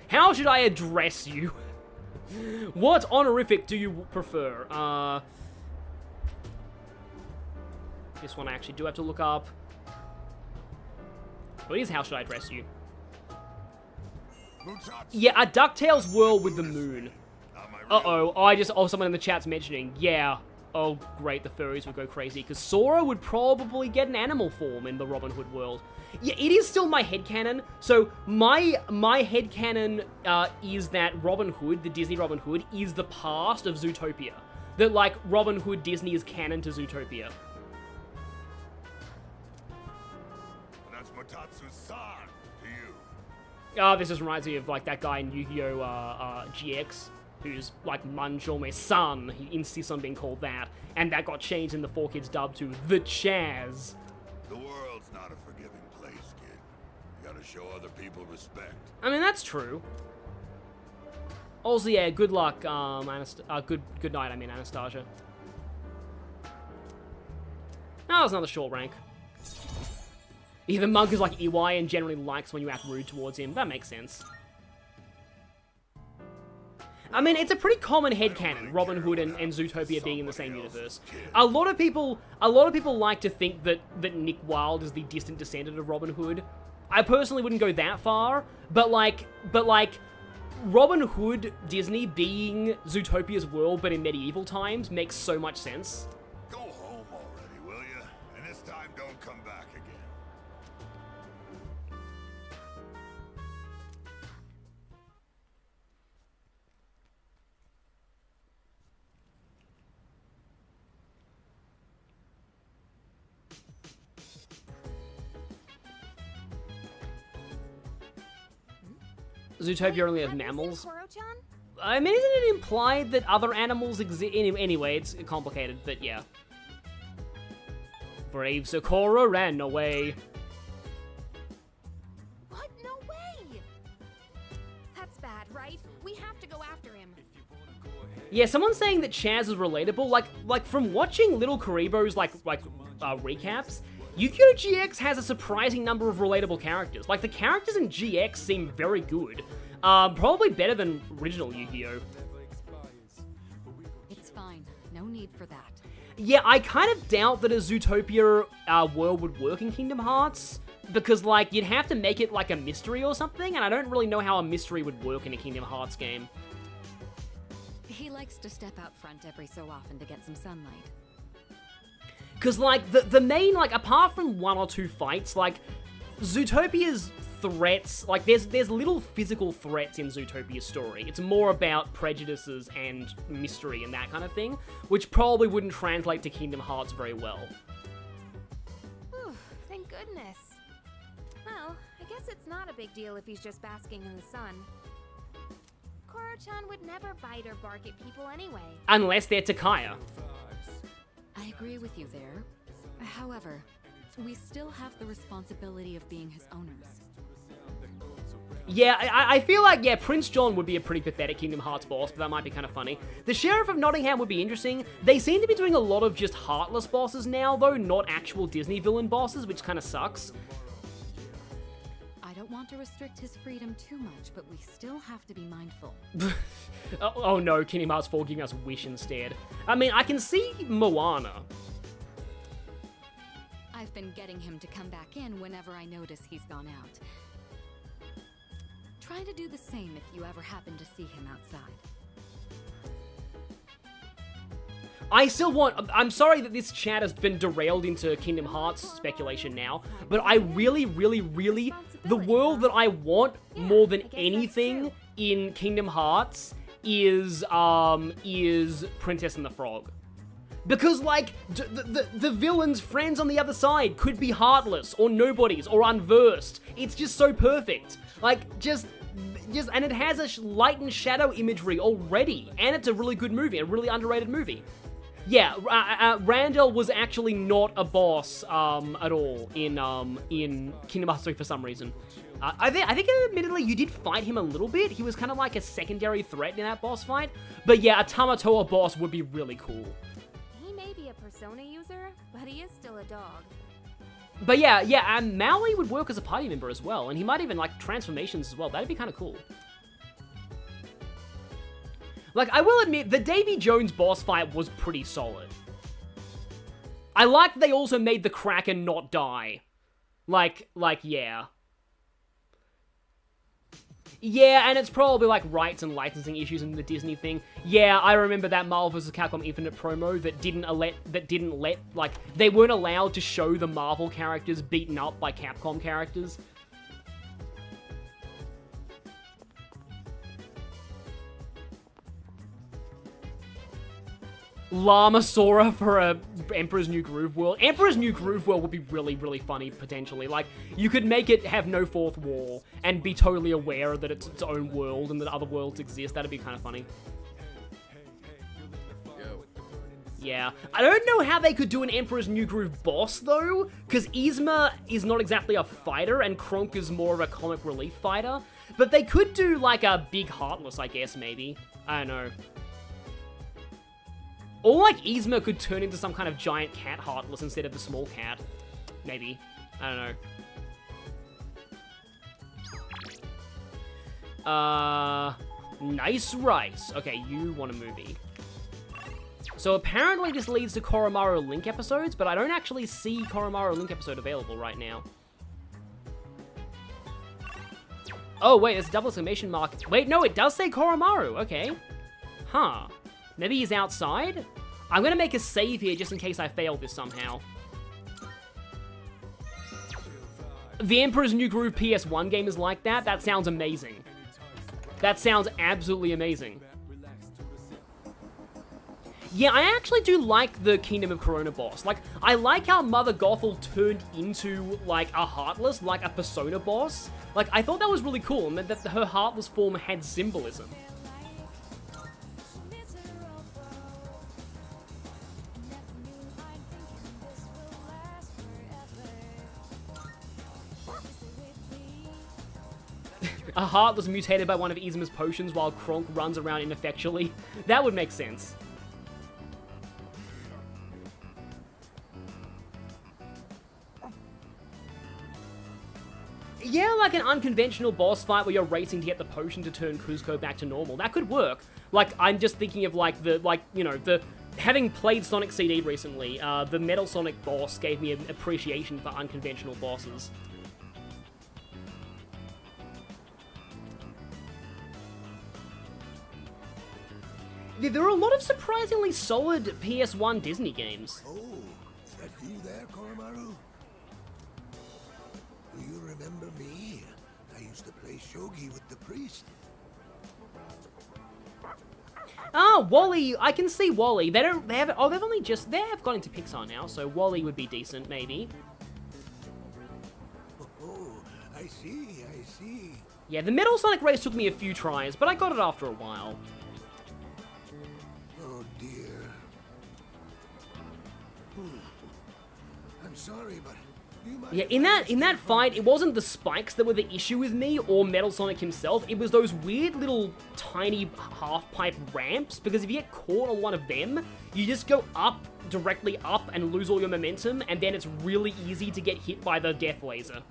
How should I address you? What honorific do you prefer? This one I actually do have to look up. What is How Should I Dress You? Yeah, a DuckTales world with the moon. Uh-oh, someone in the chat's mentioning, yeah. Oh, great, the furries would go crazy, because Sora would probably get an animal form in the Robin Hood world. Yeah, it is still my headcanon. So, my headcanon is that Robin Hood, the Disney Robin Hood, is the past of Zootopia. That, like, Robin Hood Disney is canon to Zootopia. That's Motatsu's son to you. This just reminds me of, like, that guy in Yu-Gi-Oh! GX. Who's like Manchome's son. He insists on being called that. And that got changed in the 4Kids dub to The Chaz. The world's not a forgiving place, kid. You gotta show other people respect. I mean, that's true. Also, yeah, good luck, good night, I mean, Anastasia. Oh, that's another short rank. Yeah, the monk is like Iwai and generally likes when you act rude towards him. That makes sense. I mean, it's a pretty common headcanon, Robin Hood and Zootopia being in the same universe. A lot of people like to think that Nick Wilde is the distant descendant of Robin Hood. I personally wouldn't go that far, but like Robin Hood Disney being Zootopia's world but in medieval times makes so much sense. Go home already, will you? And this time don't come back again. Zootopia only has mammals. I mean, isn't it implied that other animals exist? Anyway, it's complicated, but yeah. Brave Sakura ran away. What? No way! That's bad, right? We have to go after him. Yeah, someone's saying that Chaz is relatable. Like from watching Little Karibo's recaps, Yu-Gi-Oh! GX has a surprising number of relatable characters. Like, the characters in GX seem very good. Probably better than original Yu-Gi-Oh! It's fine. No need for that. Yeah, I kind of doubt that a Zootopia world would work in Kingdom Hearts. Because, like, you'd have to make it like a mystery or something, and I don't really know how a mystery would work in a Kingdom Hearts game. He likes to step out front every so often to get some sunlight. Because, like, the main, like, apart from one or two fights, like, Zootopia's threats, like, there's little physical threats in Zootopia's story. It's more about prejudices and mystery and that kind of thing, which probably wouldn't translate to Kingdom Hearts very well. Whew, thank goodness. Well, I guess it's not a big deal if he's just basking in the sun. Koro-chan would never bite or bark at people anyway. Unless they're Takaya. I agree with you there. However, we still have the responsibility of being his owners. Yeah, I feel like, yeah, Prince John would be a pretty pathetic Kingdom Hearts boss, but that might be kind of funny. The Sheriff of Nottingham would be interesting. They seem to be doing a lot of just heartless bosses now, though, not actual Disney villain bosses, which kind of sucks. I don't want to restrict his freedom too much, but we still have to be mindful. Oh no, Kingdom Hearts 4 giving us Wish instead. I mean, I can see Moana. I've been getting him to come back in whenever I notice he's gone out. Try to do the same if you ever happen to see him outside. I still want... I'm sorry that this chat has been derailed into Kingdom Hearts speculation now, but I really, the world that I want more than anything in Kingdom Hearts is Princess and the Frog. Because, like, the villain's friends on the other side could be heartless, or nobodies, or unversed. It's just so perfect. Like, just, and it has a light and shadow imagery already, and it's a really good movie, a really underrated movie. Yeah, Randall was actually not a boss at all in Kingdom Hearts 3 for some reason. I think admittedly you did fight him a little bit. He was kind of like a secondary threat in that boss fight. But yeah, a Tamatoa boss would be really cool. He may be a Persona user, but he is still a dog. But yeah, and Maui would work as a party member as well, and he might even like transformations as well. That'd be kind of cool. Like, I will admit, the Davy Jones boss fight was pretty solid. I like that they also made the Kraken not die. Like, yeah. Yeah, and it's probably like rights and licensing issues in the Disney thing. Yeah, I remember that Marvel vs. Capcom Infinite promo that didn't let, like, they weren't allowed to show the Marvel characters beaten up by Capcom characters. Llama Sora for a Emperor's New Groove World. Emperor's New Groove World would be really, really funny, potentially. Like, you could make it have no fourth wall and be totally aware that it's its own world and that other worlds exist. That'd be kind of funny. Yeah. I don't know how they could do an Emperor's New Groove boss, though, because Yzma is not exactly a fighter and Kronk is more of a comic relief fighter. But they could do, like, a big Heartless, I guess, maybe. I don't know. Or, like, Yzma could turn into some kind of giant cat Heartless instead of the small cat. Maybe. I don't know. Nice rice. Okay, you want a movie. So apparently this leads to Koromaru Link episodes, but I don't actually see Koromaru Link episode available right now. Oh, wait, there's a double exclamation mark. Wait, no, it does say Koromaru. Okay. Huh. Maybe he's outside? I'm gonna make a save here just in case I fail this somehow. The Emperor's New Groove PS1 game is like that? That sounds amazing. That sounds absolutely amazing. Yeah, I actually do like the Kingdom of Corona boss. Like, I like how Mother Gothel turned into, like, a Heartless, like a Persona boss. Like, I thought that was really cool, and that her Heartless form had symbolism. A Heartless mutated by one of Yzma's potions while Kronk runs around ineffectually. That would make sense. Yeah, like an unconventional boss fight where you're racing to get the potion to turn Kuzco back to normal. That could work. Like, I'm just thinking of, like, having played Sonic CD recently, the Metal Sonic boss gave me an appreciation for unconventional bosses. Yeah, there are a lot of surprisingly solid PS1 Disney games. Oh, is that you there, Koromaru? Do you remember me? I used to play shogi with the priest. Ah, Wally. I can see Wally. They've gone into Pixar now, so Wally would be decent, maybe. Oh, I see. Yeah, the Metal Sonic race took me a few tries, but I got it after a while. Oh dear. I'm sorry, but you might. Yeah, in that fight, it wasn't the spikes that were the issue with me or Metal Sonic himself. It was those weird little tiny half-pipe ramps, because if you get caught on one of them, you just go up, directly up, and lose all your momentum, and then it's really easy to get hit by the death laser.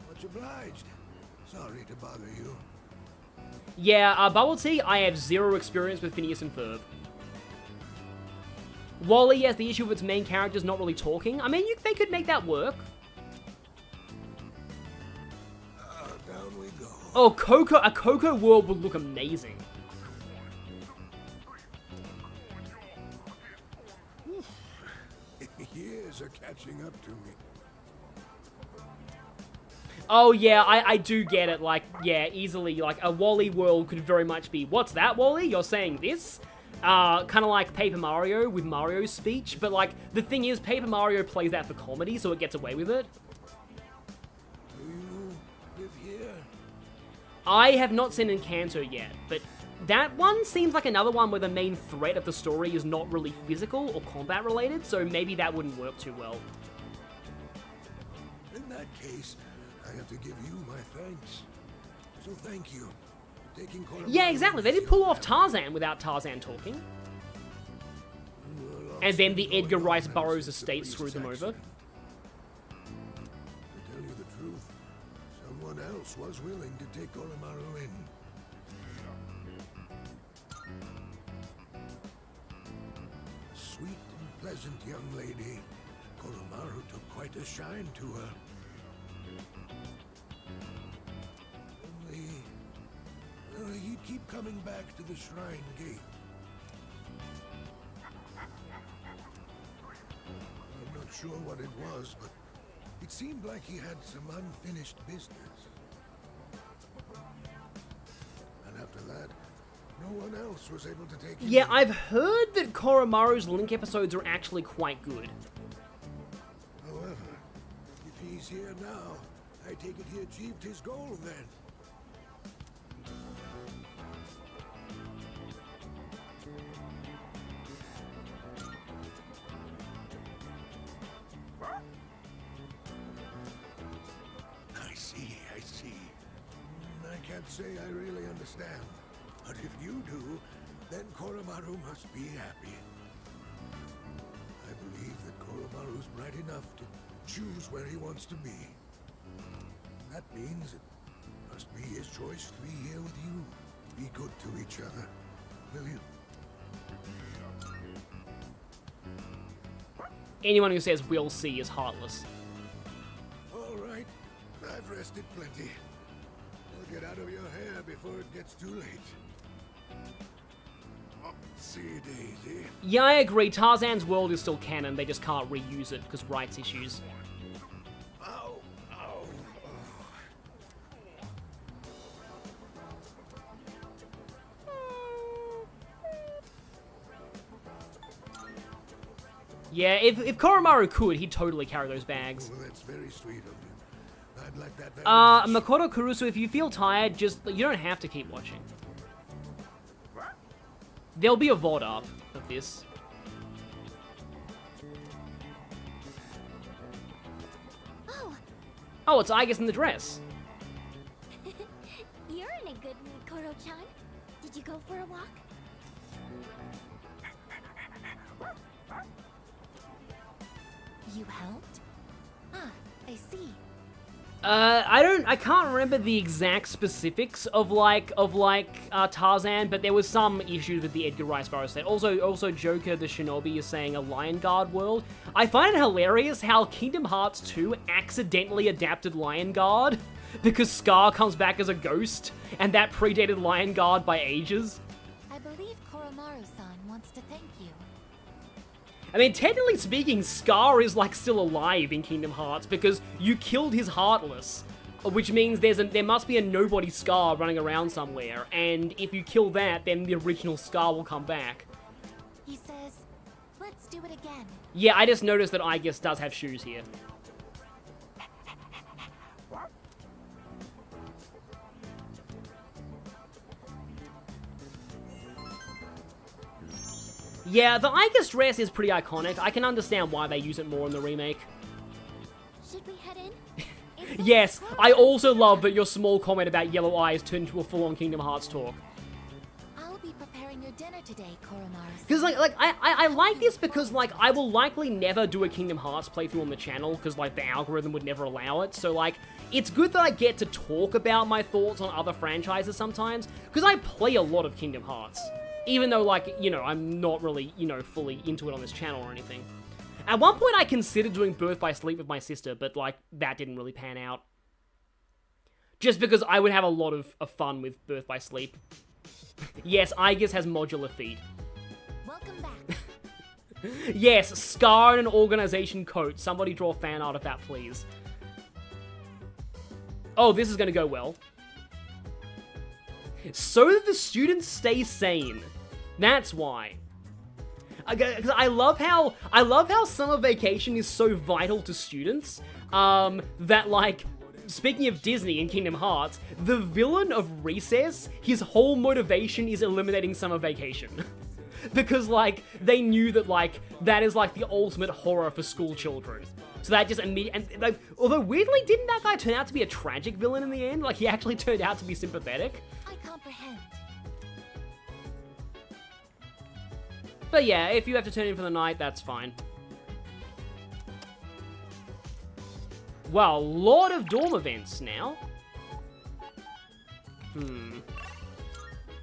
Much obliged. Sorry to bother you. Yeah, Bubble Tea, I have zero experience with Phineas and Ferb. Wally has the issue of its main characters not really talking. I mean, they could make that work. Down we go. Oh, a Coco world would look amazing. Years are catching up to me. Oh yeah, I do get it, like, yeah, easily, like, a Wally world could very much be, what's that, Wally? You're saying this? Kind of like Paper Mario with Mario's speech, but, like, the thing is, Paper Mario plays that for comedy, so it gets away with it. Do you live here? I have not seen Encanto yet, but that one seems like another one where the main threat of the story is not really physical or combat related, so maybe that wouldn't work too well. In that case, I have to give you my thanks. So thank you for taking Koromaru. Yeah, exactly. They did pull off Tarzan without Tarzan talking. And then the Edgar Rice Burroughs estate screwed them over. To tell you the truth, someone else was willing to take Koromaru in. sweet and pleasant young lady. Koromaru took quite a shine to her. Only he'd keep coming back to the shrine gate. I'm not sure what it was, but it seemed like he had some unfinished business. And after that, no one else was able to take him. Yeah, I've heard that Koromaru's Link episodes are actually quite good. However, if he's here now, I take it he achieved his goal then. I see. I can't say I really understand. But if you do, then Koromaru must be happy. I believe that Koromaru's bright enough to choose where he wants to be. That means it must be his choice to be here with you. Be good to each other, will you? Anyone who says we'll see is heartless. All right, I've rested plenty. I'll get out of your hair before it gets too late. See you, Daisy. Yeah, I agree. Tarzan's world is still canon. They just can't reuse it because rights issues. Ow! Yeah, if Koromaru could, he'd totally carry those bags. Well, that's very sweet of you. I'd like that very much. Makoto Kurusu, if you feel tired, you don't have to keep watching. There'll be a VOD up of this. Oh, it's Aigis in the dress. You're in a good mood, Koro-chan. Did you go for a walk? You helped? Ah, I see. I can't remember the exact specifics of Tarzan, but there was some issues with the Edgar Rice Burroughs set. Also Joker the Shinobi is saying a Lion Guard world. I find it hilarious how Kingdom Hearts 2 accidentally adapted Lion Guard because Scar comes back as a ghost, and that predated Lion Guard by ages. I believe Koromaru-san wants to thank you. I mean, technically speaking, Scar is, still alive in Kingdom Hearts because you killed his Heartless, which means there must be a nobody Scar running around somewhere, and if you kill that, then the original Scar will come back. He says, let's do it again. Yeah, I just noticed that Aigis does have shoes here. Yeah, the Aigis dress is pretty iconic. I can understand why they use it more in the remake. Should we head in? Yes, I also love that your small comment about yellow eyes turned into a full-on Kingdom Hearts talk. I'll be preparing your dinner today, Koromaru. Because, I like this because, I will likely never do a Kingdom Hearts playthrough on the channel because, the algorithm would never allow it. So, it's good that I get to talk about my thoughts on other franchises sometimes because I play a lot of Kingdom Hearts. Even though, I'm not really, fully into it on this channel or anything. At one point, I considered doing Birth by Sleep with my sister, but, that didn't really pan out. Just because I would have a lot of fun with Birth by Sleep. Yes, Aigis has modular feet. Welcome back. Yes, Scar in an organization coat. Somebody draw fan art of that, please. Oh, this is gonna go well. So that the students stay sane. That's why. Because I love how summer vacation is so vital to students. That speaking of Disney and Kingdom Hearts, the villain of Recess, his whole motivation is eliminating summer vacation. Because they knew that that is the ultimate horror for school children. So that just immediately, although weirdly, didn't that guy turn out to be a tragic villain in the end? He actually turned out to be sympathetic. I comprehend. But yeah, if you have to turn in for the night, that's fine. Wow, a lot of dorm events now.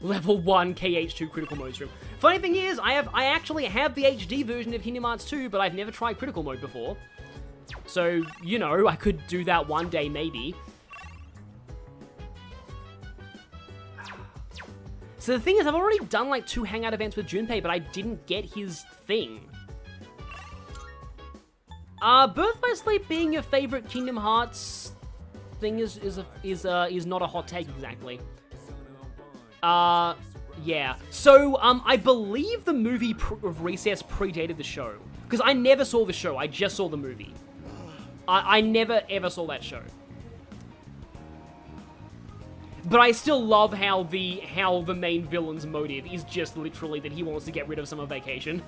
Level 1 KH2 critical mode stream. Funny thing is, I actually have the HD version of Kingdom Hearts 2, but I've never tried critical mode before. So, you know, I could do that one day, maybe. So the thing is, I've already done like 2 hangout events with Junpei, but I didn't get his thing. Birth by Sleep being your favorite Kingdom Hearts thing is not a hot take exactly. Yeah. So, I believe the movie of Recess predated the show. Because I never saw the show, I just saw the movie. I never ever saw that show. But I still love how the main villain's motive is just literally that he wants to get rid of summer vacation.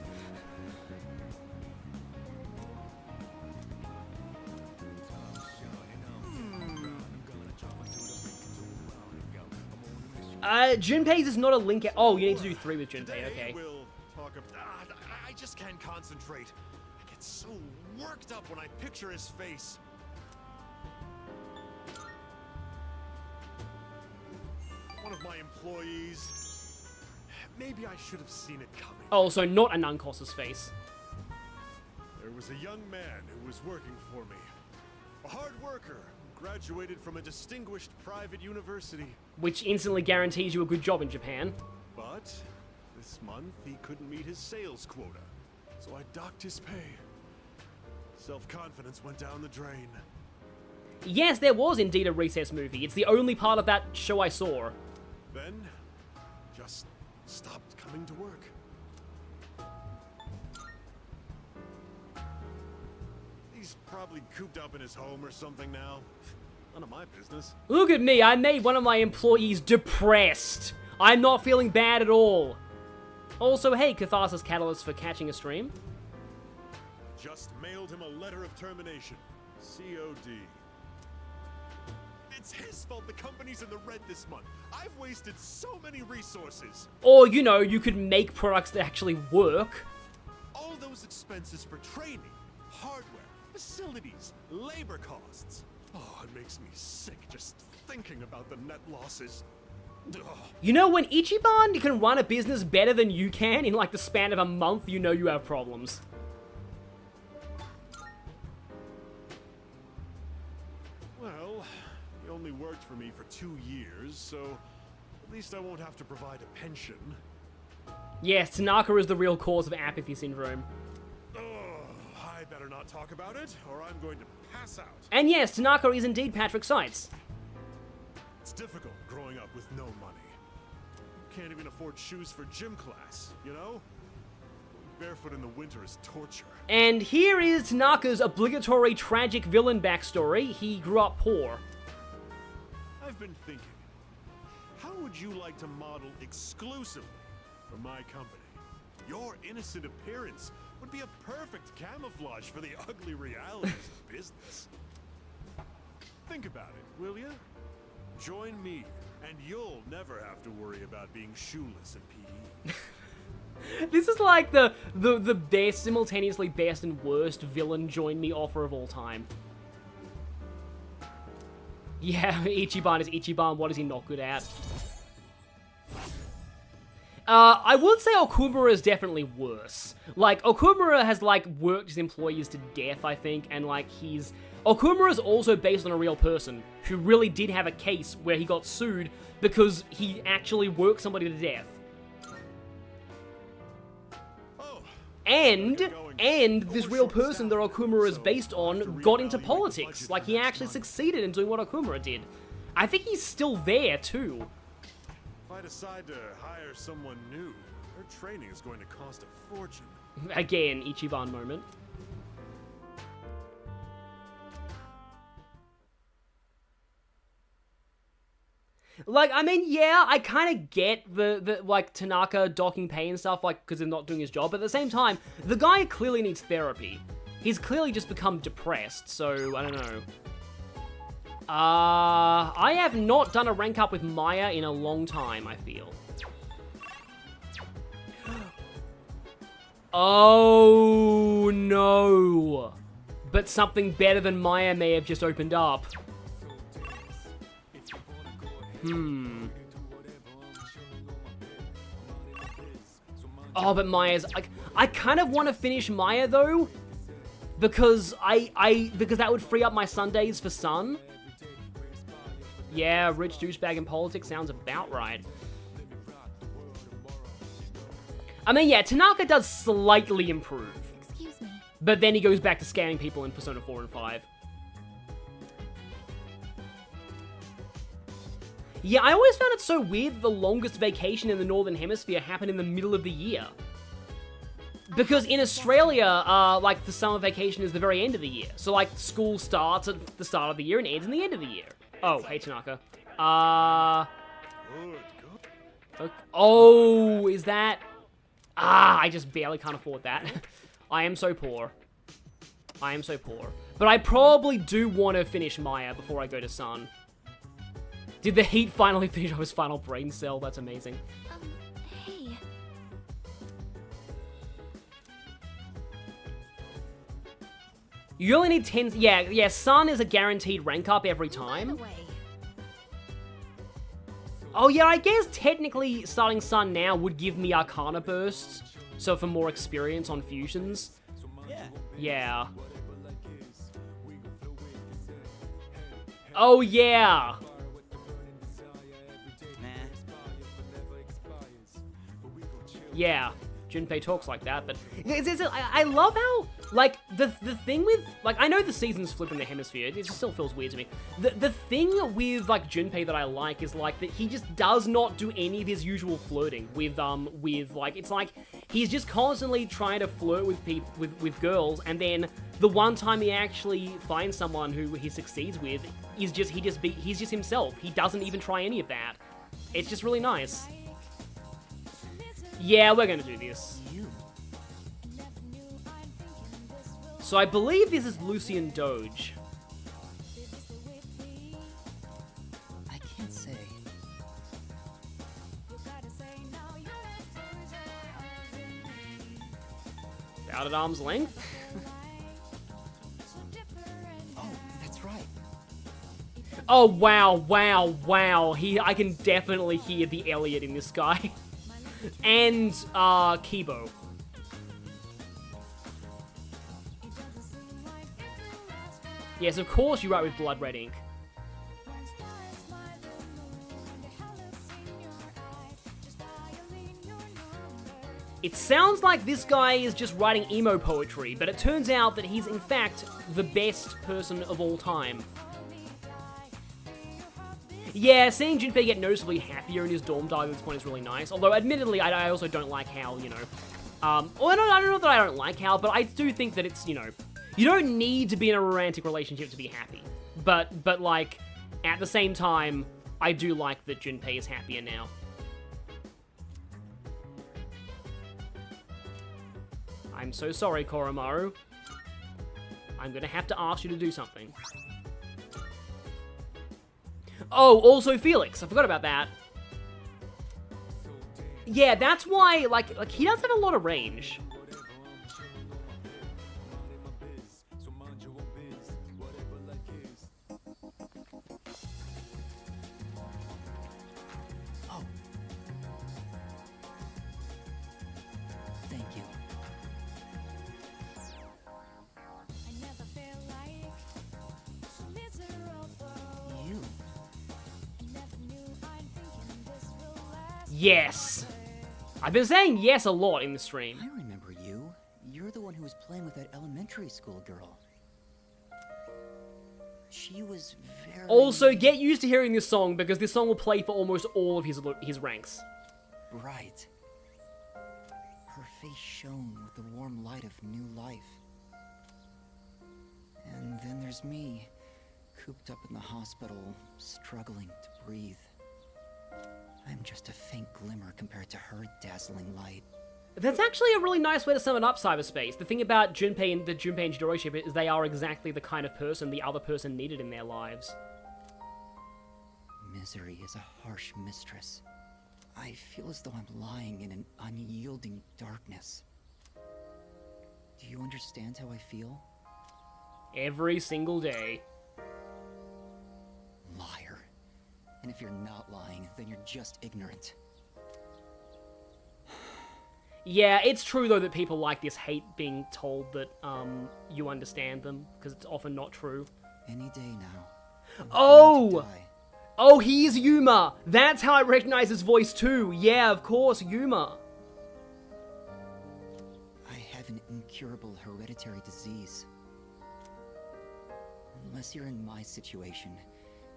Junpei's is not a link. Oh, you need to do 3 with Junpei. Okay. We'll talk about. I just can't concentrate. I get so worked up when I picture his face. One of my employees. Maybe I should have seen it coming. Oh, so not a Nunkos's face. There was a young man who was working for me. A hard worker. Graduated from a distinguished private university. Which instantly guarantees you a good job in Japan. But this month he couldn't meet his sales quota. So I docked his pay. Self-confidence went down the drain. Yes, there was indeed a Recess movie. It's the only part of that show I saw. Then, just stopped coming to work. He's probably cooped up in his home or something now. None of my business. Look at me, I made one of my employees depressed. I'm not feeling bad at all. Also, hey, Catharsis Catalyst for catching a stream. Just mailed him a letter of termination. COD. It's his fault the company's in the red this month. I've wasted so many resources. Or, you know, you could make products that actually work. All those expenses for training, hardware, facilities, labor costs. Oh, it makes me sick just thinking about the net losses. Ugh. You know, when Ichiban can run a business better than you can in like the span of a month, you know you have problems. Well, he only worked for me for 2 years, so at least I won't have to provide a pension. Yes, Tanaka is the real cause of apathy syndrome. I better not talk about it, or I'm going to pass out. And yes, Tanaka is indeed Patrick Seitz. It's difficult growing up with no money. Can't even afford shoes for gym class, you know? Barefoot in the winter is torture. And here is Tanaka's obligatory tragic villain backstory. He grew up poor. I've been thinking, how would you like to model exclusively for my company? Your innocent appearance would be a perfect camouflage for the ugly realities of business. Think about it, will you? Join me, and you'll never have to worry about being shoeless in PE. This is like the best, simultaneously best and worst villain join me offer of all time. Yeah, Ichiban is Ichiban, what is he not good at? I would say Okumura is definitely worse. Like, Okumura has, like, worked his employees to death, I think, and, like, Okumura is also based on a real person who really did have a case where he got sued because he actually worked somebody to death. And this real person that Okumura is based on got into politics. Like, he actually succeeded in doing what Okumura did. I think he's still there, too. If I decide to hire someone new, their training is going to cost a fortune. Again, Ichiban moment. Like, I mean, yeah, I kind of get the like, Tanaka docking pay and stuff, like, because they're not doing his job, but at the same time, the guy clearly needs therapy. He's clearly just become depressed, so, I don't know. I have not done a rank up with Maya in a long time, I feel. Oh, no. But something better than Maya may have just opened up. Oh, but Maya's... I kind of want to finish Maya, though. Because because that would free up my Sundays for Sun. Yeah, rich douchebag in politics sounds about right. I mean, yeah, Tanaka does slightly improve. Excuse me. But then he goes back to scamming people in Persona 4 and 5. Yeah, I always found it so weird that the longest vacation in the Northern Hemisphere happened in the middle of the year. Because in Australia, like, the summer vacation is the very end of the year. So, like, school starts at the start of the year and ends in the end of the year. Oh, hey, Tanaka. Okay. Oh, is that... I just barely can't afford that. I am so poor. I am so poor. But I probably do want to finish Maya before I go to Sun. Did the Heat finally finish off his final brain cell? That's amazing. Hey. You only need 10... Yeah, Sun is a guaranteed rank up every time. Oh, yeah, I guess technically starting Sun now would give me Arcana bursts, so for more experience on fusions. Yeah. Oh, yeah. Yeah, Junpei talks like that, but I love how, like, the thing with, like, I know the seasons flip in the hemisphere, it just still feels weird to me. The thing with, like, Junpei that I like is, like, that he just does not do any of his usual flirting with, like, it's like, he's just constantly trying to flirt with people, with girls, and then the one time he actually finds someone who he succeeds with, is just, he's just himself. He doesn't even try any of that. It's just really nice. Yeah, we're gonna do this. So I believe this is Lucian Doge. I can't say. Out at arm's length? Oh, that's right. Oh, wow. I can definitely hear the Elliot in this guy. And, Kibo. Yes, of course you write with blood red ink. It sounds like this guy is just writing emo poetry, but it turns out that he's in fact the best person of all time. Yeah, seeing Junpei get noticeably happier in his dorm dive at this point is really nice. Although, admittedly, I also don't like how, you know... well, I don't know that I don't like how, but I do think that it's, you know... You don't need to be in a romantic relationship to be happy. But like, at the same time, I do like that Junpei is happier now. I'm so sorry, Koromaru. I'm gonna have to ask you to do something. Oh, also Felix. I forgot about that. Yeah, that's why, like he does have a lot of range. Oh. Thank you. Yes! I've been saying yes a lot in the stream. I remember you. You're the one who was playing with that elementary school girl. She was very... Also, get used to hearing this song, because this song will play for almost all of his ranks. Right. Her face shone with the warm light of new life. And then there's me, cooped up in the hospital, struggling to breathe. I'm just a faint glimmer compared to her dazzling light. That's actually a really nice way to sum it up, Cyberspace. The thing about Junpei and Jidori ship is they are exactly the kind of person the other person needed in their lives. Misery is a harsh mistress. I feel as though I'm lying in an unyielding darkness. Do you understand how I feel? Every single day. Liar. And if you're not lying, then you're just ignorant. Yeah, it's true though that people like this hate being told that you understand them, because it's often not true. Any day now. Oh! Oh, he is Yuma! That's how I recognize his voice too! Yeah, of course, Yuma! I have an incurable hereditary disease. Unless you're in my situation,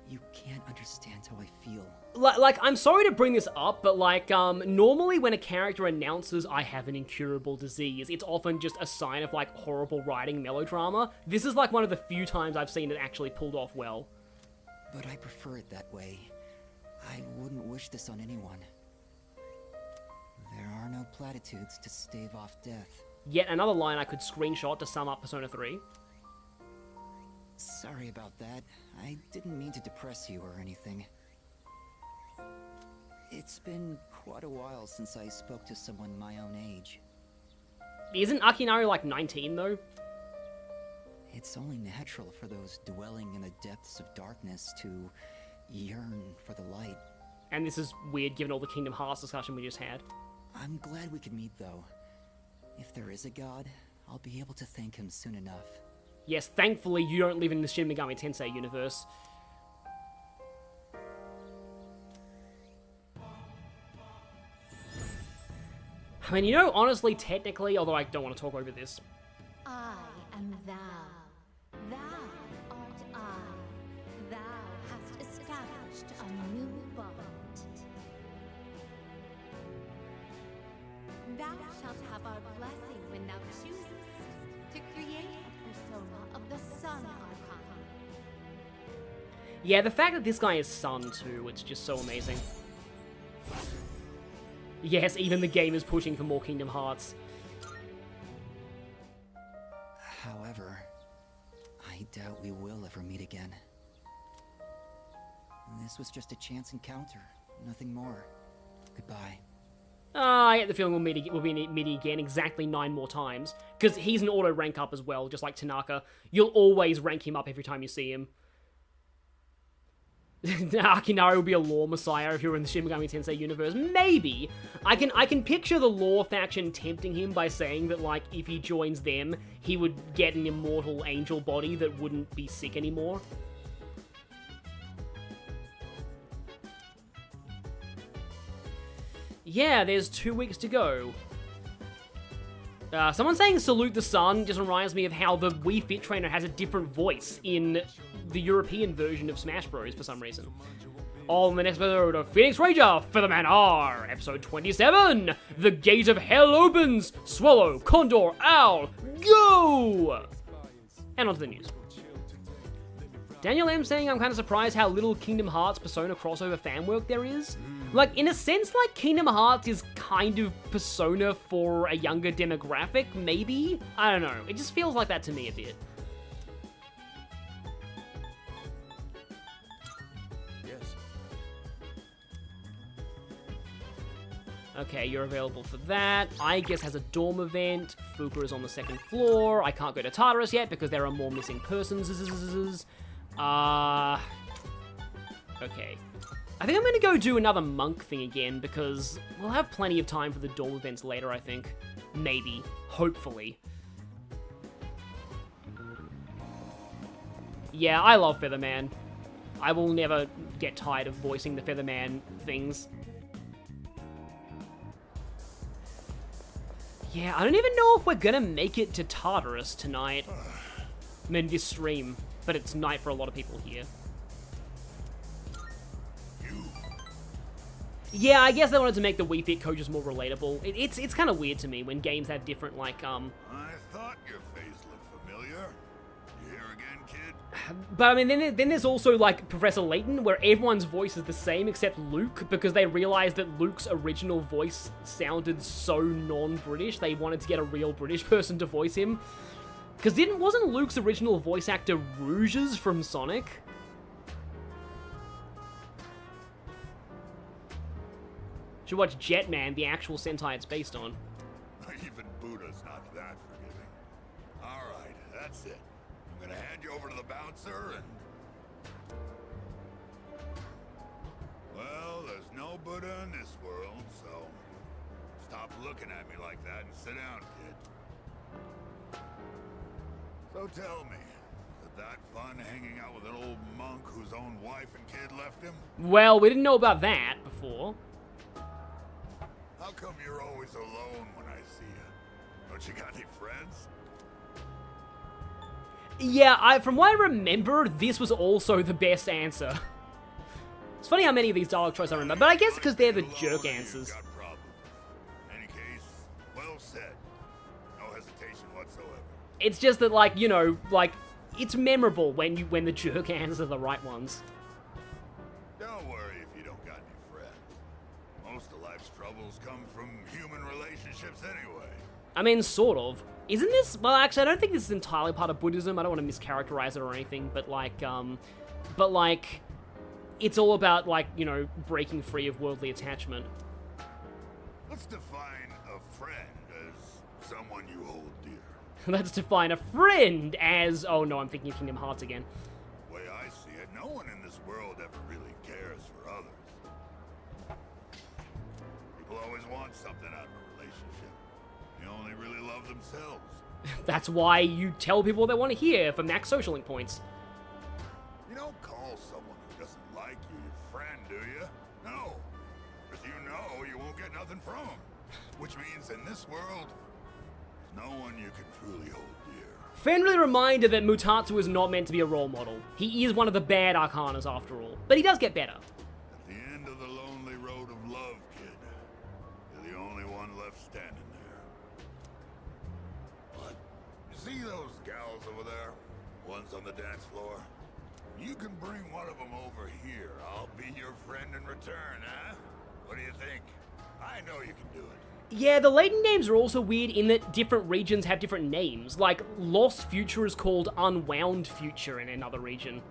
you can't understand how I feel. Like, I'm sorry to bring this up, but like, normally when a character announces I have an incurable disease, it's often just a sign of like horrible writing melodrama. This is like one of the few times I've seen it actually pulled off well. But I prefer it that way. I wouldn't wish this on anyone. There are no platitudes to stave off death. Yet another line I could screenshot to sum up Persona 3. Sorry about that. I didn't mean to depress you or anything. It's been quite a while since I spoke to someone my own age. Isn't Akinari like 19 though? It's only natural for those dwelling in the depths of darkness to yearn for the light. And this is weird given all the Kingdom Hearts discussion we just had. I'm glad we could meet though. If there is a god, I'll be able to thank him soon enough. Yes, thankfully you don't live in the Shin Megami Tensei universe. I mean, you know, honestly, technically, although I don't want to talk over this. I am thou. Thou art I. Thou hast established a new bond. Thou shalt have our blessing when thou choosest to create a persona of the Sun Archon. Yeah, the fact that this guy is Sun too, it's just so amazing. Yes, even the game is pushing for more Kingdom Hearts. However, I doubt we will ever meet again. This was just a chance encounter, nothing more. Goodbye. I get the feeling we'll be meeting again exactly 9 more times, because he's an auto rank up as well, just like Tanaka. You'll always rank him up every time you see him. Akinari will be a lore messiah if you're in the Shin Megami Tensei universe. Maybe. I can picture the lore faction tempting him by saying that, like, if he joins them, he would get an immortal angel body that wouldn't be sick anymore. Yeah, there's 2 weeks to go. Someone saying salute the sun just reminds me of how the Wii Fit Trainer has a different voice in the European version of Smash Bros. For some reason. On the next episode of Phoenix Ranger, Featherman R, episode 27, The Gate of Hell opens, Swallow, Condor, Owl, go! And on to the news. Daniel M saying I'm kind of surprised how little Kingdom Hearts Persona crossover fan work there is. Like, in a sense, like, Kingdom Hearts is kind of Persona for a younger demographic, maybe? I don't know. It just feels like that to me a bit. Yes. Okay, you're available for that. I guess has a dorm event. Fuka is on the 2nd floor. I can't go to Tartarus yet because there are more missing persons. Okay. I think I'm going to go do another monk thing again because we'll have plenty of time for the dorm events later, I think. Maybe. Hopefully. Yeah, I love Featherman. I will never get tired of voicing the Featherman things. Yeah, I don't even know if we're gonna make it to Tartarus tonight. I mean, this stream, but it's night for a lot of people here. Yeah, I guess they wanted to make the Wii Fit coaches more relatable. It's kind of weird to me when games have different, like, I thought your face looked familiar. You here again, kid? But, I mean, then there's also, like, Professor Layton, where everyone's voice is the same except Luke, because they realized that Luke's original voice sounded so non-British, they wanted to get a real British person to voice him. Because wasn't Luke's original voice actor Rouges from Sonic? Should watch Jetman, the actual Sentai it's based on. Even Buddha's not that forgiving. Alright, that's it. I'm gonna hand you over to the bouncer and... Well, there's no Buddha in this world, so... It's Stop looking at me like that and sit down, kid. So tell me, is it that fun hanging out with an old monk whose own wife and kid left him? Well, we didn't know about that before. How come you're always alone when I see you? Don't you got any friends? Yeah, from what I remember, this was also the best answer. It's funny how many of these dialogue choices I remember, but I guess because they're the jerk answers. Any case, well said. No hesitation whatsoever. It's just that, like, you know, like, it's memorable when the jerk answers are the right ones. Don't worry if you don't got any friends. Most of life's troubles come from human relationships anyway. I mean, sort of. Isn't this... Well, actually, I don't think this is entirely part of Buddhism. I don't want to mischaracterize it or anything, but, like, it's all about, like, you know, breaking free of worldly attachment. Let's define a friend as someone you hold dear. Let's define a friend as... Oh, no, I'm thinking of Kingdom Hearts again. The way I see it, no one in this world ever really cares for others. People always want something out of a relationship. They only really love themselves. That's why you tell people what they want to hear for max social link points. You don't call someone who doesn't like you your friend, do you? No. Because you know you won't get nothing from them. Which means in this world, there's no one you can truly hold dear. Friendly reminder that Mutatsu is not meant to be a role model. He is one of the bad Arcanas after all. But he does get better. At the end of the lonely road of love, kid, you're the only one left standing there. What? You see those gals over there? One's on the dance floor. You can bring one of them over here. I'll be your friend in return, huh? What do you think? I know you can do it. Yeah, the Latin names are also weird in that different regions have different names. Like, Lost Future is called Unwound Future in another region.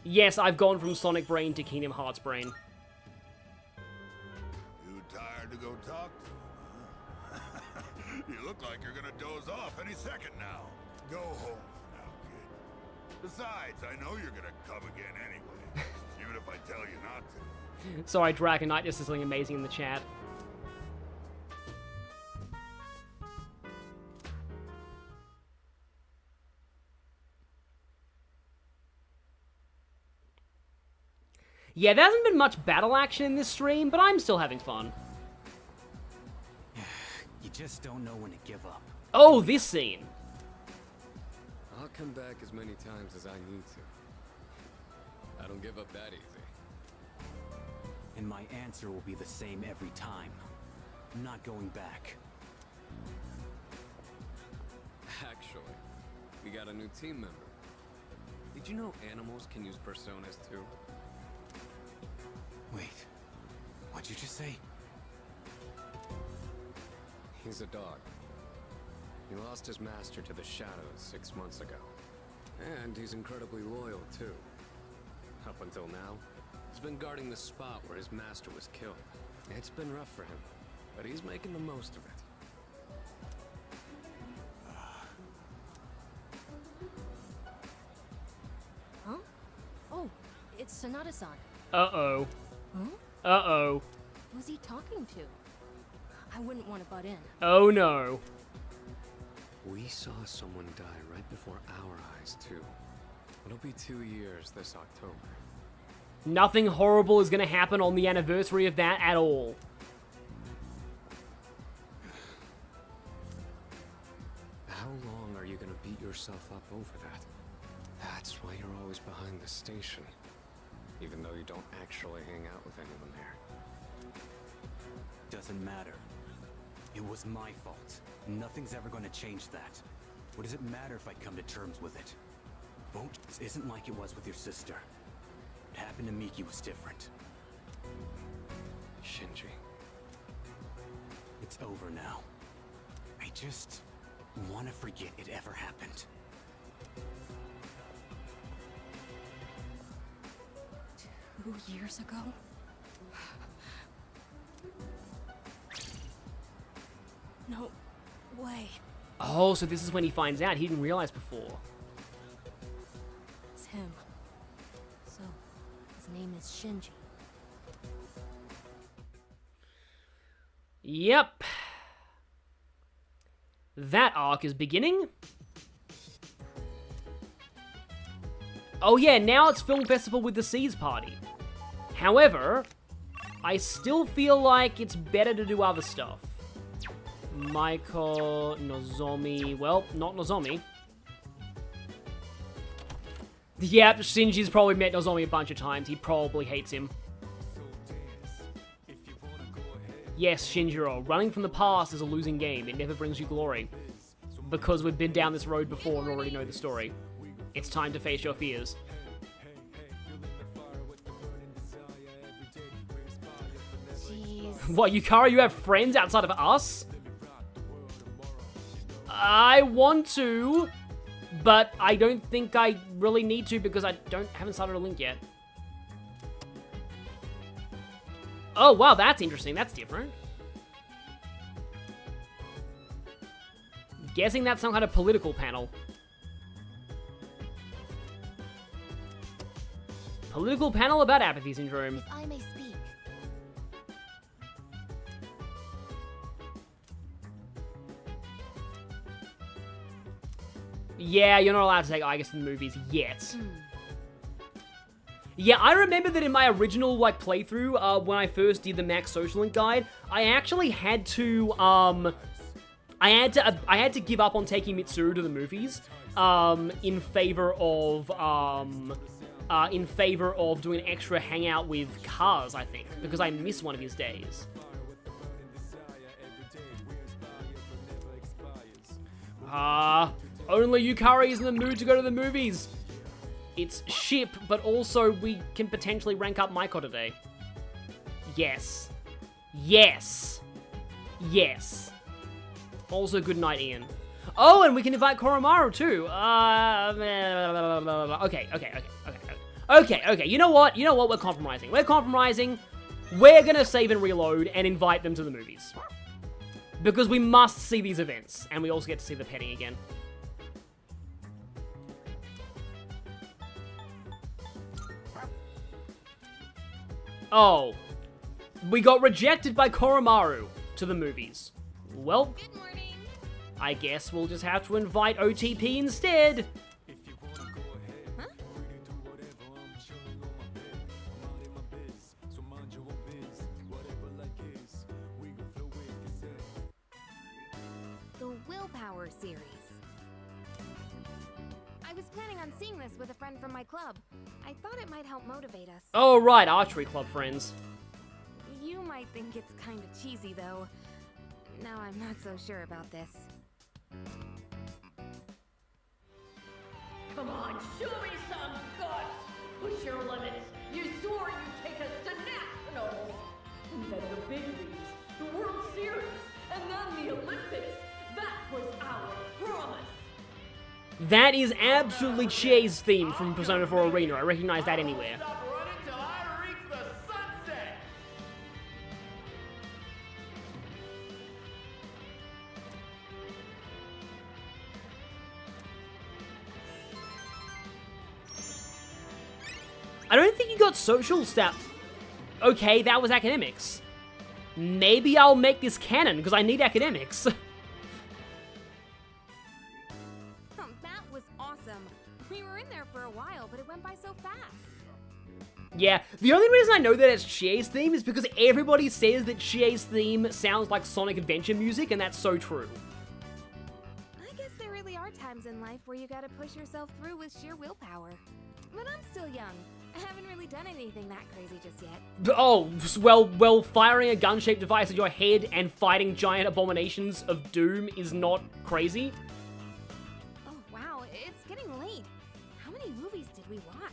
Yes, I've gone from Sonic Brain to Kingdom Hearts Brain. You tired to go talk to him, huh? You look like you're gonna doze off any second now. Go home for now, kid. Besides, I know you're gonna come again anyway, even if I tell you not to. Sorry, Dragon Knight, this is something amazing in the chat. Yeah, there hasn't been much battle action in this stream, but I'm still having fun. You just don't know when to give up. Oh, this scene. I'll come back as many times as I need to. I don't give up that easy. And my answer will be the same every time. I'm not going back. Actually, we got a new team member. Did you know animals can use personas too? Wait, what'd you just say? He's a dog. He lost his master to the shadows 6 months ago. And he's incredibly loyal too. Up until now, he's been guarding the spot where his master was killed. It's been rough for him, but he's making the most of it. Huh? Oh, it's Sonata-san. Uh-oh. Huh? Uh-oh. Who's he talking to? I wouldn't want to butt in. Oh no. We saw someone die right before our eyes too. It'll be 2 years this October. Nothing horrible is gonna happen on the anniversary of that at all. How long are you gonna beat yourself up over that? That's why you're always behind the station. Even though you don't actually hang out with anyone there. Doesn't matter. It was my fault. Nothing's ever going to change that. What does it matter if I come to terms with it? This isn't like it was with your sister. What happened to Miki was different. Shinji. It's over now. I just want to forget it ever happened. Two years ago? No way. Oh, so this is when he finds out. He didn't realize before. It's him. name is Shinji. Yep. That arc is beginning. Oh yeah, now it's Film Festival with the Seas Party. However, I still feel like it's better to do other stuff. Michael, Nozomi, well, not Nozomi. Yep, Shinji's probably met Nozomi a bunch of times. He probably hates him. Yes, Shinjiro, running from the past is a losing game. It never brings you glory. Because we've been down this road before and already know the story. It's time to face your fears. Jeez. What, Yukari, you have friends outside of us? I want to, but I don't think I really need to because I haven't started a link yet. Oh, wow, that's interesting. That's different. Guessing that's some kind of political panel. Political panel about apathy syndrome. If I may speak. Yeah, you're not allowed to take Igus in the movies yet. Yeah, I remember that in my original playthrough, when I first did the Max Social Link guide, I actually had to I had to give up on taking Mitsuru to the movies in favor of doing an extra hangout with Kaz, I think, because I missed one of his days. Only Yukari is in the mood to go to the movies. It's ship, but also we can potentially rank up Maiko today. Yes. Yes. Yes. Also, good night, Ian. Oh, and we can invite Koromaru too. Okay. You know what? We're compromising. We're gonna save and reload and invite them to the movies. Because we must see these events, and we also get to see the petting again. Oh. We got rejected by Koromaru to the movies. Well, Good morning. I guess we'll just have to invite OTP instead. Huh? The Willpower series. I was planning on seeing this with a friend from my club. I thought it might help motivate us. Oh, right, archery club friends. You might think it's kind of cheesy, though. Now I'm not so sure about this. Come on, show me some guts! Push your limits! You swore you'd take us to nationals! And then the big leagues, the World Series, and then the Olympics! That was our promise! That is absolutely Chie's theme from Persona 4 Arena. I recognize that anywhere. Stop running till I reach the sunset! I don't think you got social stat. Okay, that was academics. Maybe I'll make this canon, because I need academics. That was awesome. We were in there for a while, but it went by so fast. Yeah, the only reason I know that it's Chie's theme is because everybody says that Chie's theme sounds like Sonic Adventure music, and that's so true. I guess there really are times in life where you gotta push yourself through with sheer willpower. But I'm still young. I haven't really done anything that crazy just yet. Oh, well, firing a gun-shaped device at your head and fighting giant abominations of doom is not crazy. Oh, wow, it's getting late. How many movies did we watch?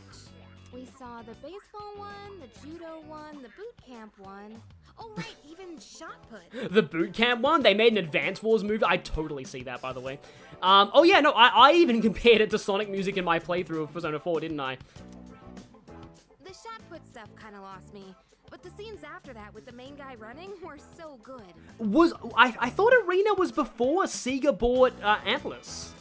We saw the baseball one, the judo one, the boot camp one. Oh, right, even Shot Put. The boot camp one, they made an Advance Wars movie. I totally see that, by the way. Oh yeah, no, I even compared it to Sonic music in my playthrough of Persona 4, didn't I? The Shot Put stuff kind of lost me, but the scenes after that with the main guy running were so good. I thought Arena was before Sega bought Atlas.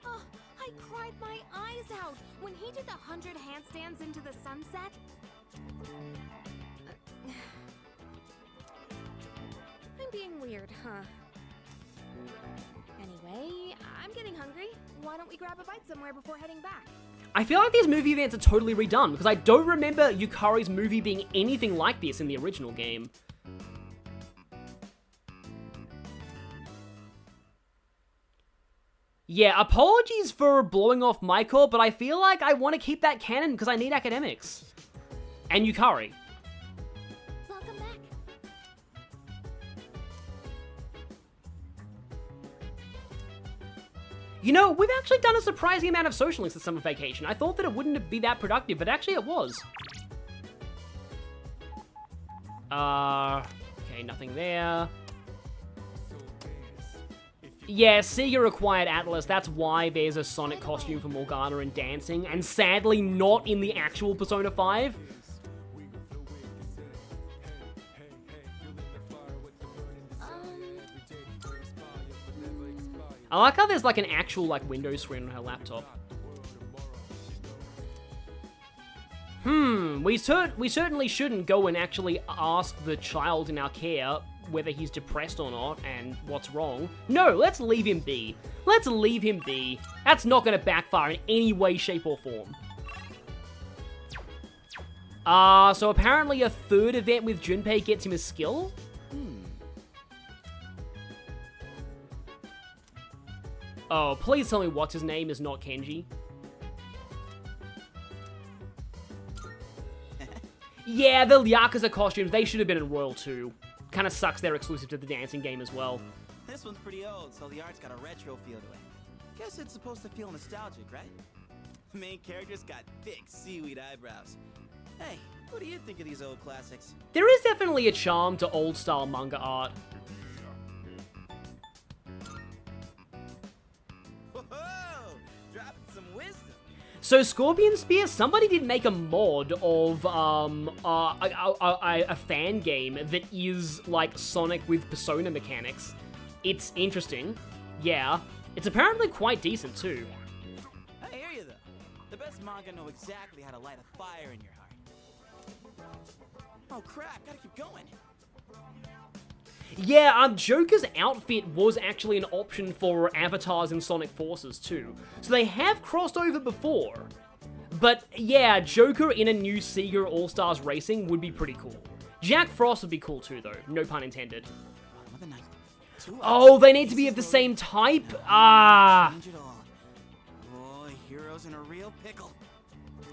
Oh, I cried my eyes out when he did the 100 handstands into the sunset. I'm being weird, huh? Anyway, I'm getting hungry. Why don't we grab a bite somewhere before heading back? I feel like these movie events are totally redone, because I don't remember Yukari's movie being anything like this in the original game. Yeah, apologies for blowing off my call, but I feel like I want to keep that canon because I need academics. And Yukari. Welcome back. You know, we've actually done a surprising amount of social links this summer vacation. I thought that it wouldn't be that productive, but actually it was. Okay, nothing there. Yeah, Sega required Atlas, that's why there's a Sonic costume for Morgana and dancing, and sadly not in the actual Persona 5. I like how there's like an actual like window screen on her laptop. We certainly shouldn't go and actually ask the child in our care whether he's depressed or not and what's wrong. No, let's leave him be. Let's leave him be. That's not going to backfire in any way, shape, or form. So apparently a third event with Junpei gets him a skill? Oh, please tell me what's his name is not Kenji. Yeah, the Yakuza costumes, they should have been in Royal 2. Kinda sucks they're exclusive to the dancing game as well. This one's pretty old, so the art's got a retro feel to it. Guess it's supposed to feel nostalgic, right? The main character's got thick seaweed eyebrows. Hey, what do you think of these old classics? There is definitely a charm to old-style manga art. Whoa! Dropping some wisdom. So Scorpion Spear, somebody did make a mod of a fan game that is like Sonic with Persona mechanics. It's interesting. Yeah. It's apparently quite decent too. I hear you though. The best manga know exactly how to light a fire in your heart. Oh crap, gotta keep going. Yeah, Joker's outfit was actually an option for avatars in Sonic Forces too. So they have crossed over before. But yeah, Joker in a new Sega All-Stars Racing would be pretty cool. Jack Frost would be cool too though, no pun intended. Oh, they need to be of the same type? Ah. Boy, heroes in a real pickle.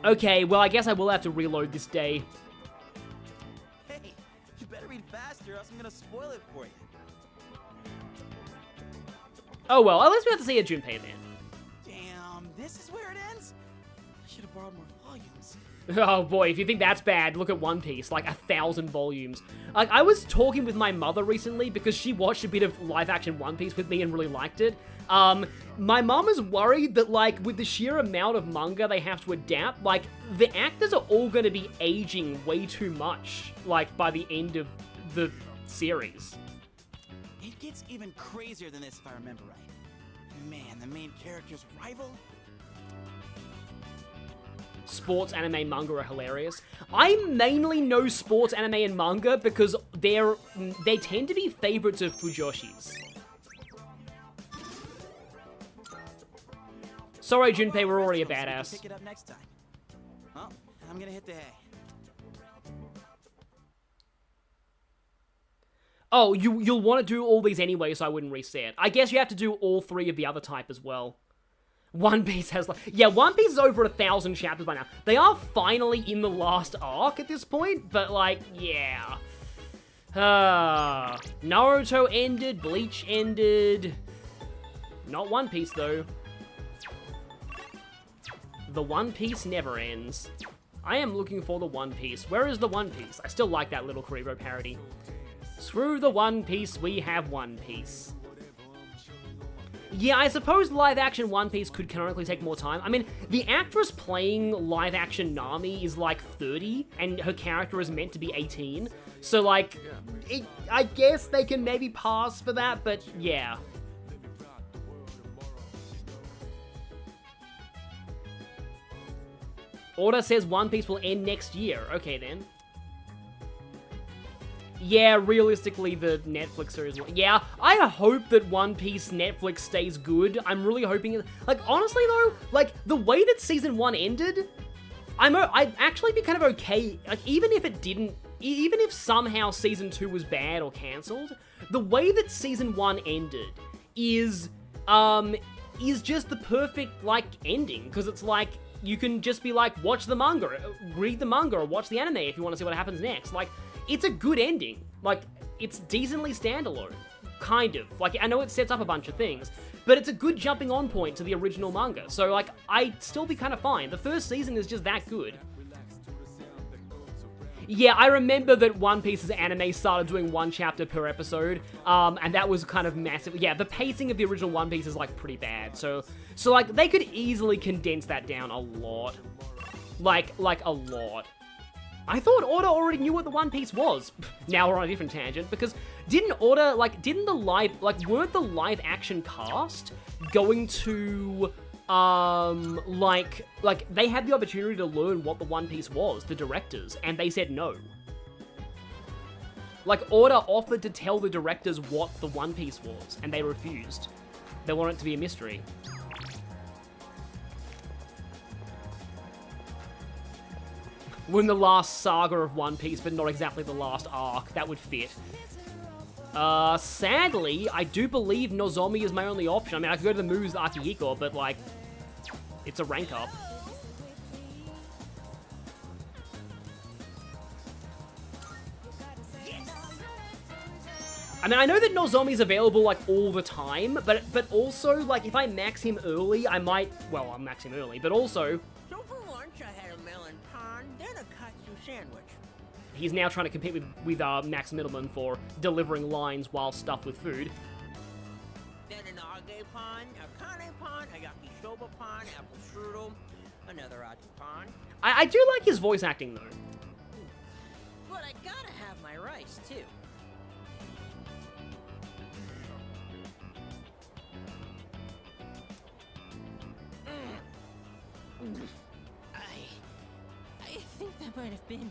Okay, well I guess I will have to reload this day. Hey, you better read faster or else I'm gonna spoil it for you. Oh well, at least we have to see a Junpei then. Damn, this is where it ends? I should have borrowed more volumes. Oh boy, if you think that's bad, look at One Piece, like 1,000 volumes. Like, I was talking with my mother recently because she watched a bit of live-action One Piece with me and really liked it. My mom is worried that, like, with the sheer amount of manga they have to adapt, like, the actors are all going to be aging way too much, like, by the end of the series. It gets even crazier than this if I remember right. Man, the main character's rival? Sports, anime, manga are hilarious. I mainly know sports, anime, and manga because they tend to be favorites of Fujoshi's. Sorry, Junpei, we're already a badass. Pick it up next time. Well, I'm gonna hit the hay. Oh, you'll want to do all these anyway, so I wouldn't reset. I guess you have to do all 3 of the other type as well. One Piece has like... Yeah, One Piece is over 1,000 chapters by now. They are finally in the last arc at this point, but like, yeah. Naruto ended, Bleach ended. Not One Piece, though. The One Piece never ends. I am looking for the One Piece. Where is the One Piece? I still like that little Kuribo parody. Screw the One Piece, we have One Piece. Yeah, I suppose live-action One Piece could canonically take more time. I mean, the actress playing live-action Nami is like 30, and her character is meant to be 18. So, like, I guess they can maybe pass for that, but yeah. Order says One Piece will end next year. Okay, then. Yeah, realistically, the Netflix series will... Yeah, I hope that One Piece Netflix stays good. I'm really hoping... Like, honestly, though, like, the way that Season 1 ended, I'd actually be kind of okay. Like, even if it didn't... Even if somehow Season 2 was bad or cancelled, the way that Season 1 ended is just the perfect, like, ending. Because it's like, you can just be like, watch the manga, read the manga, or watch the anime if you want to see what happens next. Like, it's a good ending. Like, it's decently standalone. Kind of. Like, I know it sets up a bunch of things, but it's a good jumping on point to the original manga. So, like, I'd still be kind of fine. The first season is just that good. Yeah, I remember that One Piece's anime started doing 1 chapter per episode, and that was kind of massive. Yeah, the pacing of the original One Piece is, like, pretty bad. So like, they could easily condense that down a lot. Like, a lot. I thought Oda already knew what the One Piece was. Now we're on a different tangent, because weren't the live action cast going to, they had the opportunity to learn what the One Piece was, the directors, and they said no. Like, Oda offered to tell the directors what the One Piece was, and they refused. They wanted it to be a mystery. We're in the last saga of One Piece, but not exactly the last arc. That would fit. Sadly, I do believe Nozomi is my only option. I mean, I could go to the moves with Akihiko, but, like, it's a rank up. I mean, I know that Nozomi's available, like, all the time, but also, like, if I max him early, I might... Well, I'll max him early, but also... So for lunch, I had a melon pan, then a katsu sandwich. He's now trying to compete with Max Middleman for delivering lines while stuffed with food. Then an age pan, a kane pan, a yakisoba pan, apple strudel, another aji pan. I do like his voice acting, though. But I gotta have my rice, too. I think that might have been...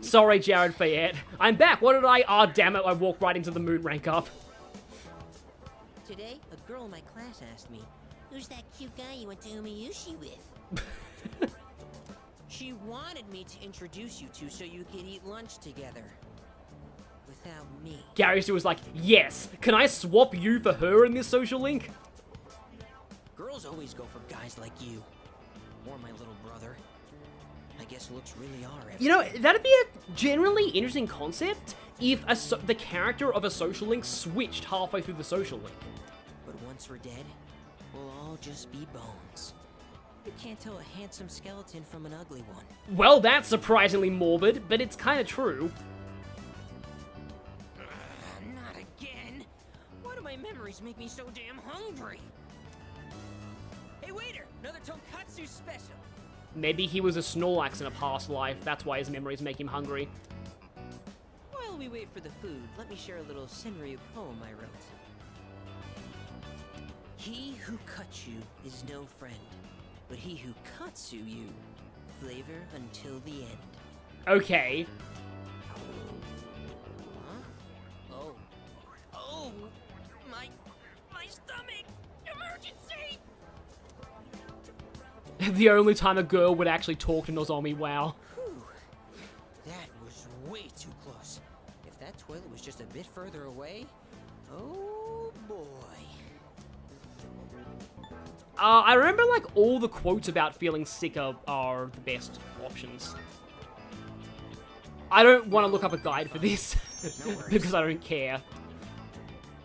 Sorry, Jared Fayette. I'm back. What did I... Oh, damn it. I walked right into the moon rank up. Today, a girl in my class asked me, "Who's that cute guy you went to Umiyushi with?" She wanted me to introduce you to so you could eat lunch together. Without me. Gary Stu was like, yes. Can I swap you for her in this social link? Girls always go for guys like you. Or my little brother. I guess looks really are everything. You know, that'd be a generally interesting concept if the character of a social link switched halfway through the social link. But once we're dead, we'll all just be bones. You can't tell a handsome skeleton from an ugly one. Well, that's surprisingly morbid, but it's kind of true. Not again. Why do my memories make me so damn hungry? Hey waiter, another tonkatsu special. Maybe he was a Snorlax in a past life. That's why his memories make him hungry. While we wait for the food, let me share a little Senryu poem I wrote. He who cuts you is no friend, but he who cuts you, flavor until the end. Okay. Huh? Oh, my stomach! Emergency! The only time a girl would actually talk to Nozomi, wow. Whew. That was way too close. If that toilet was just a bit further away, oh boy. I remember, like, all the quotes about feeling sick are the best options. I don't want to look up a guide for this, because I don't care.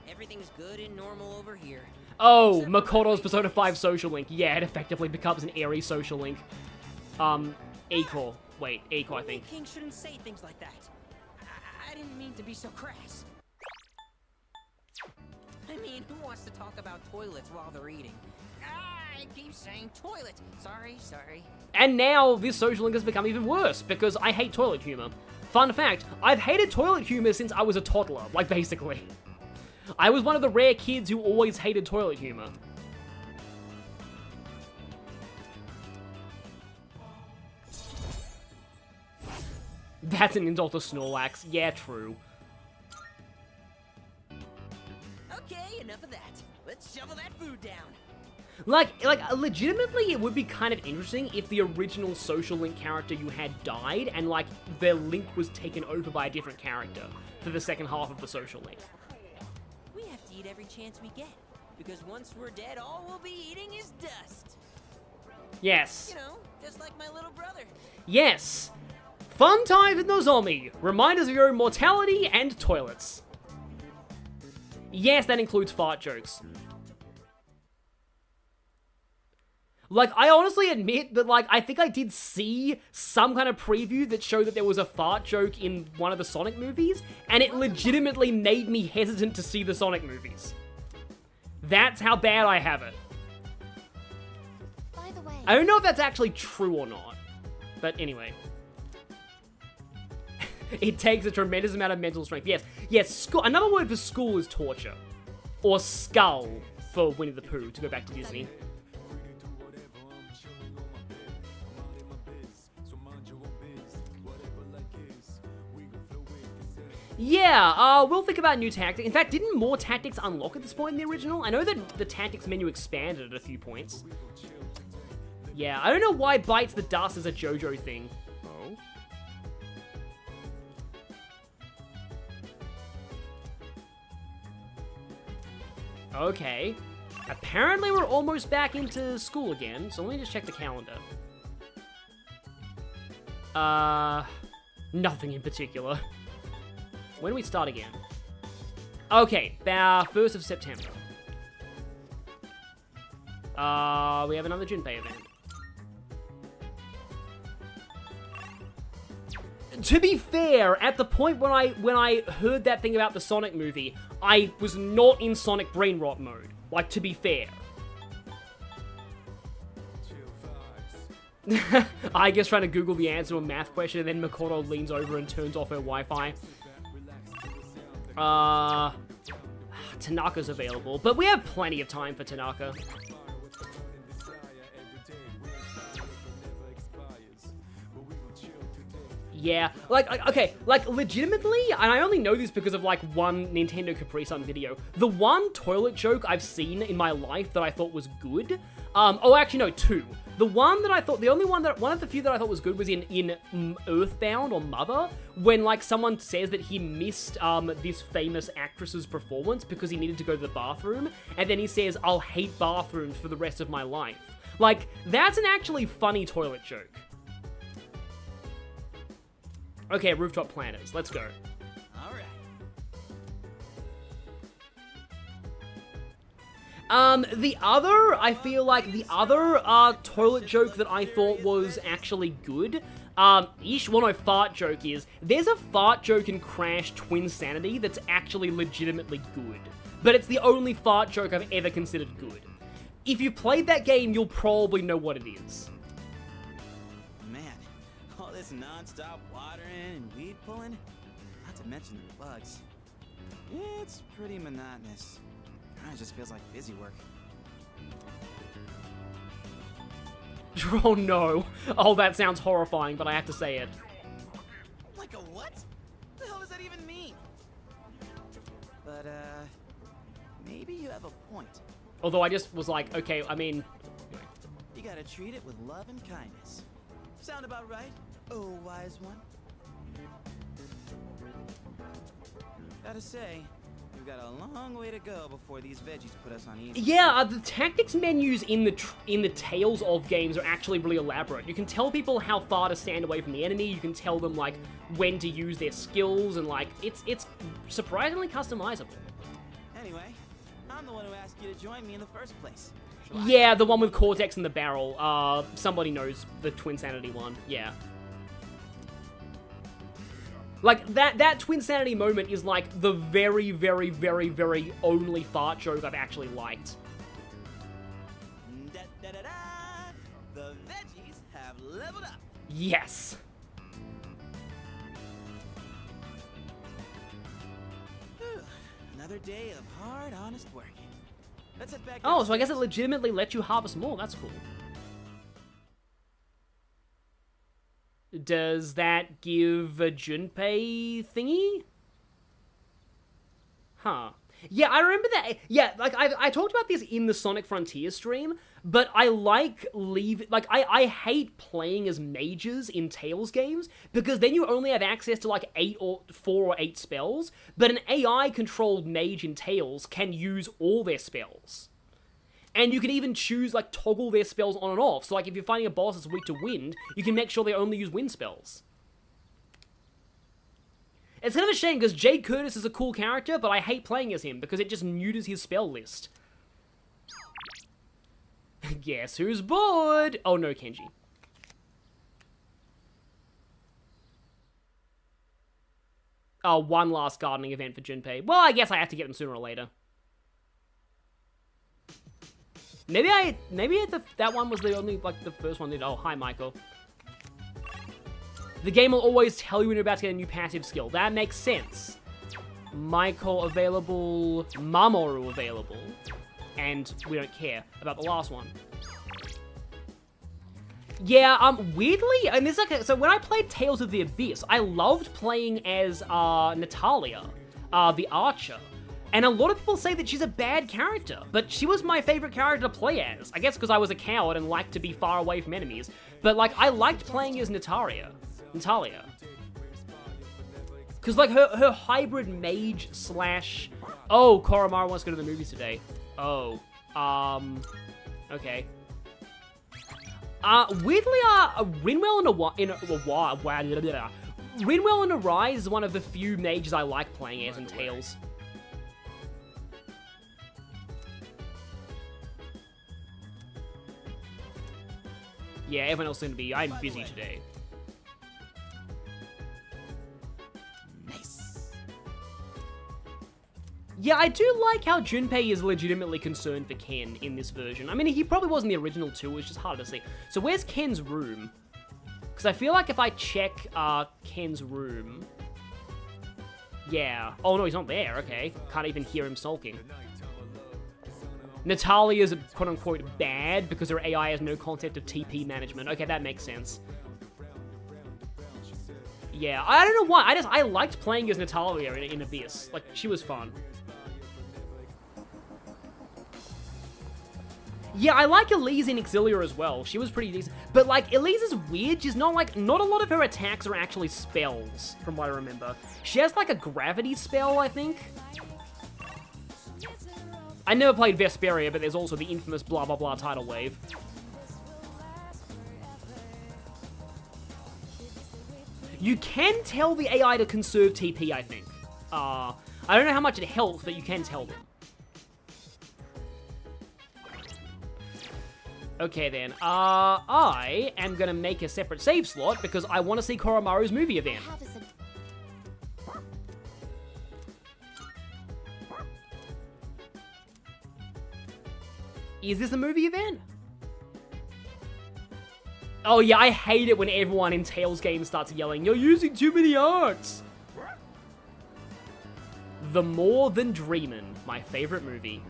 Everything's good and normal over here. Oh, Makoto's Persona 5 social link. Yeah, it effectively becomes an airy social link. Acor. Wait, Acor, I think. King shouldn't say things like that. I didn't mean to be so crass. I mean, who wants to talk about toilets while they're eating? I keep saying toilet. Sorry. And now this social link has become even worse, because I hate toilet humor. Fun fact, I've hated toilet humor since I was a toddler, like, basically. I was one of the rare kids who always hated toilet humor. That's an insult to Snorlax. Yeah, true. Okay, enough of that. Let's shovel that food down. Like, legitimately, it would be kind of interesting if the original Social Link character you had died, and, like, their link was taken over by a different character for the second half of the Social Link. We have to eat every chance we get, because once we're dead, all we'll be eating is dust. Yes. You know, just like my little brother. Yes. Fun times in Nozomi. Reminders of your immortality and toilets. Yes, that includes fart jokes. Like, I honestly admit that, like, I think I did see some kind of preview that showed that there was a fart joke in one of the Sonic movies, and it legitimately made me hesitant to see the Sonic movies. That's how bad I have it. By the way, I don't know if that's actually true or not, but anyway. It takes a tremendous amount of mental strength. Yes, another word for school is torture. Or skull for Winnie the Pooh, to go back to Disney. Yeah, we'll think about new tactics. In fact, didn't more tactics unlock at this point in the original? I know that the tactics menu expanded at a few points. Yeah, I don't know why Bites the Dust is a JoJo thing. Oh? Okay. Apparently we're almost back into school again, so let me just check the calendar. Nothing in particular. When do we start again? Okay, 1st of September. We have another Junpei event. To be fair, at the point when I heard that thing about the Sonic movie, I was not in Sonic brain rot mode. Like, to be fair. I guess trying to Google the answer to a math question, and then Makoto leans over and turns off her Wi-Fi. Tanaka's available, but we have plenty of time for Tanaka. Yeah, okay, legitimately, and I only know this because of, one Nintendo Capri Sun video, the one toilet joke I've seen in my life that I thought was good, oh, actually, no, two. The one of the few that I thought was good was in Earthbound or Mother, when, someone says that he missed, this famous actress's performance because he needed to go to the bathroom, and then he says, "I'll hate bathrooms for the rest of my life." That's an actually funny toilet joke. Okay, rooftop planters. Let's go. I feel like the other toilet joke that I thought was actually good, fart joke is, there's a fart joke in Crash Twin Sanity that's actually legitimately good. But it's the only fart joke I've ever considered good. If you've played that game, you'll probably know what it is. All this non-stop watering and weed pulling, not to mention the bugs. It's pretty monotonous. It just feels like busy work. Oh no. Oh, that sounds horrifying, but I have to say it. Like a what? What the hell does that even mean? But, maybe you have a point. Although I just was like, okay, I mean... You gotta treat it with love and kindness. Sound about right? Oh, wise one. Gotta say, we've got a long way to go before these veggies put us on easy. Yeah, the tactics menus in the Tales of games are actually really elaborate. You can tell people how far to stand away from the enemy, you can tell them, when to use their skills, and, it's surprisingly customizable. Anyway, I'm the one who asked you to join me in the first place. Yeah, the one with Cortex in the barrel. Somebody knows the Twin Sanity one. Yeah. That Twin Sanity moment is, the very, very, very, very only fart joke I've actually liked. The veggies have leveled up. Yes. Another day of hard, honest work. Let's head back. Oh, so I guess it legitimately lets you harvest more. That's cool. Does that give a Junpei thingy? Huh. Yeah, I remember that. Yeah, like, I talked about this in the Sonic Frontier stream, but I like I hate playing as mages in Tails games, because then you only have access to, like, 4 or 8 spells, but an AI-controlled mage in Tails can use all their spells. And you can even choose, like, toggle their spells on and off, so, like, if you're fighting a boss that's weak to wind, you can make sure they only use wind spells. It's kind of a shame, because Jade Curtis is a cool character, but I hate playing as him, because it just neuters his spell list. Guess who's bored? Oh no, Kenji. Oh, one last gardening event for Junpei. Well, I guess I have to get them sooner or later. Maybe that one was the only, like, the first one that... Oh, hi, Michael. The game will always tell you when you're about to get a new passive skill. That makes sense. Michael available, Mamoru available, and we don't care about the last one. Yeah, weirdly, and this so when I played Tales of the Abyss, I loved playing as Natalia, the archer. And a lot of people say that she's a bad character, but she was my favorite character to play as. I guess because I was a coward and liked to be far away from enemies. But, like, I liked playing as Natalia. Because, like, her hybrid mage slash... Oh, Koromaru wants to go to the movies today. Oh. Okay. Weirdly, Rinwell and Arise is one of the few mages I like playing as in Tales. Yeah, everyone else is gonna be... I'm busy today. Yeah, I do like how Junpei is legitimately concerned for Ken in this version. I mean, he probably was in the original too, it's just hard to see. So where's Ken's room? Because I feel like if I check Ken's room... Yeah. Oh no, he's not there, okay. Can't even hear him sulking. Natalia's quote-unquote bad because her AI has no concept of TP management. Okay, that makes sense. Yeah, I don't know why. I liked playing as Natalia in Abyss. Like, she was fun. Yeah, I like Elise in Exilia as well. She was pretty decent. But, like, Elise is weird. She's not, like... Not a lot of her attacks are actually spells, from what I remember. She has, like, a gravity spell, I think. I never played Vesperia, but there's also the infamous blah blah blah tidal wave. You can tell the AI to conserve TP, I think. I don't know how much it helps, but you can tell them. Okay then, I am gonna make a separate save slot because I want to see Koromaru's movie event. Is this a movie event? Oh yeah, I hate it when everyone in Tales games starts yelling, "You're using too many arts!" The More Than Dreamin', my favorite movie.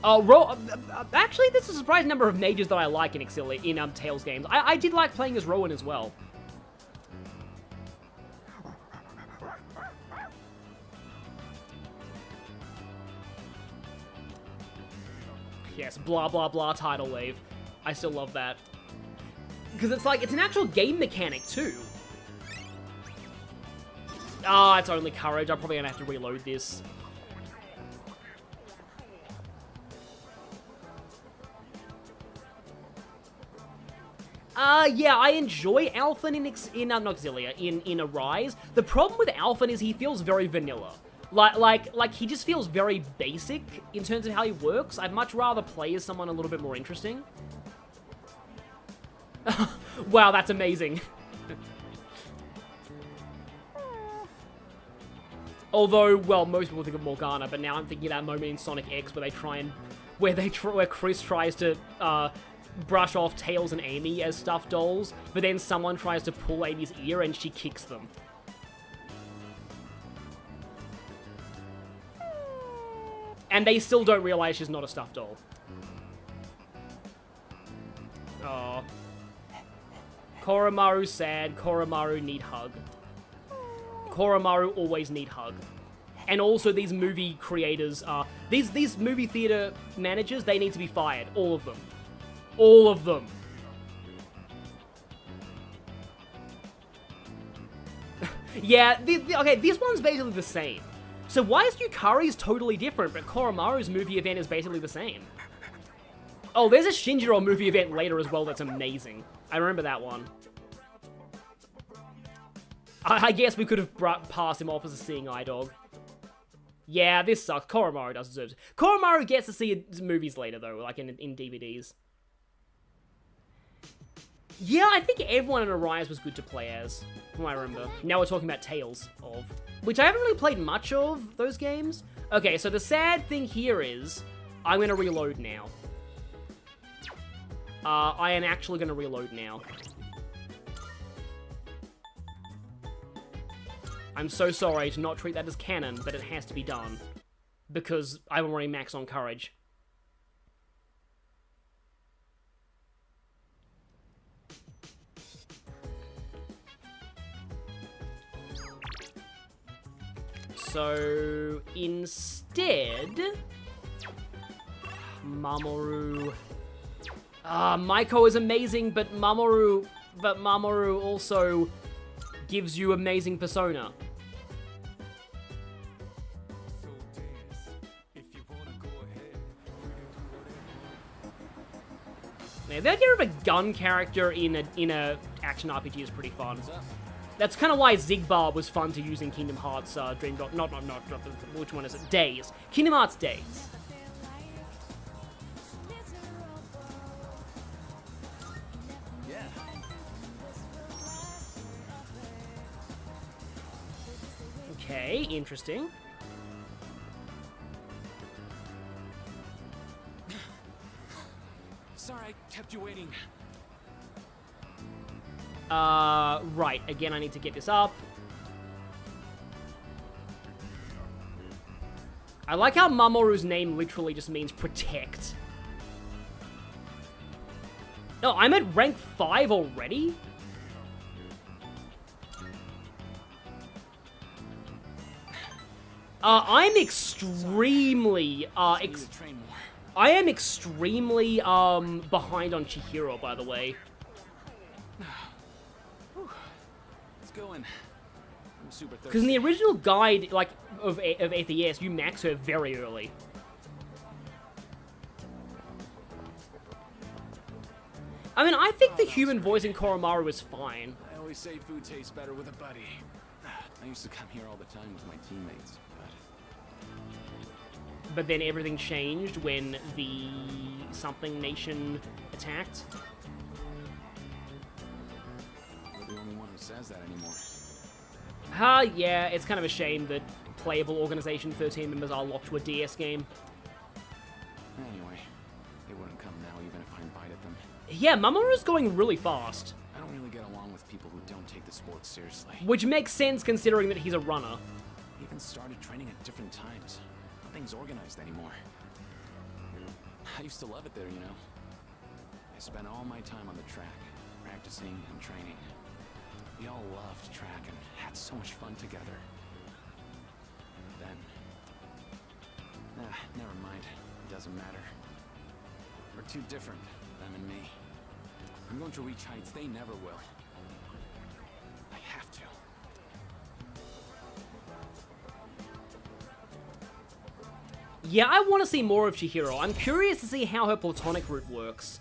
Actually, there's a surprising number of mages that I like in Tales games. I did like playing as Rowan as well. Yes, blah blah blah tidal wave. I still love that. Because it's like, it's an actual game mechanic too. Ah, it's only courage. I'm probably gonna have to reload this. Yeah, I enjoy Alphen in Arise. The problem with Alphen is he feels very vanilla. Like he just feels very basic in terms of how he works. I'd much rather play as someone a little bit more interesting. Wow, that's amazing. Although, well, most people think of Morgana, but now I'm thinking of that moment in Sonic X where where Chris tries to brush off Tails and Amy as stuffed dolls, but then someone tries to pull Amy's ear and she kicks them. And they still don't realize she's not a stuffed doll. Oh. Koromaru sad. Koromaru need hug. Koromaru always need hug. And also these movie creators are... These movie theater managers, they need to be fired. All of them. All of them. Yeah, okay, this one's basically the same. So why is Yukari's totally different, but Koromaru's movie event is basically the same? Oh, there's a Shinjiro movie event later as well that's amazing. I remember that one. I guess we could have passed him off as a seeing eye dog. Yeah, this sucks. Koromaru does deserve it. Koromaru gets to see movies later, though, like in DVDs. Yeah, I think everyone in Arise was good to play as, from what I remember. Now we're talking about Tales of, which I haven't really played much of, those games. Okay, so the sad thing here is, I'm going to reload now. I am actually going to reload now. I'm so sorry to not treat that as canon, but it has to be done. Because I'm already max on courage. So, instead... Mamoru... Maiko is amazing, but Mamoru also gives you amazing persona. Yeah, the idea of a gun character in a action RPG is pretty fun. That's kind of why Zigbar was fun to use in Kingdom Hearts Dream Drop. Not, which one is it? Days. Kingdom Hearts Days. Okay, interesting. Sorry, I kept you waiting. Right. Again, I need to get this up. I like how Mamoru's name literally just means protect. No, I'm at rank 5 already? I'm extremely, I am extremely, behind on Chihiro, by the way. Let's go in. I'm super thirsty. Because in the original guide, like, of ATS, you max her very early. I mean, I think the human voice in Koromaru is fine. I always say food tastes better with a buddy. I used to come here all the time with my teammates, but then everything changed when the something nation attacked. You're the only one who says that anymore. Yeah, it's kind of a shame that playable Organization 13 members are locked to a DS game. Anyway, they wouldn't come now even if I invited them. Yeah, Mamoru's going really fast. I don't really get along with people who don't take the sport seriously. Which makes sense considering that he's a runner. Even started training at different times. Nothing's organized anymore. I used to love it there, you know. I spent all my time on the track, practicing and training. We all loved track and had so much fun together. Then... never mind. It doesn't matter. We're too different, them and me. I'm going to reach heights they never will. I have to. Yeah, I want to see more of Chihiro. I'm curious to see how her platonic route works.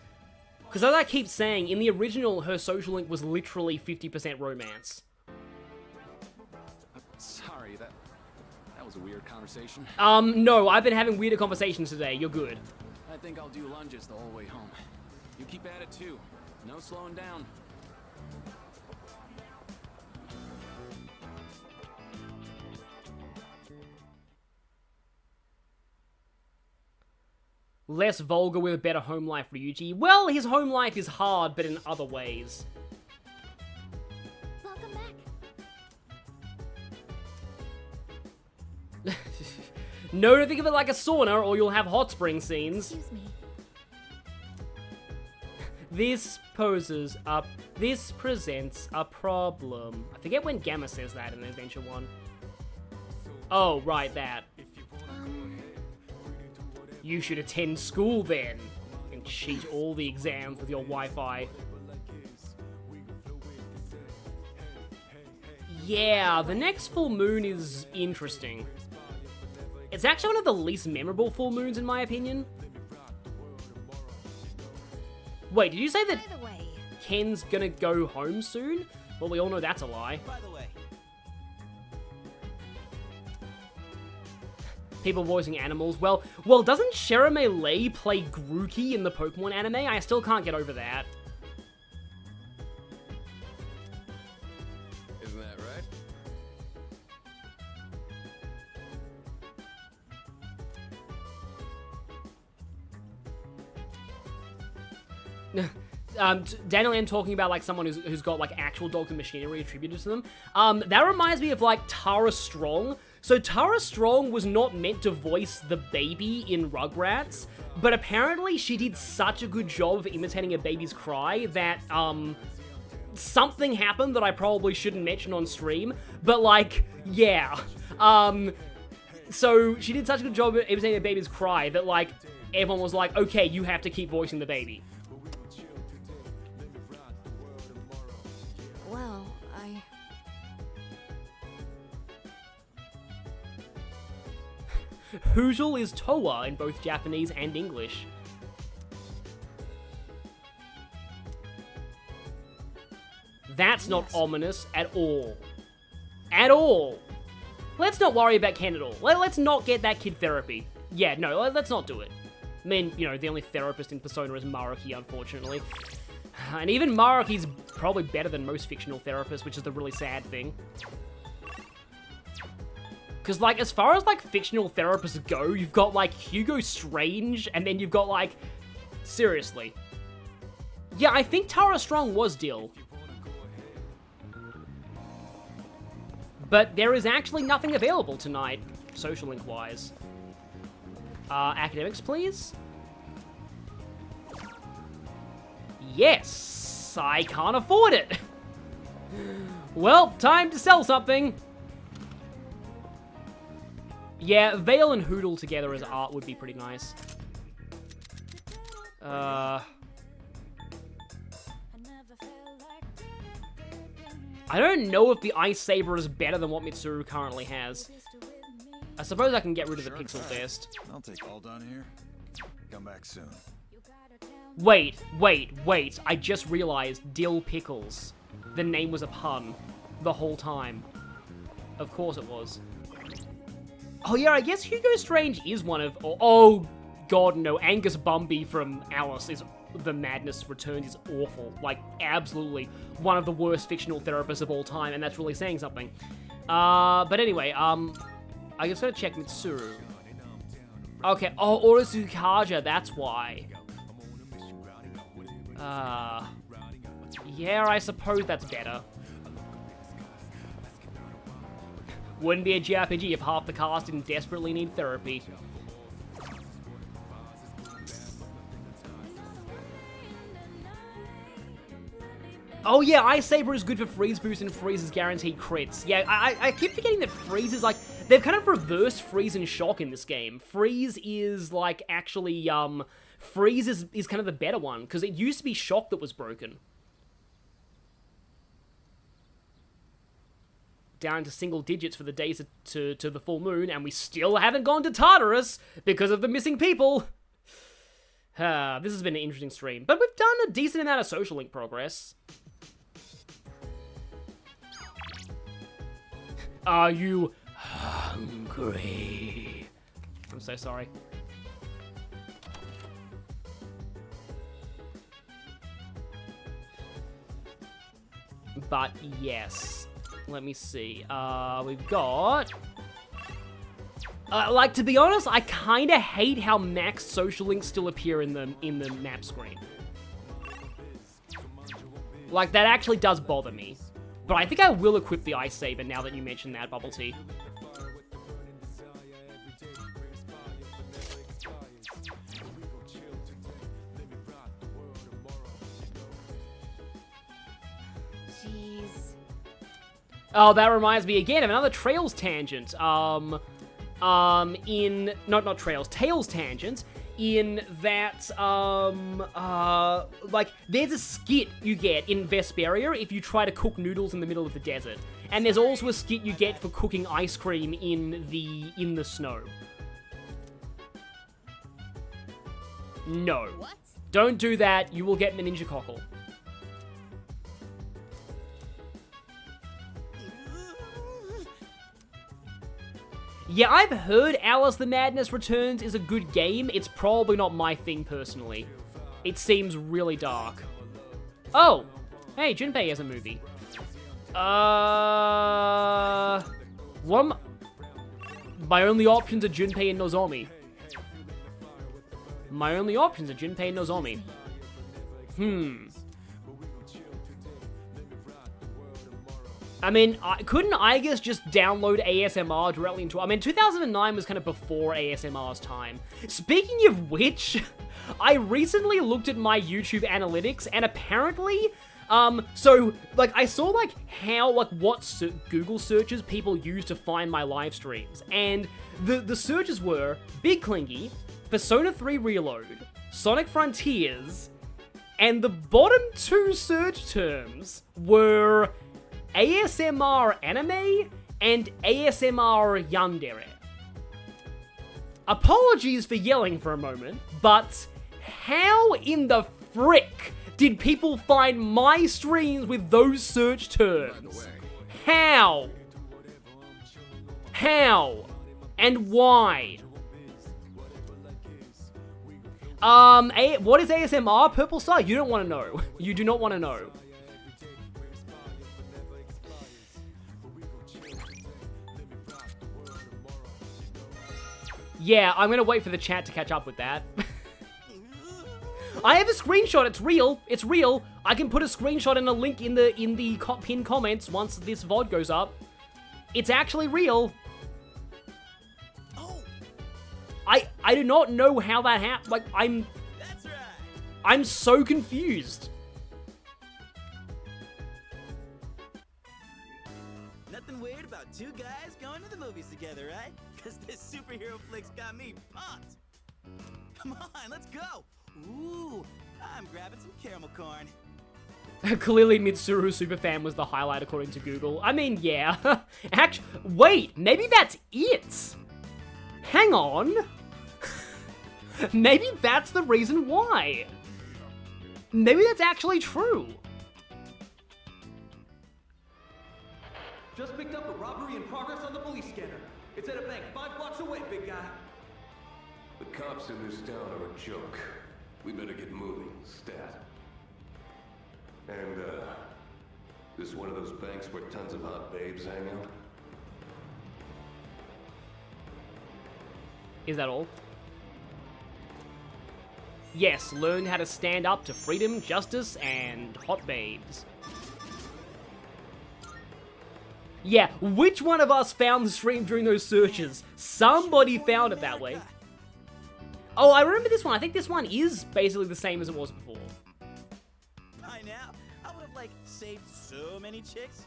Because as I keep saying, in the original, her social link was literally 50% romance. Sorry, that was a weird conversation. No, I've been having weirder conversations today. You're good. I think I'll do lunges the whole way home. You keep at it too. No slowing down. Less vulgar with a better home life, Ryuji. Well, his home life is hard, but in other ways. Welcome back. No, don't think of it like a sauna, or you'll have hot spring scenes. Excuse me. This presents a problem. I forget when Gamma says that in Adventure 1. Oh, right, that. You should attend school then, and cheat all the exams with your Wi-Fi. Yeah, the next full moon is interesting. It's actually one of the least memorable full moons in my opinion. Wait, did you say that Ken's gonna go home soon? Well, we all know that's a lie. By the way, People voicing animals. Well, doesn't Sherame Lei play Grookey in the Pokemon anime? I still can't get over that. Isn't that right? Daniel N talking about like someone who's got like actual dogs and machinery attributed to them. That reminds me of like Tara Strong. So Tara Strong was not meant to voice the baby in Rugrats, but apparently she did such a good job of imitating a baby's cry that something happened that I probably shouldn't mention on stream. But like, yeah. So she did such a good job of imitating a baby's cry that like everyone was like, okay, you have to keep voicing the baby. Well, Hoozle is Toa in both Japanese and English. That's not ominous at all. At all. Let's not worry about Ken at all. Let's not get that kid therapy. Yeah, no, let's not do it. I mean, you know, the only therapist in Persona is Maruki, unfortunately. And even Maruki's probably better than most fictional therapists, which is the really sad thing. Because, like, as far as, like, fictional therapists go, you've got, like, Hugo Strange, and then you've got, like... Seriously. Yeah, I think Tara Strong was Dill. But there is actually nothing available tonight, social link-wise. Academics, please? Yes! I can't afford it! Well, time to sell something! Yeah, Vale and Hoodle together as art would be pretty nice. I don't know if the Ice Saber is better than what Mitsuru currently has. I suppose I can get rid of the Pixel Dust. I'll take all done here. Come back soon. Wait. I just realized Dill Pickles. The name was a pun. The whole time. Of course it was. Oh yeah, I guess Hugo Strange is one of... Oh, God, no. Angus Bumby from Alice is... The Madness Returns is awful. Like, absolutely one of the worst fictional therapists of all time, and that's really saying something. But anyway, I just gotta check Mitsuru. Okay, oh, Orosukaja, that's why. Yeah, I suppose that's better. Wouldn't be a JRPG if half the cast didn't desperately need therapy. Oh yeah, Ice Saber is good for freeze boost and freeze is guaranteed crits. Yeah, I keep forgetting that freeze is like... They've kind of reversed freeze and shock in this game. Freeze is like actually... Freeze is kind of the better one, because it used to be shock that was broken. Down to single digits for the days to the full moon, and we still haven't gone to Tartarus because of the missing people. This has been an interesting stream, but we've done a decent amount of social link progress. Are you hungry? I'm so sorry. But yes, let me see. We've got... like, to be honest, I kind of hate how max social links still appear in the map screen. Like, that actually does bother me. But I think I will equip the Ice Saber now that you mentioned that, Bubble Tea. jeez. Oh, that reminds me again of another Trails tangent. Not Trails, Tails tangent. In that, like, there's a skit you get in Vesperia if you try to cook noodles in the middle of the desert. And there's also a skit you get for cooking ice cream in the snow. No. What? Don't do that, you will get meningococcal. Yeah, I've heard Alice the Madness Returns is a good game. It's probably not my thing personally. It seems really dark. Oh! Hey, Junpei has a movie. What am... My only options are Junpei and Nozomi. My only options are Junpei and Nozomi. I mean, couldn't I guess just download ASMR directly into... I mean, 2009 was kind of before ASMR's time. Speaking of which, I recently looked at my YouTube analytics, and apparently... so, like, I saw, like, how, like, what Google searches people use to find my live streams. And the searches were Big Clingy, Persona 3 Reload, Sonic Frontiers, and the bottom two search terms were ASMR anime and ASMR yandere. Apologies for yelling for a moment, but how in the frick did people find my streams with those search terms? How? How? And why? What is ASMR, Purple Star? You don't want to know. You do not want to know. Yeah, I'm gonna wait for the chat to catch up with that. I have a screenshot, it's real, it's real. I can put a screenshot and a link in the pinned comments once this VOD goes up. It's actually real. I do not know how that happened. Like, I'm so confused. Nothing weird about two guys going to the movies together, right? Because this superhero flick's got me pumped. Come on, let's go. Ooh, I'm grabbing some caramel corn. Clearly, Mitsuru Superfan was the highlight according to Google. I mean, yeah. Actually, wait, maybe that's it. Hang on. Maybe that's the reason why. Maybe that's actually true. Just picked up a robbery in progress on the police scanner. It's at a bank 5 blocks away, big guy. The cops in this town are a joke. We better get moving, stat. And, this one of those banks where tons of hot babes hang out? Is that all? Yes, learn how to stand up to freedom, justice, and hot babes. Yeah, which one of us found the stream during those searches? Somebody found it that way. Oh, I remember this one. I think this one is basically the same as it was before. By now, I would have, like, saved so many chicks.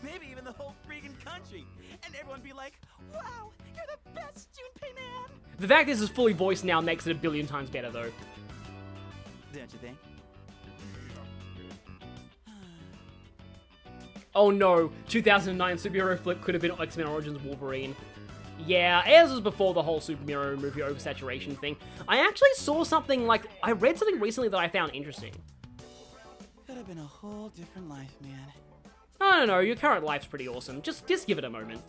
Maybe even the whole freaking country. And everyone be like, wow, you're the best Junpei man. The fact this is fully voiced now makes it a billion times better, though. Don't you think? Oh no, 2009 superhero flick could have been X-Men Origins Wolverine. Yeah, as was before the whole superhero movie oversaturation thing. I actually saw something, like, I read something recently that I found interesting. Could have been a whole different life, man. I don't know, your current life's pretty awesome. Just give it a moment.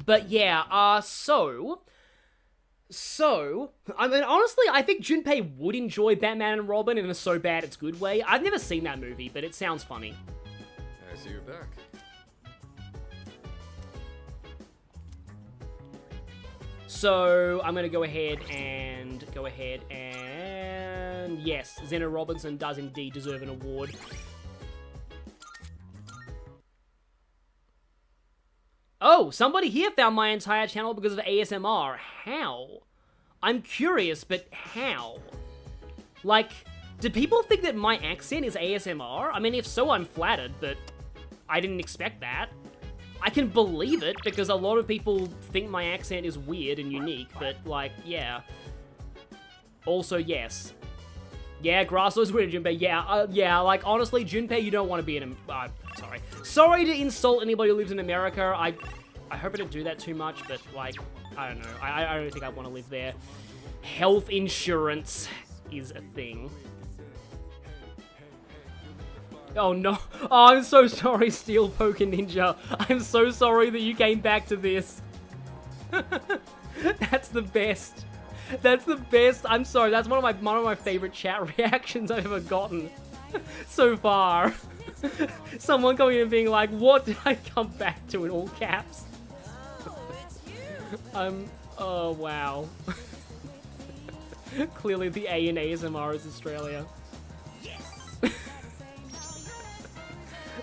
But yeah, so, I mean, honestly, I think Junpei would enjoy Batman and Robin in a so bad it's good way. I've never seen that movie, but it sounds funny. I see you're back. So, I'm gonna go ahead and, yes, Zeno Robinson does indeed deserve an award. Oh, somebody here found my entire channel because of ASMR. How? I'm curious, but how? Like, Do people think that my accent is ASMR? I mean, if so, I'm flattered, but I didn't expect that. I can believe it, because a lot of people think my accent is weird and unique, but, like, yeah. Also, yes. Yeah, Grasslow's weird, Junpei. Yeah, like, honestly, Junpei, you don't want to be in sorry. Sorry to insult anybody who lives in America. I hope I don't do that too much, but, like, I don't know. I don't think I want to live there. Health insurance is a thing. Oh no. Oh, I'm so sorry, Steel Poker Ninja. I'm so sorry that you came back to this. That's the best. That's the best. I'm sorry. That's one of my favorite chat reactions I've ever gotten so far. Someone coming in and being like, "What did I come back to?" in all caps. Oh wow. Clearly the A in ASMR is Australia.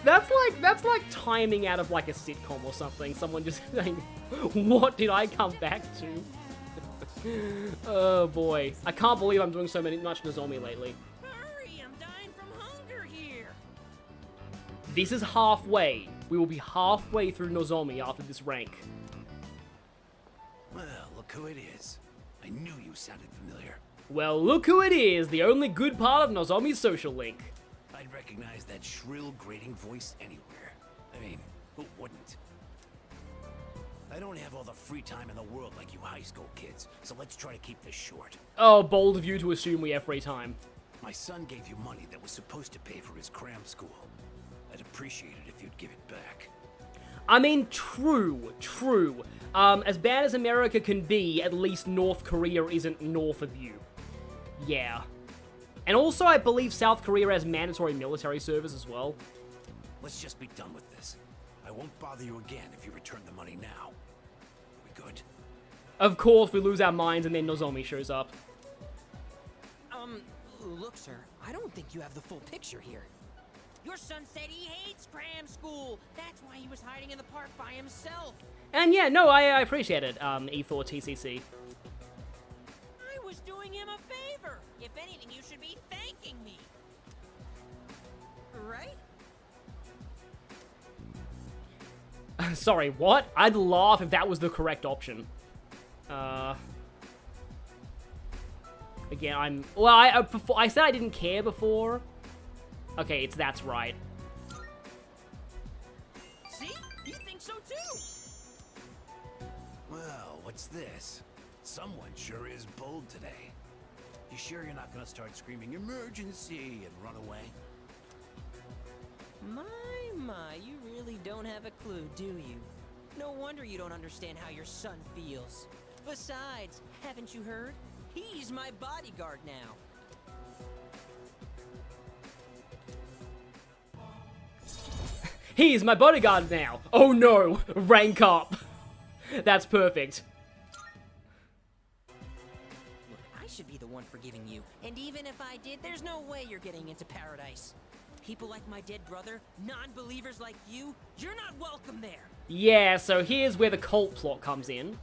That's like timing out of like a sitcom or something. Someone just saying, "What did I come back to?" Oh boy, I can't believe I'm doing much Nozomi lately. Hurry, I'm dying from hunger here. This is halfway. We will be halfway through Nozomi after this rank. Well, look who it is. I knew you sounded familiar. Well, look who it is. The only good part of Nozomi's social link. I'd recognize that shrill, grating voice anywhere. I mean, who wouldn't? I don't have all the free time in the world like you high school kids, so let's try to keep this short. Oh, bold of you to assume we have free time. My son gave you money that was supposed to pay for his cram school. I'd appreciate it if you'd give it back. I mean, true. As bad as America can be, at least North Korea isn't north of you. Yeah. And also, I believe South Korea has mandatory military service as well. Let's just be done with this. I won't bother you again if you return the money now. We good? Of course, we lose our minds and then Nozomi shows up. Look, sir, I don't think you have the full picture here. Your son said he hates cram school. That's why he was hiding in the park by himself. And yeah, no, I appreciate it, E4 TCC. I was doing him a favor. If anything, you should be thanking me. Right? Sorry, what? I'd laugh if that was the correct option. Again, I said I didn't care before. Okay, that's right. See? You think so too? Well, what's this? Someone sure is bold today. You sure you're not gonna start screaming emergency and run away? My, you really don't have a clue, do you? No wonder you don't understand how your son feels. Besides, haven't you heard? He's my bodyguard now. He's my bodyguard now. Oh no, rank up. That's perfect. Look, I should be the one forgiving you. And even if I did, there's no way you're getting into paradise. People like my dead brother, non-believers like you, you're not welcome there. Yeah, so here's where the cult plot comes in.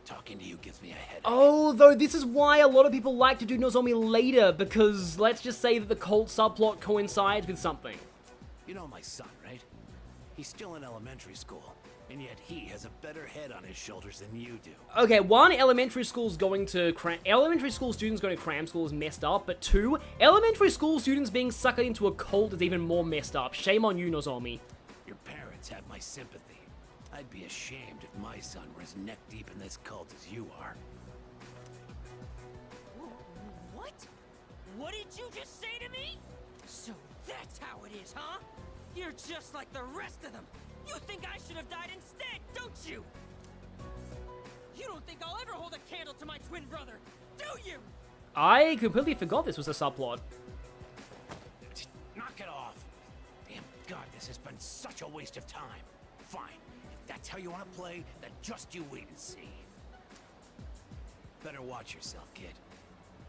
Talking to you gives me a headache. Oh, though this is why a lot of people like to do Nozomi later, because let's just say that the cult subplot coincides with something. You know my son, right? He's still in elementary school, and yet he has a better head on his shoulders than you do. Okay, one, elementary school students going to cram school is messed up, but two, elementary school students being suckered into a cult is even more messed up. Shame on you, Nozomi. Your parents have my sympathy. I'd be ashamed if my son were as neck deep in this cult as you are. What? What did you just say to me? So that's how it is, huh? You're just like the rest of them. You think I should have died instead, don't you? You don't think I'll ever hold a candle to my twin brother, do you? I completely forgot this was a subplot. Knock it off. Damn God, this has been such a waste of time. Fine. If that's how you want to play, then just you wait and see. Better watch yourself, kid.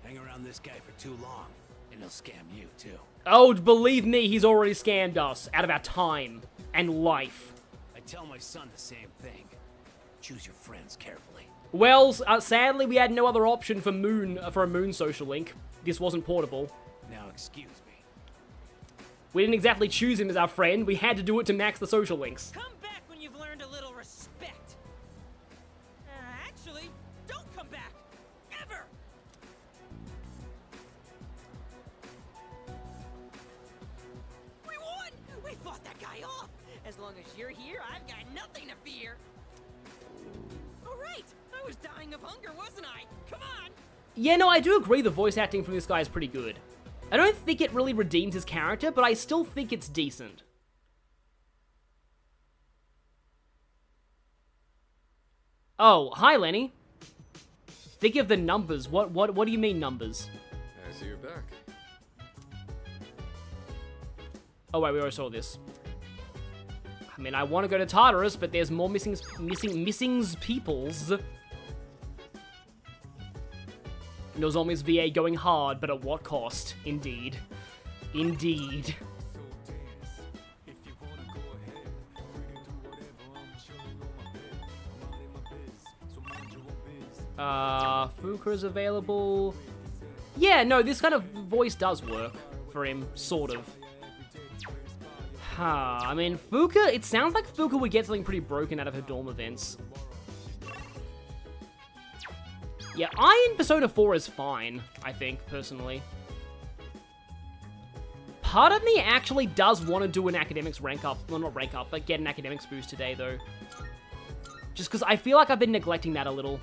Hang around this guy for too long, and he'll scam you, too. Oh, believe me, he's already scammed us out of our time and life. I tell my son the same thing. Choose your friends carefully. Well, sadly, we had no other option for a moon social link. This wasn't portable. Now excuse me. We didn't exactly choose him as our friend. We had to do it to max the social links. Come back when you've learned a little respect. Actually, don't come back. Ever. We won! We fought that guy off. As long as you're here, I've got nothing to fear. All right. I was dying of hunger, wasn't I? Come on. Yeah, no, I do agree the voice acting from this guy is pretty good. I don't think it really redeems his character, but I still think it's decent. Oh, hi, Lenny. Think of the numbers. What do you mean, numbers? I see you're back. Oh, wait, we already saw this. I mean, I want to go to Tartarus, but there's more missings peoples. Nozomi's VA going hard, but at what cost? Indeed. Indeed. Fuka's available. Yeah, no, this kind of voice does work for him, sort of. I mean, Fuka, it sounds like Fuka would get something pretty broken out of her dorm events. Yeah, I in Persona 4 is fine, I think, personally. Part of me actually does want to do an academics rank up. Well, not rank up, but get an academics boost today, though. Just because I feel like I've been neglecting that a little.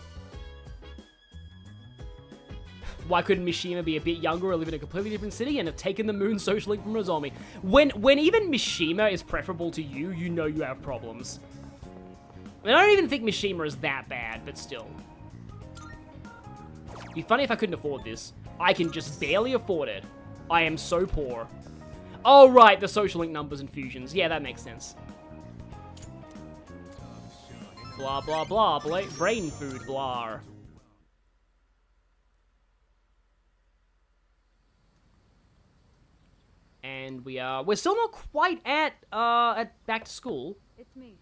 Why couldn't Mishima be a bit younger or live in a completely different city and have taken the moon social link from Nozomi? When even Mishima is preferable to you, you know you have problems. I mean, I don't even think Mishima is that bad, but still. It'd be funny if I couldn't afford this. I can just barely afford it. I am so poor. Oh, right, the social link numbers and fusions. Yeah, that makes sense. Blah, blah, blah. Brain food, blah. And we're still not quite at back to school. It's me.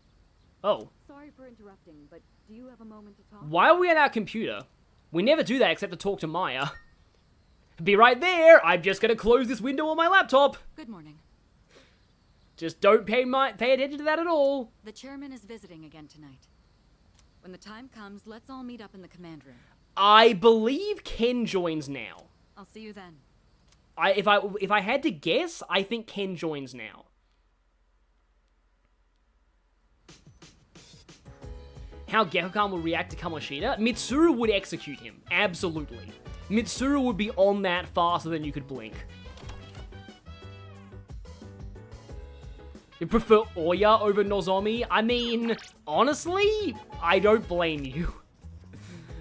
Oh. Sorry for interrupting, but do you have a moment to talk? Why are we at our computer? We never do that except to talk to Maya. Be right there. I'm just gonna close this window on my laptop. Good morning. Just don't pay attention to that at all. The chairman is visiting again tonight. When the time comes, let's all meet up in the command room. I believe Ken joins now. I'll see you then. If I had to guess, I think Ken joins now. How Gekokan will react to Kamoshida? Mitsuru would execute him. Absolutely. Mitsuru would be on that faster than you could blink. You prefer Oya over Nozomi? I mean, honestly, I don't blame you.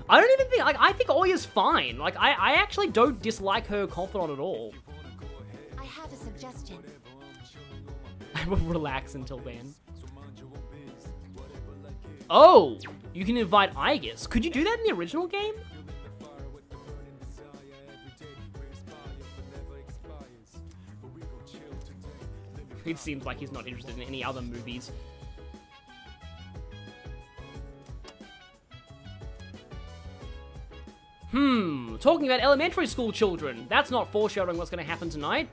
I don't even think, like, I think Oya's fine. Like, I actually don't dislike her confidant at all. I have a suggestion. I will relax until then. Oh, you can invite Aigis. Could you do that in the original game? It seems like he's not interested in any other movies. Talking about elementary school children. That's not foreshadowing what's going to happen tonight.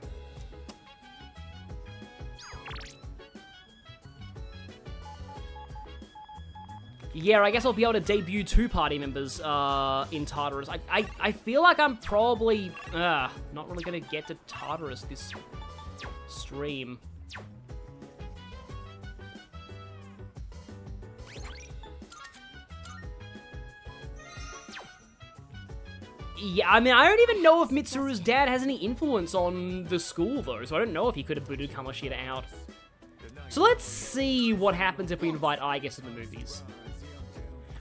Yeah, I guess I'll be able to debut 2 party members in Tartarus. I feel like I'm probably not really going to get to Tartarus this stream. Yeah, I mean, I don't even know if Mitsuru's dad has any influence on the school, though, so I don't know if he could have booted Kamoshida out. So let's see what happens if we invite Aigis in the movies.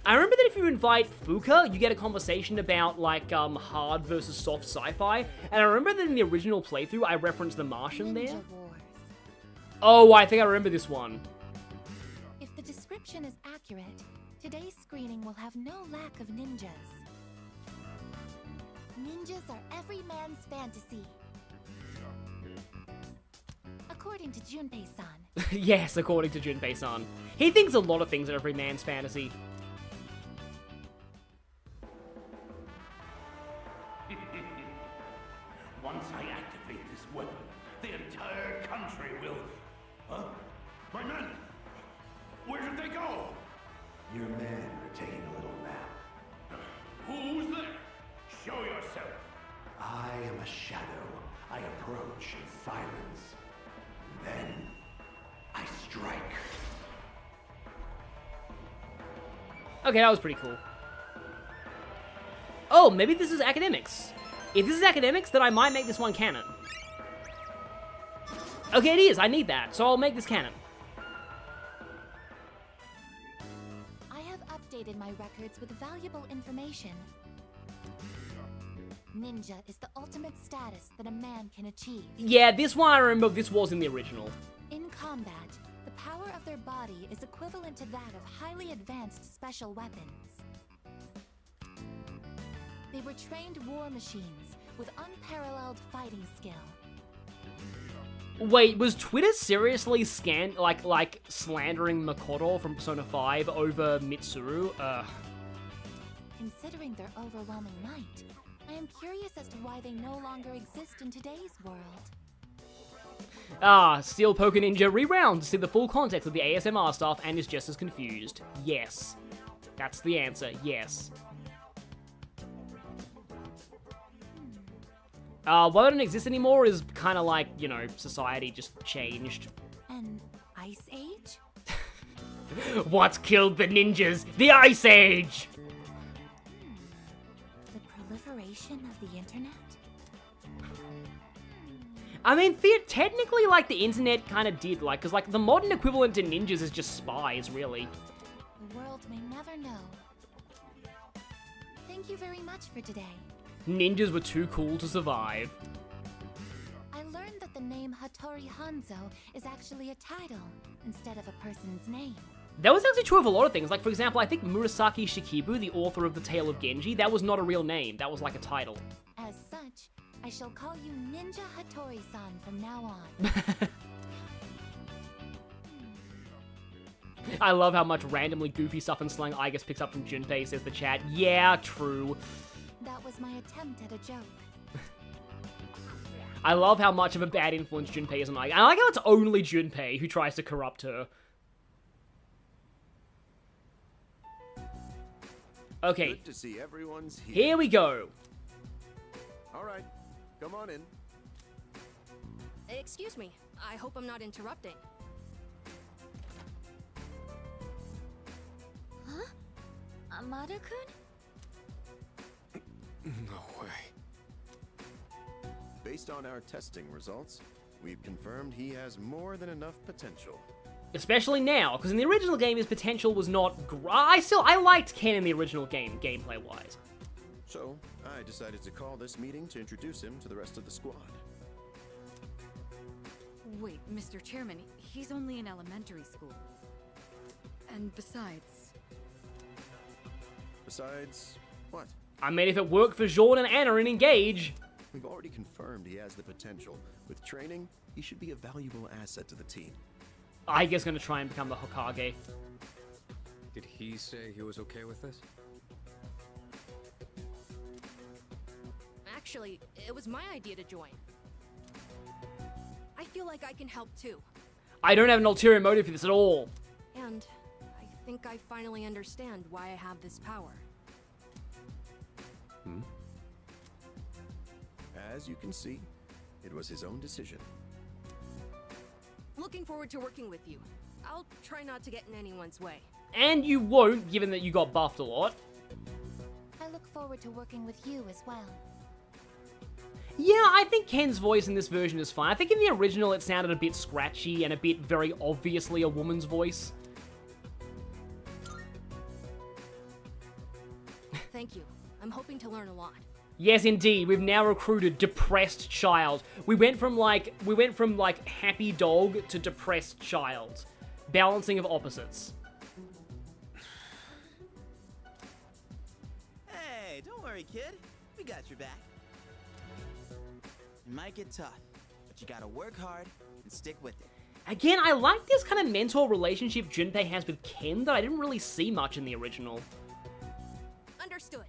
I remember that if you invite Fuka, you get a conversation about, like, hard versus soft sci-fi, and I remember that in the original playthrough, I referenced The Martian there. Oh, I think I remember this one. If the description is accurate, today's screening will have no lack of ninjas. Ninjas are every man's fantasy. According to Junpei-san. Yes, according to Junpei-san. He thinks a lot of things are every man's fantasy. Once I activate this weapon, the entire country will... Huh? My men! Where did they go? Your men are taking a little nap. Who's there? Show yourself. I am a shadow. I approach in silence. Then, I strike. Okay, that was pretty cool. Oh, maybe this is academics. If this is academics, then I might make this one canon. Okay, it is. I need that, so I'll make this canon. I have updated my records with valuable information. Ninja is the ultimate status that a man can achieve. Yeah, this one I remember this was in the original. In combat, the power of their body is equivalent to that of highly advanced special weapons. They were trained war machines with unparalleled fighting skill. Wait, was Twitter seriously slandering Makoto from Persona 5 over Mitsuru? Considering their overwhelming might, I am curious as to why they no longer exist in today's world. Steel Poker Ninja rewound to see the full context of the ASMR stuff and is just as confused. Yes. That's the answer, yes. Why don't it exist anymore is kind of like, you know, society just changed. An ice age? What killed the ninjas? The Ice Age! The proliferation of the internet? I mean, technically, like, the internet kind of did, like, because, like, the modern equivalent to ninjas is just spies, really. The world may never know. Thank you very much for today. Ninjas were too cool to survive. I learned that the name Hattori Hanzo is actually a title instead of a person's name. That was actually true of a lot of things. Like, for example, I think Murasaki Shikibu, the author of The Tale of Genji, that was not a real name. That was like a title. As such, I shall call you Ninja Hattori-san from now on. I love how much randomly goofy stuff and slang I guess picks up from Junpei, says the chat. Yeah, true. That was my attempt at a joke. I love how much of a bad influence Junpei is on Ai. I like how it's only Junpei who tries to corrupt her. Okay. Good to see everyone's here. Here we go. All right, come on in. Excuse me. I hope I'm not interrupting. Huh? Amada-kun? No way. Based on our testing results, we've confirmed he has more than enough potential. Especially now, because in the original game his potential was not I liked Ken in the original game, gameplay-wise. So, I decided to call this meeting to introduce him to the rest of the squad. Wait, Mr. Chairman, he's only in elementary school. And besides... Besides, what? I mean, if it worked for Jean and Anna in Engage... We've already confirmed he has the potential. With training, he should be a valuable asset to the team. I guess gonna try and become the Hokage. Did he say he was okay with this? Actually, it was my idea to join. I feel like I can help too. I don't have an ulterior motive for this at all. And I think I finally understand why I have this power. As you can see, it was his own decision. Looking forward to working with you. I'll try not to get in anyone's way. And you won't, given that you got buffed a lot. I look forward to working with you as well. Yeah, I think Ken's voice in this version is fine. I think in the original it sounded a bit scratchy and a bit very obviously a woman's voice. Thank you. I'm hoping to learn a lot. Yes, indeed. We've now recruited depressed child. We went from like happy dog to depressed child. Balancing of opposites. Hey, don't worry, kid. We got your back. It might get tough, but you gotta work hard and stick with it. Again, I like this kind of mentor relationship Junpei has with Ken that I didn't really see much in the original. Understood.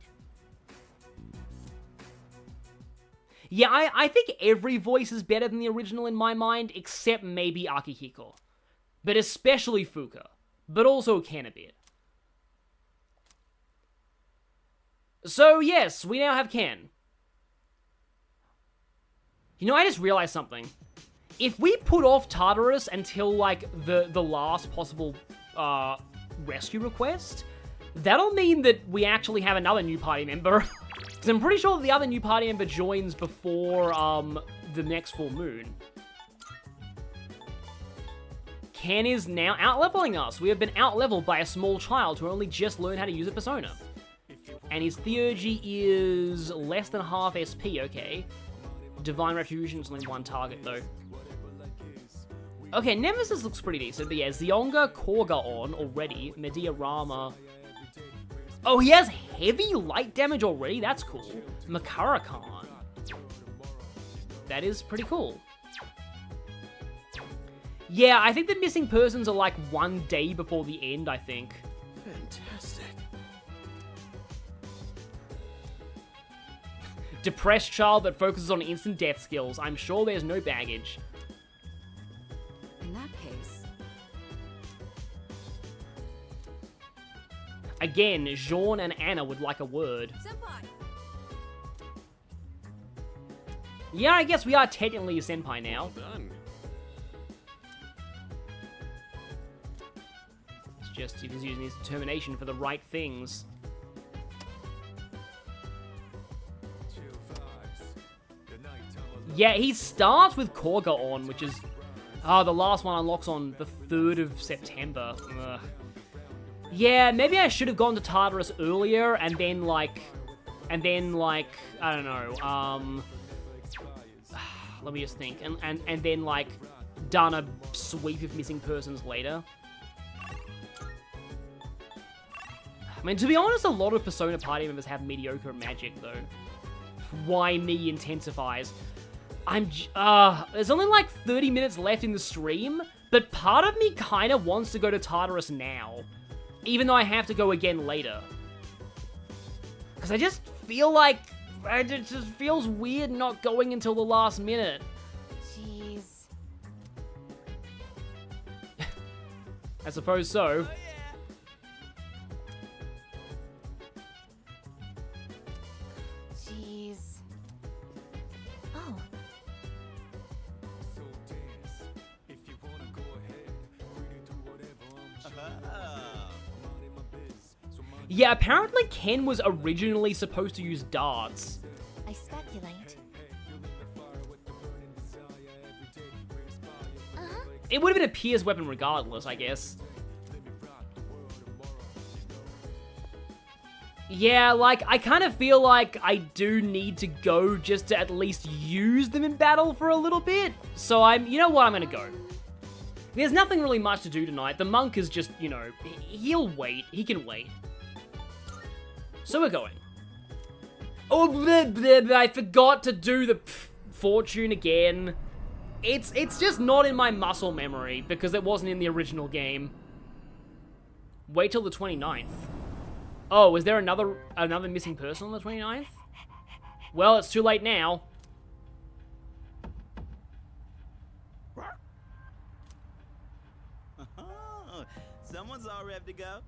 Yeah, I think every voice is better than the original in my mind, except maybe Akihiko. But especially Fuka. But also Ken a bit. So yes, we now have Ken. You know, I just realized something. If we put off Tartarus until, like, the last possible rescue request, that'll mean that we actually have another new party member. Because I'm pretty sure the other new party member joins before the next full moon. Ken is now out-leveling us. We have been out-leveled by a small child who only just learned how to use a persona. And his Theurgy is less than half SP, okay. Divine Retribution is only one target, though. Okay, Nemesis looks pretty decent, but yeah, Zionga, Korga on already. Medea Rama. Oh, he has heavy light damage already? That's cool. Makara-Khan. That is pretty cool. Yeah, I think the missing persons are like one day before the end, I think. Fantastic. Depressed child that focuses on instant death skills. I'm sure there's no baggage. In that case... Again, Jean and Anna would like a word. Senpai! Yeah, I guess we are technically a senpai now. Well done. It's just he was using his determination for the right things. Yeah, he starts with Korga on, which is... the last one unlocks on the 3rd of September. Ugh. Yeah, maybe I should have gone to Tartarus earlier, and then, like, I don't know, let me just think, and then, like, done a sweep of missing persons later. I mean, to be honest, a lot of Persona party members have mediocre magic, though. Why me intensifies? There's only like 30 minutes left in the stream, but part of me kind of wants to go to Tartarus now, even though I have to go again later. Because I just feel like, it just feels weird not going until the last minute. Jeez. I suppose so. Jeez. Oh. Yeah, apparently Ken was originally supposed to use darts. I speculate. It would have been a Pier's weapon regardless, I guess. Yeah, like, I kind of feel like I do need to go just to at least use them in battle for a little bit. So you know what, I'm gonna go. There's nothing really much to do tonight. The monk is just, you know, he'll wait. He can wait. So we're going. Oh, bleh, bleh, bleh, I forgot to do the fortune again. It's just not in my muscle memory because it wasn't in the original game. Wait till the 29th. Oh, is there another missing person on the 29th? Well, it's too late now. Someone's all ready to go.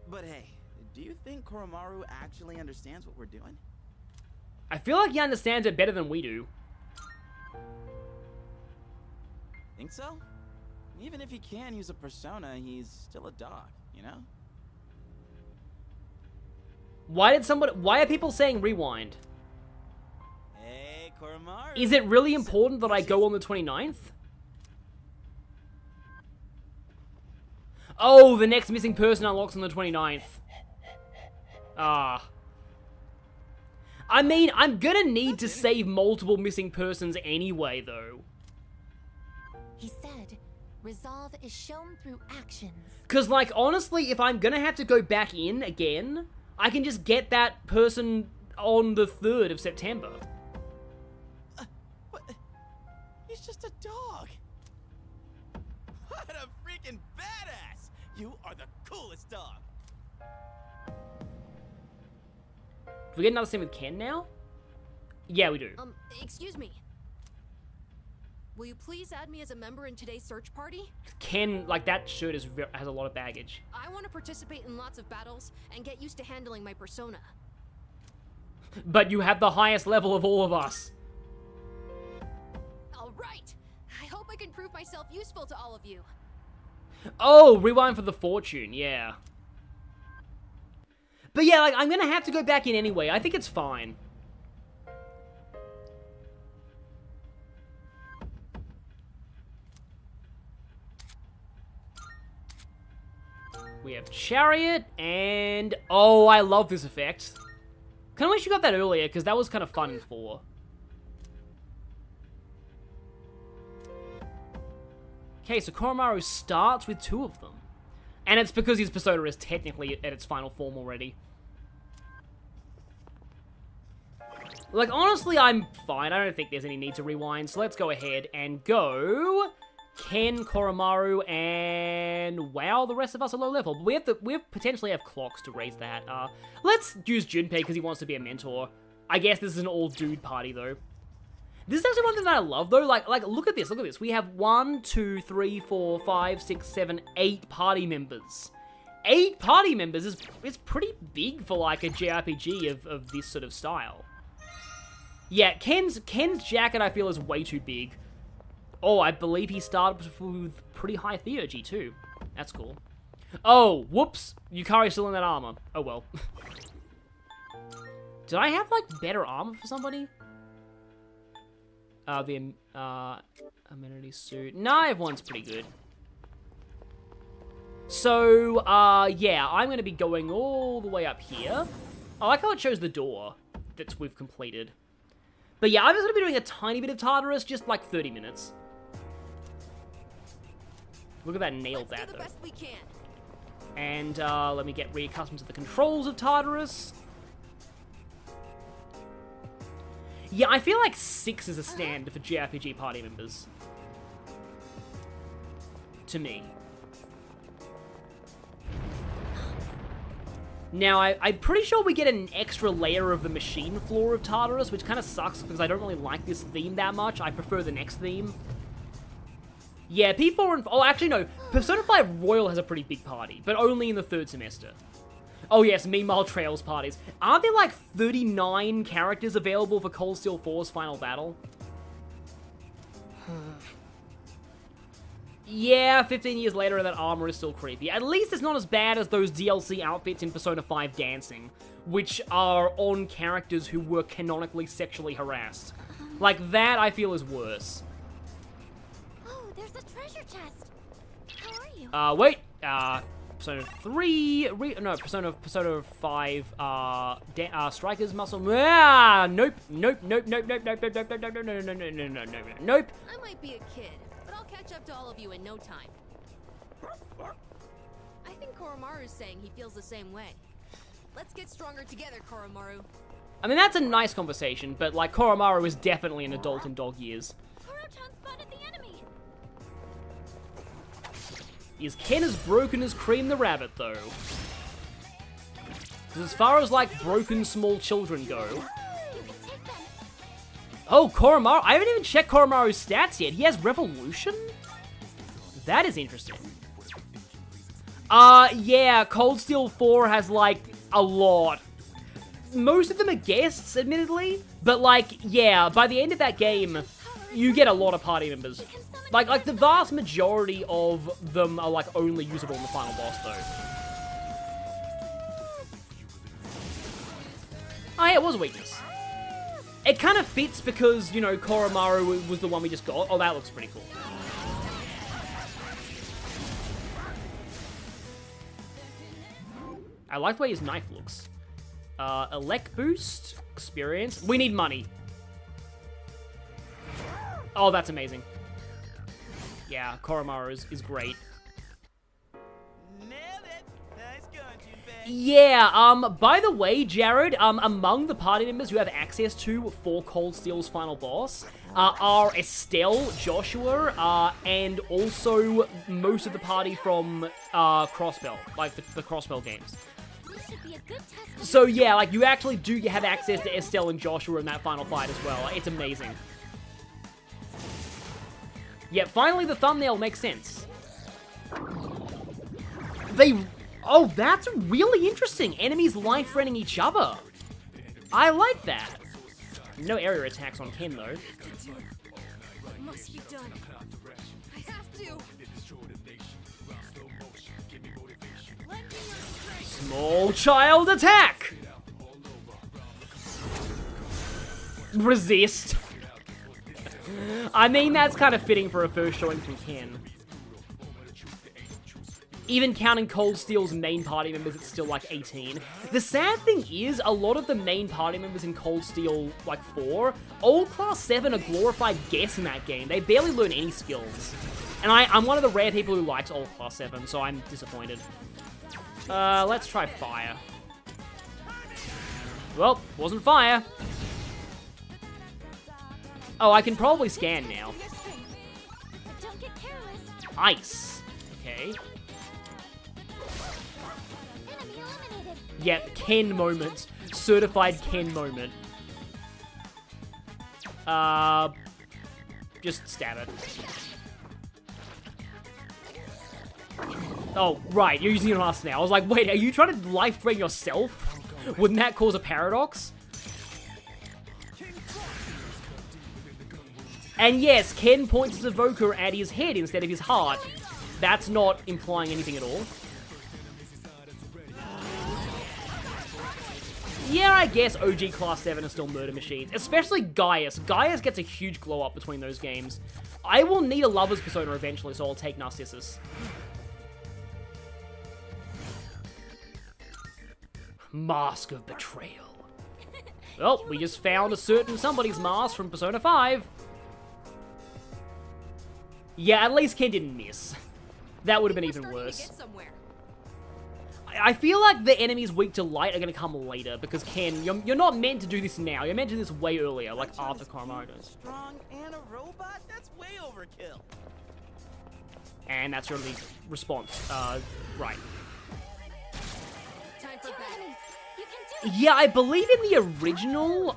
But hey, do you think Koromaru actually understands what we're doing? I feel like he understands it better than we do. Think so? Even if he can use a persona, he's still a dog, you know? Why are people saying rewind? Hey, Koromaru. Is it really important that I go on the 29th? Oh, the next missing person unlocks on the 29th. Ah. I mean, I'm gonna need to save multiple missing persons anyway, though. He said, resolve is shown through actions. Because, like, honestly, if I'm gonna have to go back in again, I can just get that person on the 3rd of September. What? He's just a dog. What a freaking badass! You are the coolest dog. Do we get another scene with Ken now? Yeah, we do. Excuse me. Will you please add me as a member in today's search party? Ken, like, that shirt has a lot of baggage. I want to participate in lots of battles and get used to handling my persona. But you have the highest level of all of us. All right. I hope I can prove myself useful to all of you. Oh, rewind for the fortune, yeah. But yeah, like, I'm gonna have to go back in anyway. I think it's fine. We have Chariot, and... Oh, I love this effect. Kinda wish you got that earlier, because that was kind of fun in 4. Okay, so Koromaru starts with 2 of them. And it's because his persona is technically at its final form already. Like, honestly, I'm fine. I don't think there's any need to rewind, so let's go ahead and go... Ken, Koromaru, and wow, the rest of us are low level. But we potentially have clocks to raise that. Let's use Junpei because he wants to be a mentor. I guess this is an all-dude party, though. This is actually one thing that I love, though. Like, look at this, look at this. We have 1, 2, 3, 4, 5, 6, 7, 8 party members. 8 party members is pretty big for, like, a JRPG of this sort of style. Yeah, Ken's jacket, I feel, is way too big. Oh, I believe he started with pretty high theurgy, too. That's cool. Oh, whoops. Yukari's still in that armor. Oh, well. Did I have, like, better armor for somebody? The amenity suit. Nah, everyone's pretty good. So, yeah, I'm going to be going all the way up here. I like how it shows the door that we've completed. But yeah, I'm just going to be doing a tiny bit of Tartarus, just like 30 minutes. Look at that, nailed that, though. Best we can. And, let me get reaccustomed to the controls of Tartarus. Yeah, I feel like 6 is a standard for JRPG party members. To me. Now, I'm pretty sure we get an extra layer of the machine floor of Tartarus, which kind of sucks because I don't really like this theme that much. I prefer the next theme. Yeah, P4 and... Oh, actually, no. Persona 5 Royal has a pretty big party, but only in the 3rd semester. Oh, yes, meanwhile, Trails parties. Aren't there, like, 39 characters available for Cold Steel 4's final battle? Yeah, 15 years later, that armor is still creepy. At least it's not as bad as those DLC outfits in Persona 5 Dancing, which are on characters who were canonically sexually harassed. Like, that, I feel, is worse. There's a treasure chest. How are you? Wait. Persona 3. Persona 5. Striker's muscle. Nope. Nope. I might be a kid, but I'll catch up to all of you in no time. I think Koromaru's saying he feels the same way. Let's get stronger together, Koromaru. I mean, that's a nice conversation, but, like, Koromaru is definitely an adult in dog years. Koro-chan spotted the enemy. Is Ken as broken as Cream the Rabbit, though? Because as far as, like, broken small children go... Oh, Koromaru. I haven't even checked Koromaru's stats yet. He has Revolution? That is interesting. Yeah, Cold Steel 4 has, like, a lot. Most of them are guests, admittedly. But, like, yeah, by the end of that game, you get a lot of party members. Like, the vast majority of them are, like, only usable in the final boss, though. Oh, yeah, it was a weakness. It kind of fits because, you know, Koromaru was the one we just got. Oh, that looks pretty cool. I like the way his knife looks. Elect boost, experience. We need money. Oh, that's amazing. Yeah, Koromaru is great. Yeah, by the way, Jared, among the party members who have access to for Cold Steel's final boss, are Estelle, Joshua, and also most of the party from, Crossbell, like the Crossbell games. should be a good test. So yeah, like, you actually do have access to Estelle and Joshua in that final fight as well. It's amazing. Yeah, finally the thumbnail makes sense. Oh, that's really interesting. Enemies life-threatening each other. I like that. No area attacks on Ken, though. Must be done. I have to. Small child attack! Resist. I mean, that's kind of fitting for a first showing from Ken. Even counting Cold Steel's main party members, it's still like 18. The sad thing is, a lot of the main party members in Cold Steel, like 4, old Class 7 are glorified guests in that game. They barely learn any skills. And I'm one of the rare people who likes old Class 7, so I'm disappointed. Let's try fire. Well, wasn't fire. Oh, I can probably scan now. Don't get careless. Ice. Okay. Enemy eliminated. Yeah, Ken moment. Certified Ken moment. Just stab it. Oh, right, you're using it on us now. I was like, wait, are you trying to life drain yourself? Wouldn't that cause a paradox? And yes, Ken points his evoker at his head instead of his heart. That's not implying anything at all. Yeah, I guess OG Class 7 are still murder machines. Especially Gaius. Gaius gets a huge glow up between those games. I will need a Lover's Persona eventually, so I'll take Narcissus. Mask of Betrayal. Well, we just found a certain somebody's mask from Persona 5. Yeah, at least Ken didn't miss. That would have been even worse. I feel like the enemies weak to light are going to come later, because Ken, you're not meant to do this now. You're meant to do this way earlier, like after Karamoto. Strong and a robot? That's way overkill. And that's your only response. Right. Time for bed. Yeah, I believe in the original,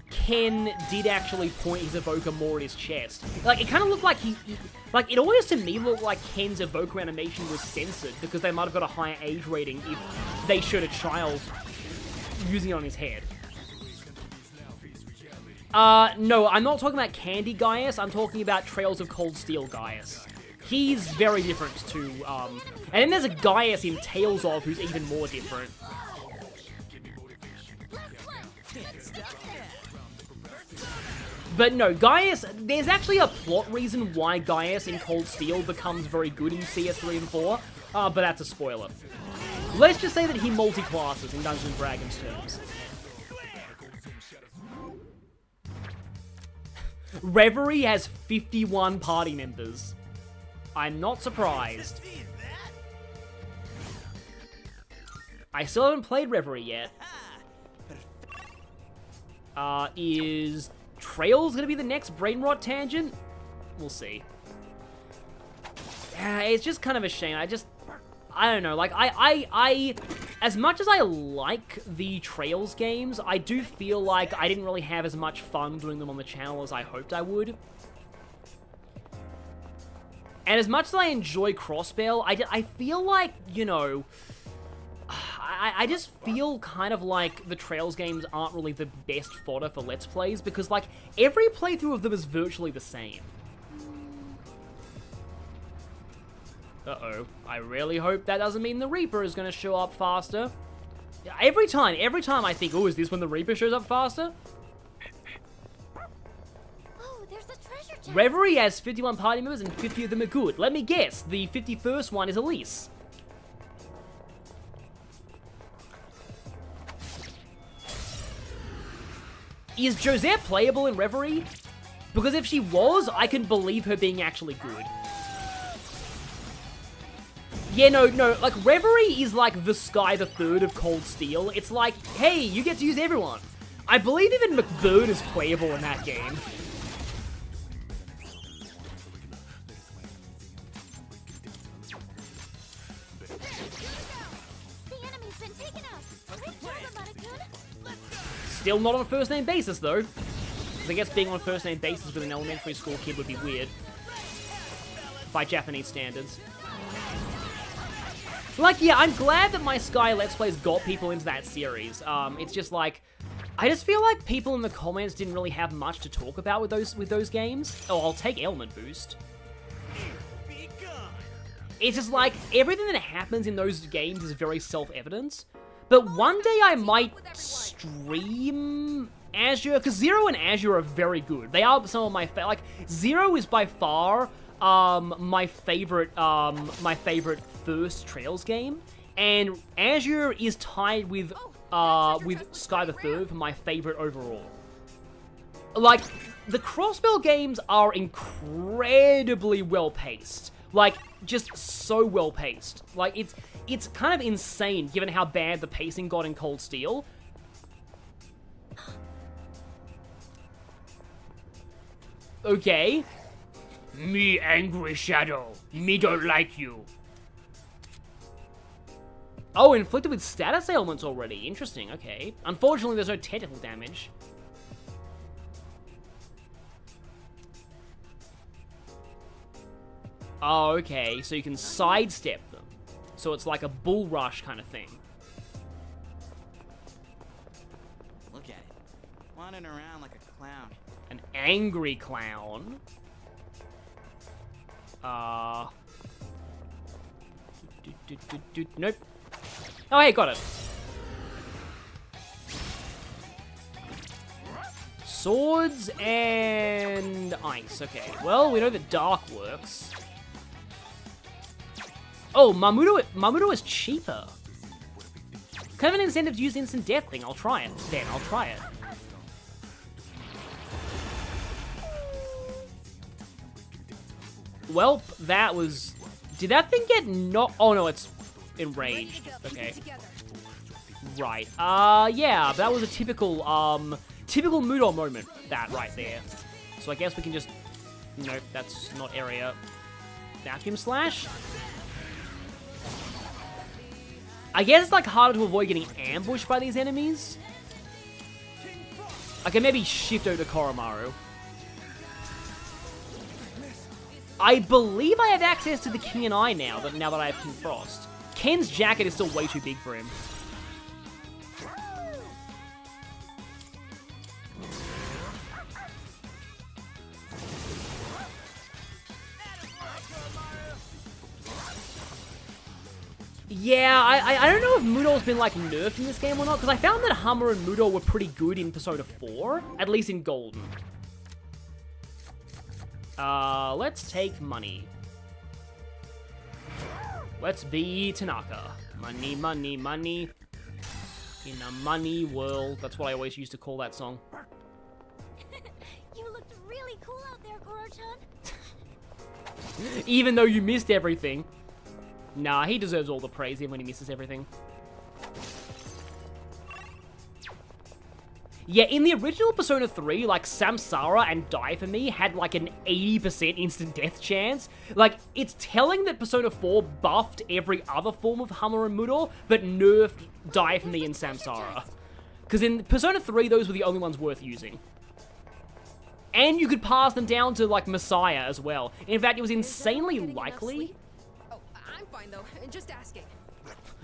Ken did actually point his evoker more at his chest. Like, it kind of looked like like, it always to me looked like Ken's evoker animation was censored, because they might have got a higher age rating if they showed a child using it on his head. No, I'm not talking about Candy Gaius, I'm talking about Trails of Cold Steel Gaius. He's very different to, and then there's a Gaius in Tales of who's even more different. But no, Gaius, there's actually a plot reason why Gaius in Cold Steel becomes very good in CS3 and 4, but that's a spoiler. Let's just say that he multi-classes in Dungeons & Dragons terms. Reverie has 51 party members. I'm not surprised. I still haven't played Reverie yet. Is Trails gonna be the next brain rot tangent? We'll see. It's just kind of a shame. I don't know. Like, I as much as I like the Trails games, I do feel like I didn't really have as much fun doing them on the channel as I hoped I would. And as much as I enjoy Crossbell, I feel like, you know, I just feel kind of like the Trails games aren't really the best fodder for Let's Plays, because, like, every playthrough of them is virtually the same. Uh-oh. I really hope that doesn't mean the Reaper is going to show up faster. Every time I think, oh, is this when the Reaper shows up faster? Oh, there's a treasure chest. Reverie has 51 party members and 50 of them are good. Let me guess, the 51st one is Elise. Is Josette playable in Reverie? Because if she was, I can believe her being actually good. Yeah, no, like, Reverie is like the Sky the Third of Cold Steel. It's like, hey, you get to use everyone. I believe even McBurn is playable in that game. The enemy's been Still not on a first-name basis, though. Because I guess being on a first-name basis with an elementary school kid would be weird. By Japanese standards. Like, yeah, I'm glad that my Sky Let's Plays got people into that series. It's just like, I just feel like people in the comments didn't really have much to talk about with those games. Oh, I'll take Ailment Boost. It's just like, everything that happens in those games is very self-evident. But one day I might stream Azure, because Zero and Azure are very good. They are some of my like, Zero is by far my favorite first Trails game, and Azure is tied with Sky the Third for my favorite overall. Like, the Crossbell games are incredibly well paced. Like, just so well paced. Like, it's kind of insane given how bad the pacing got in Cold Steel. Okay. Me angry shadow. Me don't like you. Oh, inflicted with status ailments already. Interesting, okay. Unfortunately, there's no technical damage. Oh, okay. So you can sidestep them. So it's like a bull rush kind of thing. Look at it. Wandering around like a clown. An angry clown. Nope. Oh, hey, got it. Swords and ice. Okay. Well, we know that dark works. Oh, Mamudo is cheaper. Kind of an incentive to use the instant death thing. I'll try it. Then I'll try it. Well, that was... Did that thing get knocked? Oh, no, it's enraged. Okay. Right. Yeah, that was a typical Mudo moment, that right there. So I guess we can just... Nope, that's not area. Vacuum Slash? I guess it's, like, harder to avoid getting ambushed by these enemies. I can maybe shift over to Koromaru. I believe I have access to the King and I now that I have King Frost. Ken's jacket is still way too big for him. Yeah, I don't know if Mudo's been, like, nerfed in this game or not, because I found that Hummer and Mudo were pretty good in Persona 4, at least in Golden. Let's take money. Let's be Tanaka. Money, money, money. In a money world. That's what I always used to call that song. You looked really cool out there, Goro-chan. Even though you missed everything. Nah, he deserves all the praise even when he misses everything. Yeah, in the original Persona 3, like, Samsara and Die For Me had, like, an 80% instant death chance. Like, it's telling that Persona 4 buffed every other form of Hummer and Mudo, but nerfed Die For Me and Samsara. Because in Persona 3, those were the only ones worth using. And you could pass them down to, like, Messiah as well. In fact, it was insanely likely... Oh, I'm fine, though. Just asking.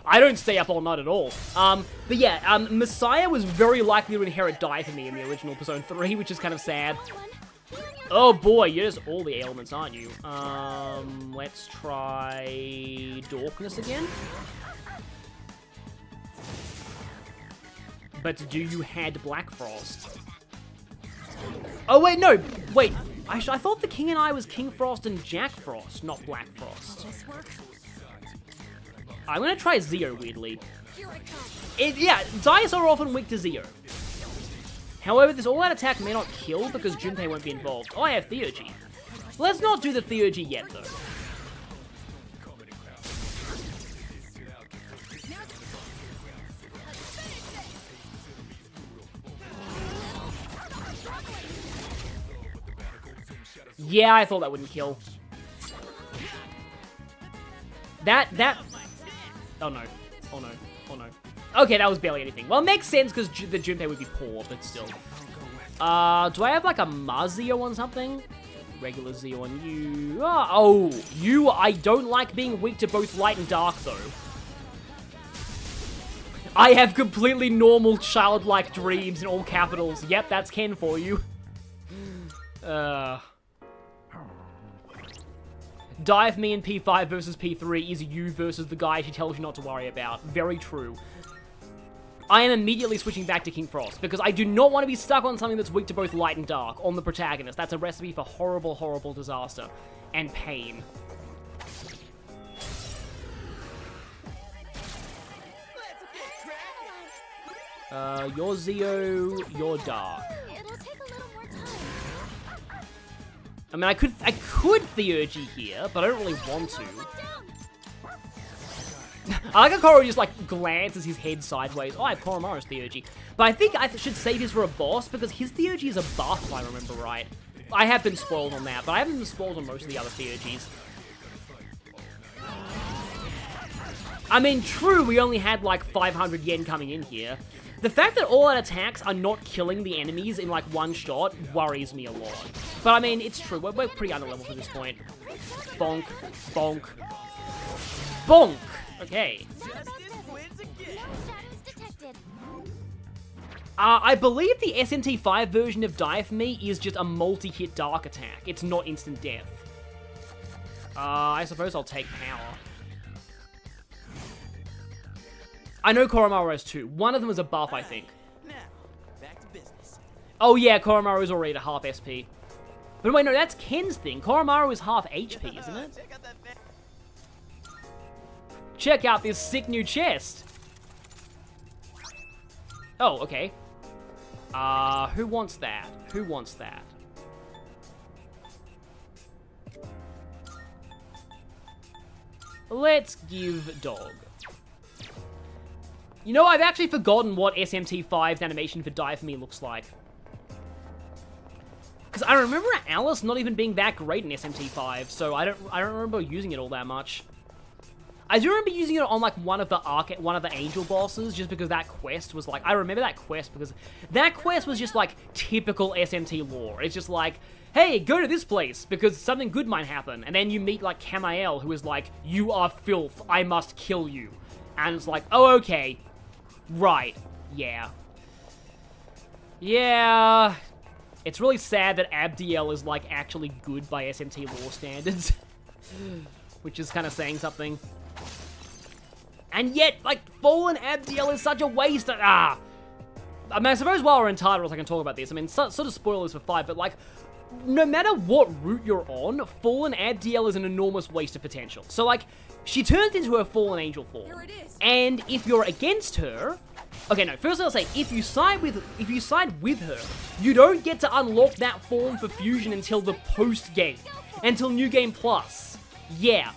I don't stay up all night at all. But yeah, Messiah was very likely to inherit Die For Me in the original Persona 3, which is kind of sad. Oh boy, you're just all the ailments, aren't you? Let's try Darkness again. But do you had Black Frost? Oh wait, no, wait. I thought the King and I was King Frost and Jack Frost, not Black Frost. I'm gonna try Zio, weirdly. Yeah, Dice are often weak to Zio. However, this all-out attack may not kill because Junpei won't be involved. Oh, I have Theurgy. Let's not do the Theurgy yet, though. Yeah, I thought that wouldn't kill. That... Oh no. Oh no. Oh no. Okay, that was barely anything. Well, it makes sense because the Junpei would be poor, but still. Do I have like a Mazio on something? Regular Zeo on you. Oh, you, I don't like being weak to both light and dark, though. I have completely normal childlike dreams in all capitals. Yep, that's Ken for you. Dive me in P5 versus P3 is you versus the guy she tells you not to worry about. Very true. I am immediately switching back to King Frost, because I do not want to be stuck on something that's weak to both light and dark on the protagonist. That's a recipe for horrible, horrible disaster and pain. You're Zeo, you're dark. It'll take a little more time. I mean, I could Theurgy here, but I don't really want to. I like how Koro just, like, glances his head sideways. Oh, I have Koromaru's Theurgy. But I think I should save his for a boss, because his Theurgy is a buff, if I remember right. I have been spoiled on that, but I haven't been spoiled on most of the other Theurgys. I mean, true, we only had, like, 500 yen coming in here. The fact that all-out attacks are not killing the enemies in, like, one shot worries me a lot. But, I mean, it's true. We're pretty under-leveled at this point. Bonk. Bonk. Bonk! Okay. I believe the SMT5 version of Die For Me is just a multi-hit dark attack. It's not instant death. I suppose I'll take power. I know Koromaru has two. One of them is a buff, I think. Now, back to business. Oh yeah, Koromaru is already at half SP. But wait, no, that's Ken's thing. Koromaru is half HP, isn't it? Check out this sick new chest. Oh, okay. Who wants that? Who wants that? Let's give dog. You know, I've actually forgotten what SMT5's animation for Die For Me looks like. Because I remember Alice not even being that great in SMT5, so I don't remember using it all that much. I do remember using it on, like, one of the angel bosses, just because that quest was, like, I remember that quest because that quest was just, like, typical SMT lore. It's just like, hey, go to this place, because something good might happen. And then you meet, like, Kamael, who is like, you are filth, I must kill you. And it's like, oh, okay. Right. Yeah. Yeah. It's really sad that Abdiel is, like, actually good by SMT lore standards. Which is kind of saying something. And yet, like, Fallen Abdiel is such a waste of... I mean, I suppose while we're in titles I can talk about this. I mean, sort of spoilers for 5, but, like, no matter what route you're on, Fallen Abdiel is an enormous waste of potential. So, like, she turns into her Fallen Angel form. Here it is. And if you're against her... Okay, no, first I'll say, if you side with her, you don't get to unlock that form for fusion until the post-game. Until New Game Plus. Yeah.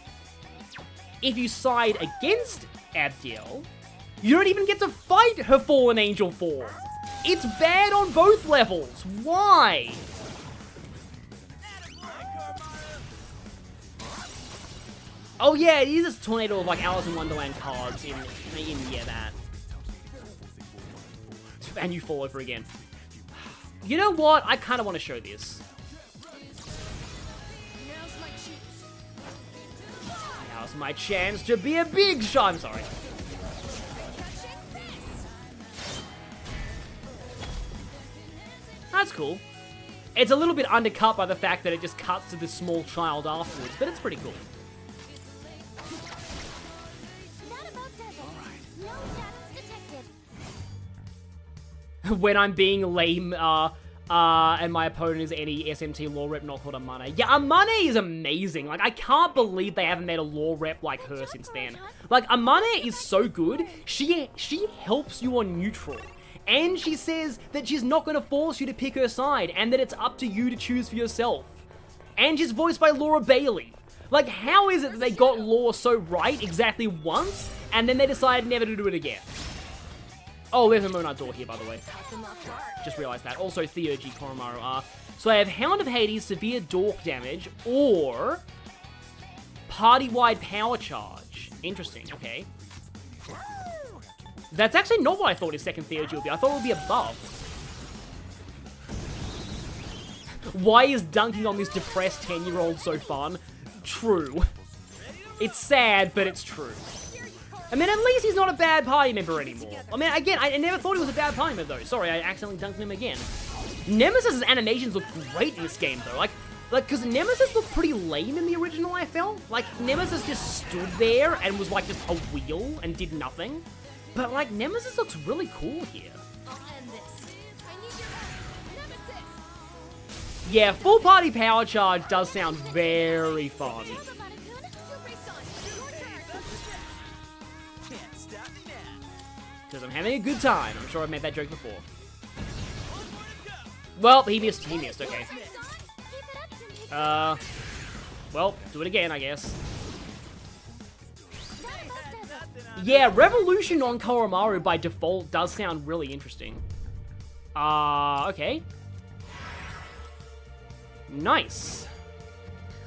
If you side against Abdiel, you don't even get to fight her Fallen Angel form. It's bad on both levels. Why? Oh yeah, it is a tornado of, like, Alice in Wonderland cards in yeah, that. And you fall over again. You know what? I kind of want to show this. Now's my chance to be a big shot. I'm sorry. That's cool. It's a little bit undercut by the fact that it just cuts to this small child afterwards, but it's pretty cool. When I'm being lame, and my opponent is any SMT lore rep not called Amane. Yeah, Amane is amazing. Like, I can't believe they haven't made a lore rep like her since then. Like, Amane is so good. She helps you on neutral. And she says that she's not going to force you to pick her side, and that it's up to you to choose for yourself. And she's voiced by Laura Bailey. Like, how is it that they got lore so right exactly once, and then they decided never to do it again? Oh, there's a Monad door here, by the way. Just realized that. Also, Theurgy, Koromaru. So I have Hound of Hades, Severe Dork Damage, or Party-Wide Power Charge. Interesting, okay. That's actually not what I thought his second theurgy would be. I thought it would be above. Why is dunking on this depressed 10-year-old so fun? True. It's sad, but it's true. I mean, at least he's not a bad party member anymore. I mean, again, I never thought he was a bad party member, though. Sorry, I accidentally dunked him again. Nemesis's animations look great in this game, though. Like, because Nemesis looked pretty lame in the original, I felt. Like, Nemesis just stood there and was, like, just a wheel and did nothing. But, like, Nemesis looks really cool here. Yeah, full party power charge does sound very fun. Because I'm having a good time. I'm sure I've made that joke before. Well, he missed, okay. Well, do it again, I guess. Yeah, Revolution on Koromaru by default does sound really interesting. Okay. Nice.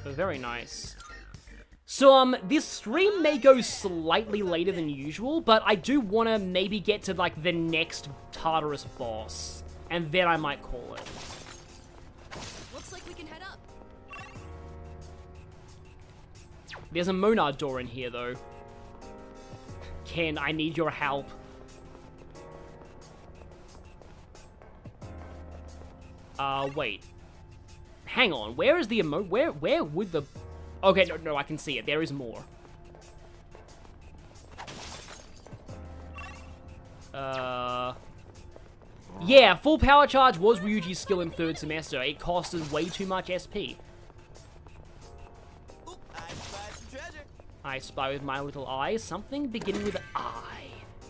Very nice. So, this stream may go slightly later than usual, but I do want to maybe get to, like, the next Tartarus boss, and then I might call it. Looks like we can head up. There's a Monad door in here, though. Ken, I need your help. Wait. Hang on, where is the where would the... Okay, no, I can see it. There is more. Yeah, full power charge was Ryuji's skill in 3rd semester. It costed way too much SP. Ooh, I spied some treasure. I spy with my little eye something beginning with I.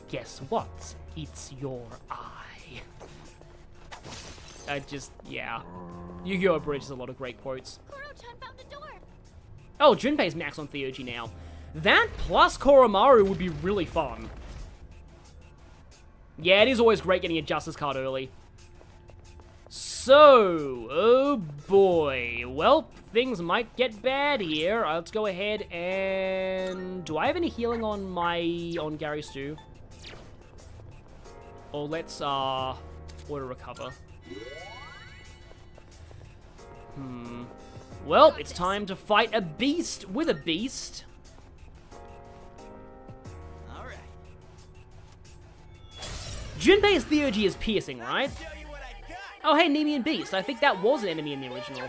Guess what? It's your eye. Yeah. Yu-Gi-Oh! Bridge has a lot of great quotes. Oh, Junpei's max on Theurgy now. That plus Koromaru would be really fun. Yeah, it is always great getting a Justice card early. So, oh boy. Well, things might get bad here. Let's go ahead and... Do I have any healing on Gary Stu? Or let's, auto recover. Well, it's time to fight a beast with a beast. Alright. Junpei's Theurgy is piercing, right? Oh, hey, Nemean Beast. I think that was an enemy in the original.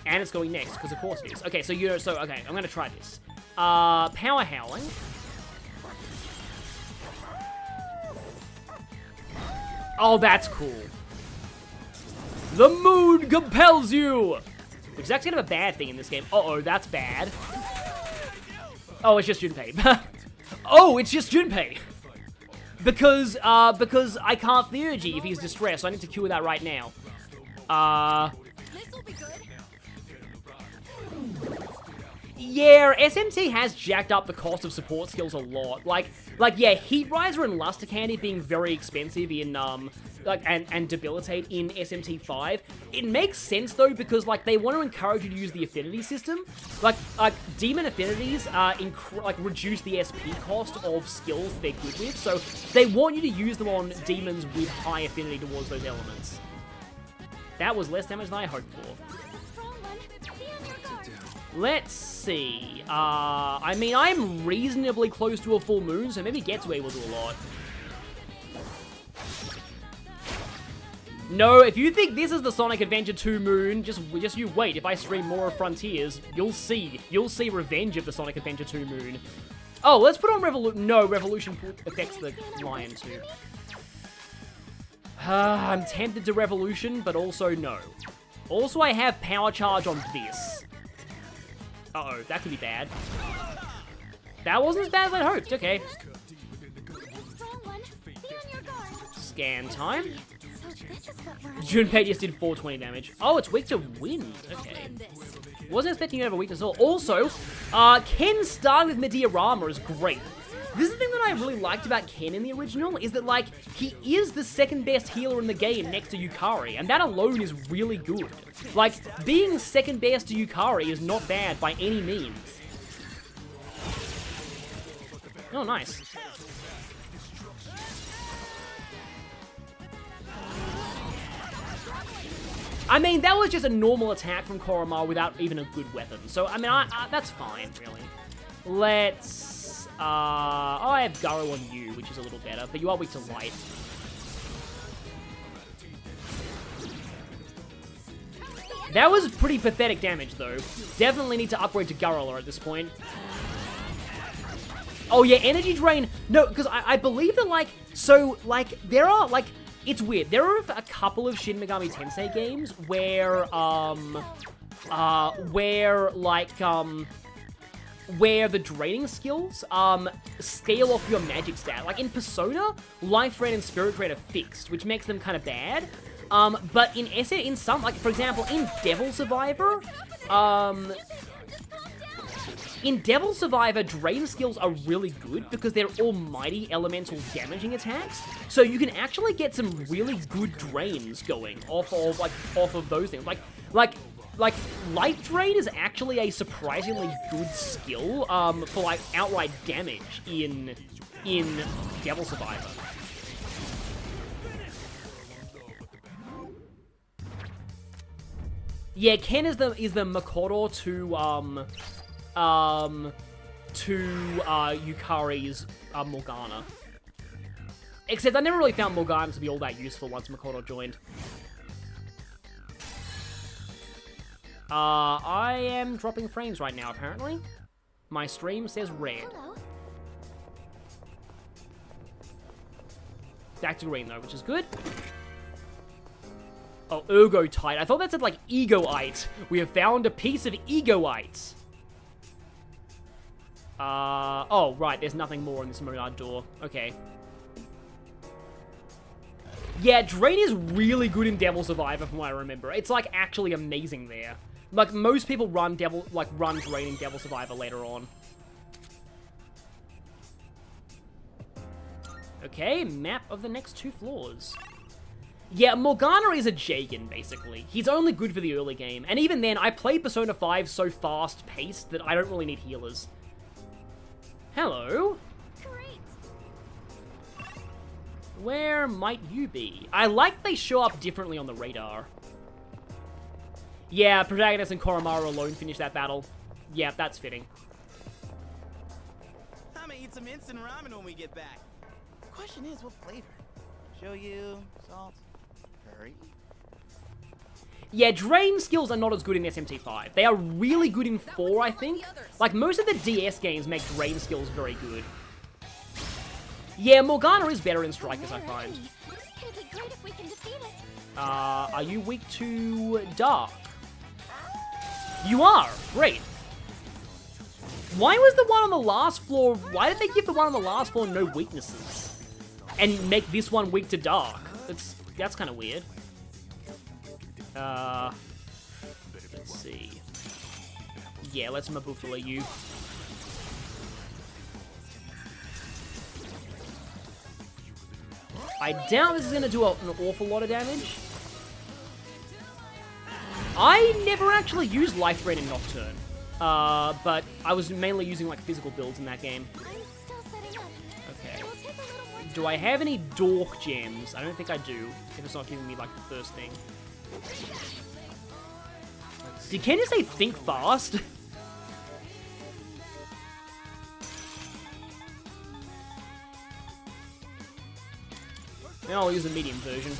And it's going next, because of course it is. Okay, okay, I'm gonna try this. Power Howling. Oh, that's cool. The mood compels you! Which is actually kind of a bad thing in this game. Uh-oh, that's bad. Oh, it's just Junpei. Oh, it's just Junpei! Because I can't Theurgy if he's distressed, so I need to cure that right now. This'll be good. Yeah, SMT has jacked up the cost of support skills a lot. Like, yeah, Heat Riser and Luster Candy being very expensive in, and debilitate in SMT 5. It makes sense, though, because, like, they want to encourage you to use the affinity system. Like Demon Affinities, reduce the SP cost of skills they're good with, so they want you to use them on demons with high affinity towards those elements. That was less damage than I hoped for. Let's see. I mean, I'm reasonably close to a full moon, so maybe Getsuei will do a lot. No, if you think this is the Sonic Adventure 2 moon, just you wait. If I stream more of Frontiers, you'll see Revenge of the Sonic Adventure 2 moon. Oh, let's put on Revolution. No, Revolution affects the lion too. I'm tempted to Revolution, but also no. Also, I have Power Charge on this. Uh-oh, that could be bad. That wasn't as bad as I'd hoped. Okay. Scan time. Junpei just did 420 damage. Oh, it's weak to wind. Okay. Wasn't expecting you to have a weakness at all. Also, Ken starting with Mediarama is great. This is the thing that I really liked about Ken in the original, is that, like, he is the second best healer in the game next to Yukari, and that alone is really good. Like, being second best to Yukari is not bad by any means. Oh, nice. I mean, that was just a normal attack from Koromaru without even a good weapon. So, I mean, that's fine, really. Let's... I have Garo on you, which is a little better, but you are weak to light. That was pretty pathetic damage, though. Definitely need to upgrade to Garrula at this point. Oh, yeah, energy drain. No, because I believe that, like... So, like, there are, like... It's weird. There are a couple of Shin Megami Tensei games where, where the draining skills, scale off your magic stat. Like, in Persona, Life Drain and Spirit Drain are fixed, which makes them kind of bad. But in some, like, for example, in Devil Survivor, drain skills are really good because they're almighty elemental damaging attacks. So you can actually get some really good drains going off of those things. Like Life Drain is actually a surprisingly good skill for like outright damage in Devil Survivor. Yeah, Ken is the Makoto to Yukari's Morgana. Except I never really found Morgana to be all that useful once Makoto joined. I am dropping frames right now, apparently. My stream says red. Hello. Back to green, though, which is good. Oh, Ergotite. I thought that said, like, Egoite. We have found a piece of Egoite. Oh, right, there's nothing more in this Monad door. Okay. Yeah, Drain is really good in Devil Survivor from what I remember. It's, like, actually amazing there. Like, most people run Drain in Devil Survivor later on. Okay, map of the next 2 floors. Yeah, Morgana is a Jagan, basically. He's only good for the early game. And even then, I play Persona 5 so fast-paced that I don't really need healers. Hello? Great. Where might you be? I like they show up differently on the radar. Yeah, Protagonist and Koromaru alone finish that battle. Yeah, that's fitting. I'm gonna eat some instant ramen when we get back. Question is, what flavor? Shoyu, salt, curry? Yeah, Drain skills are not as good in SMT5. They are really good in 4, I think. Like, most of the DS games make Drain skills very good. Yeah, Morgana is better in Strikers, I find. It'd be great if we can defeat it. Are you weak to Dark? You are! Great. Why was the one on the last floor... Why did they give the one on the last floor no weaknesses? And make this one weak to Dark? That's kind of weird. Let's see. Yeah, let's Mabufala you. I doubt this is going to do an awful lot of damage. I never actually used Life Drain in Nocturne. But I was mainly using, like, physical builds in that game. Okay. Do I have any Dork gems? I don't think I do, if it's not giving me, like, the first thing. Did Ken just say think fast? Now I'll use the medium version.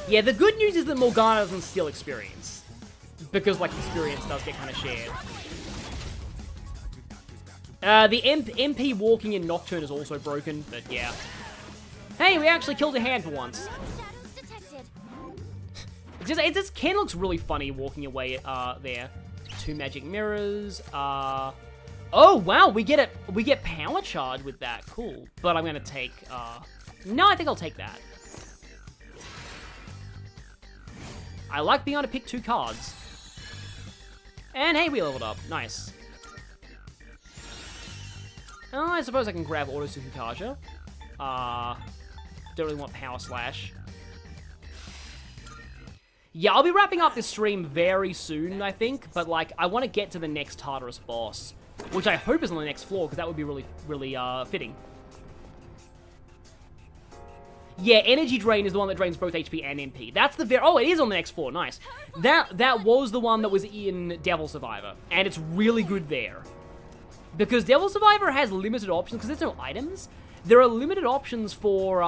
Yeah, the good news is that Morgana doesn't steal experience. Because, like, experience does get kind of shared. The MP walking in Nocturne is also broken, but yeah. Hey, we actually killed a hand for once. It just Ken looks really funny walking away there. 2 magic mirrors. Oh wow, we get power charge with that. Cool. But I'm gonna take no, I think I'll take that. I like being able to pick 2 cards. And hey, we leveled up. Nice. Oh, I suppose I can grab Auto Tsukikaja. Don't really want Power Slash. Yeah, I'll be wrapping up this stream very soon, I think. But, like, I want to get to the next Tartarus boss. Which I hope is on the next floor, because that would be really, really, fitting. Yeah, Energy Drain is the one that drains both HP and MP. That's the oh, it is on the next floor. Nice. That was the one that was in Devil Survivor, and it's really good there. Because Devil Survivor has limited options, because there's no items. There are limited options for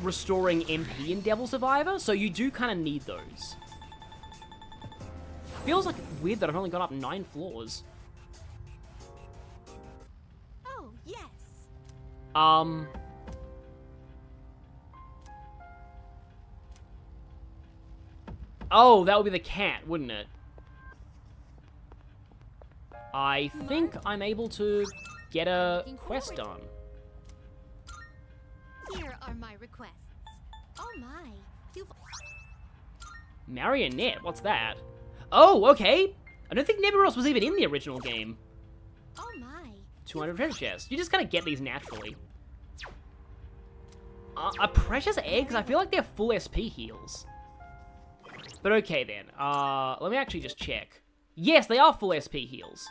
restoring MP in Devil Survivor, so you do kind of need those. Feels like weird that I've only gone up 9 floors. Oh, yes. Oh, that would be the cat, wouldn't it? I think I'm able to get a quest done. Here are my requests. Oh my, you've... Marionette, what's that? Oh, okay. I don't think Neberos was even in the original game. Oh my. 200 treasure chests. You just kind of get these naturally. Are precious eggs? I feel like they're full SP heals. But okay then. Let me actually just check. Yes, they are full SP heals.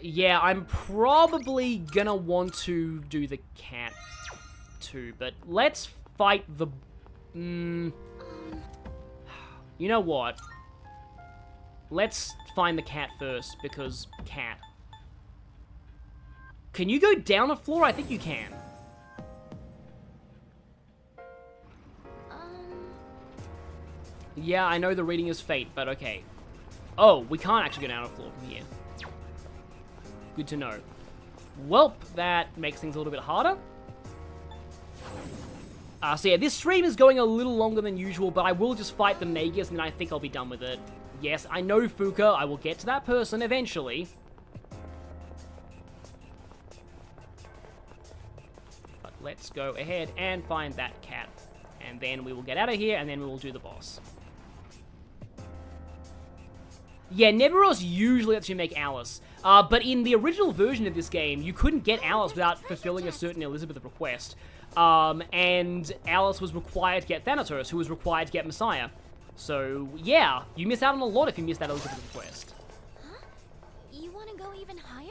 Yeah, I'm probably gonna want to do the cat too, but let's fight the... You know what? Let's find the cat first, because cat. Can you go down a floor? I think you can. Yeah, I know the reading is fate, but okay. Oh, we can't actually go down a floor from here. Good to know. Welp, that makes things a little bit harder. So yeah, this stream is going a little longer than usual, but I will just fight the Magus, and then I think I'll be done with it. Yes, I know Fuka, I will get to that person eventually. But let's go ahead and find that cat. And then we will get out of here, and then we will do the boss. Yeah, Neberos usually lets you make Alice. But in the original version of this game, you couldn't get Alice without fulfilling a certain Elizabeth request. And Alice was required to get Thanatos, who was required to get Messiah. So, yeah, you miss out on a lot if you miss that Elizabeth request. Huh? You want to go even higher?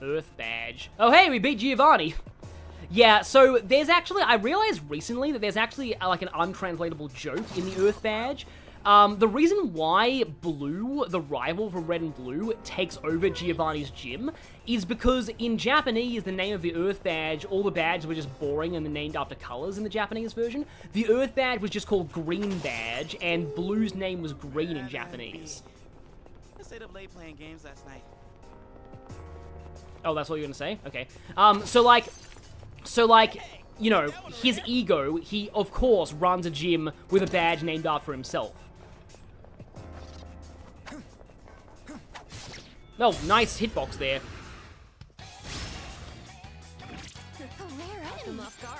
Earth badge. Oh, hey, we beat Giovanni. Yeah, so there's actually, I realized recently that there's actually like an untranslatable joke in the Earth badge. The reason why Blue, the rival from Red and Blue, takes over Giovanni's gym is because in Japanese, the name of the Earth badge, all the badges were just boring and they're named after colors in the Japanese version. The Earth badge was just called Green Badge, and Blue's name was Green in Japanese. I stayed up late playing games last night. Oh, that's all you're gonna say? Okay. So like, you know, his ego, he, of course, runs a gym with a badge named after himself. Oh, nice hitbox there.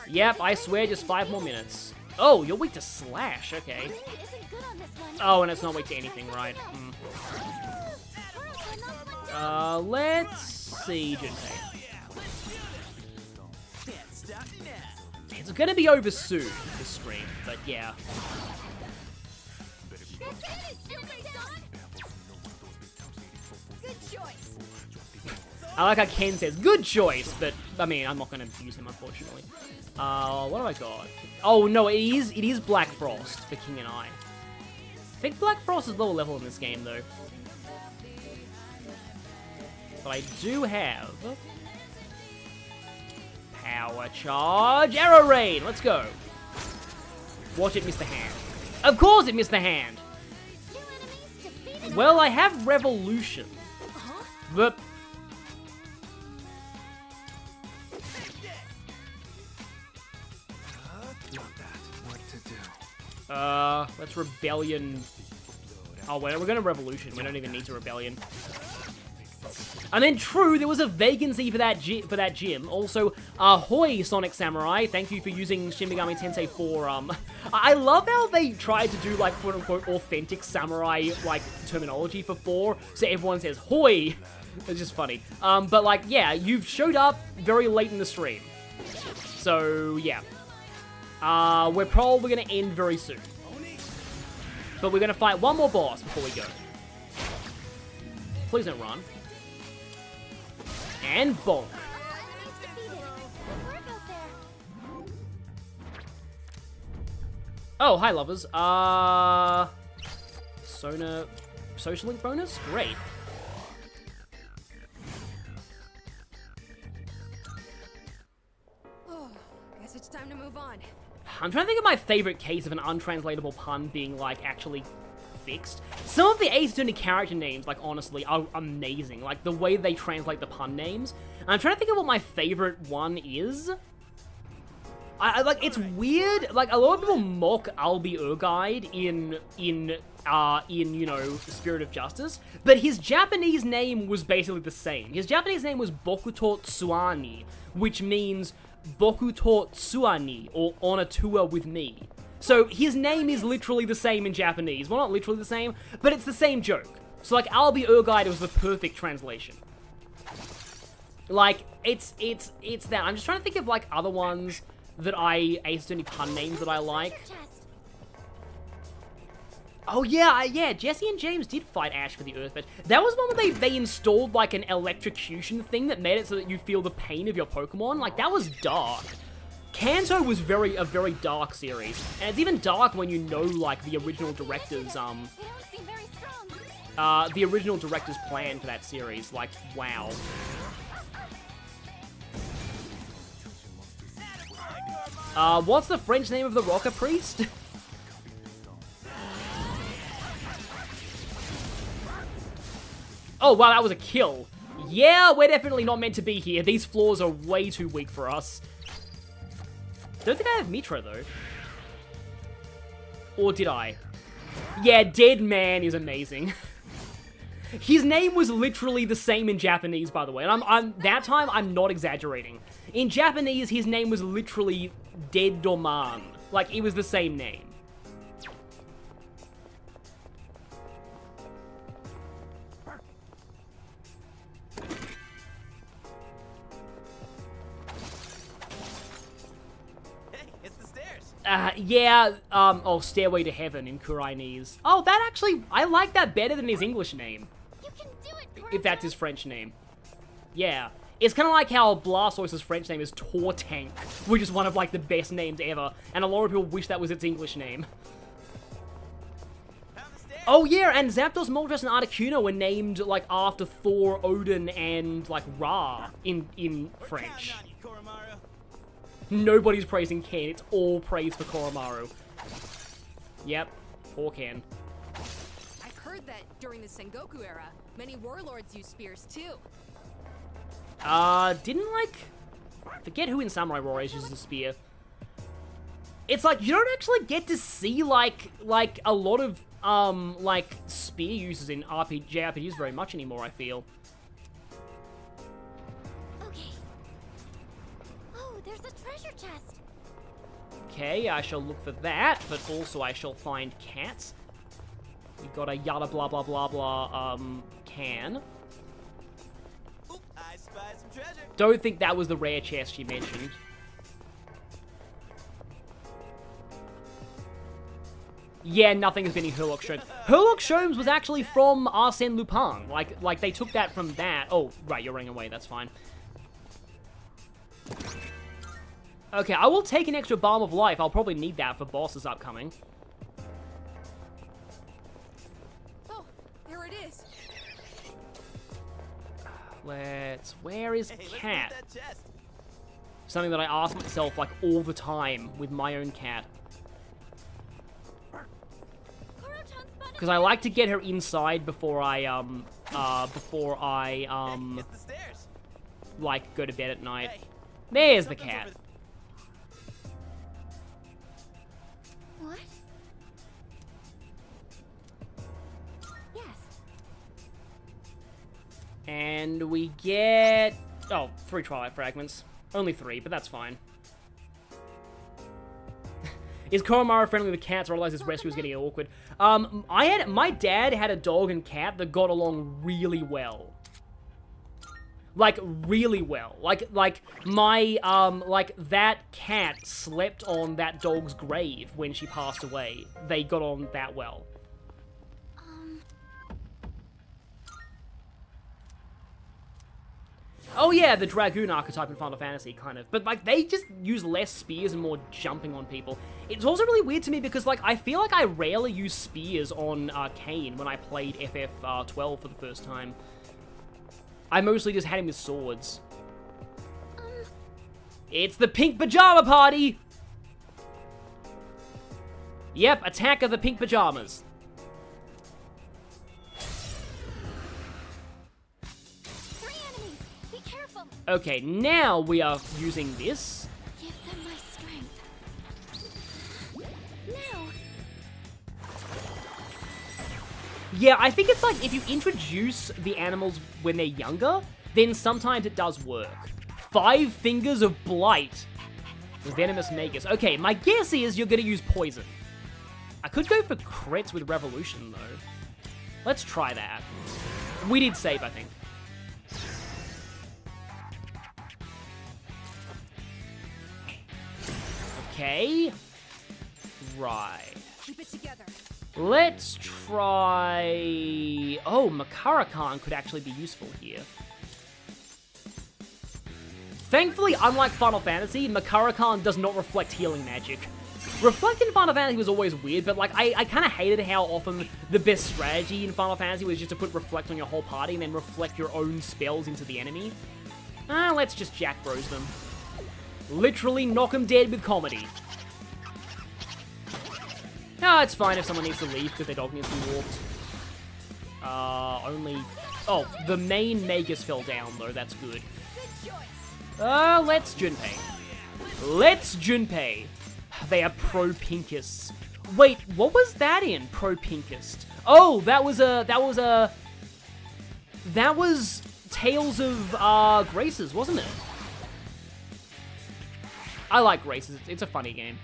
Yep, I swear, just 5 more minutes. Oh, you're weak to slash, okay. Oh, and it's not weak to anything, right? Let's see, Junpei. It's gonna be over soon, this stream, but yeah. Good choice. I like how Ken says, good choice, but, I mean, I'm not gonna use him, unfortunately. What have I got? Oh, no, it is Black Frost for King and I think Black Frost is lower level in this game, though. But I do have... Power Charge, Arrow Rain, let's go. Watch it miss the hand. Of course it missed the hand! Well, I have Revolution. But... let's Rebellion. Oh, wait, we're gonna Revolution. We don't even need to Rebellion. And then, true, there was a vacancy for that gym. Also, ahoy, Sonic Samurai. Thank you for using Shin Megami Tensei 4. I love how they tried to do, like, quote-unquote, authentic samurai, like, terminology for 4, so everyone says, hoy. It's just funny. But, like, yeah, you've showed up very late in the stream. So, yeah. We're probably gonna end very soon. But we're gonna fight one more boss before we go. Please don't run. And bonk. Oh, hi, lovers. Social link bonus? Great. Oh, guess it's time to move on. I'm trying to think of my favorite case of an untranslatable pun being, like, actually fixed. Some of the Ace Attorney character names, like, honestly, are amazing. Like, the way they translate the pun names. And I'm trying to think of what my favorite one is. Like, it's weird. Like, a lot of people mock Albi Urguide in, you know, The Spirit of Justice. But his Japanese name was basically the same. His Japanese name was Bokuto Tsuani, which means Bokuto Tsuani, or on a tour with me. So his name is literally the same in Japanese. Well, not literally the same, but it's the same joke. So, like, Albi Urguide was the perfect translation. Like, it's that. I'm just trying to think of, like, other ones that Ace Attorney pun names that I like. Oh, yeah, Jesse and James did fight Ash for the Earth Badge. That was one where they installed, like, an electrocution thing that made it so that you feel the pain of your Pokemon. Like, that was dark. Kanto was a very dark series, and it's even dark when you know, like, the original director's, plan for that series. Like, wow. What's the French name of the Rocker Priest? Oh, wow, that was a kill. Yeah, we're definitely not meant to be here. These floors are way too weak for us. Don't think I have Mitra, though. Or did I? Yeah, Dead Man is amazing. His name was literally the same in Japanese, by the way. And that time, I'm not exaggerating. In Japanese, his name was literally Dead Doman. Like, it was the same name. Oh, Stairway to Heaven in Kurainese. Oh, that actually, I like that better than his English name. You can do it, if that's his French name. Yeah. It's kind of like how Blastoise's French name is Tortank, which is one of, like, the best names ever, and a lot of people wish that was its English name. Oh, yeah, and Zapdos, Moltres, and Articuno were named, like, after Thor, Odin, and, like, Ra in French. Nobody's praising Ken, it's all praise for Koromaru. Yep, poor Ken. I've heard that during the Sengoku era, many warlords used spears too. Didn't, like... Forget who in Samurai Warriors uses a spear. It's like, you don't actually get to see, like a lot of, like, spear uses in JRPGs very much anymore, I feel. Chest. Okay, I shall look for that, but also I shall find cats. We've got a yada blah blah blah blah, can. Oop, I spy some treasure. Don't think that was the rare chest you mentioned. Yeah, nothing has been in Herlock Sholmes. Herlock Sholmes was actually from Arsène Lupin. Like they took that from that. Oh, right, you're running away, that's fine. Okay, I will take an extra Balm of Life. I'll probably need that for bosses upcoming. Oh, there it is. Where is cat? Something that I ask myself, like, all the time with my own cat. Because I like to get her inside before I, like, go to bed at night. There's the cat. What? Yes. And we get... Oh, 3 Twilight Fragments. Only 3, but that's fine. Is Koromara friendly with cats? I realize this rescue is getting awkward. My dad had a dog and cat that got along really well. Like, really well. Like, that cat slept on that dog's grave when she passed away. They got on that well. Oh yeah, the Dragoon archetype in Final Fantasy, kind of. But, like, they just use less spears and more jumping on people. It's also really weird to me because, like, I feel like I rarely use spears on Arcane when I played FF12 for the first time. I mostly just had him with swords. It's the Pink Pajama Party! Yep, Attack of the Pink Pajamas. Okay, now we are using this. Give them my strength. Now. Yeah, I think it's like if you introduce the animals when they're younger, then sometimes it does work. 5 Fingers of Blight. Venomous Magus. Okay, my guess is you're gonna use poison. I could go for crits with Revolution, though. Let's try that. We did save, I think. Okay. Right. Keep it together. Let's try... Oh, Makara-Khan could actually be useful here. Thankfully, unlike Final Fantasy, Makara-Khan does not reflect healing magic. Reflect in Final Fantasy was always weird, but like I kind of hated how often the best strategy in Final Fantasy was just to put Reflect on your whole party and then reflect your own spells into the enemy. Let's just Jack Bros them. Literally knock them dead with comedy. It's fine if someone needs to leave because their dog needs to be walked. Oh, the main Magus fell down though, that's good. Let's Junpei. Let's Junpei. They are pro-Pinkists. Wait, what was that in? Pro-Pinkist. Oh, that was Tales of Graces, wasn't it? I like Graces. It's a funny game.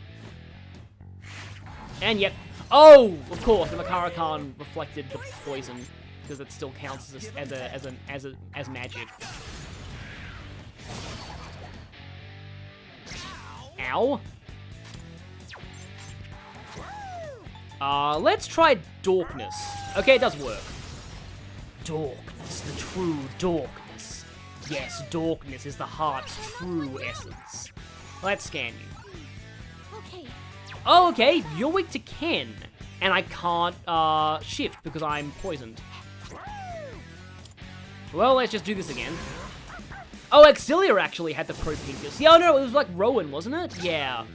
And yet, oh, of course, the Makara-Khan reflected the poison because it still counts as magic. Ow. Let's try Darkness. Okay, it does work. Darkness, the true darkness. Yes, darkness is the heart's true essence. Let's scan you. Okay. Oh, okay, you're weak to Ken. And I can't, shift because I'm poisoned. Well, let's just do this again. Oh, Exilia actually had the pro-Pinkus. Yeah, no, it was like Rowan, wasn't it? Yeah.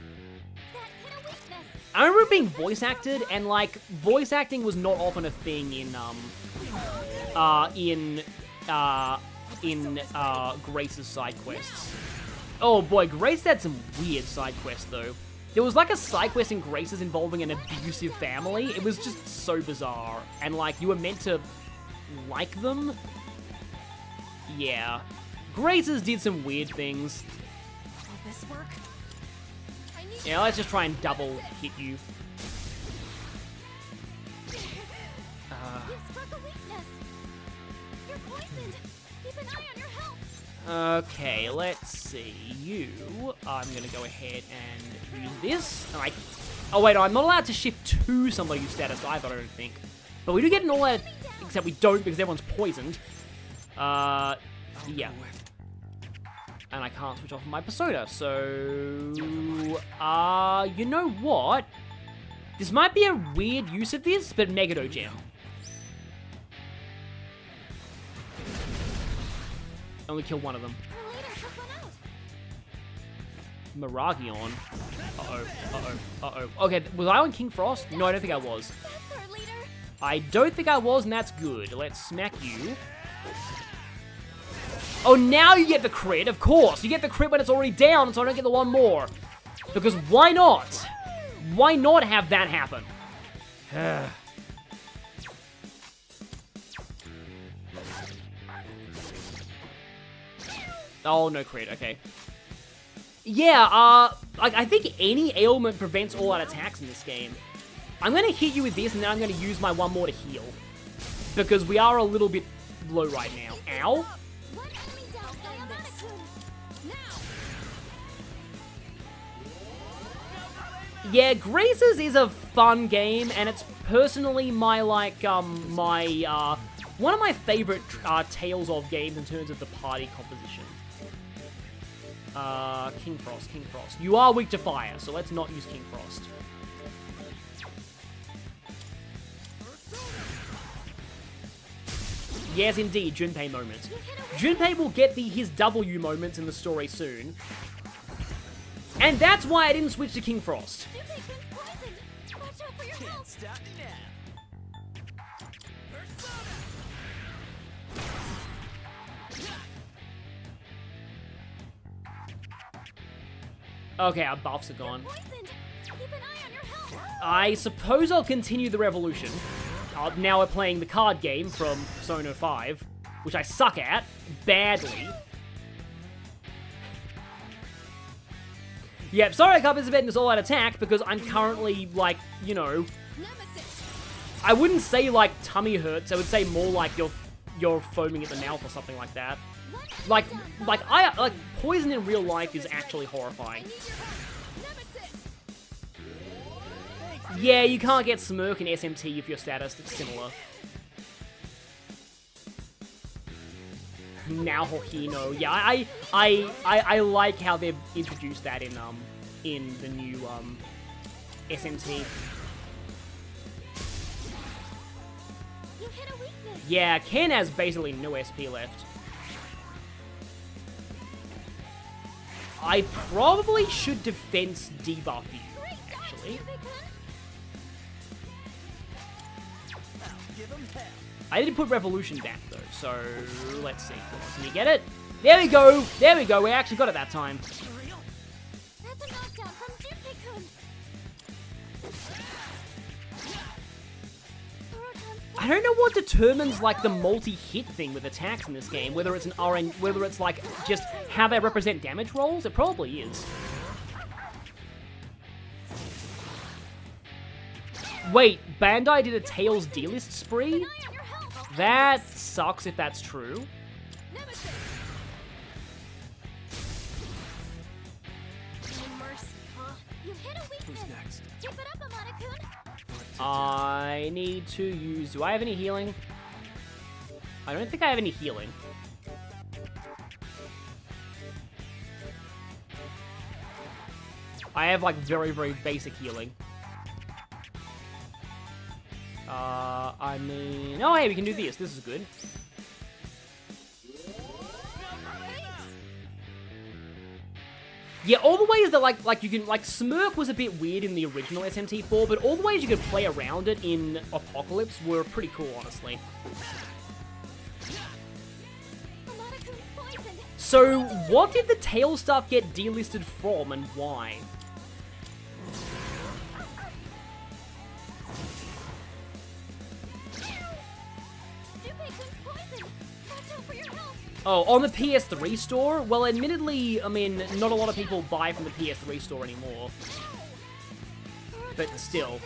I remember it being voice acted, and like, voice acting was not often a thing in Grace's side quests. Oh boy, Grace had some weird side quests though. There was like a side quest in Grace's involving an abusive family. It was just so bizarre, and like, you were meant to like them? Yeah. Grace's did some weird things. Will this work? Yeah, let's just try and double hit you. You struck a weakness. You're poisoned. Keep an eye on your health. Okay, let's see. You, I'm gonna go ahead and use this. And oh wait, I'm not allowed to shift to somebody who's status either, I don't think. But we do get an all-out, except we don't because everyone's poisoned. Yeah. And I can't switch off my persona, so... you know what? This might be a weird use of this, but Megado Gem. Only kill one of them. Miragion. Uh-oh. Okay, was I on King Frost? No, I don't think I was. I don't think I was, and that's good. Let's smack you. Oh, now you get the crit, of course. You get the crit when it's already down, so I don't get the one more. Because why not? Why not have that happen? Oh, no crit, okay. Yeah, I think any ailment prevents all-out attacks in this game. I'm gonna hit you with this, and then I'm gonna use my one more to heal. Because we are a little bit low right now. Ow! Yeah, Graces is a fun game, and it's personally my, like, one of my favorite Tales of games in terms of the party composition. King Frost. You are weak to fire, so let's not use King Frost. Yes, indeed, Junpei moments. Junpei will get his W moments in the story soon. And that's why I didn't switch to King Frost. Okay, our buffs are gone. I suppose I'll continue the revolution. Now we're playing the card game from Persona 5, which I suck at, badly. Yep, sorry I can't participate in this all-out attack, because I'm currently, like, you know... I wouldn't say, like, tummy hurts, I would say more like you're foaming at the mouth or something like that. Like, poison in real life is actually horrifying. Yeah, you can't get Smirk in SMT if your status is similar. Now Hohino. Yeah, I like how they've introduced that in the new SMT. Yeah, Ken has basically no SP left. I probably should defense debuff you, actually. I didn't put Revolution back, though, so let's see. Come on, can you get it? There we go! There we go, we actually got it that time. That's a knockdown from Junpei-kun. I don't know what determines, like, the multi-hit thing with attacks in this game. Whether it's an RN, whether it's, like, just how they represent damage rolls. It probably is. Wait, Bandai did a Tails D-list spree? That sucks if that's true. Who's next? Keep it up, Amada-kun. I need to use... Do I have any healing? I don't think I have any healing. I have, like, very, very basic healing. I mean... Oh, hey, we can do this. This is good. Yeah, all the ways that, like you can... Like, Smirk was a bit weird in the original SMT4, but all the ways you could play around it in Apocalypse were pretty cool, honestly. So, what did the tail stuff get delisted from, and why? Oh, on the PS3 store? Well, admittedly, I mean, not a lot of people buy from the PS3 store anymore. But still.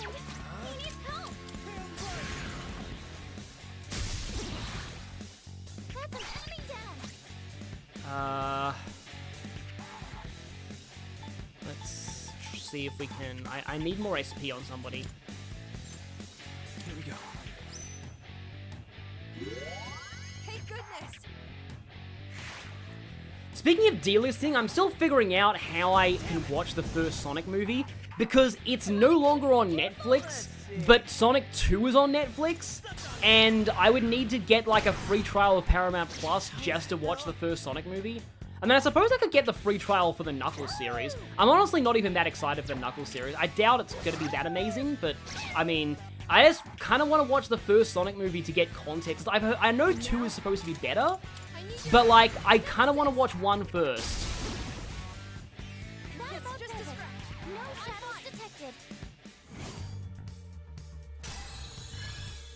Let's see if we can... I need more SP on somebody. Here we go. Thank goodness. Speaking of delisting, I'm still figuring out how I can watch the first Sonic movie, because it's no longer on Netflix, but Sonic 2 is on Netflix, and I would need to get, like, a free trial of Paramount Plus just to watch the first Sonic movie. I mean, I suppose I could get the free trial for the Knuckles series. I'm honestly not even that excited for the Knuckles series. I doubt it's going to be that amazing, but, I mean, I just kind of want to watch the first Sonic movie to get context. I know 2 is supposed to be better, but, like, I kind of want to watch 1 first.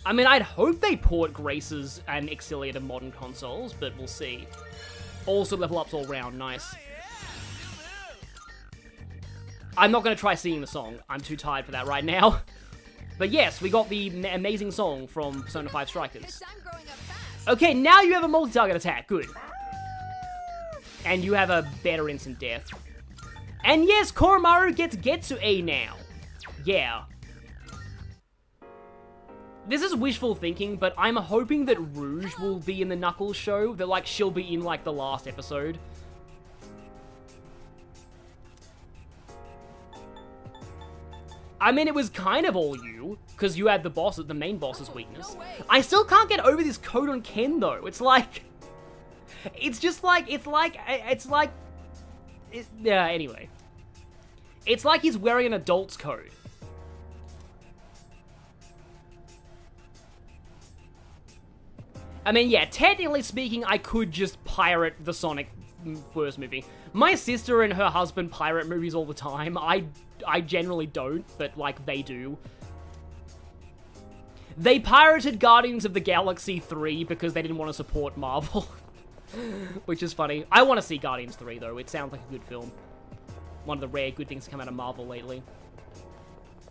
I mean, I'd hope they port Graces and Exilia to modern consoles, but we'll see. Also level ups all round. Nice. I'm not going to try singing the song. I'm too tired for that right now. But yes, we got the amazing song from Persona 5 Strikers. Okay, now you have a multi-target attack. Good. And you have a better instant death. And yes, Koromaru gets Getsu A now. Yeah. This is wishful thinking, but I'm hoping that Rouge will be in the Knuckles show. That, like, she'll be in, like, the last episode. I mean, it was kind of all you, because you had the main boss's weakness. I still can't get over this code on Ken, though. It's like... Yeah, anyway. It's like he's wearing an adult's code. I mean, yeah, technically speaking, I could just pirate the Sonic first movie. My sister and her husband pirate movies all the time. I generally don't, but, like, they do. They pirated Guardians of the Galaxy 3 because they didn't want to support Marvel. Which is funny. I want to see Guardians 3, though. It sounds like a good film. One of the rare good things to come out of Marvel lately.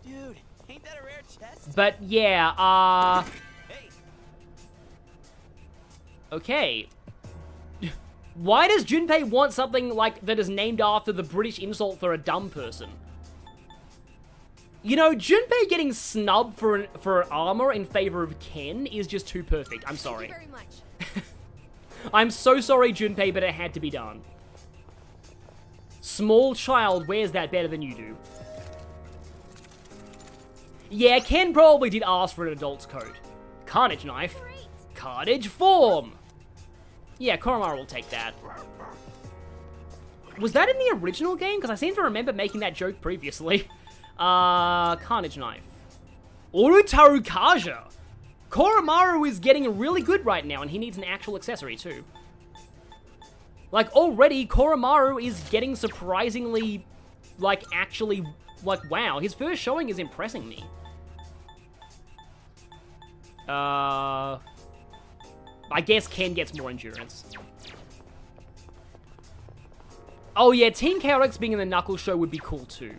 Dude, ain't that a rare chest? But, yeah, okay. Why does Junpei want something, like, that is named after the British insult for a dumb person? You know, Junpei getting snubbed for armor in favor of Ken is just too perfect. I'm sorry. Thank you very much. I'm so sorry, Junpei, but it had to be done. Small child wears that better than you do. Yeah, Ken probably did ask for an adult's code. Carnage knife. Carnage form. Yeah, Koromaru will take that. Was that in the original game? Because I seem to remember making that joke previously. Carnage knife. Urutaru Kaja. Koromaru is getting really good right now, and he needs an actual accessory too. Like, already, Koromaru is getting surprisingly, like, actually, like, wow. His first showing is impressing me. I guess Ken gets more endurance. Oh yeah, Team Chaotix being in the Knuckles show would be cool too.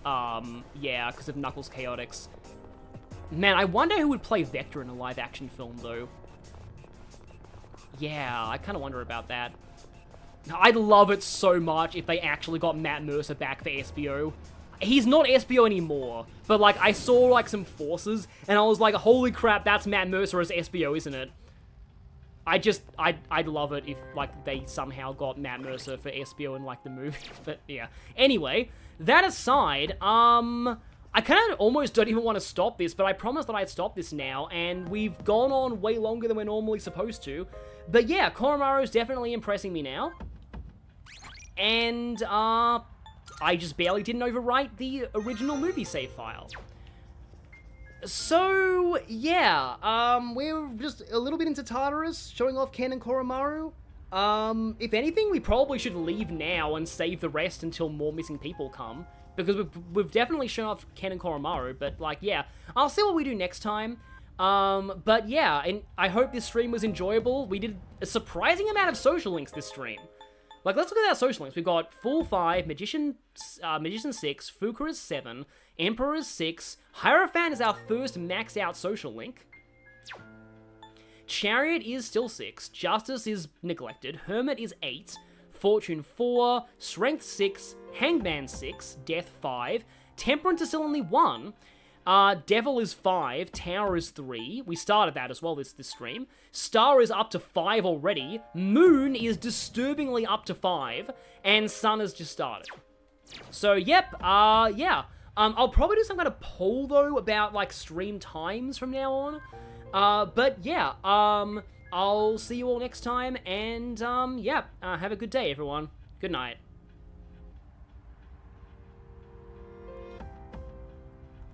Yeah, because of Knuckles Chaotix. Man, I wonder who would play Vector in a live-action film, though. Yeah, I kind of wonder about that. I'd love it so much if they actually got Matt Mercer back for SBO. He's not SBO anymore, but, like, I saw, like, some forces, and I was like, holy crap, that's Matt Mercer as SBO, isn't it? I'd love it if, like, they somehow got Matt Mercer for SBO in, like, the movie, but, yeah. Anyway, that aside, I kind of almost don't even want to stop this, but I promised that I'd stop this now, and we've gone on way longer than we're normally supposed to. But yeah, Koromaru's definitely impressing me now. And, I just barely didn't overwrite the original movie save file. So, yeah, we're just a little bit into Tartarus, showing off Ken and Koromaru. If anything, we probably should leave now and save the rest until more missing people come. Because we've definitely shown off Ken and Koromaru, but, like, yeah, I'll see what we do next time. But yeah, and I hope this stream was enjoyable. We did a surprising amount of social links this stream. Like, let's look at our social links. We've got Fool 5, Magician 6, Fuka is 7, Emperor is 6, Hierophant is our first maxed out social link. Chariot is still 6, Justice is neglected, Hermit is 8, Fortune 4, Strength 6, Hangman 6, Death 5, Temperance is still only 1, Devil is 5, Tower is 3, we started that as well this stream, Star is up to 5 already, Moon is disturbingly up to 5, and Sun has just started. So, yep, yeah. I'll probably do some kind of poll, though, about, like, stream times from now on. But, yeah, I'll see you all next time, and, yeah, have a good day, everyone. Good night.